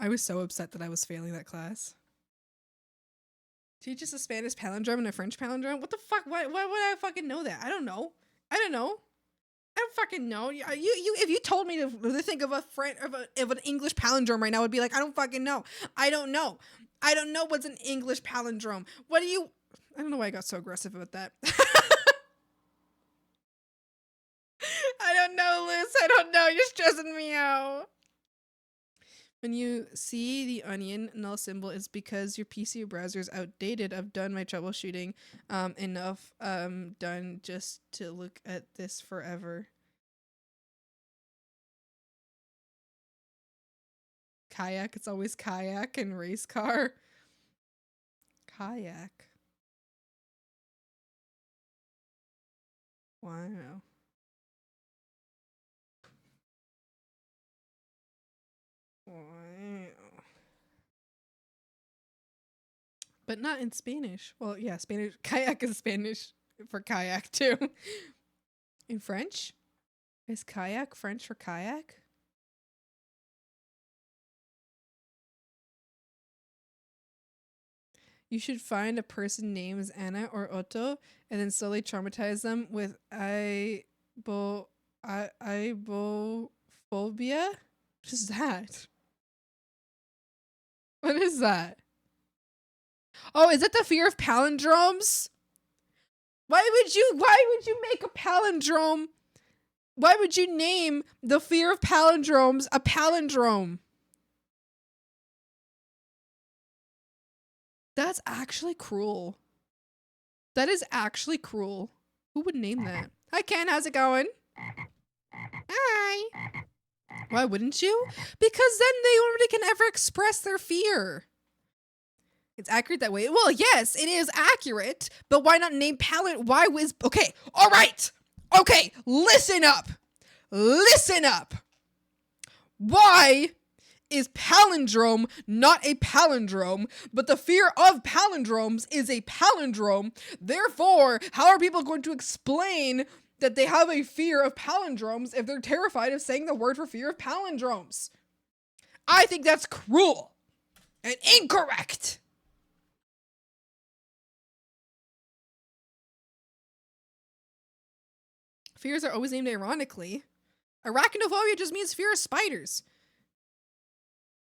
I was so upset that I was failing that class. Teaches a Spanish palindrome and a French palindrome? What the fuck? Why would I fucking know that? I don't know. I don't fucking know. You if you told me to think of of an English palindrome right now, I'd be like, I don't fucking know. I don't know what's an English palindrome. What do you... I don't know why I got so aggressive about that. I don't know, Liz. I don't know. You're stressing me out. When you see the onion null symbol, it's because your PC browser is outdated. I've done my troubleshooting enough done just to look at this forever. Kayak. It's always kayak and race car. Kayak. Wow. Wow. But not in Spanish. Well, yeah, Spanish. Kayak is Spanish for kayak too. In French? Is kayak French for kayak? You should find a person named Anna or Otto and then slowly traumatize them with ibophobia? What is that? What is that? Oh, is it the fear of palindromes? Why would you make a palindrome? Why would you name the fear of palindromes a palindrome? That's actually cruel. That is actually cruel. Who would name that? Hi, Ken. How's it going? Hi. Why wouldn't you? Because then nobody can ever express their fear. It's accurate that way. Well, yes, it is accurate, but why not name Why was... Okay, all right. Okay, listen up. Listen up. Why is palindrome not a palindrome, but the fear of palindromes is a palindrome? Therefore, how are people going to explain that they have a fear of palindromes if they're terrified of saying the word for fear of palindromes? I think that's cruel and incorrect. Fears are always named ironically. Arachnophobia just means fear of spiders.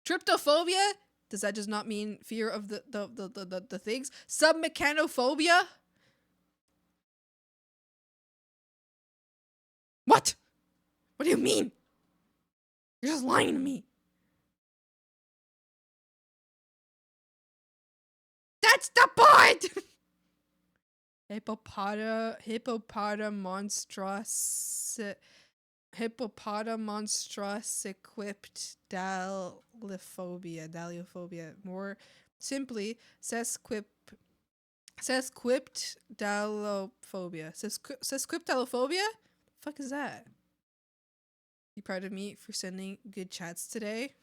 Tryptophobia, does that just not mean fear of the things? Submechanophobia? What? What do you mean? You're just lying to me. That's the point! Hippopotamonstrous equipped daliophobia. More simply, sesquipedalophobia. Sesquipedalophobia? Fuck is that? You proud of me for sending good chats today?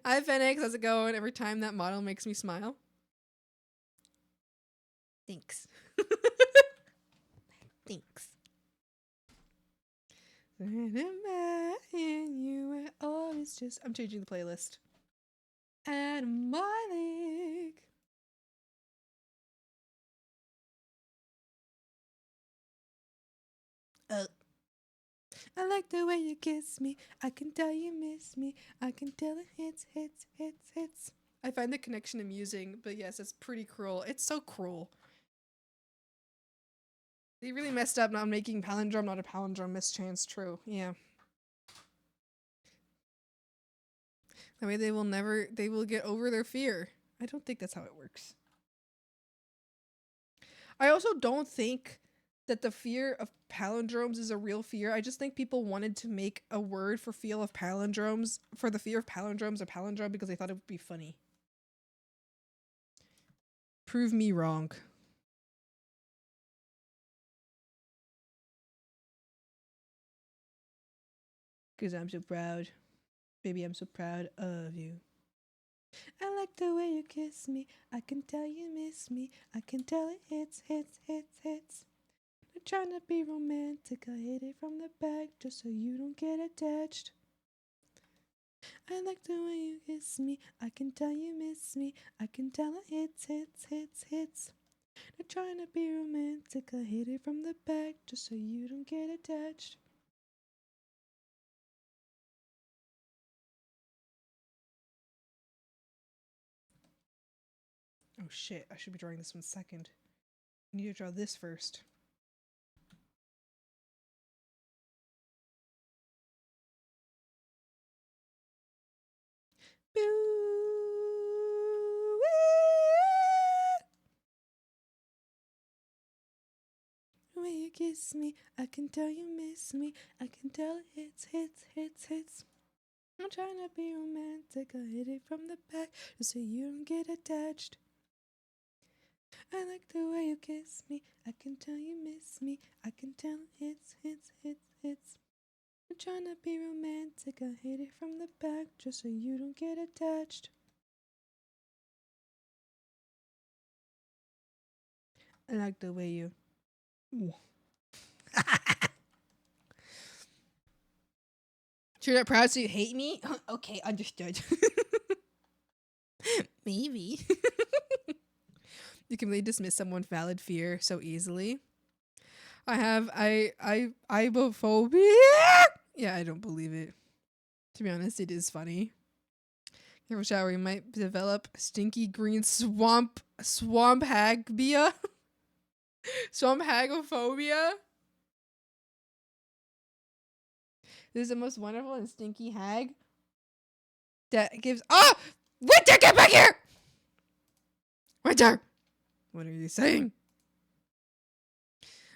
Hi Phoenix, how's it going? Every time that model makes me smile. Thanks. Thanks. You always just... I'm changing the playlist. And my leg. I like the way you kiss me. I can tell you miss me. I can tell it hits. I find the connection amusing, but yes, it's pretty cruel. It's so cruel. They really messed up not making palindrome not a palindrome. Mischance. True. Yeah. That way they will get over their fear. I don't think that's how it works. I also don't think that the fear of palindromes is a real fear. I just think people wanted to make a word for fear of palindromes, for the fear of palindromes, a palindrome because they thought it would be funny. Prove me wrong. Because I'm so proud. Baby, I'm so proud of you. I like the way you kiss me. I can tell you miss me. I can tell it hits. I'm trying to be romantic. I hit it from the back just so you don't get attached. I like the way you kiss me. I can tell you miss me. I can tell it hits. I'm trying to be romantic. I hit it from the back just so you don't get attached. Oh shit, I should be drawing this one second. I need to draw this first. When you kiss me, I can tell you miss me. I can tell it hits. I'm trying to be romantic. I hit it from the back just so you don't get attached. I like the way you kiss me. I can tell you miss me. I can tell it hits. I'm trying to be romantic. I hit it from the back just so you don't get attached. I like the way you... You're not proud so you hate me? Okay, understood. Maybe. You can really dismiss someone's valid fear so easily. I have ibophobia. Yeah, I don't believe it. To be honest, it is funny. Careful shower, you might develop stinky green swamp hagbia. Swamp hagophobia. This is the most wonderful and stinky hag that gives. Oh! Winter, get back here! Winter! What are you saying?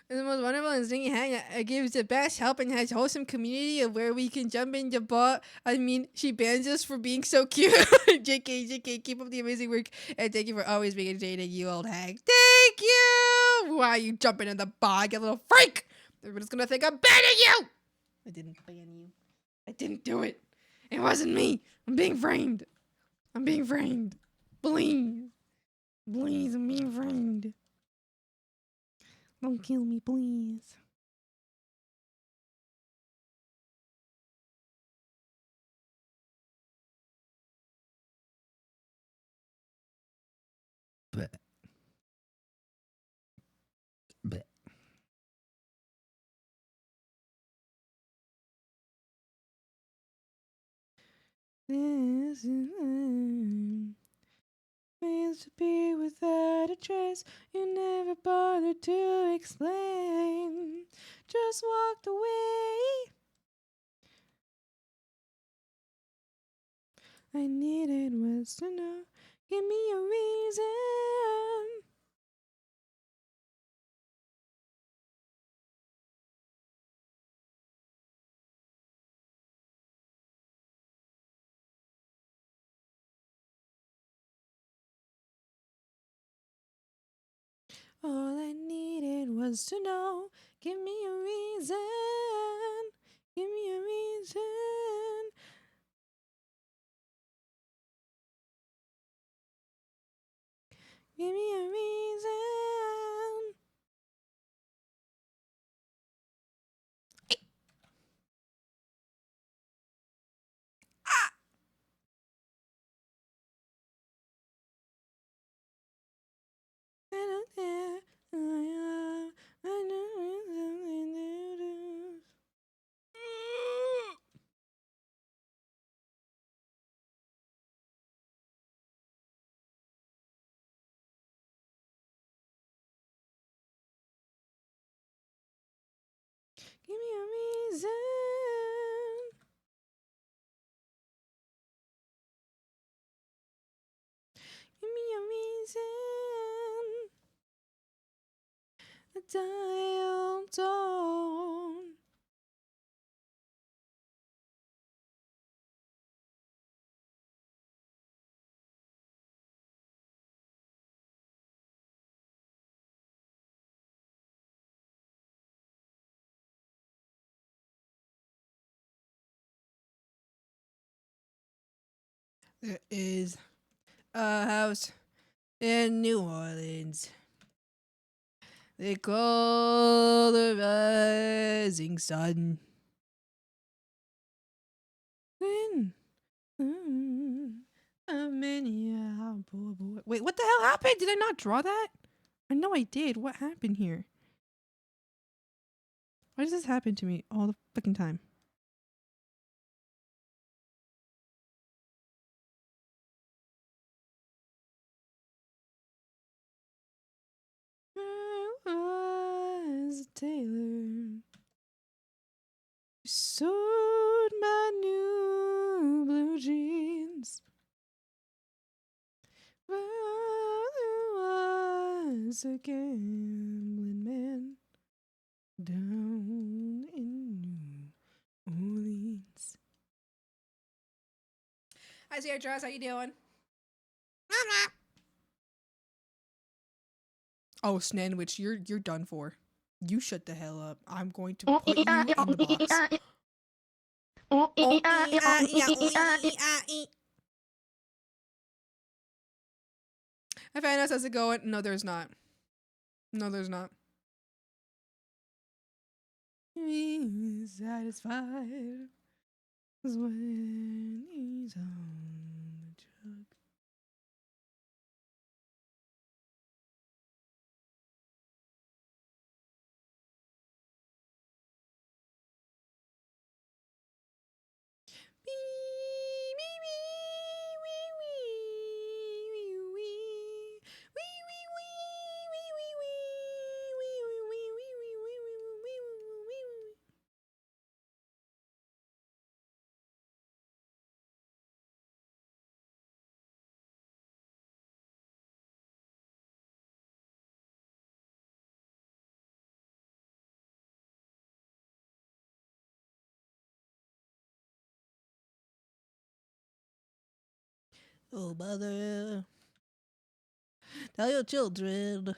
This is the most wonderful and stinky hag that gives the best help and has wholesome community of where we can jump into ball. I mean, she bans us for being so cute. JK, keep up the amazing work and thank you for always being entertaining, you old hag. Thank you! Why are you jumping in the bog, you little freak? Everybody's gonna think I'm banning you! I didn't ban you. I didn't do it. It wasn't me. I'm being framed. I'm being framed. Please. Please, I'm being framed. Don't kill me, please. But This is means to be without a trace. You never bothered to explain. Just walked away. I needed was to know. Give me a reason. All I needed was to know. Give me a reason. Give me a reason. Give me a reason. I don't care. I know it's something to do. Give me a reason. Give me a reason. A dial tone. There is a house in New Orleans. They call the rising sun. Then, many boy. Wait, what the hell happened? Did I not draw that? I know I did. What happened here? Why does this happen to me all the fucking time? I was a tailor. Sewed my new blue jeans. Father was a gambling man down in New Orleans. Hi, Sarah Joss. How you doing? Oh, Snandwich, you're done for. You shut the hell up. I'm going to put you in the box. Hi, Fanos. How's it going? No, there's not. No, there's not. He's satisfied when he's on the truck. Oh, mother, tell your children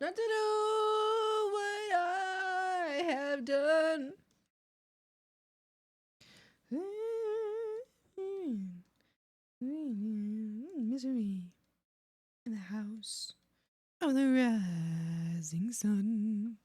not to do what I have done. Misery in the house of the rising sun.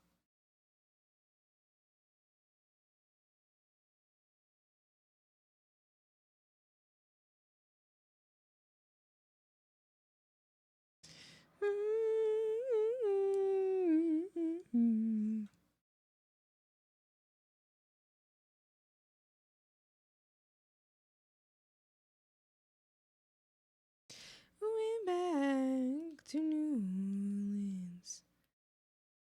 Went back to New Orleans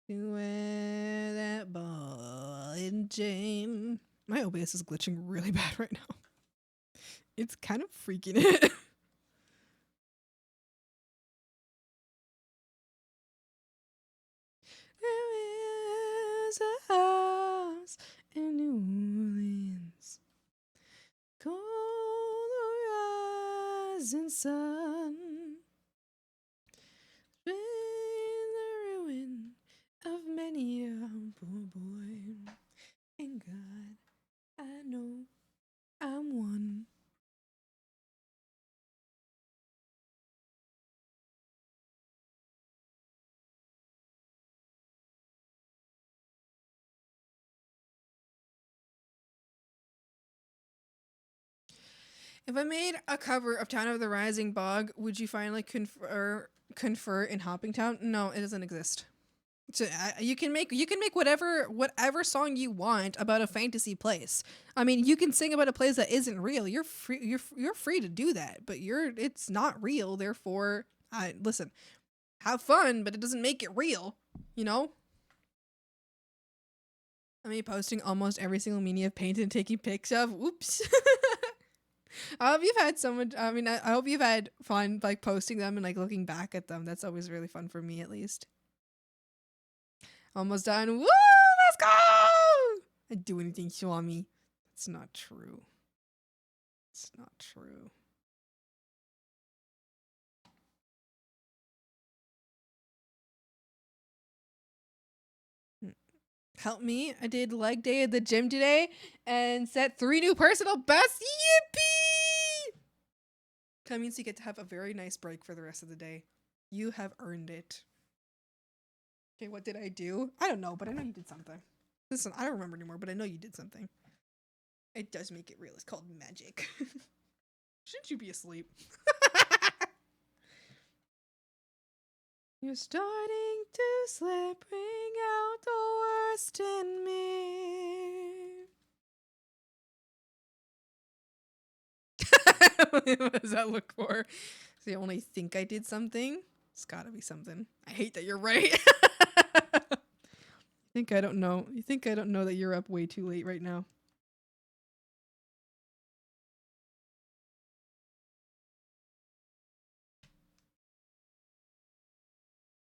to wear that ball and chain. My OBS is glitching really bad right now. It's kind of freaking it. There is a house in New Orleans called the rising sun. Been the ruin of many a poor boy. And God, I know I'm one. If I made a cover of Town of the Rising Bog, would you finally confer in Hopping Town? No, it doesn't exist. So you can make whatever song you want about a fantasy place. I mean, you can sing about a place that isn't real. You're free. You're free to do that, but it's not real. Therefore, listen, have fun, but it doesn't make it real. You know. I mean, posting almost every single media of paint and taking pics of. Oops. I hope you've had someone. I mean, I hope you've had fun like posting them and like looking back at them. That's always really fun for me, at least. Almost done. Woo! Let's go! I'd do anything, Swami. It's not true. It's not true. Help me. I did leg day at the gym today and set 3 new personal bests. Yippee! That means you get to have a very nice break for the rest of the day. You have earned it. Okay, what did I do? I don't know, but I know you did something. Listen, I don't remember anymore, but I know you did something. It does make it real. It's called magic. Shouldn't you be asleep? You're starting to slip, bring out the worst in me. What does that look for? So you only think I did something? It's gotta be something. I hate that you're right. You think I don't know that you're up way too late right now.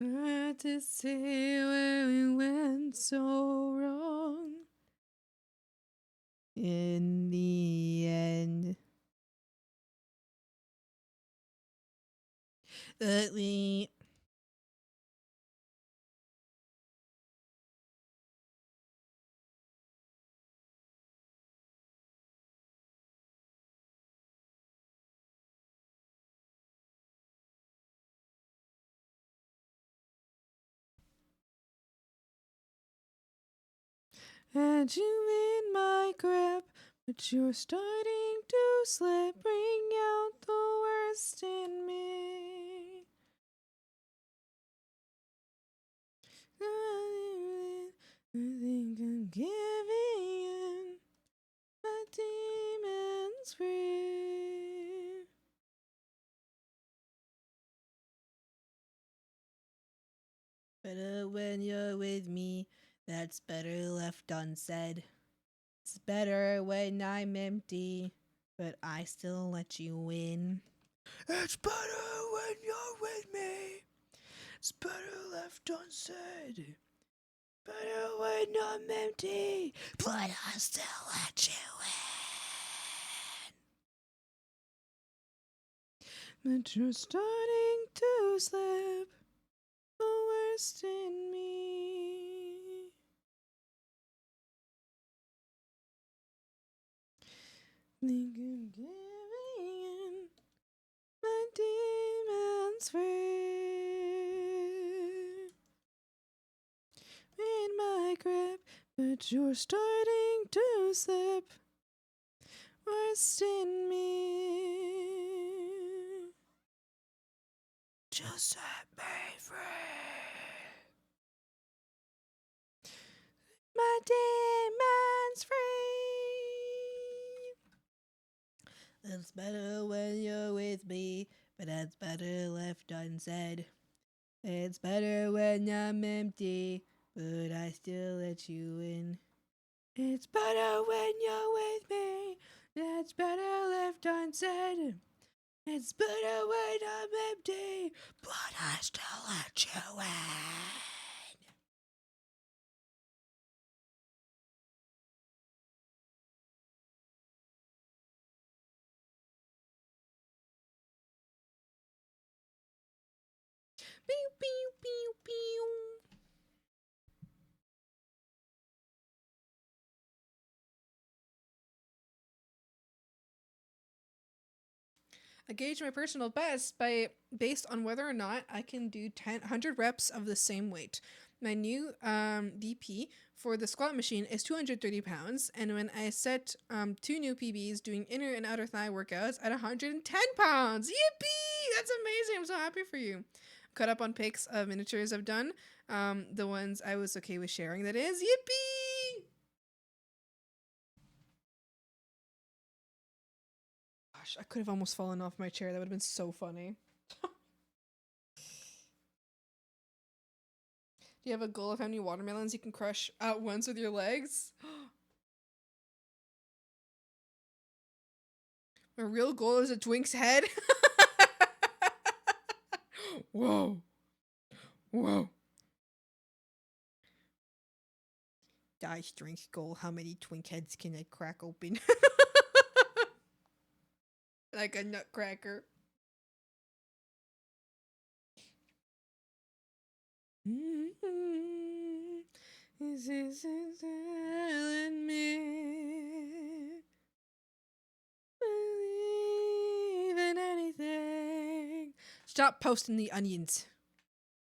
Hard to say where we went so wrong. In the end, that we had you in my grip, but you're starting to slip, bring out the worst in me. I think I'm giving in, my demons free. Better when you're with me, that's better left unsaid. It's better when I'm empty, but I still let you win. It's better when you're with me. It's better left unsaid. Better when I'm empty, but I still let you win. but you're starting to slip the worst in me. Think I'm giving in, my demons free in my grip, but you're starting to slip worst in me. Just set me free. My demons free. It's better when you're with me, but that's better left unsaid. It's better when I'm empty, but I still let you in. It's better when you're with me, that's better left unsaid. It's better when I'm empty, but I still let you in. Pew, pew, pew, pew. I gauge my personal best based on whether or not I can do 100 reps of the same weight. My new DP for the squat machine is 230 pounds, and when I set 2 new PBs doing inner and outer thigh workouts at 110 pounds. Yippee! That's amazing. I'm so happy for you. Cut up on pics of miniatures I've done. The ones I was okay with sharing, that is. Yippee! Gosh, I could have almost fallen off my chair. That would have been so funny. Do you have a goal of how many watermelons you can crush at once with your legs? My real goal is a Twink's head. Whoa. Whoa. Dice drink goal. How many twink heads can I crack open? Like a nutcracker. This isn't telling me believe in anything. Stop posting the onions.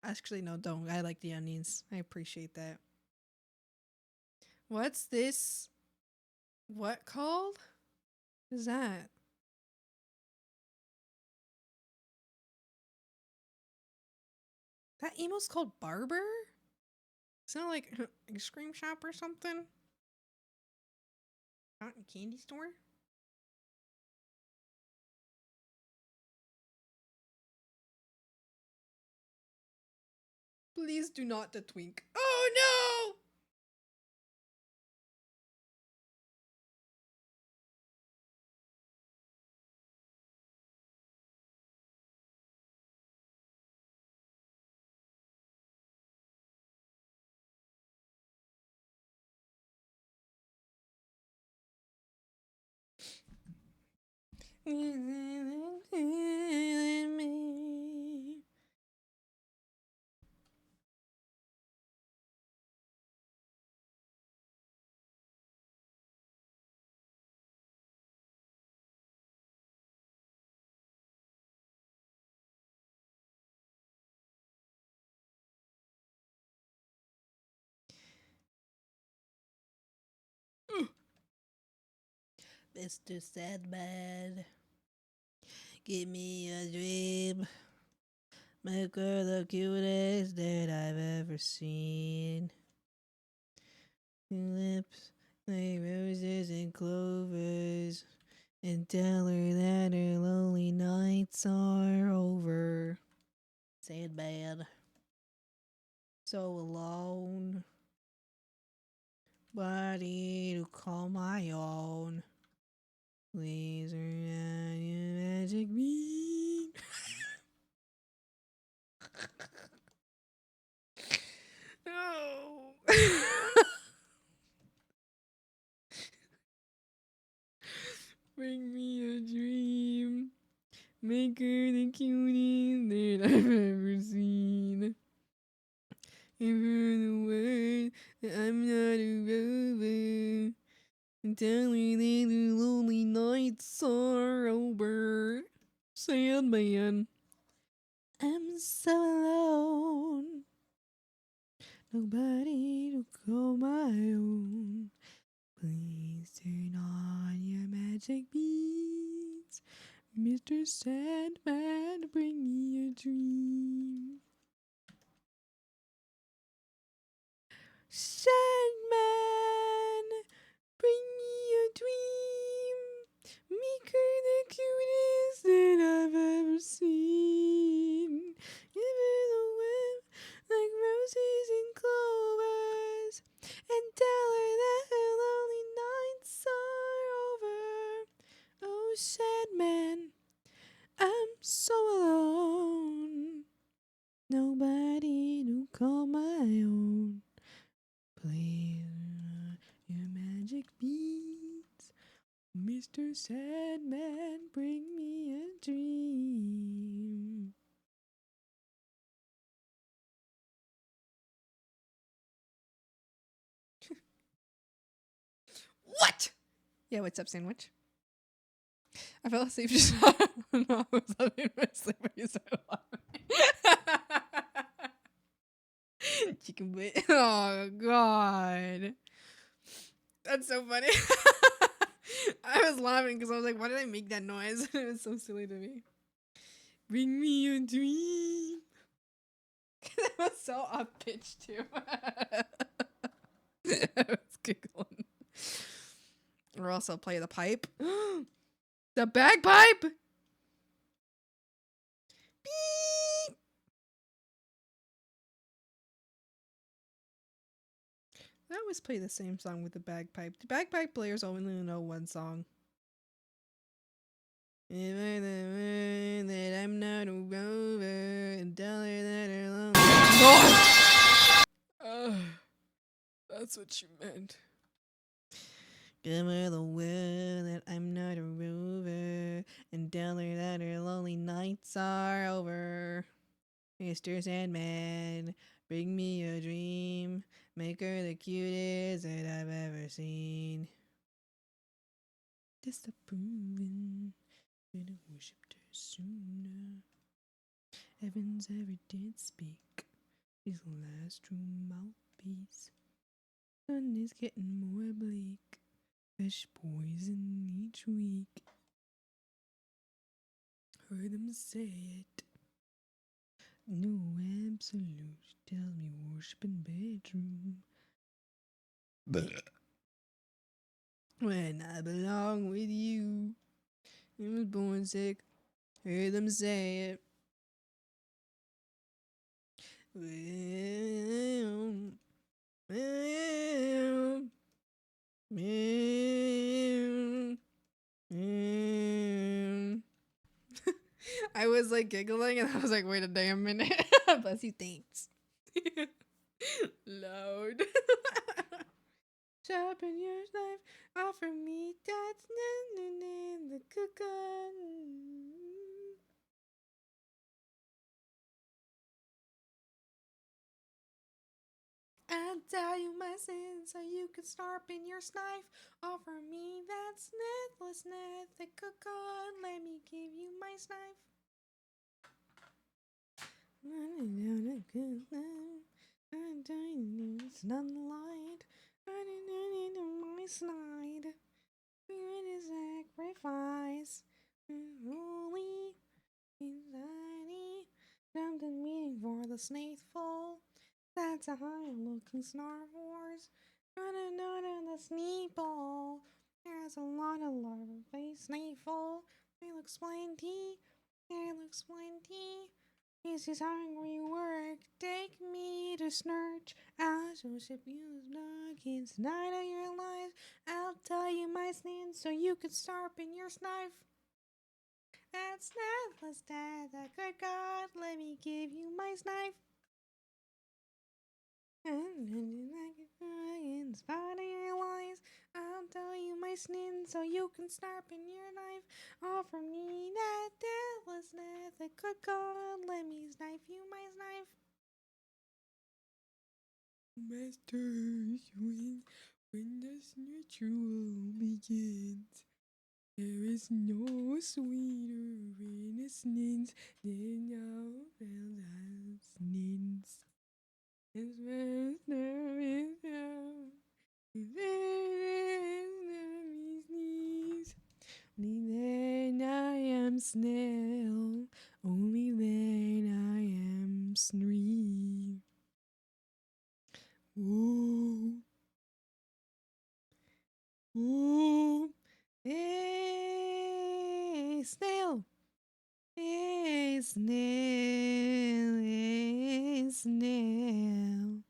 Actually, no, don't. I like the onions. I appreciate that. What's this? What called? What is that? That emote's called Barber? Isn't it like ice cream shop or something? Cotton candy store? Please do not the twink. Oh no! Me. Mr. Sandman, give me a dream. Make her the cutest that I've ever seen. Lips like roses and clovers, and tell her that her lonely nights are over. Sandman, so alone. Body to call my own. Laser on your magic beam. No. Bring me a dream. Make her the cutest that I've ever seen. Give her the word that I'm not a rover. And tell her that the lonely nights are over. Sandman. I'm so alone. Nobody to call my own. Please turn on your magic beats. Mr. Sandman, bring me a dream. Sandman, bring me a dream. Make her the cutest that I've ever seen. Give her the whip like roses and clovers. And tell her that her lonely nights are over. Oh, Sandman, I'm so alone. Nobody to call my own. Play your magic beats. Mr. Sandman, bring me a dream. What? Yeah, what's up, sandwich? I fell asleep just now. No, I was having my sleep when you started laughing. Chicken butt. Oh, God. That's so funny. I was laughing because I was like, why did I make that noise? It was so silly to me. Bring me a dream. It was so up pitched too. I was giggling. Or else I'll play the pipe. The bagpipe. Beep. I always play the same song with the bagpipe. The bagpipe players only know one song. If I the that I'm not a rover and tell her that her long. That's what you meant. Give her the word that I'm not a rover and tell her that her lonely nights are over. Mr. Sandman, bring me a dream. Make her the cutest that I've ever seen. Disapproving, should have worshipped her sooner. Heavens ever did speak, his last true mouthpiece. Sun is getting more bleak, fresh poison each week. Heard them say it. No absolute, tells me worshiping bedroom. When I belong with you, I was born sick. Heard them say it. I was like giggling and I was like, wait a damn minute. Bless you, thanks. Loud. Sharpen your knife, offer me that's in the cooker. I'll tell you my sins so you can sharpen your knife. Offer me that snithless net, the cooker. Let me give you my knife. It's not light. I didn't my snide. It is sacrifice. Holy anxiety. Something meaning for the snaithful. That's a high looking snarl horse. Running the sneeple. There's a lot of face snaithful. It looks plenty. It looks plenty. This is hungry work. Take me to Snurch. I'll worship you as nuggets. Night of your life. I'll tell you my sins so you can sharpen your knife. That's snathless dad. That good God. Let me give you my knife. In spite of your lies, I'll tell you my sins so you can sharpen your knife. Offer me that deathless The good God, let me knife you, my knife. Masters, when this ritual begins, there is no sweeter innocence than our abstinence. As well as there is now, only then I am snail, only then I am snree. Whoa. Whoa. Hey, snail. Hey, snail. Hey, snail.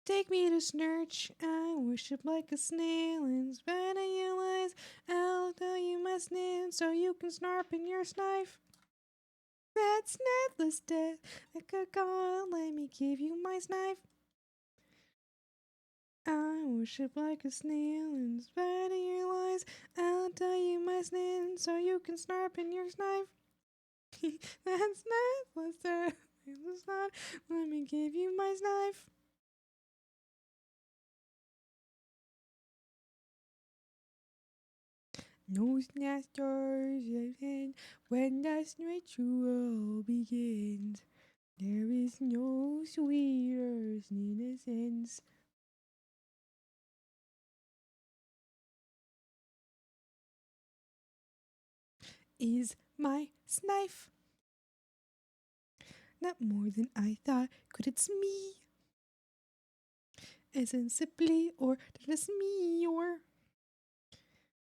Take me to Snurch. I worship like a snail. In spite of your lies, I'll tell you my snail so you can snarp in your snife. That's needless death. Like a god, let me give you my knife. I worship like a snail. In spite of your lies, I'll tell you my snail so you can snarp in your knife. That's needless death. Let me give you my knife. No snasters and when the ritual begins, there is no sweeter innocence. Is my knife. Not more than I thought, could it's me? Is it simply or did it's me or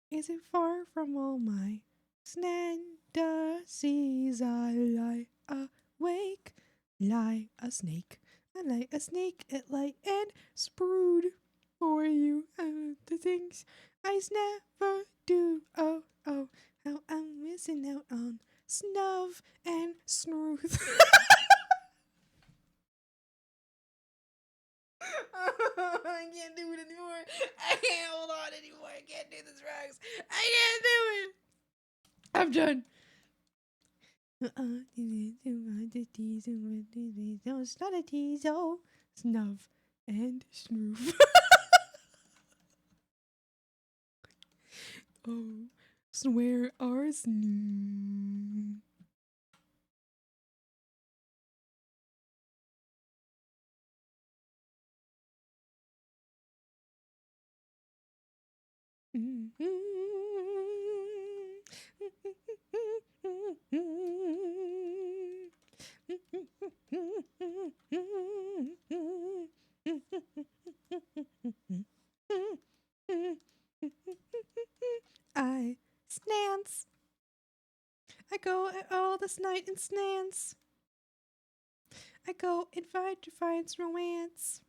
is it far from all my fantasies? I lie awake, lie a snake. I lie a snake at light and sprued for you. The things I never do. Oh, oh, how I'm missing out on snub and snooth. I can't do it anymore. I can't hold on anymore. I can't do this, Rex. I can't do it. I'm done. No, it's not a tease. Oh, snub and snoof. Oh, swear our snoo. I snance. I go all this night and snance. I go and finds romance.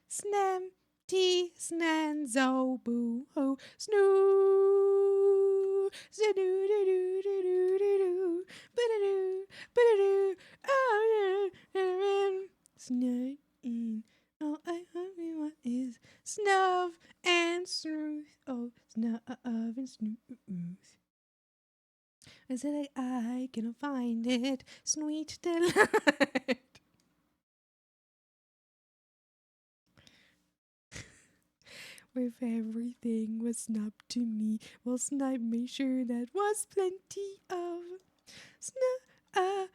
Snem, tea, snanzo, boo, ho, snoo, snoo, doo, doo, doo, doo, doo, doo, ba-da-doo, ba-da-doo, oh, snug in. All I only want is snub and smooth. Oh, snub and smooth. I said I can find it, sweet delight. If everything was snubbed to me, well, snipe made sure that was plenty of snub and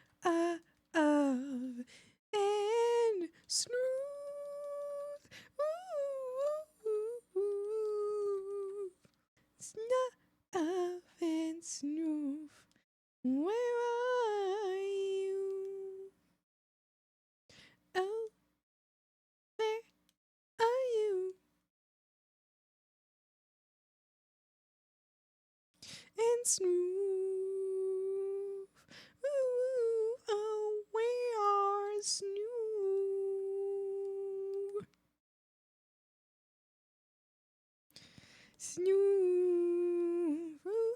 smooth. Snub and smooth. Where are you? Oh, where are you? And smooth. Ooh, oh, we are smooth. Smooth.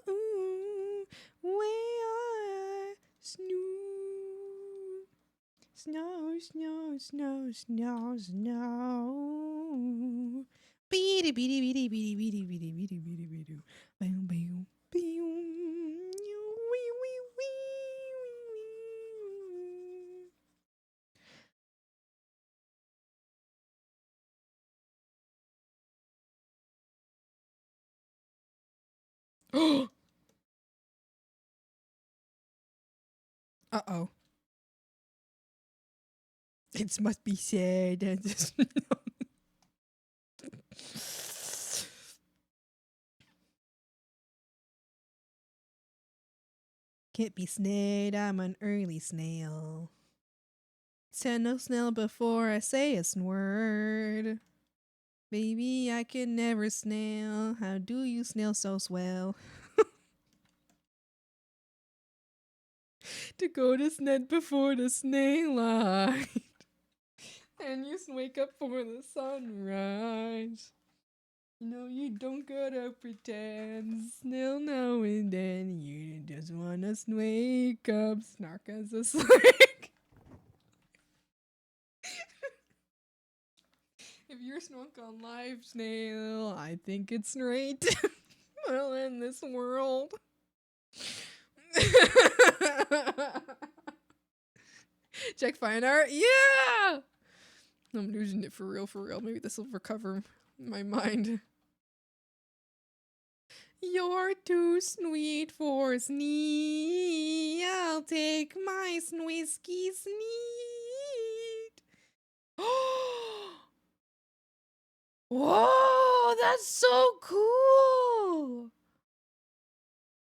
Ooh, we are smooth. Snow, snow, snow, snow, snow. Beady, beady, beady, beady, beady, beady, beady, beady, beady. Boom, boom, boom. Uh-oh. It must be sad. Can't be snailed, I'm an early snail. Said no snail before I say a word. Baby, I can never snail. How do you snail so swell? To go to sned before the snail light. And you wake up for the sunrise. No, you don't gotta pretend. Snail now and then. You just wanna wake up, snark as a snake. If you're snark on live, snail, I think it's right. Well, in this world. Check fine art. Yeah! I'm losing it for real, for real. Maybe this will recover my mind. You're too sweet for snee. I'll take my whiskey sneed. Whoa, that's so cool.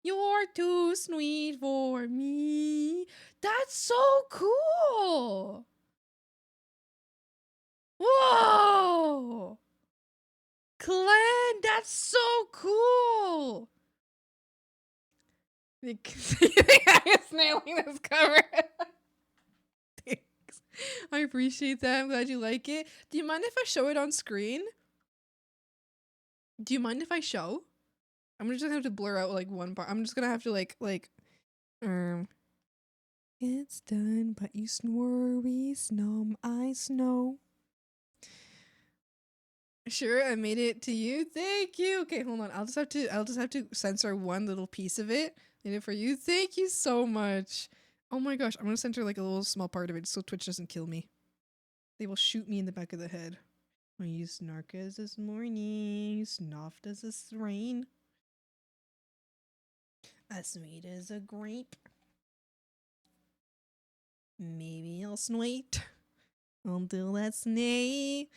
You're too sweet for me. That's so cool. Whoa. Glenn, that's so cool. You think I'm snailing this cover? Thanks. I appreciate that. I'm glad you like it. Do you mind if I show it on screen? Do you mind if I show? I'm just gonna have to blur out like one part. I'm just gonna have to it's done, but you snore, we snom, I snow. Sure, I made it to you. Thank you. Okay, hold on. I'll just have to censor one little piece of it. Made it for you. Thank you so much. Oh my gosh, I'm gonna censor like a little small part of it so Twitch doesn't kill me. They will shoot me in the back of the head. When you snark as this morning, snoffed as this rain. As sweet as a grape. Maybe I'll wait until that's nay.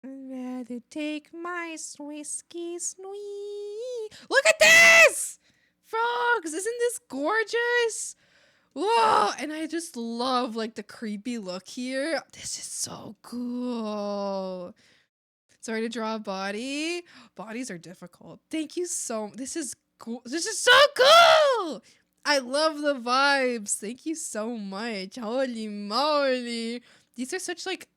I'd rather take my whiskey sweet. Look at this! Frogs! Isn't this gorgeous? Whoa! And I just love like the creepy look here. This is so cool. Sorry to draw a body. Bodies are difficult. Thank you so much. This is cool. This is so cool! I love the vibes. Thank you so much. Holy moly. These are such like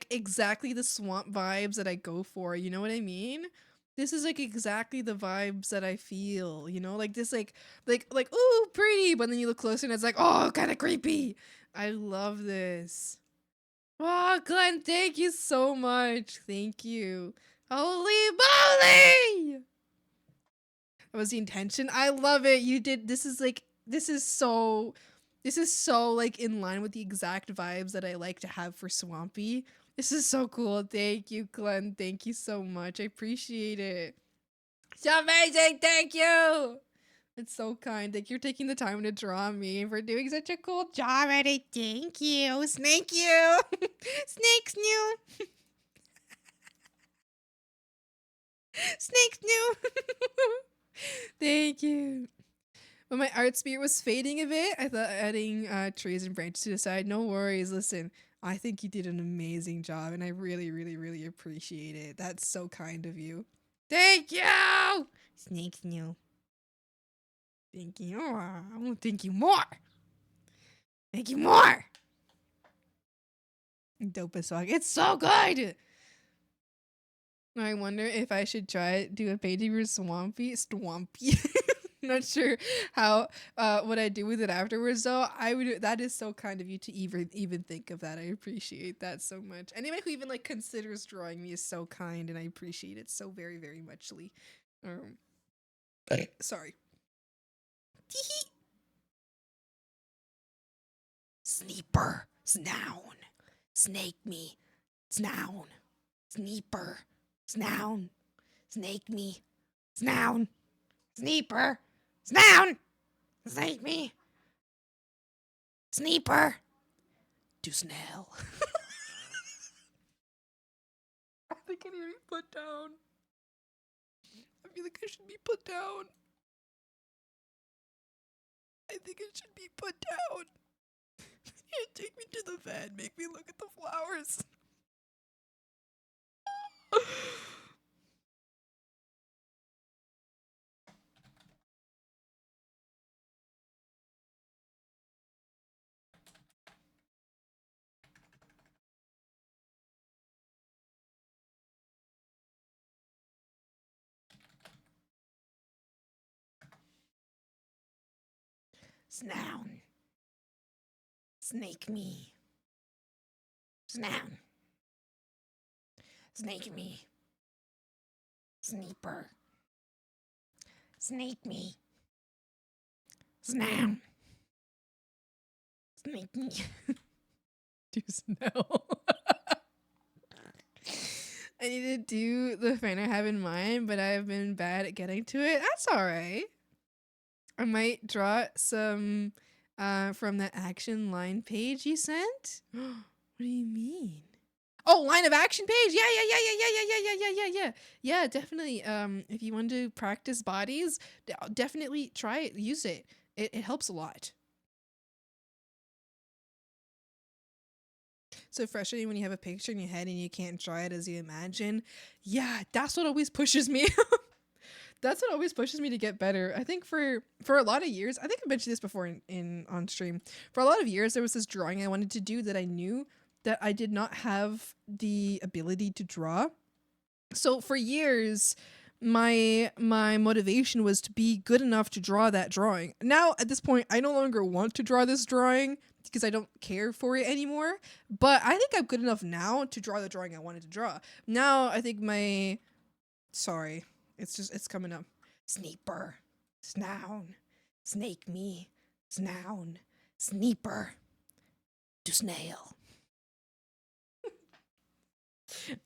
exactly the swamp vibes that I go for. You know what I mean? This is like exactly the vibes that I feel, you know, like this, like, ooh, pretty, but then you look closer and it's like, oh, kind of creepy. I love this. Oh, Glenn, thank you so much. Thank you. Holy moly! That was the intention. I love it. You did. This is so like in line with the exact vibes that I like to have for Swampy. This is so cool. Thank you, Glenn. Thank you so much. I appreciate it. It's amazing. Thank you. It's so kind. Thank you for taking the time to draw me and for doing such a cool job at it. Thank you. Snake you. Snakes new. Snakes new. Thank you. When my art spirit was fading a bit, I thought adding trees and branches to the side. No worries. Listen, I think you did an amazing job, and I really, really, really appreciate it. That's so kind of you. Thank you! Snakes new. Thank you. Oh, I want to thank you more. Thank you more. Dope as fuck. It's so good! I wonder if I should do a painting for Swampy. Not sure how what I do with it afterwards though. That is so kind of you to even think of that. I appreciate that so much. Anyone who even like considers drawing me is so kind, and I appreciate it so very, very muchly. Sorry. Teehee. Sneeper. Snown. Snake me. Snown. Sneeper. Snown. Snake me. Snown. Sneeper. Snown. Snake me. Sneeper. To snail. I think I need to be put down. I feel like I should be put down. I think it should be put down. Take me to the vet. Make me look at the flowers. Snown. Snake me. Snown. Snake me. Sneeper. Snake me. Snown. Snake me. Do snow. I need to do the fan I have in mind, but I've been bad at getting to it. That's alright. I might draw some from the action line page you sent. What do you mean? Oh, line of action page. Yeah, definitely. If you want to practice bodies, definitely try it. Use it. It helps a lot. So frustrating when you have a picture in your head and you can't draw it as you imagine. Yeah, that's what always pushes me. That's what always pushes me to get better. I think for a lot of years, I think I mentioned this before in on stream. For a lot of years, there was this drawing I wanted to do that I knew that I did not have the ability to draw. So for years, my motivation was to be good enough to draw that drawing. Now at this point, I no longer want to draw this drawing because I don't care for it anymore. But I think I'm good enough now to draw the drawing I wanted to draw. Now I think sorry. It's coming up. Sneeper. Snown. Snake me. Snown. Sneeper. To snail.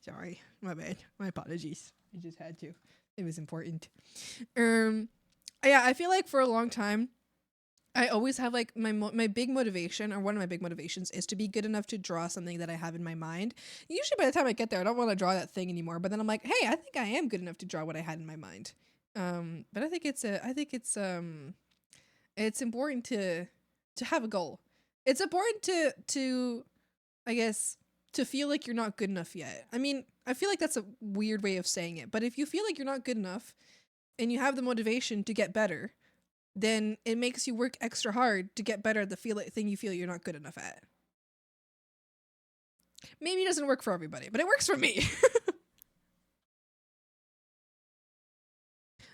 Sorry. My bad. My apologies. I just had to. It was important. Yeah, I feel like for a long time, I always have like my big motivation, or one of my big motivations, is to be good enough to draw something that I have in my mind. Usually by the time I get there, I don't want to draw that thing anymore. But then I'm like, hey, I think I am good enough to draw what I had in my mind. But I think it's important to have a goal. It's important to I guess to feel like you're not good enough yet. I mean, I feel like that's a weird way of saying it, but if you feel like you're not good enough and you have the motivation to get better, then it makes you work extra hard to get better at the thing you feel you're not good enough at. Maybe it doesn't work for everybody, but it works for me.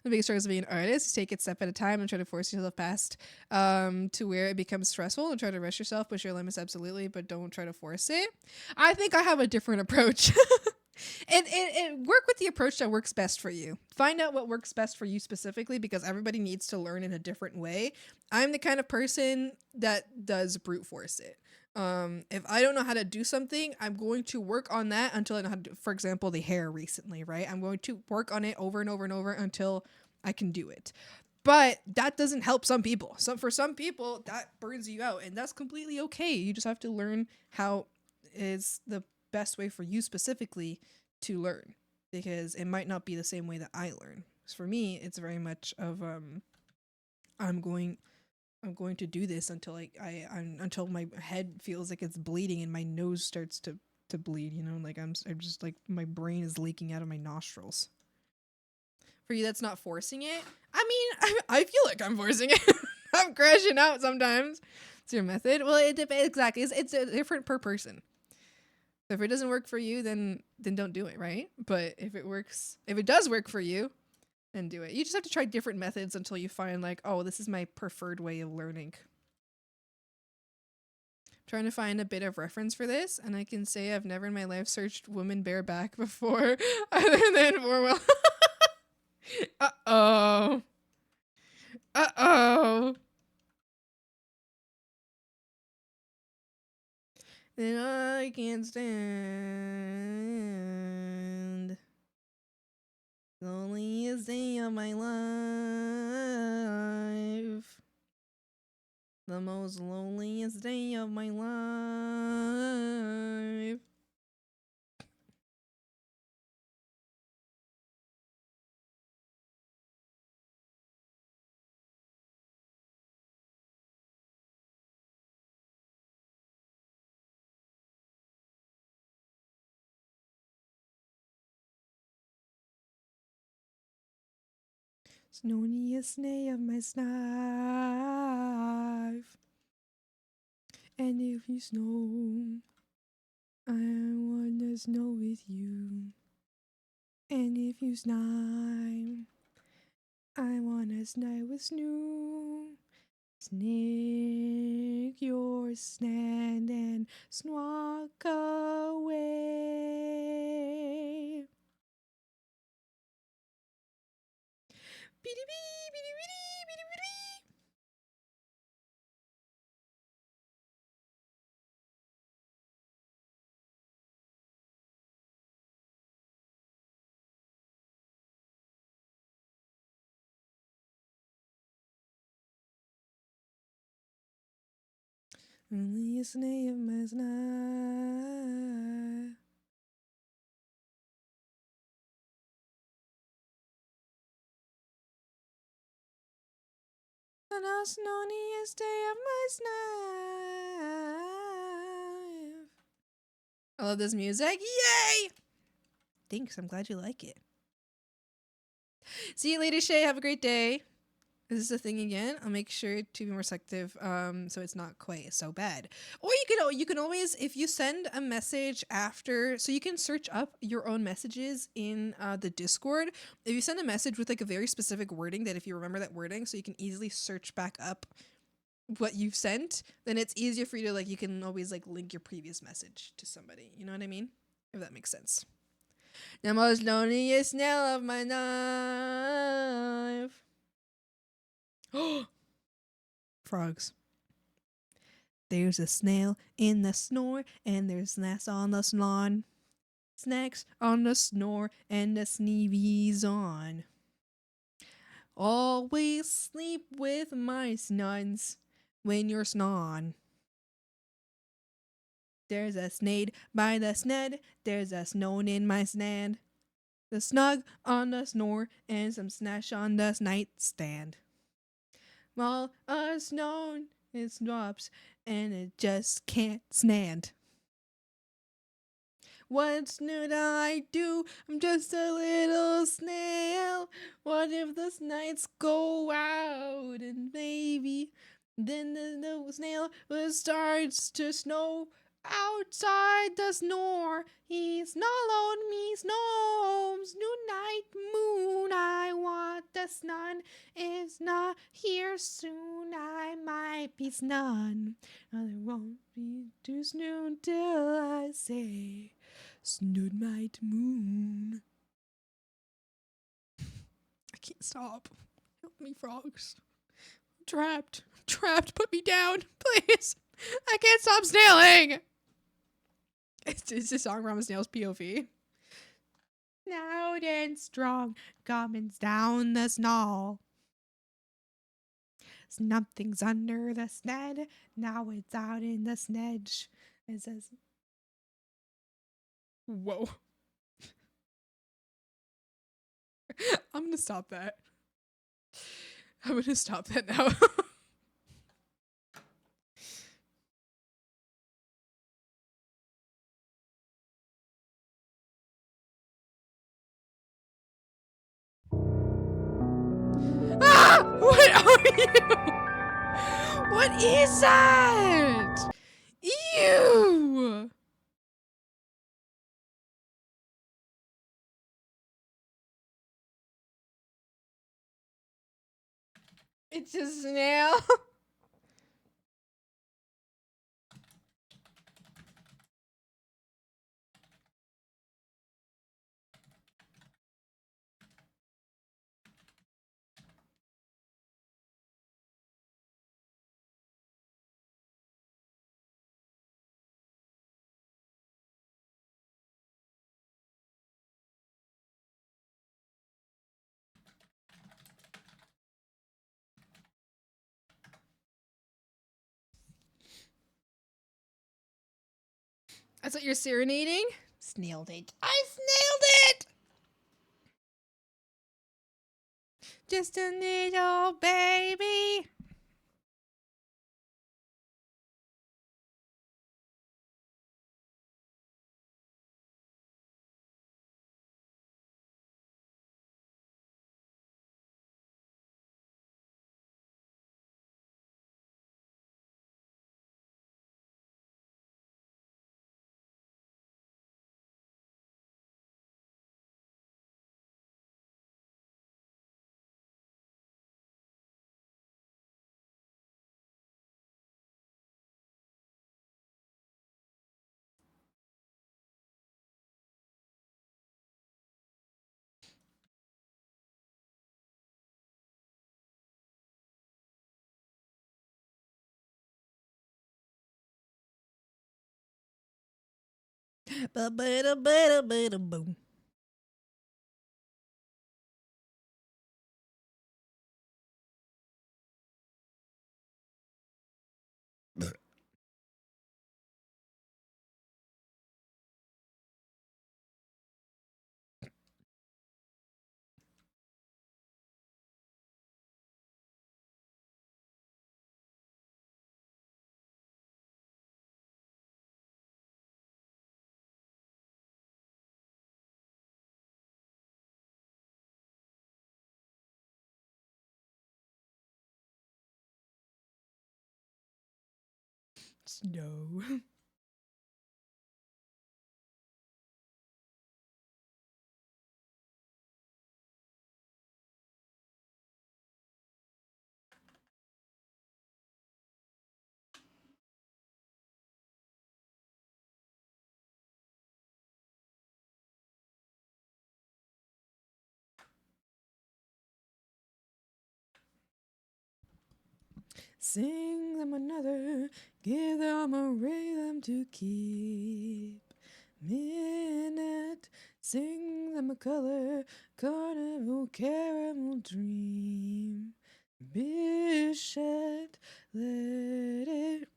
The biggest struggle is being an artist is take it step at a time and try to force yourself past to where it becomes stressful, and try to rush yourself, push your limits absolutely, but don't try to force it. I think I have a different approach. And work with the approach that works best for you. Find out what works best for you specifically, because everybody needs to learn in a different way. I'm the kind of person that does brute force it. If I don't know how to do something, I'm going to work on that until I know how to do, for example, the hair recently, right? I'm going to work on it over and over and over until I can do it. But that doesn't help some people. For some people, that burns you out, and that's completely okay. You just have to learn how is the best way for you specifically to learn, because it might not be the same way that I learn. So for me, it's very much of I'm going to do this until until my head feels like it's bleeding and my nose starts to bleed, you know, like I'm just like my brain is leaking out of my nostrils. For you, that's not forcing it. I mean, I feel like I'm forcing it. I'm crashing out sometimes. It's your method. Well, it depends. Exactly. It's different per person. So if it doesn't work for you, then don't do it, right? But if it does work for you, then do it. You just have to try different methods until you find like, oh, this is my preferred way of learning. I'm trying to find a bit of reference for this, and I can say I've never in my life searched woman bareback before, other than Orwell. Uh-oh. Uh-oh. Then I can't stand. Loneliest day of my life. The most loneliest day of my life. Snowniest day of my life. And if you snow, I wanna snow with you. And if you snow, I wanna snow with snow. Sneak your stand and squawk away. Beady-bee, beady-beady, beady-beady. Loneliest day of my life. The loneliest day of my life. I love this music. Yay! Thanks. I'm glad you like it. See you later, Shay. Have a great day. Is this a thing again? I'll make sure to be more selective, so it's not quite so bad. Or you can always, if you send a message after, so you can search up your own messages in the Discord. If you send a message with like a very specific wording, that if you remember that wording, so you can easily search back up what you've sent, then it's easier for you to like, you can always like link your previous message to somebody. You know what I mean? If that makes sense. The most loneliest snail of my life. Frogs. There's a snail in the snore, and there's snacks on the lawn. Snacks on the snore, and the sneevies on. Always sleep with my snuns when you're snon. There's a snade by the sned, there's a snone in my snand. The snug on the snore, and some snash on the nightstand. Well, a snone, it drops, and it just can't stand. What should I do? I'm just a little snail. What if the nights go out and maybe then the snail starts to snow outside the snore? He's not on me, snows, new night moon. I want the sun is not here soon. I might be snun. I won't be too soon till I say snood might moon. I can't stop. Help me, frogs. I'm trapped. I'm trapped. Put me down, please. I can't stop snailing. It's a song from a snail's POV. Loud and strong, coming down the snall. Something's under the sned. Now it's out in the snedge. It says, whoa. I'm gonna stop that. I'm gonna stop that now. Ah! What are you? What is that? Ew! It's a snail. That's what you're serenading? Snailed it. I snailed it! Just a little baby. Ba-ba-da-ba-da-ba-da-boom. Snow. Sing them another, give them a rhythm to keep. Minute, sing them a color, carnival, caramel dream. Bishop, let it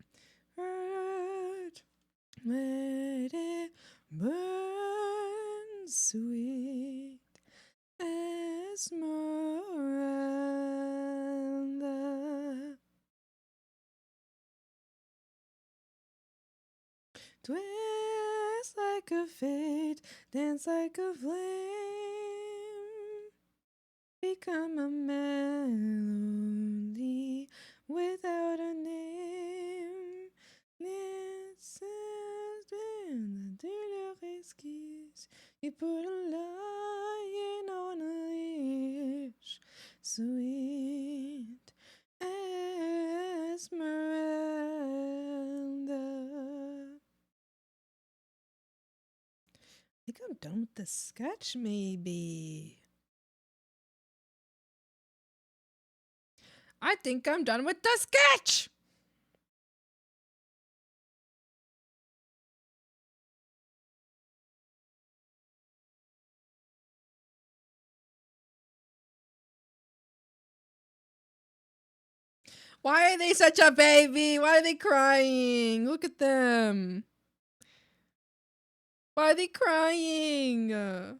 hurt, let it burn sweet. Esmeralda. Twist like a fate, dance like a flame, become a melody without a name. This has been the dealer esquisse. You put a lion on a leash, sweet Esmeralda. I think I'm done with the sketch, maybe. I think I'm done with the sketch! Why are they such a baby? Why are they crying? Look at them. Why are they crying? They're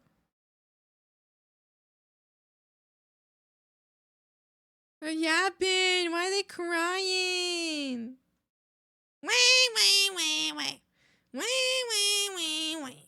yapping. Why are they crying? Wait, wait, wait, wait. Wait, wait, wait, wait.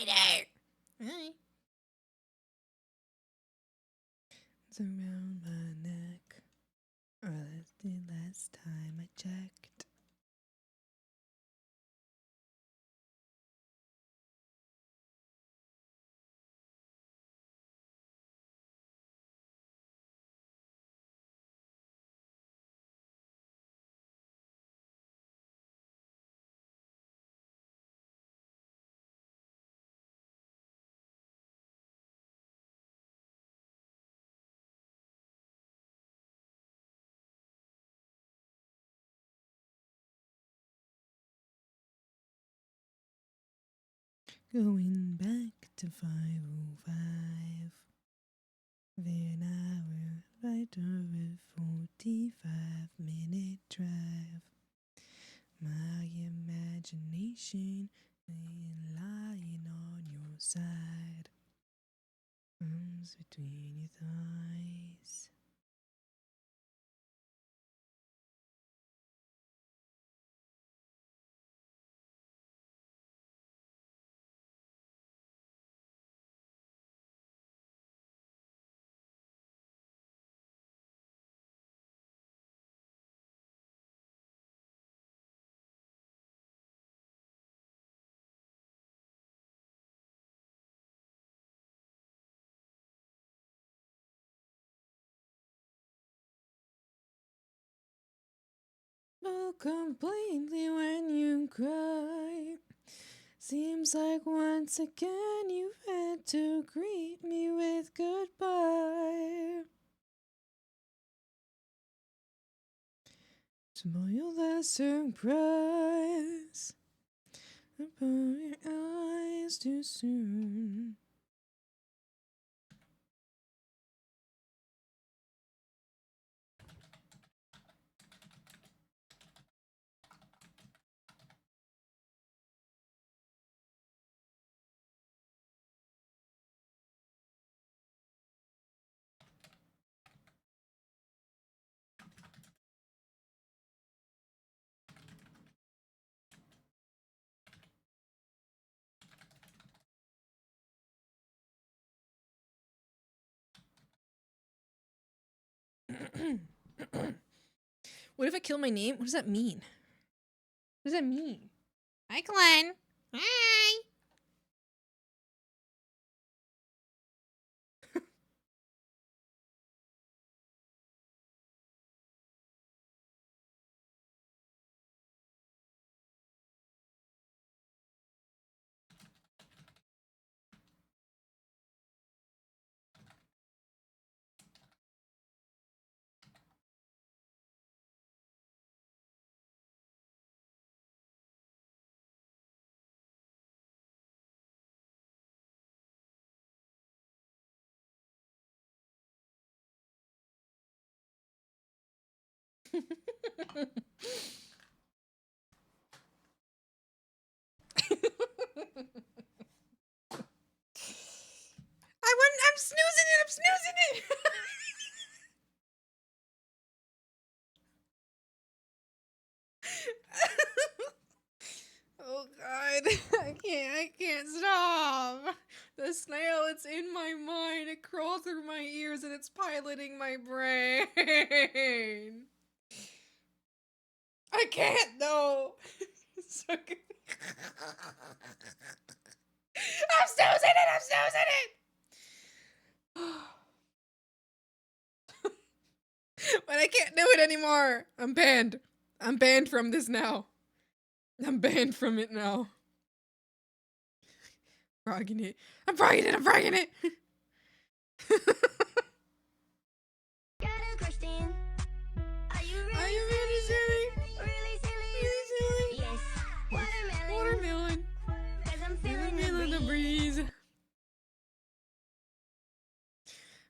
spider. Hi. It's around my neck. Or that's the last time I checked. Going back to 5:05. Then I will write a 45-minute drive. My imagination lying on your side. Arms between your thighs. Oh, completely when you cry. Seems like once again you've had to greet me with goodbye. Spoil the surprise. Open your eyes too soon. What if I kill my name? What does that mean? What does that mean? Hi, Glenn. Hi. I'm snoozing it. I'm snoozing it. Oh God, I can't stop. The snail, it's in my mind. It crawls through my ears and it's piloting my brain. I can't though. It's so good. I'm snoozing it. I'm snoozing it. But I can't do it anymore. I'm banned. I'm banned from this now. I'm banned from it now. Frogging it. I'm frogging it. I'm frogging it. Got a question. Are you Are you really silly? Really silly? Really silly? Yes. Watermelon. Watermelon. 'Cause I'm feeling Watermelon the breeze.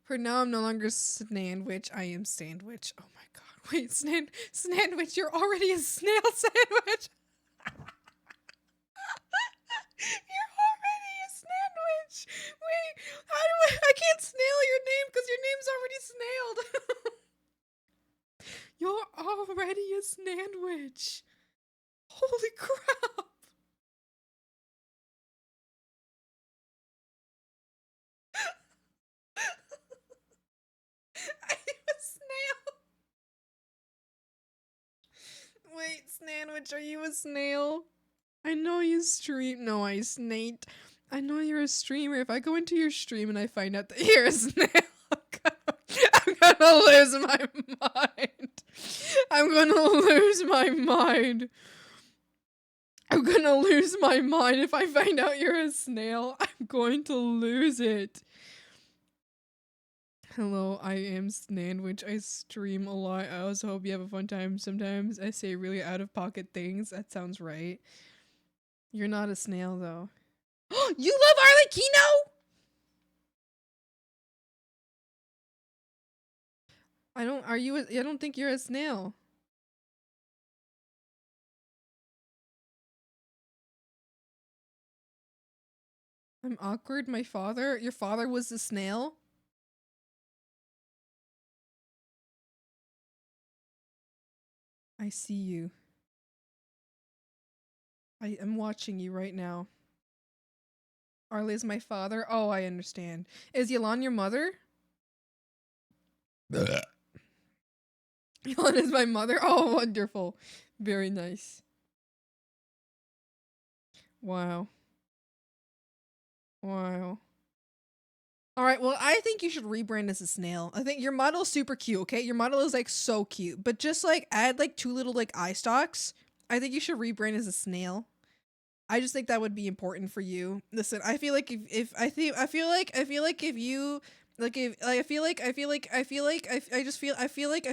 For now, I'm no longer Snandwich. I am Sandwich. Oh my God! Wait, Snandwich, you're already a snail sandwich. You're already a Snandwich. Wait, how do I can't snail your name because your name's already snailed. You're already a Snandwich. Holy crap. Sandwich, are you a snail? I know you stream. No, I snate. I know you're a streamer. If I go into your stream and I find out that you're a snail, I'm gonna lose my mind. I'm gonna lose my mind. I'm gonna lose my mind if I find out you're a snail. I'm going to lose it. Hello, I am Snandwich. I stream a lot. I also hope you have a fun time. Sometimes I say really out of pocket things. That sounds right. You're not a snail though. You love Arlecchino? I don't think you're a snail. I'm awkward. My father? Your father was a snail? I see you. I am watching you right now. Arlie is my father? Oh, I understand. Is Yolan your mother? Yolan is my mother? Oh, wonderful. Very nice. Wow. Wow. Alright, well, I think you should rebrand as a snail. I think your model's super cute, okay? Your model is, like, so cute. But just, like, add, like, 2 little, like, eye stalks. I think you should rebrand as a snail. I just think that would be important for you. Listen, I feel like I feel like if you like if I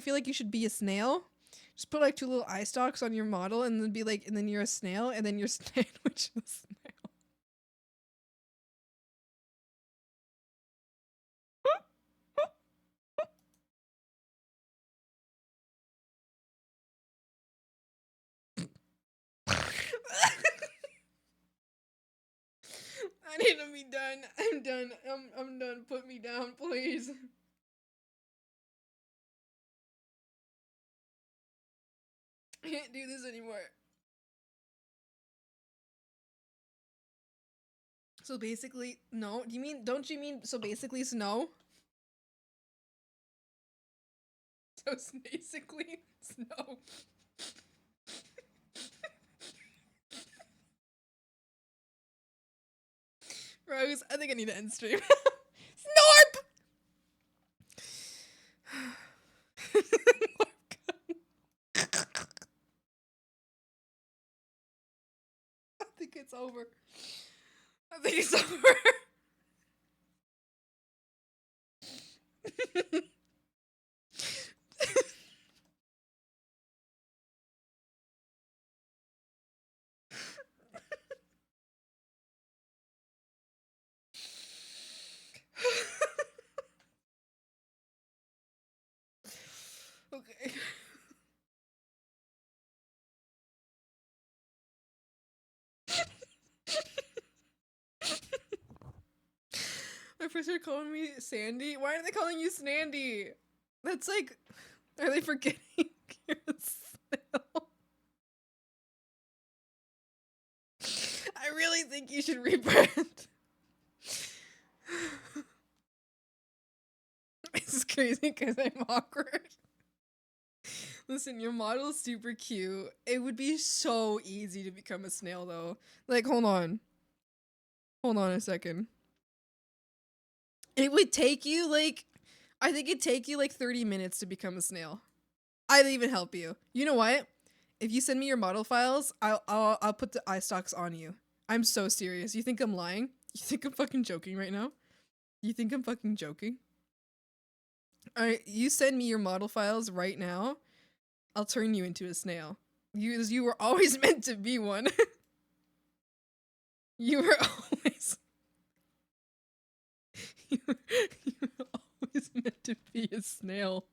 feel like you should be a snail. Just put like 2 little eye stalks on your model and then be like, and then you're a snail and then you're Sandwich the snail. I need to be done. I'm done. I'm done. Put me down, please. I can't do this anymore. So basically, no. Don't you mean, so basically snow? So basically, snow. Rose, I think I need to end stream. Snorp! I think it's over. I think it's over. Okay. My friends are calling me Sandy. Why are they calling you Snandy? That's like, are they forgetting you're a snail? I really think you should rebrand. This is crazy because I'm awkward. Listen, your model is super cute. It would be so easy to become a snail though. Like, hold on. Hold on a second. It would take you like, I think it'd take you like 30 minutes to become a snail. I'd even help you. You know what? If you send me your model files, I'll put the eye stalks on you. I'm so serious. You think I'm lying? You think I'm fucking joking right now? You think I'm fucking joking? Alright, you send me your model files right now. I'll turn you into a snail. You were always meant to be one. You were always... you were always meant to be a snail.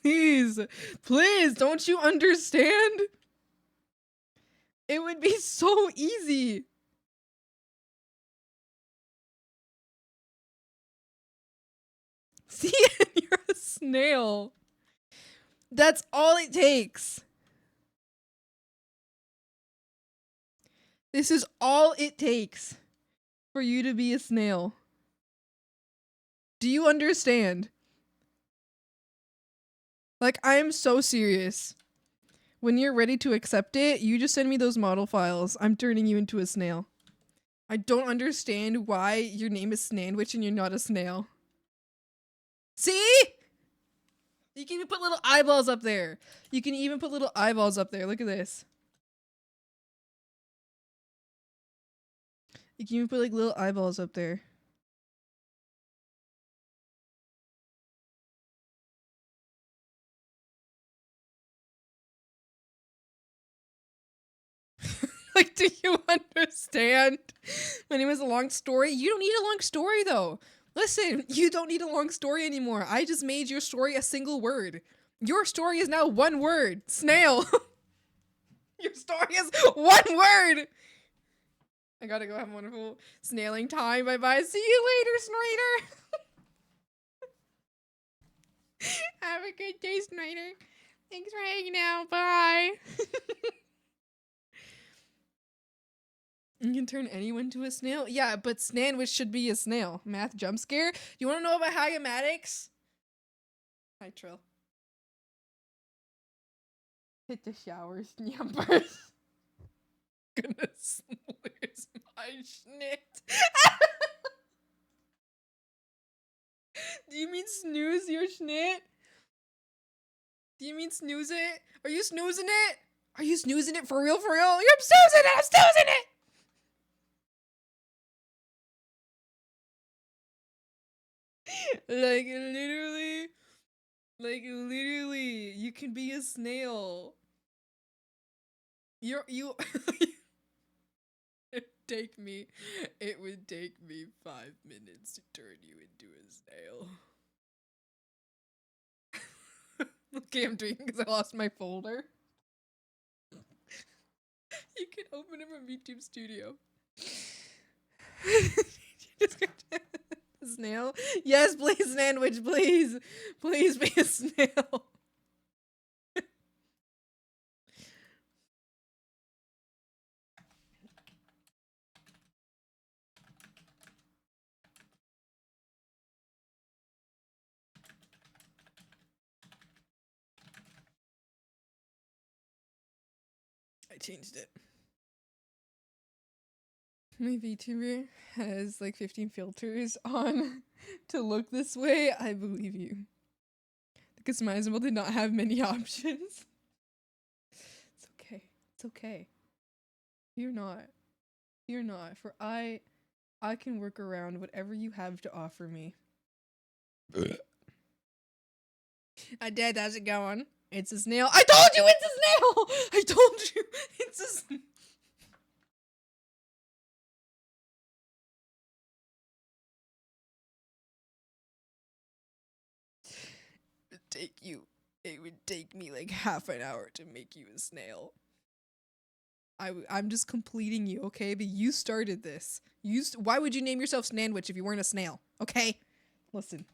Please, please, don't you understand? It would be so easy. See, you're a snail. That's all it takes. This is all it takes for you to be a snail. Do you understand? Like, I am so serious. When you're ready to accept it, you just send me those model files. I'm turning you into a snail. I don't understand why your name is Snandwich and you're not a snail. See? You can even put little eyeballs up there. You can even put little eyeballs up there. Look at this. You can even put like little eyeballs up there. Like, do you understand? My name is a long story. You don't need a long story though. Listen, you don't need a long story anymore. I just made your story a single word. Your story is now one word. Snail. Your story is one word. I gotta go have a wonderful snailing time. Bye bye. See you later, Snyder. Have a good day, Snyder. Thanks for hanging out. Bye. You can turn anyone to a snail? Yeah, but Snandwich should be a snail. Math jump scare? You want to know about Hagamatics? Hi, Trill. Hit the showers, yumpers. Goodness, where's my schnit? Do you mean snooze your schnit? Do you mean snooze it? Are you snoozing it? Are you snoozing it for real, for real? I'm snoozing it! I'm snoozing it! Like literally, you can be a snail. You it would take me 5 minutes to turn you into a snail. Okay, I'm doing because I lost my folder. You can open it from YouTube Studio. Snail? Yes, please, Sandwich, please. Please be a snail. I changed it. My VTuber has like 15 filters on to look this way. I believe you. The customizable did not have many options. It's okay. It's okay. You're not. You're not. For I can work around whatever you have to offer me. I did. How's it going? It's a snail. I told you it's a snail! I told you it's a snail. It would take me like half an hour to make you a snail. I'm just completing you, okay? But you started this. Why would you name yourself Snandwich if you weren't a snail? Okay? Listen.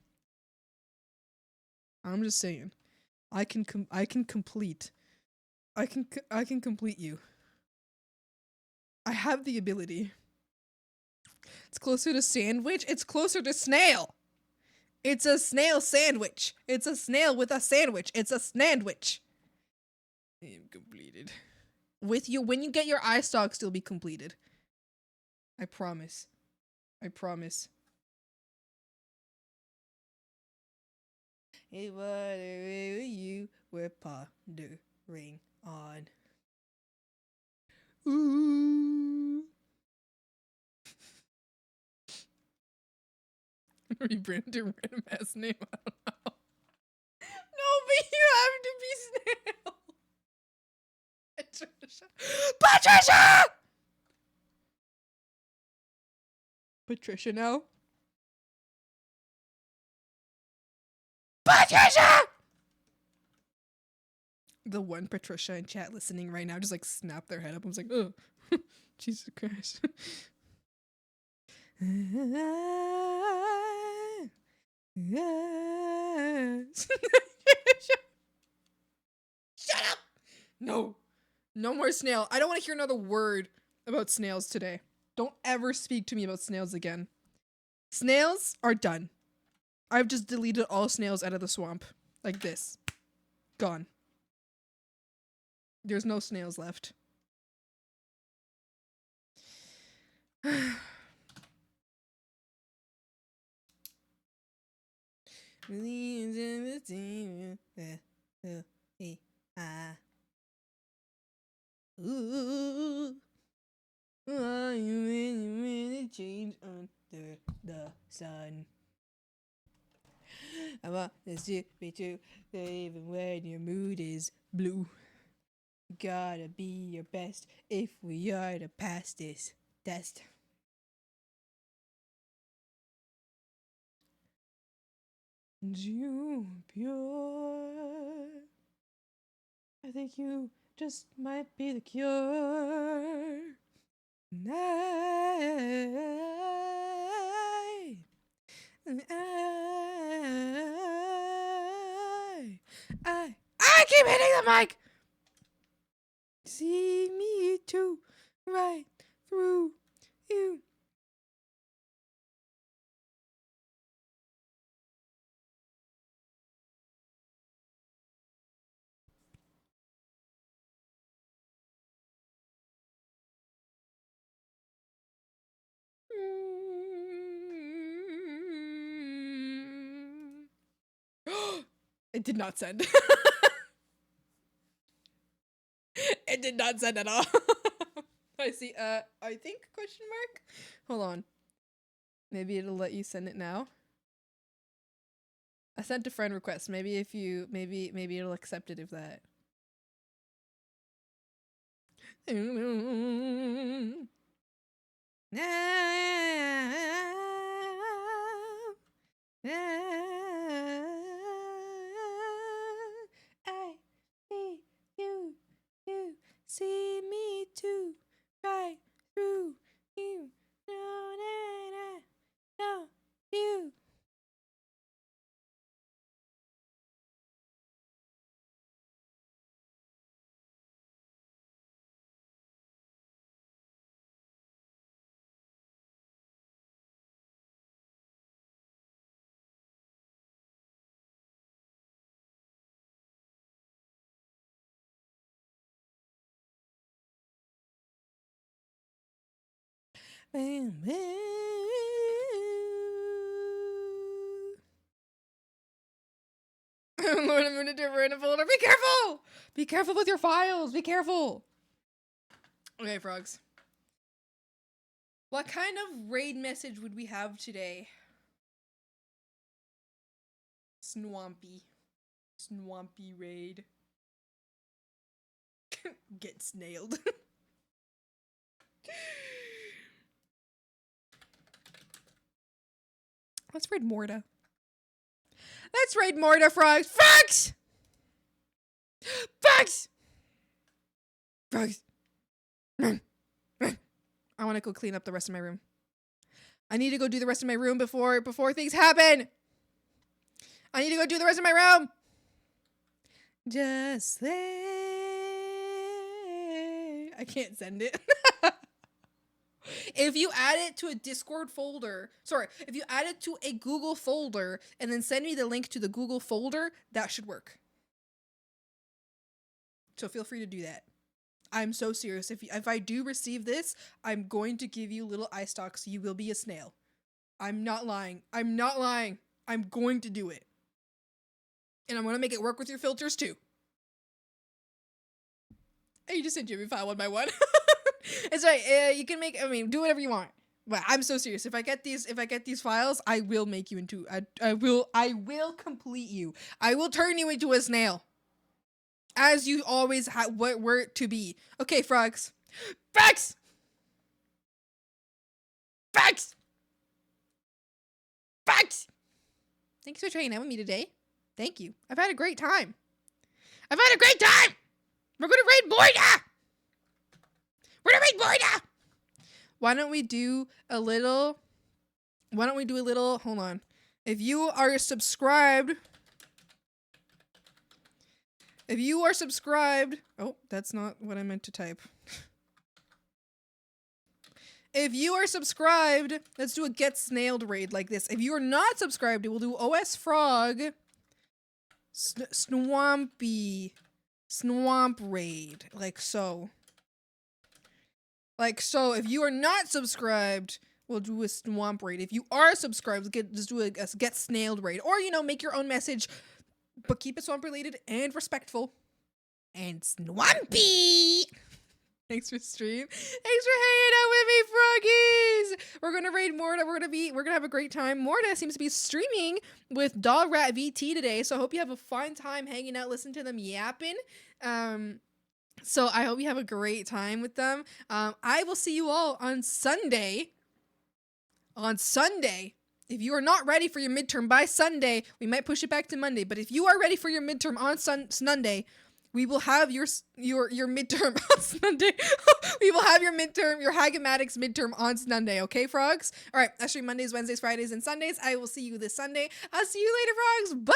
I'm just saying. I can complete you. I have the ability. It's closer to sandwich. It's closer to snail. It's a snail sandwich. It's a snail with a sandwich. It's a snandwich. I am completed. With you, when you get your eye stalks, it'll be completed. I promise. I promise. Hey, what are you were pondering on? Ooh. Rebrand to random ass name. I don't know. No, but you have to be snail. Patricia. Patricia! Patricia now? Patricia! The one Patricia in chat listening right now just like snapped their head up. I was like, oh, Jesus Christ. Shut up! No. No more snail. I don't want to hear another word about snails today. Don't ever speak to me about snails again. Snails are done. I've just deleted all snails out of the swamp. Like this. Gone. There's no snails left. Ooh, change under the sun. I want this to be true, even when your mood is blue. You gotta be your best if we are to pass this test. You pure. I think you just might be the cure. I keep hitting the mic. See me too, right through you. It did not send. It did not send at all. I see. I think question mark. Hold on. Maybe it'll let you send it now. I sent a friend request. Maybe if you maybe it'll accept it if that. I see you, you see me too, right through you. No, you. Lord, I'm gonna do a random folder. Be careful! Be careful with your files. Be careful. Okay, frogs. What kind of raid message would we have today? Swampy. Swampy raid. Get snailed. Let's raid Morta. Let's raid Morta, frogs. Frogs! Frogs! Frogs. I want to go clean up the rest of my room. I need to go do the rest of my room before things happen. I need to go do the rest of my room. Just there. I can't send it. If you add it to a Discord folder, if you add it to a Google folder and then send me the link to the Google folder, that should work. So feel free to do that. I'm so serious. If I do receive this, I'm going to give you little eye stalks. You will be a snail. I'm not lying. I'm not lying. I'm going to do it. And I'm going to make it work with your filters too. Hey, you just sent Jimmy file one by one. It's right. You can make, do whatever you want. But I'm so serious. If I get these files, I will make you into, I will complete you. I will turn you into a snail. As you always were to be. Okay, frogs. Frogs! Frogs! Frogs! Thanks for trying out with me today. Thank you. I've had a great time. I've had a great time! We're gonna raid Morta! We're gonna raid Morta! Why don't we do a little, hold on. If you are subscribed, oh, that's not what I meant to type. If you are subscribed, let's do a get snailed raid like this. If you are not subscribed, we'll do OS Frog, Swampy, swamp raid, like so. Like so, if you are not subscribed, we'll do a swamp raid. If you are subscribed, just do a get snailed raid. Or, you know, make your own message, but keep it swamp related and respectful. And swampy! Thanks for stream. Thanks for hanging out with me, froggies! We're gonna raid Morta. We're gonna have a great time. Morta seems to be streaming with Dog Rat VT today, so I hope you have a fun time hanging out, listening to them yapping. So I hope you have a great time with them. I will see you all on Sunday. On Sunday. If you are not ready for your midterm by Sunday, we might push it back to Monday. But if you are ready for your midterm on Sunday, we will have your midterm on Sunday. We will have your Hagamatics midterm on Sunday. Okay, frogs? All right. I stream Mondays, Wednesdays, Fridays, and Sundays. I will see you this Sunday. I'll see you later, frogs. Bye.